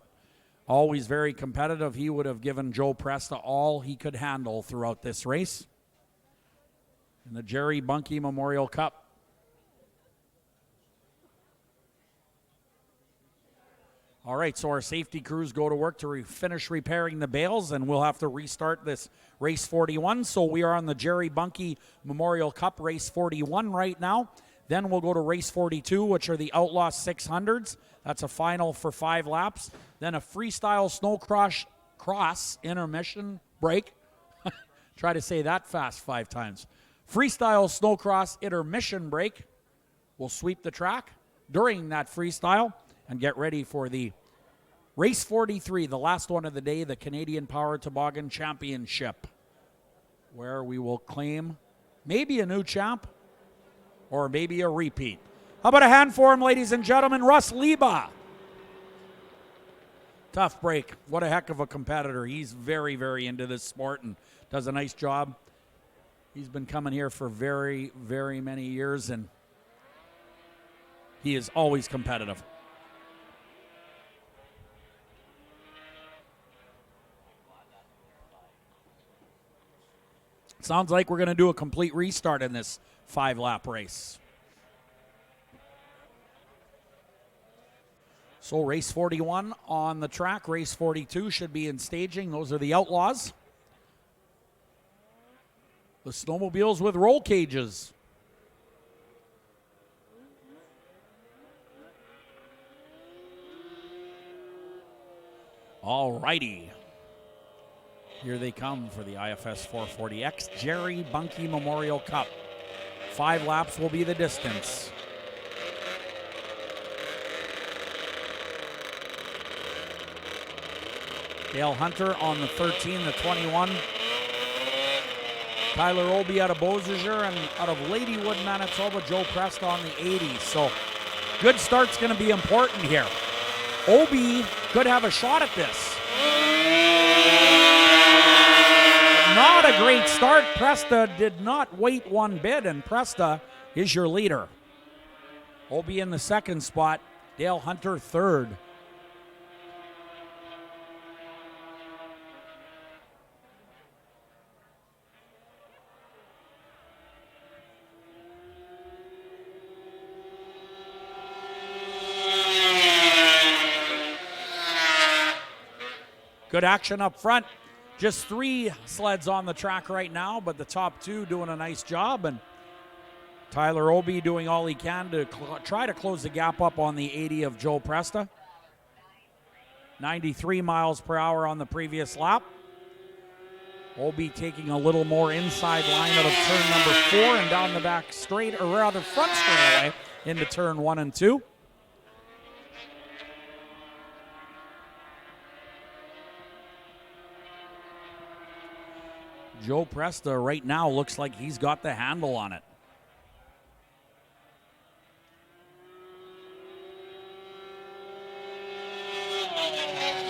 A: always very competitive. He would have given Joe Presta all he could handle throughout this race. In the Jerry Bunke Memorial Cup. All right, so our safety crews go to work to finish repairing the bales, and we'll have to restart this race 41. So we are on the Jerry Bunke Memorial Cup race 41 right now. Then we'll go to race 42, which are the Outlaw 600s. That's a final for 5 laps. Then a freestyle snow cross intermission break. Try to say that fast 5 times. Freestyle snowcross intermission break. We'll sweep the track during that freestyle and get ready for the race 43, the last one of the day, the Canadian Power Toboggan Championship, where we will claim maybe a new champ or maybe a repeat. How about a hand for him, ladies and gentlemen? Russ Liba. Tough break. What a heck of a competitor. He's very, very into this sport and does a nice job. He's been coming here for very, very many years, and he is always competitive. Sounds like we're going to do a complete restart in this 5-lap race. So race 41 on the track. Race 42 should be in staging. Those are the Outlaws. The snowmobiles with roll cages. All righty. Here they come for the IFS 440X Jerry Bunke Memorial Cup. 5 laps will be the distance. Dale Hunter on the 13, the 21. Tyler Obi out of Beausejour, and out of Ladywood, Manitoba, Joe Presta on the 80. So good start's going to be important here. Obi could have a shot at this. Not a great start. Presta did not wait one bit, and Presta is your leader. Obi in the 2nd spot, Dale Hunter 3rd. Good action up front. Just 3 sleds on the track right now, but the top 2 doing a nice job, and Tyler Obi doing all he can to try to close the gap up on the 80 of Joe Presta. 93 miles per hour on the previous lap. Obi taking a little more inside line out of turn number 4 and down the back straight, or rather front straightaway, into turn 1 and 2. Joe Presta right now looks like he's got the handle on it.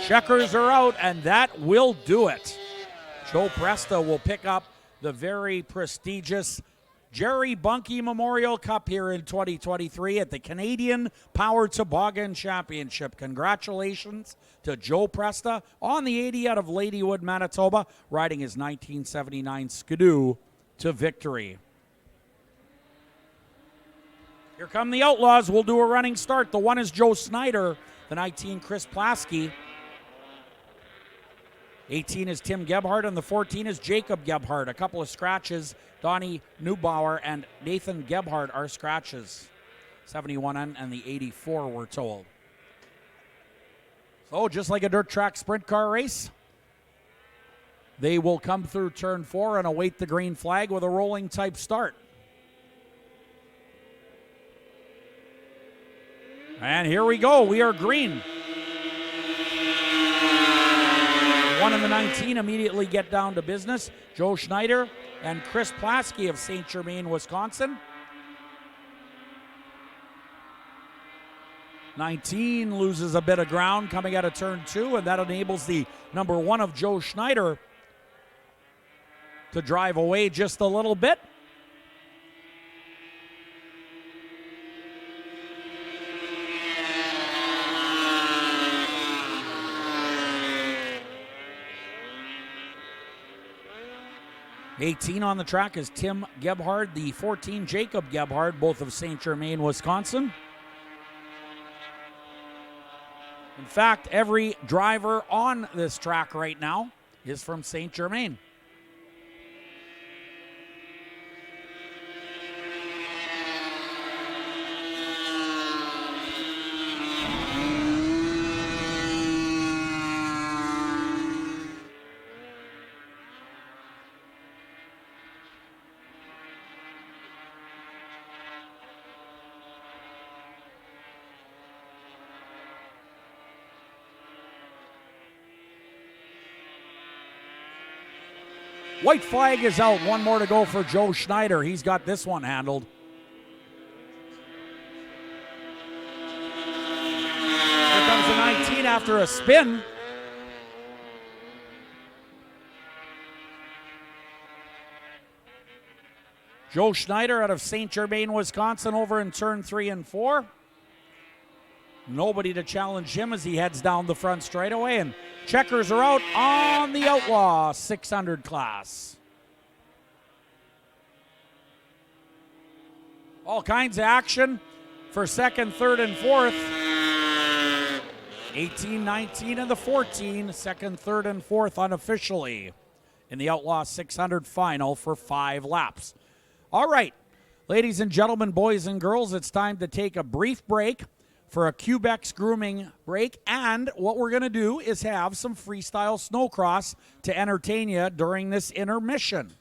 A: Checkers are out, and that will do it. Joe Presta will pick up the very prestigious Jerry Bunke Memorial Cup here in 2023 at the Canadian Power Toboggan Championship. Congratulations to Joe Presta on the 80 out of Ladywood, Manitoba, riding his 1979 Skidoo to victory. Here come the Outlaws. We'll do a running start. The 1 is Joe Snyder, the 19 Chris Plasky. 18 is Tim Gebhardt, and the 14 is Jacob Gebhardt. A couple of scratches. Donnie Neubauer and Nathan Gebhardt are scratches. 71 and the 84, we're told. So just like a dirt track sprint car race, they will come through turn 4 and await the green flag with a rolling type start. And here we go. We are green. 1 and the 19 immediately get down to business. Joe Schneider and Chris Plasky of St. Germain, Wisconsin. 19 loses a bit of ground coming out of turn 2, and that enables the number 1 of Joe Schneider to drive away just a little bit. '18 on the track is Tim Gebhard, the 14 Jacob Gebhard, both of St. Germain, Wisconsin. In fact, every driver on this track right now is from St. Germain. White flag is out. One more to go for Joe Schneider. He's got this one handled. Here comes the 19 after a spin. Joe Schneider out of St. Germain, Wisconsin, over in turn 3 and 4. Nobody to challenge him as he heads down the front straightaway, and checkers are out on the Outlaw 600 class. All kinds of action for second, third, and fourth. 18, 19, and the 14, second, third, and fourth unofficially in the Outlaw 600 final for 5 laps. All right, ladies and gentlemen, boys and girls, it's time to take a brief break for a Quebec's grooming break, and what we're going to do is have some freestyle snowcross to entertain you during this intermission.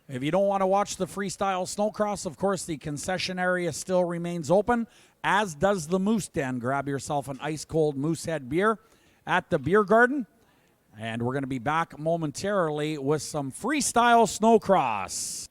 A: If you don't want to watch the freestyle snowcross, of course, the concession area still remains open, as does the Moose Den. Grab yourself an ice-cold Moosehead beer at the beer garden, and we're going to be back momentarily with some freestyle snowcross.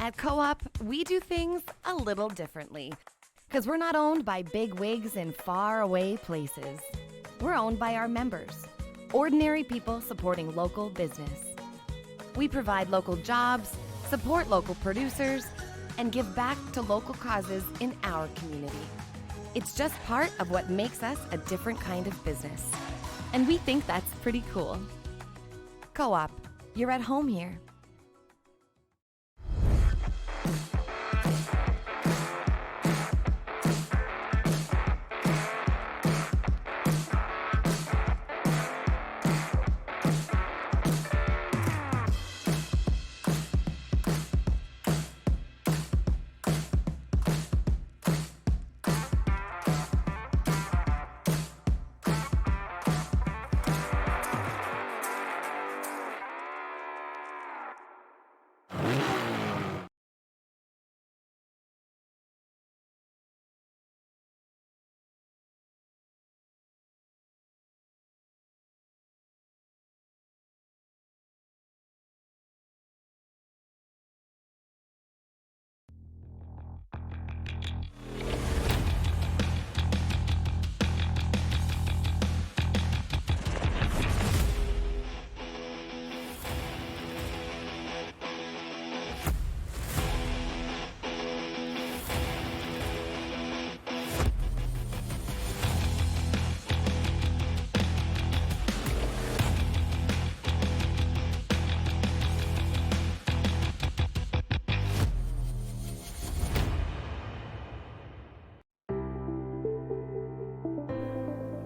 N: At Co-op, we do things a little differently. Because we're not owned by big wigs in faraway places. We're owned by our members, ordinary people supporting local business. We provide local jobs, support local producers, and give back to local causes in our community. It's just part of what makes us a different kind of business. And we think that's pretty cool. Co-op, you're at home here.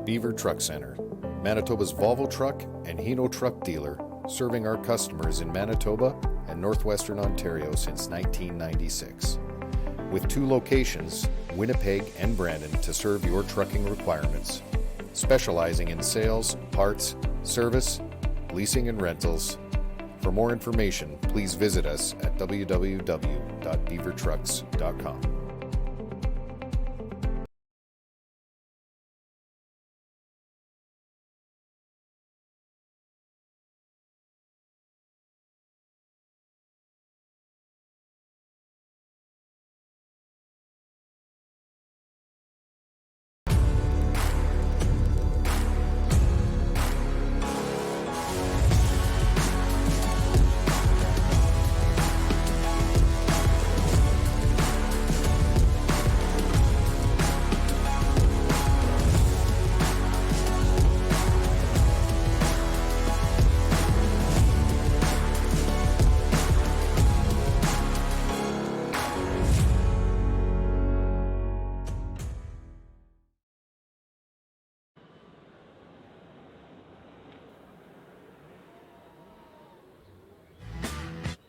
M: Beaver Truck Center, Manitoba's Volvo truck and Hino truck dealer, serving our customers in Manitoba and northwestern Ontario since 1996. With 2 locations, Winnipeg and Brandon, to serve your trucking requirements. Specializing in sales, parts, service, leasing and rentals. For more information, please visit us at www.beavertrucks.com.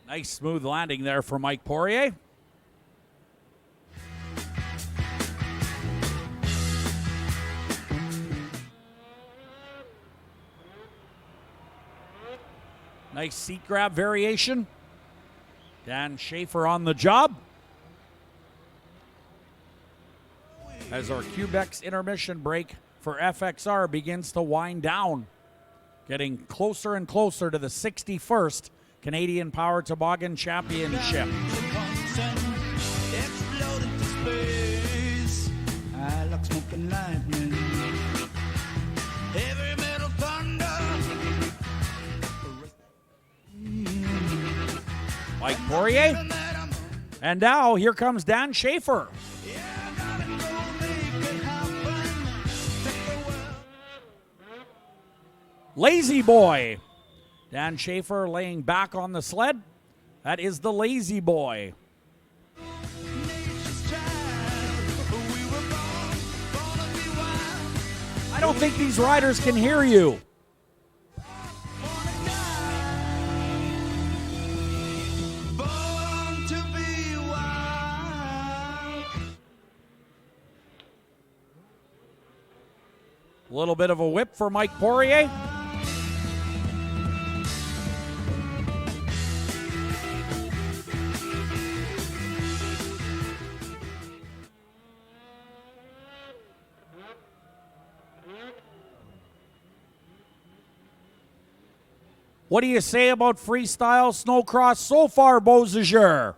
A: Nice smooth landing there for Mike Poirier. Nice seat grab variation. Dan Schaefer on the job. As our Quebec's intermission break for FXR begins to wind down. Getting closer and closer to the 61st Canadian Power Toboggan Championship. Mike Poirier. And now here comes Dan Schaefer. Lazy Boy. Dan Schaefer laying back on the sled. That is the Lazy Boy. I don't think these riders can hear you. A little bit of a whip for Mike Poirier. What do you say about freestyle snowcross so far, Beausejour?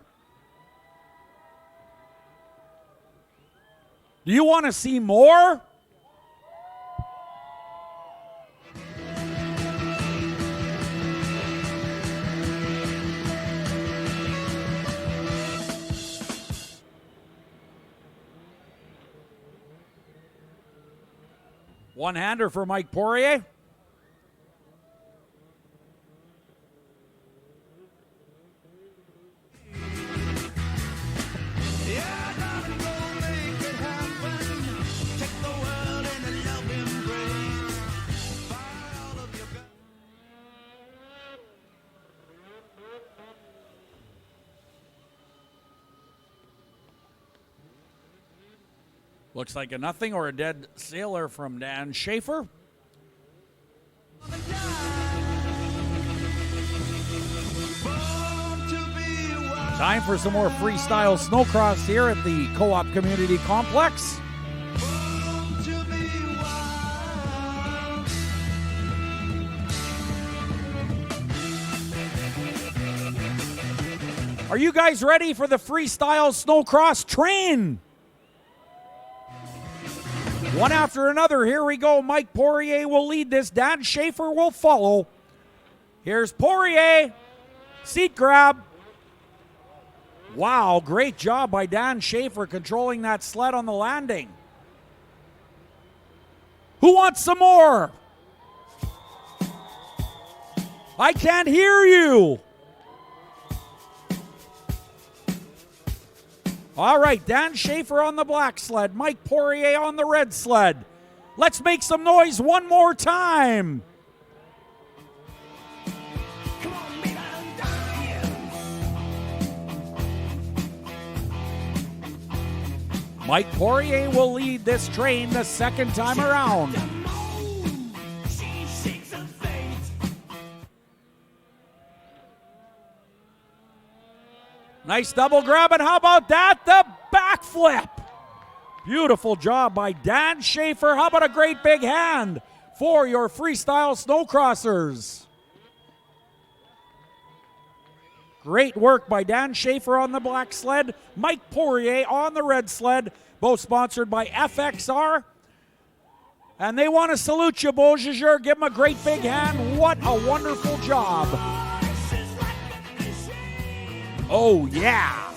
A: Do you want to see more? One-hander for Mike Poirier. Looks like a nothing or a dead sailor from Dan Schaefer. Time for some more freestyle snowcross here at the Co-op Community Complex. Are you guys ready for the freestyle snowcross train? One after another, here we go. Mike Poirier will lead this. Dan Schaefer will follow. Here's Poirier. Seat grab. Wow, great job by Dan Schaefer controlling that sled on the landing. Who wants some more? I can't hear you. All right, Dan Schaefer on the black sled, Mike Poirier on the red sled. Let's make some noise one more time. Mike Poirier will lead this train the second time around. Nice double grab, and how about that? The backflip. Beautiful job by Dan Schaefer. How about a great big hand for your freestyle snowcrossers? Great work by Dan Schaefer on the black sled, Mike Poirier on the red sled, both sponsored by FXR. And they want to salute you, Beausejour. Give them a great big hand. What a wonderful job. Oh, yeah.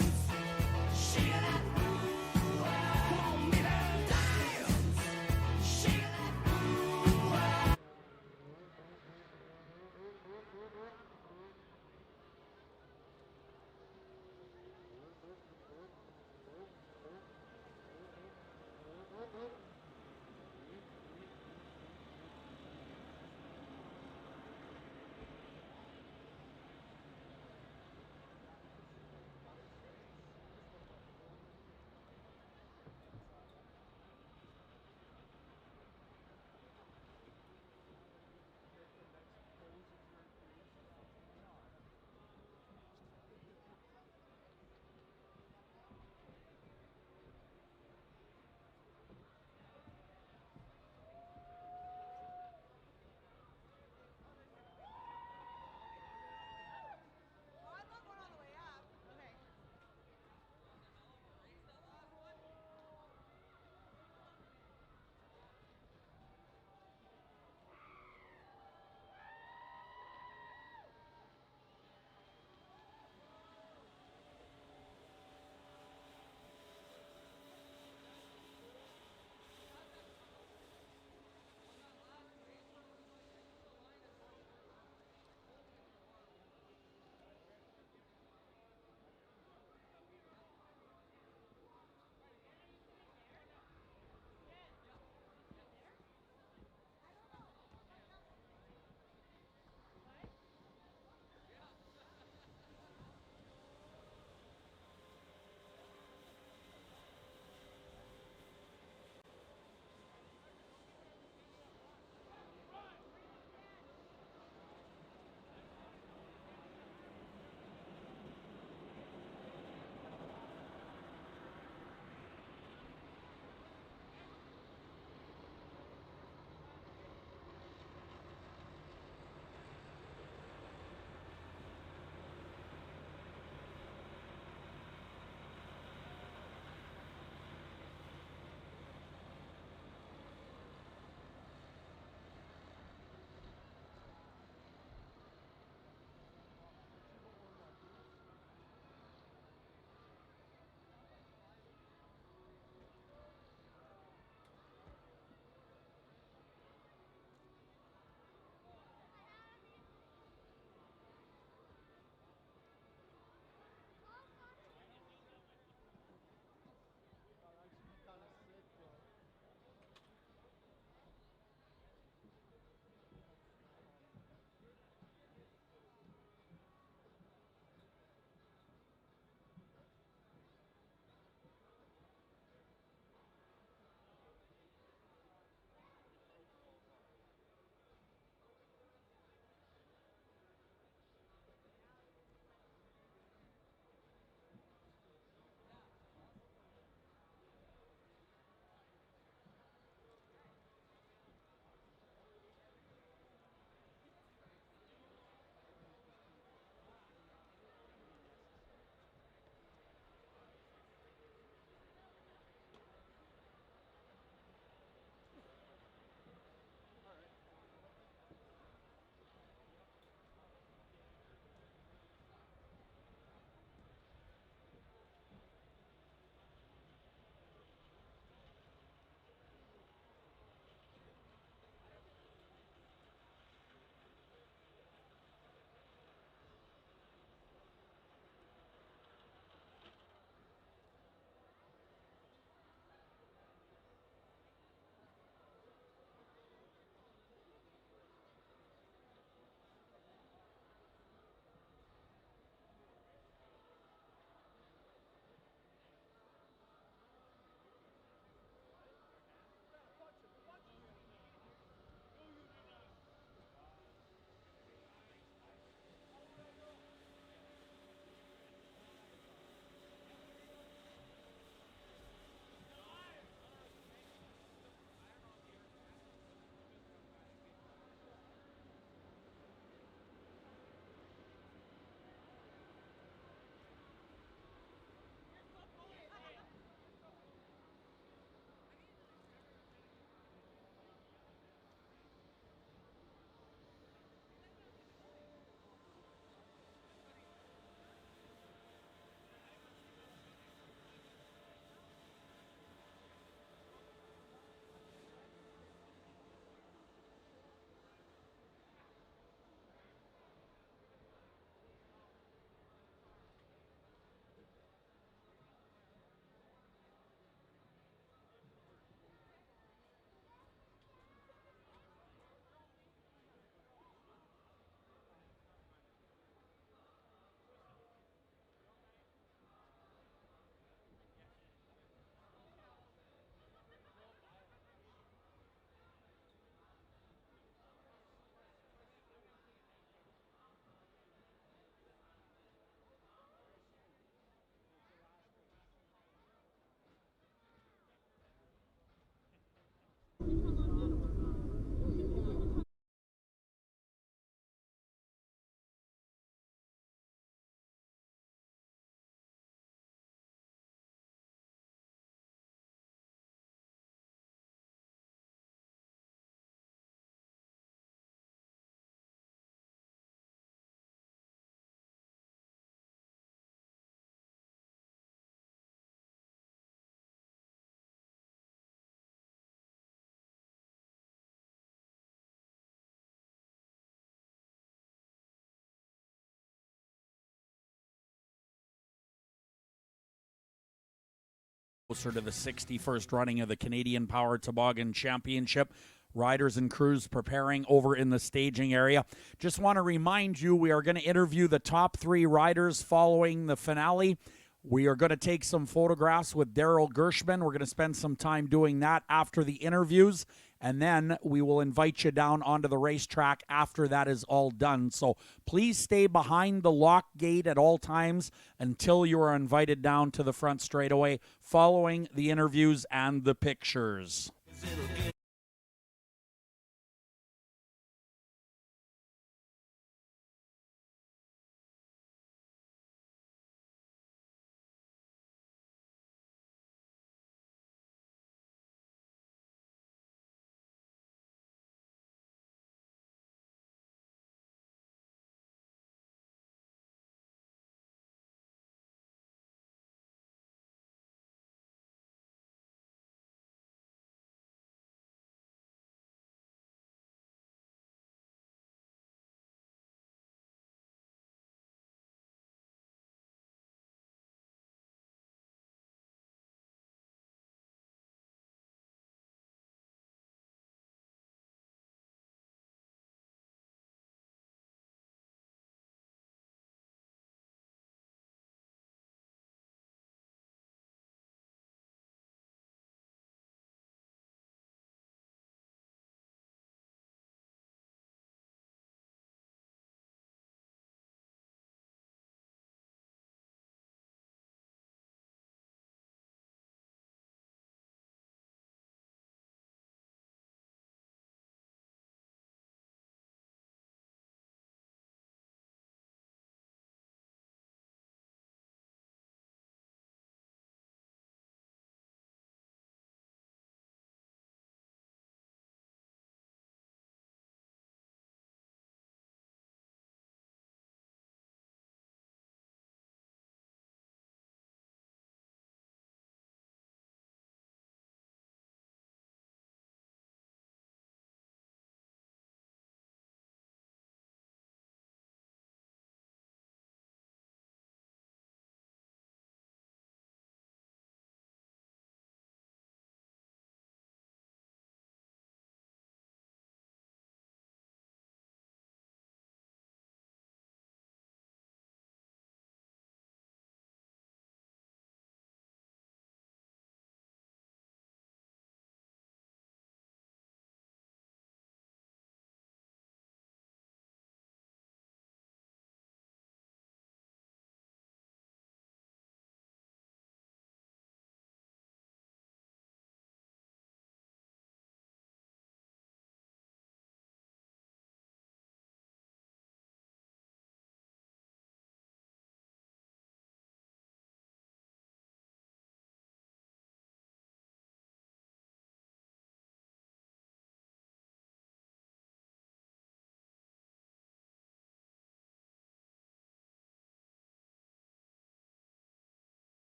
A: Closer to the 61st running of the Canadian Power Toboggan Championship. Riders and crews preparing over in the staging area. Just want to remind you, we are going to interview the top 3 riders following the finale. We are going to take some photographs with Daryl Gershman. We're going to spend some time doing that after the interviews, and then we will invite you down onto the racetrack after that is all done. So please stay behind the lock gate at all times until you are invited down to the front straightaway following the interviews and the pictures.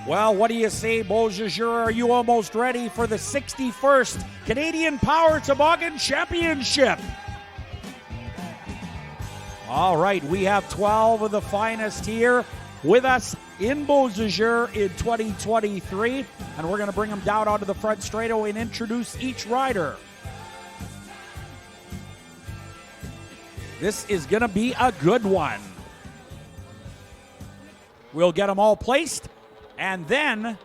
A: Well, what do you say, Beausejour? Are you almost ready for the 61st Canadian Power Toboggan Championship? All right, we have 12 of the finest here with us in Beausejour in 2023, and we're going to bring them down onto the front straightaway and introduce each rider. This is going to be a good one. We'll get them all placed, and then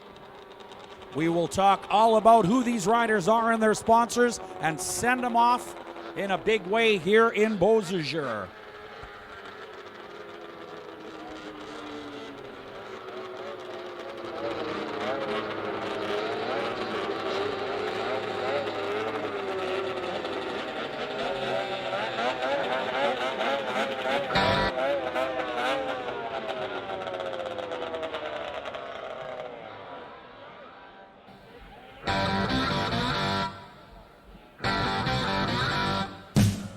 A: we will talk all about who these riders are and their sponsors and send them off in a big way here in Beausejour.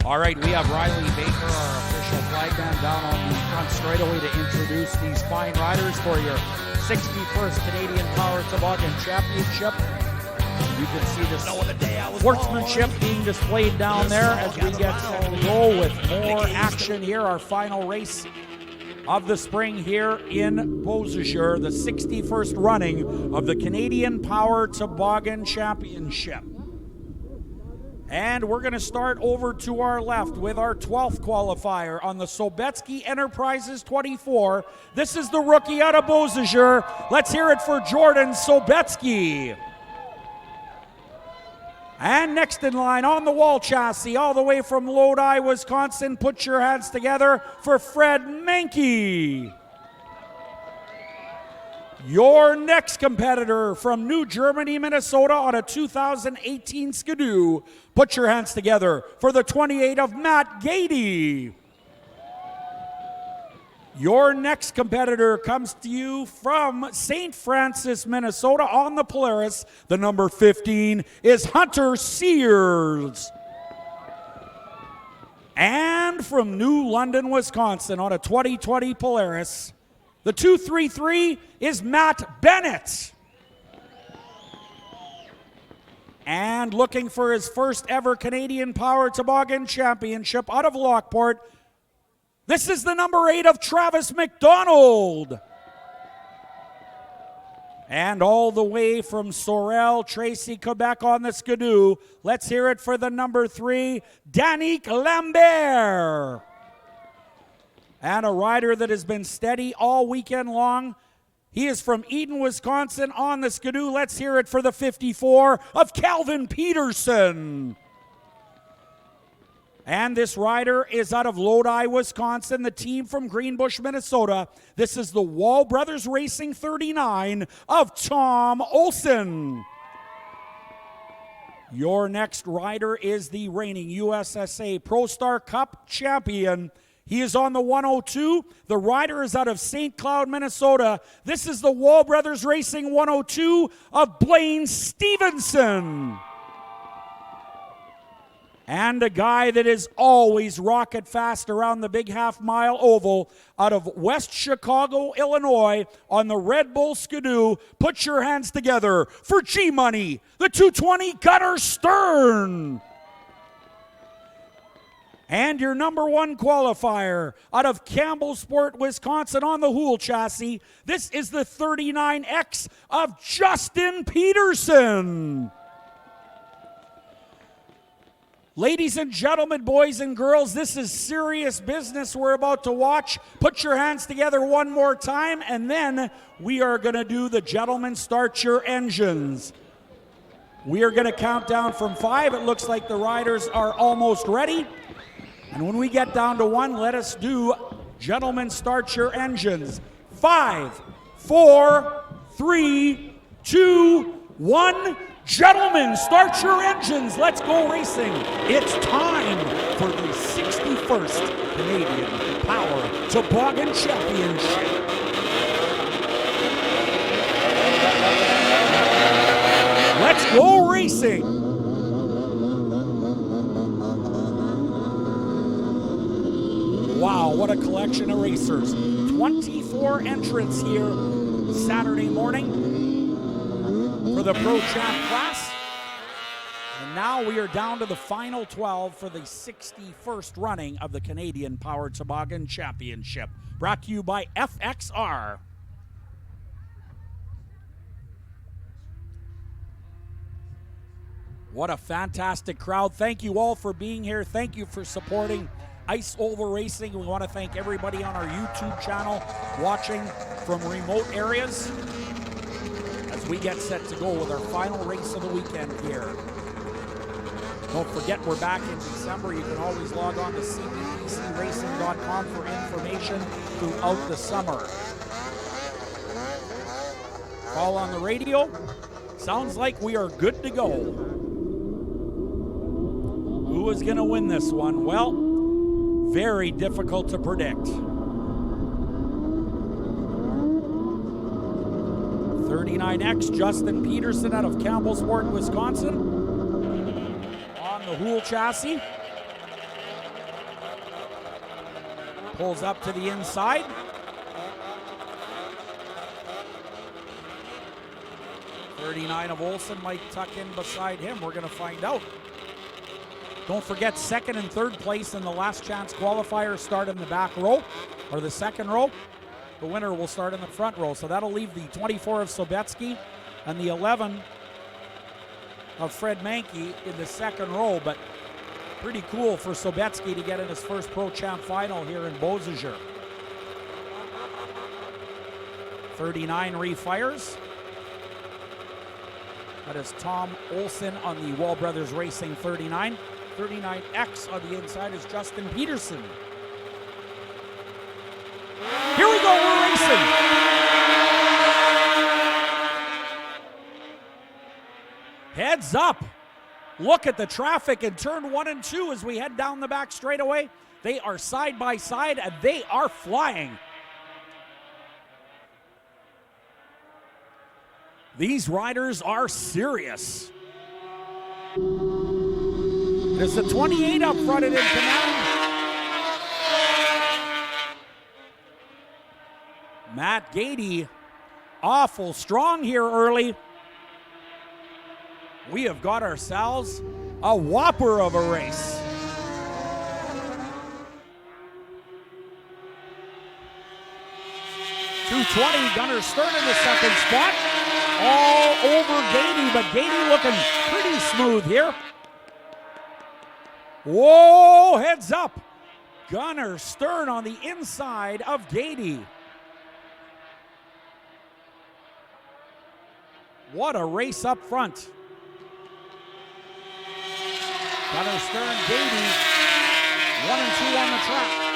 A: All right, we have Riley Baker, our official flagman, down on the front straightaway to introduce these fine riders for your 61st Canadian Power Toboggan Championship. You can see the sportsmanship being displayed down there as we get set to go with more action here. Our final race of the spring here in Beausejour, the 61st running of the Canadian Power Toboggan Championship. And we're going to start over to our left with our 12th qualifier on the Sobetsky Enterprises 24. This is the rookie out of Beausejour. Let's hear it for Jordan Sobetsky. And next in line on the wall chassis, all the way from Lodi, Wisconsin, put your hands together for Fred Menke. Your next competitor from New Germany, Minnesota on a 2018 Skidoo. Put your hands together for the 28 of Matt Gady. Your next competitor comes to you from St. Francis, Minnesota on the Polaris. The number 15 is Hunter Sears. And from New London, Wisconsin on a 2020 Polaris, the 233 is Matt Bennett. And looking for his first ever Canadian Power Toboggan Championship out of Lockport, this is the number 8 of Travis McDonald. And all the way from Sorel, Tracy, Quebec on the Skidoo, let's hear it for the number 3, Danique Lambert. And a rider that has been steady all weekend long. He is from Eden, Wisconsin on the Skidoo. Let's hear it for the 54 of Calvin Peterson. And this rider is out of Lodi, Wisconsin, the team from Greenbush, Minnesota. This is the Wall Brothers Racing 39 of Tom Olson. Your next rider is the reigning USSA Pro Star Cup champion. He is on the 102. The rider is out of St. Cloud, Minnesota. This is the Wall Brothers Racing 102 of Blaine Stevenson. And a guy that is always rocket fast around the big half-mile oval out of West Chicago, Illinois on the Red Bull Skidoo. Put your hands together for G-Money, the 220 Gunner Stern. And your number 1 qualifier out of Campbellsport, Wisconsin on the Hool chassis. This is the 39X of Justin Peterson. Ladies and gentlemen, boys and girls, this is serious business we're about to watch. Put your hands together one more time, and then we are going to do the gentlemen start your engines. We are going to count down from 5. It looks like the riders are almost ready. And when we get down to 1, let us do gentlemen start your engines. 5, 4, 3, 2, 1. Gentlemen, start your engines. Let's go racing. It's time for the 61st Canadian Power Toboggan Championship. Let's go racing. Wow, what a collection of racers. 24 entrants here Saturday morning for the Pro Champ class. And now we are down to the final 12 for the 61st running of the Canadian Power Toboggan Championship. Brought to you by FXR. What a fantastic crowd. Thank you all for being here. Thank you for supporting Ice Oval Racing. We want to thank everybody on our YouTube channel watching from remote areas as we get set to go with our final race of the weekend here. Don't forget, we're back in December. You can always log on to cbpcracing.com for information throughout the summer. Call on the radio. Sounds like we are good to go. Who is going to win this one? Well, very difficult to predict. 39X, Justin Peterson out of Campbellsport, Wisconsin. On the Hool chassis. Pulls up to the inside. .39 of Olsen might tuck in beside him. We're going to find out. Don't forget, second and third place in the last chance qualifiers start in the back row, or the second row. The winner will start in the front row. So that'll leave the 24 of Sobetsky and the 11 of Fred Mankey in the second row. But pretty cool for Sobetsky to get in his first Pro Champ final here in Beausejour. 39 refires. That is Tom Olsen on the Wall Brothers Racing 39. 39X on the inside is Justin Peterson. Here we go, we're racing. Heads up. Look at the traffic in turn 1 and 2 as we head down the back straightaway. They are side by side and they are flying. These riders are serious. There's the 28 up front and in command. Matt Gady, awful strong here early. We have got ourselves a whopper of a race. .220, Gunnar Stern in the second spot. All over Gady, but Gady looking pretty smooth here. Whoa, heads up. Gunnar Stern on the inside of Gady. What a race up front. Gunnar Stern, Gady, 1 and 2 on the track.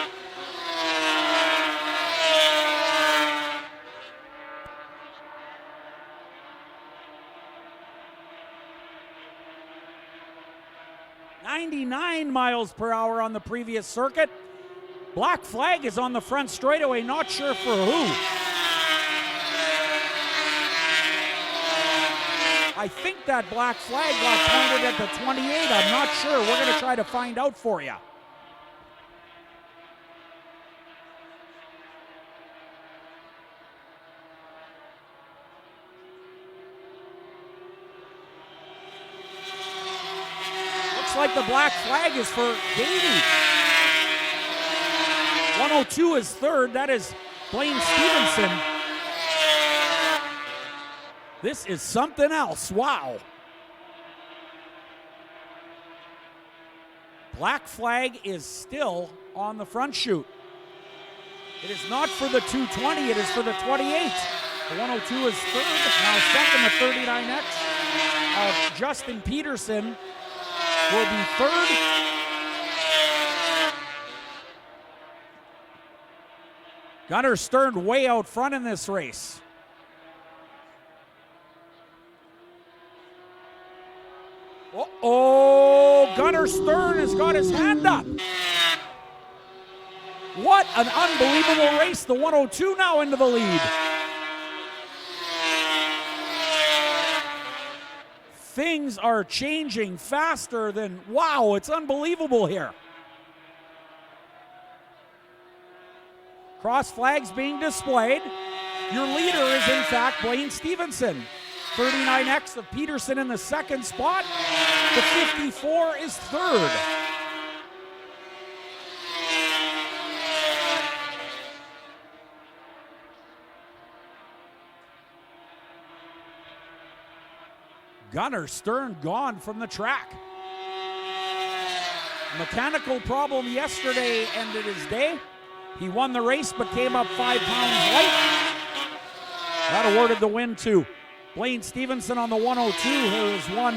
A: .99 miles per hour on the previous circuit. Black flag is on the front straightaway, not sure for who. I think that black flag got pointed at the 28. I'm not sure. We're going to try to find out for you. Like the black flag is for Gady. 102 is third. That is Blaine Stevenson. This is something else. Wow. Black flag is still on the front chute. It is not for the 220. It is for the 28. The 102 is third. Now second, the 39X of Justin Peterson will be third. Gunnar Stern way out front in this race. Uh-oh, Gunnar Stern has got his hand up. What an unbelievable race. The 102 now into the lead. Things are changing faster than, wow, it's unbelievable here. Cross flags being displayed. Your leader is, in fact, Blaine Stevenson. 39X of Peterson in the second spot. The 54 is third. Gunnar Stern gone from the track. Mechanical problem yesterday ended his day. He won the race but came up 5 pounds light. That awarded the win to Blaine Stevenson on the 102, who has won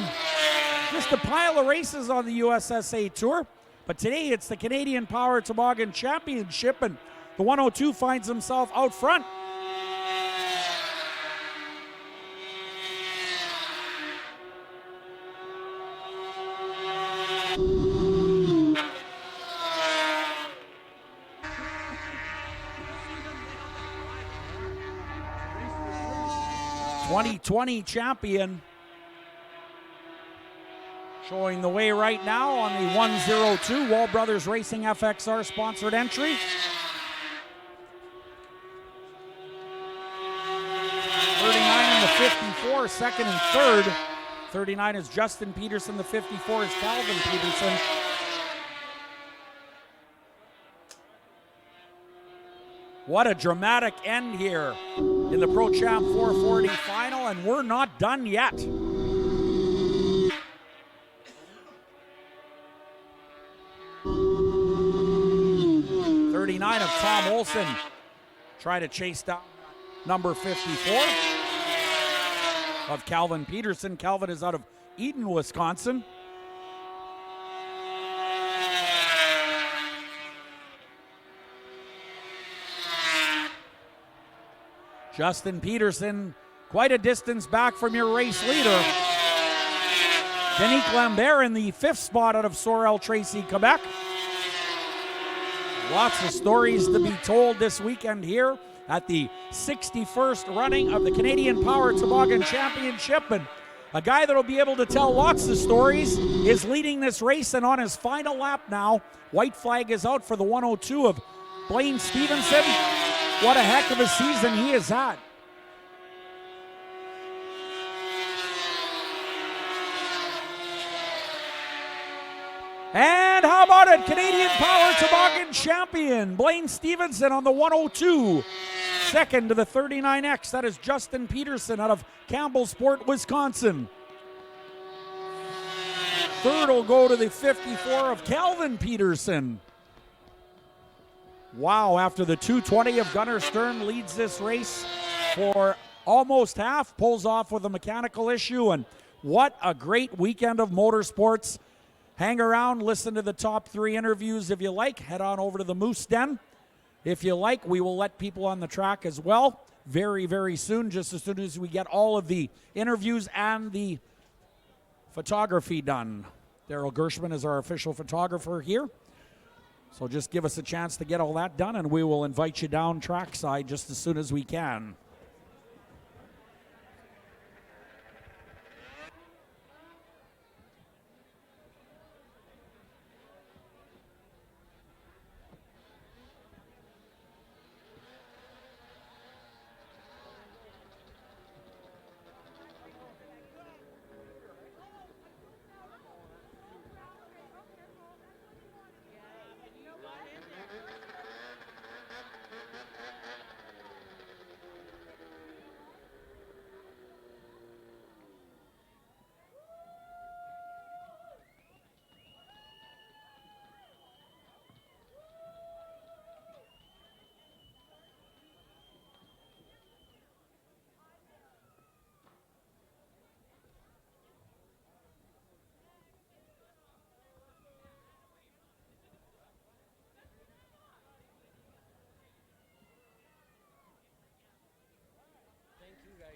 A: just a pile of races on the USSA Tour. But today it's the Canadian Power Toboggan Championship, and the 102 finds himself out front. '20 champion showing the way right now on the 102 Wall Brothers Racing FXR sponsored entry. '39 in the 54, second and third. 39 is Justin Peterson, the 54 is Calvin Peterson. What a dramatic end here in the Pro Champ 440 final, and we're not done yet. '39 of Tom Olson trying to chase down number 54 of Calvin Peterson. Calvin is out of Eden, Wisconsin. Justin Peterson, quite a distance back from your race leader. Danique Lambert in the 5th spot out of Sorel Tracy, Quebec. Lots of stories to be told this weekend here at the 61st running of the Canadian Power Toboggan Championship. And a guy that will be able to tell lots of stories is leading this race and on his final lap now. White flag is out for the 102 of Blaine Stevenson. What a heck of a season he has had. And how about it? Canadian Power Toboggan champion Blaine Stevenson on the 102. Second to the 39X. That is Justin Peterson out of Campbellsport, Wisconsin. Third will go to the 54 of Calvin Peterson. Wow, after the 220 of Gunnar Stern leads this race for almost half, pulls off with a mechanical issue, and what a great weekend of motorsports. Hang around, listen to the top 3 interviews if you like. Head on over to the Moose Den. If you like, we will let people on the track as well very, very soon, just as soon as we get all of the interviews and the photography done. Daryl Gershman is our official photographer here. So just give us a chance to get all that done, and we will invite you down trackside just as soon as we can.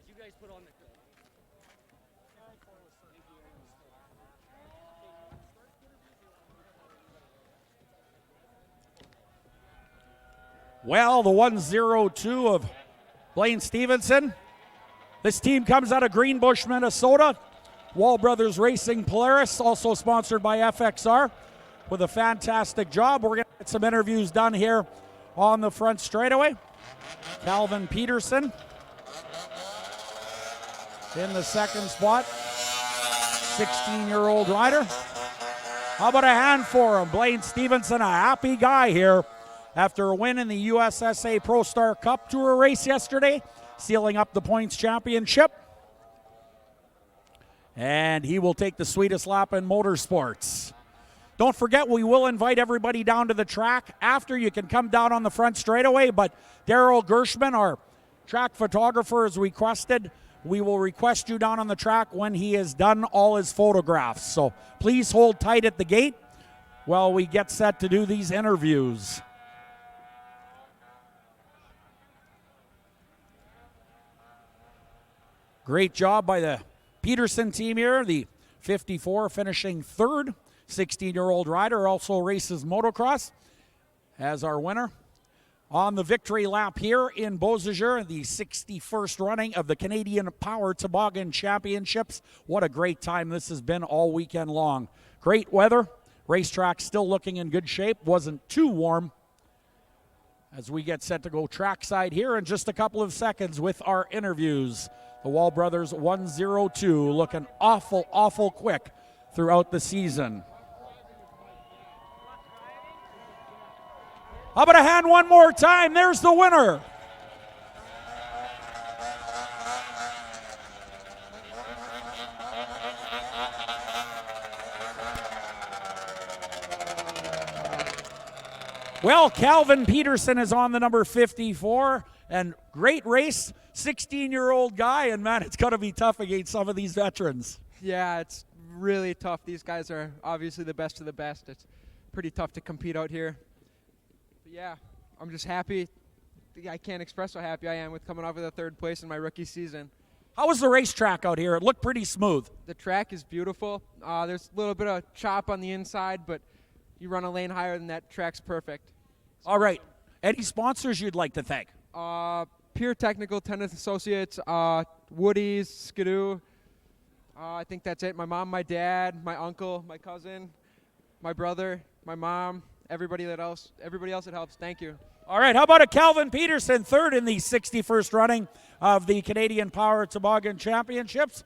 O: You guys put on the...
A: Well, the 102 of Blaine Stevenson. This team comes out of Greenbush, Minnesota. Wall Brothers Racing Polaris, also sponsored by FXR, with a fantastic job. We're going to get some interviews done here On the front straightaway, Calvin Peterson in the second spot, 16-year-old rider. How about a hand for him? Blaine Stevenson, a happy guy here after a win in the USSA Pro Star Cup Tour race yesterday, sealing up the points championship. And he will take the sweetest lap in motorsports. Don't forget, we will invite everybody down to the track. After, you can come down on the front straightaway, but Daryl Gershman, our track photographer, has requested we will request you down on the track when he has done all his photographs. So please hold tight at the gate while we get set to do these interviews. Great job by the Peterson team here. The 54 finishing third. 16-year-old rider also races motocross as our winner. On the victory lap here in Beausejour, the 61st running of the Canadian Power Toboggan Championships. What a great time this has been all weekend long. Great weather. Racetrack still looking in good shape. Wasn't too warm. As we get set to go trackside here in just a couple of seconds with our interviews. The Wall Brothers 102 looking awful, awful quick throughout the season. How about a hand one more time? There's the winner. Well, Calvin Peterson is on the number 54, and great race, 16-year-old guy, and man, it's got to be tough against some of these veterans.
P: Yeah, it's really tough. These guys are obviously the best of the best. It's pretty tough to compete out here. But yeah, I'm just happy. I can't express how happy I am with coming off of the third place in my rookie season.
A: How was the racetrack out here? It looked pretty smooth.
P: The track is beautiful. There's a little bit of chop on the inside, but you run a lane higher than that, track's perfect.
A: All right. Any sponsors you'd like to thank?
P: Pure Technical, Tennis Associates, Woody's, Skidoo. I think that's it. My mom, my dad, my uncle, my cousin, my brother, my mom, everybody else that helps. Thank you.
A: All right, how about a Calvin Peterson, third in the 61st running of the Canadian Power Toboggan Championships.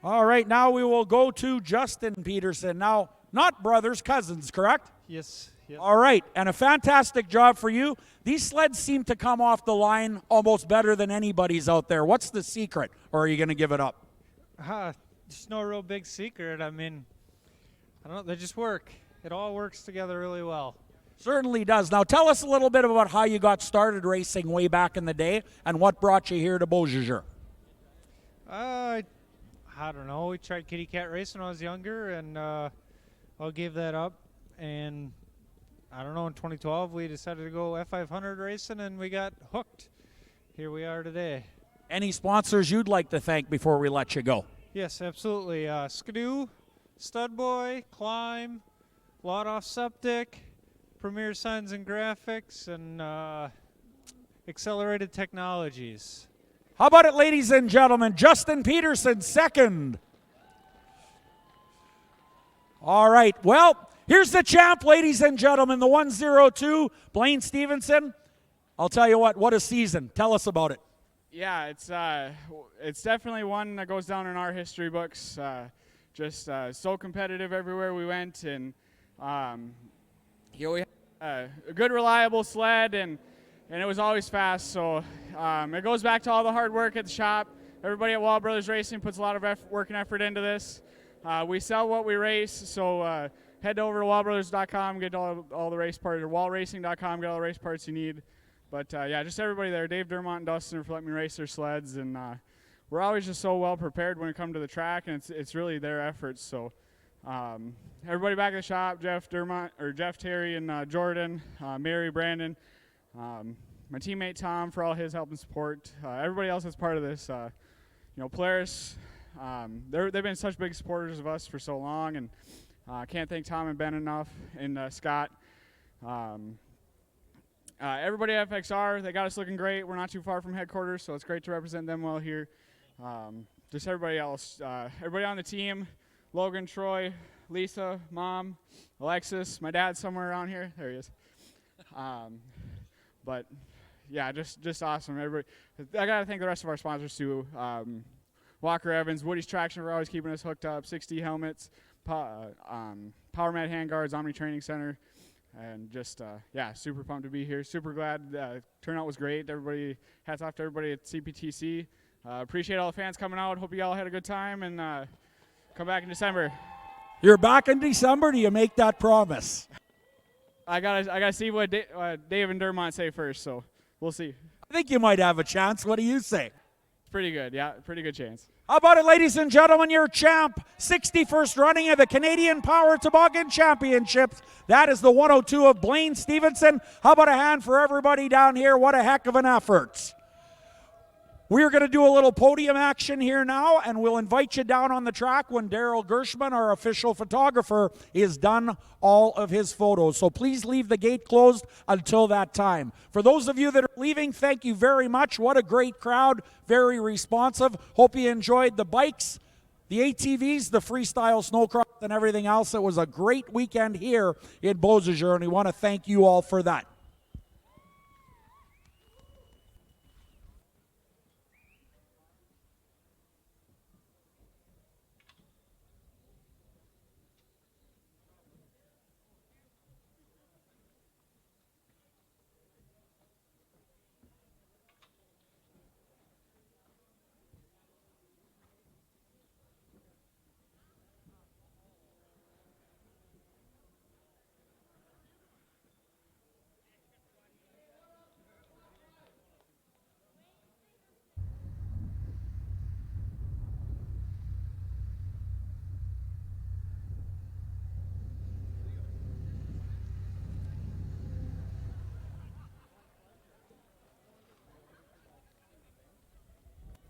A: All right, now we will go to Justin Peterson. Now, not brothers, cousins, correct?
Q: Yes.
A: All right, and a fantastic job for you. These sleds seem to come off the line almost better than anybody's out there. What's the secret, or are you going to give it up?
Q: Just no real big secret. I mean, I don't know, they just work. It all works together really well.
A: Certainly does. Now tell us a little bit about how you got started racing way back in the day and what brought you here to Beausejour.
Q: I don't know. We tried kitty cat racing when I was younger, and I gave that up. And I don't know, in 2012 we decided to go F500 racing, and we got hooked. Here we are today.
A: Any sponsors you'd like to thank before we let you go?
Q: Yes, absolutely. Skidoo, Studboy, Climb, Lot Off Septic, Premier Signs and Graphics, and Accelerated Technologies.
A: How about it, ladies and gentlemen? Justin Peterson, second. All right, well, here's the champ, ladies and gentlemen, the 102, Blaine Stevenson. I'll tell you what a season. Tell us about it.
R: Yeah, it's definitely one that goes down in our history books. Just so competitive everywhere we went, and we had a good, reliable sled, and it was always fast. So it goes back to all the hard work at the shop. Everybody at Wall Brothers Racing puts a lot of work and effort into this. We sell what we race, so head over to wallbrothers.com, get all the race parts, or wallracing.com, get all the race parts you need. But yeah, just everybody there, Dave Dermott and Dustin, for letting me race their sleds, and we're always just so well prepared when it comes to the track, and it's really their efforts. So everybody back at the shop, Jeff Terry, and Jordan, Mary, Brandon, my teammate Tom for all his help and support. Everybody else that's part of this, Polaris. They've been such big supporters of us for so long, and I can't thank Tom and Ben enough, and Scott. Everybody at FXR, they got us looking great. We're not too far from headquarters, so it's great to represent them well here. Just everybody else, everybody on the team, Logan, Troy, Lisa, Mom, Alexis, my dad's somewhere around here. There he is. But yeah, just awesome. Everybody, I gotta thank the rest of our sponsors too. Walker Evans, Woody's Traction for always keeping us hooked up. 60 helmets, PowerMat handguards, Omni Training Center, and just yeah, super pumped to be here. Super glad. Turnout was great. Everybody, hats off to everybody at CPTC. Appreciate all the fans coming out. Hope you all had a good time, and come back in December.
A: You're back in December. Do you make that promise?
R: I gotta see what Dave and Dermont say first, so we'll see.
A: I think you might have a chance. What do you say?
R: Pretty good, yeah, pretty good chance.
A: How about it, ladies and gentlemen, your champ, 61st running of the Canadian Power Toboggan Championships. That is the 102 of Blaine Stevenson. How about a hand for everybody down here? What a heck of an effort. We're going to do a little podium action here now, and we'll invite you down on the track when Daryl Gershman, our official photographer, is done all of his photos. So please leave the gate closed until that time. For those of you that are leaving, thank you very much. What a great crowd, very responsive. Hope you enjoyed the bikes, the ATVs, the freestyle snowcross, and everything else. It was a great weekend here in Beausejour, and we want to thank you all for that.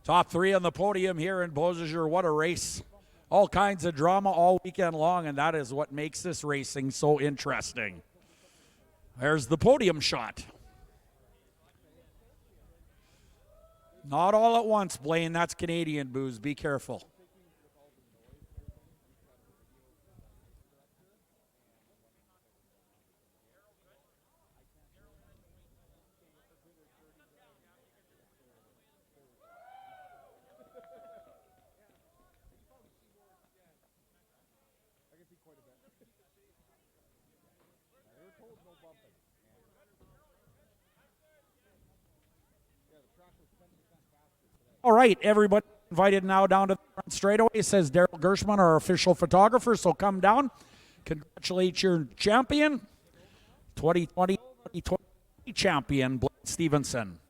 A: Top three on the podium here in Beausejour. What a race. All kinds of drama all weekend long, and that is what makes this racing so interesting. There's the podium shot. Not all at once, Blaine. That's Canadian booze. Be careful. All right, everybody invited now down to the front straightaway. It says Daryl Gershman, our official photographer, so come down. Congratulate your champion, 2020 champion, Blaine Stevenson.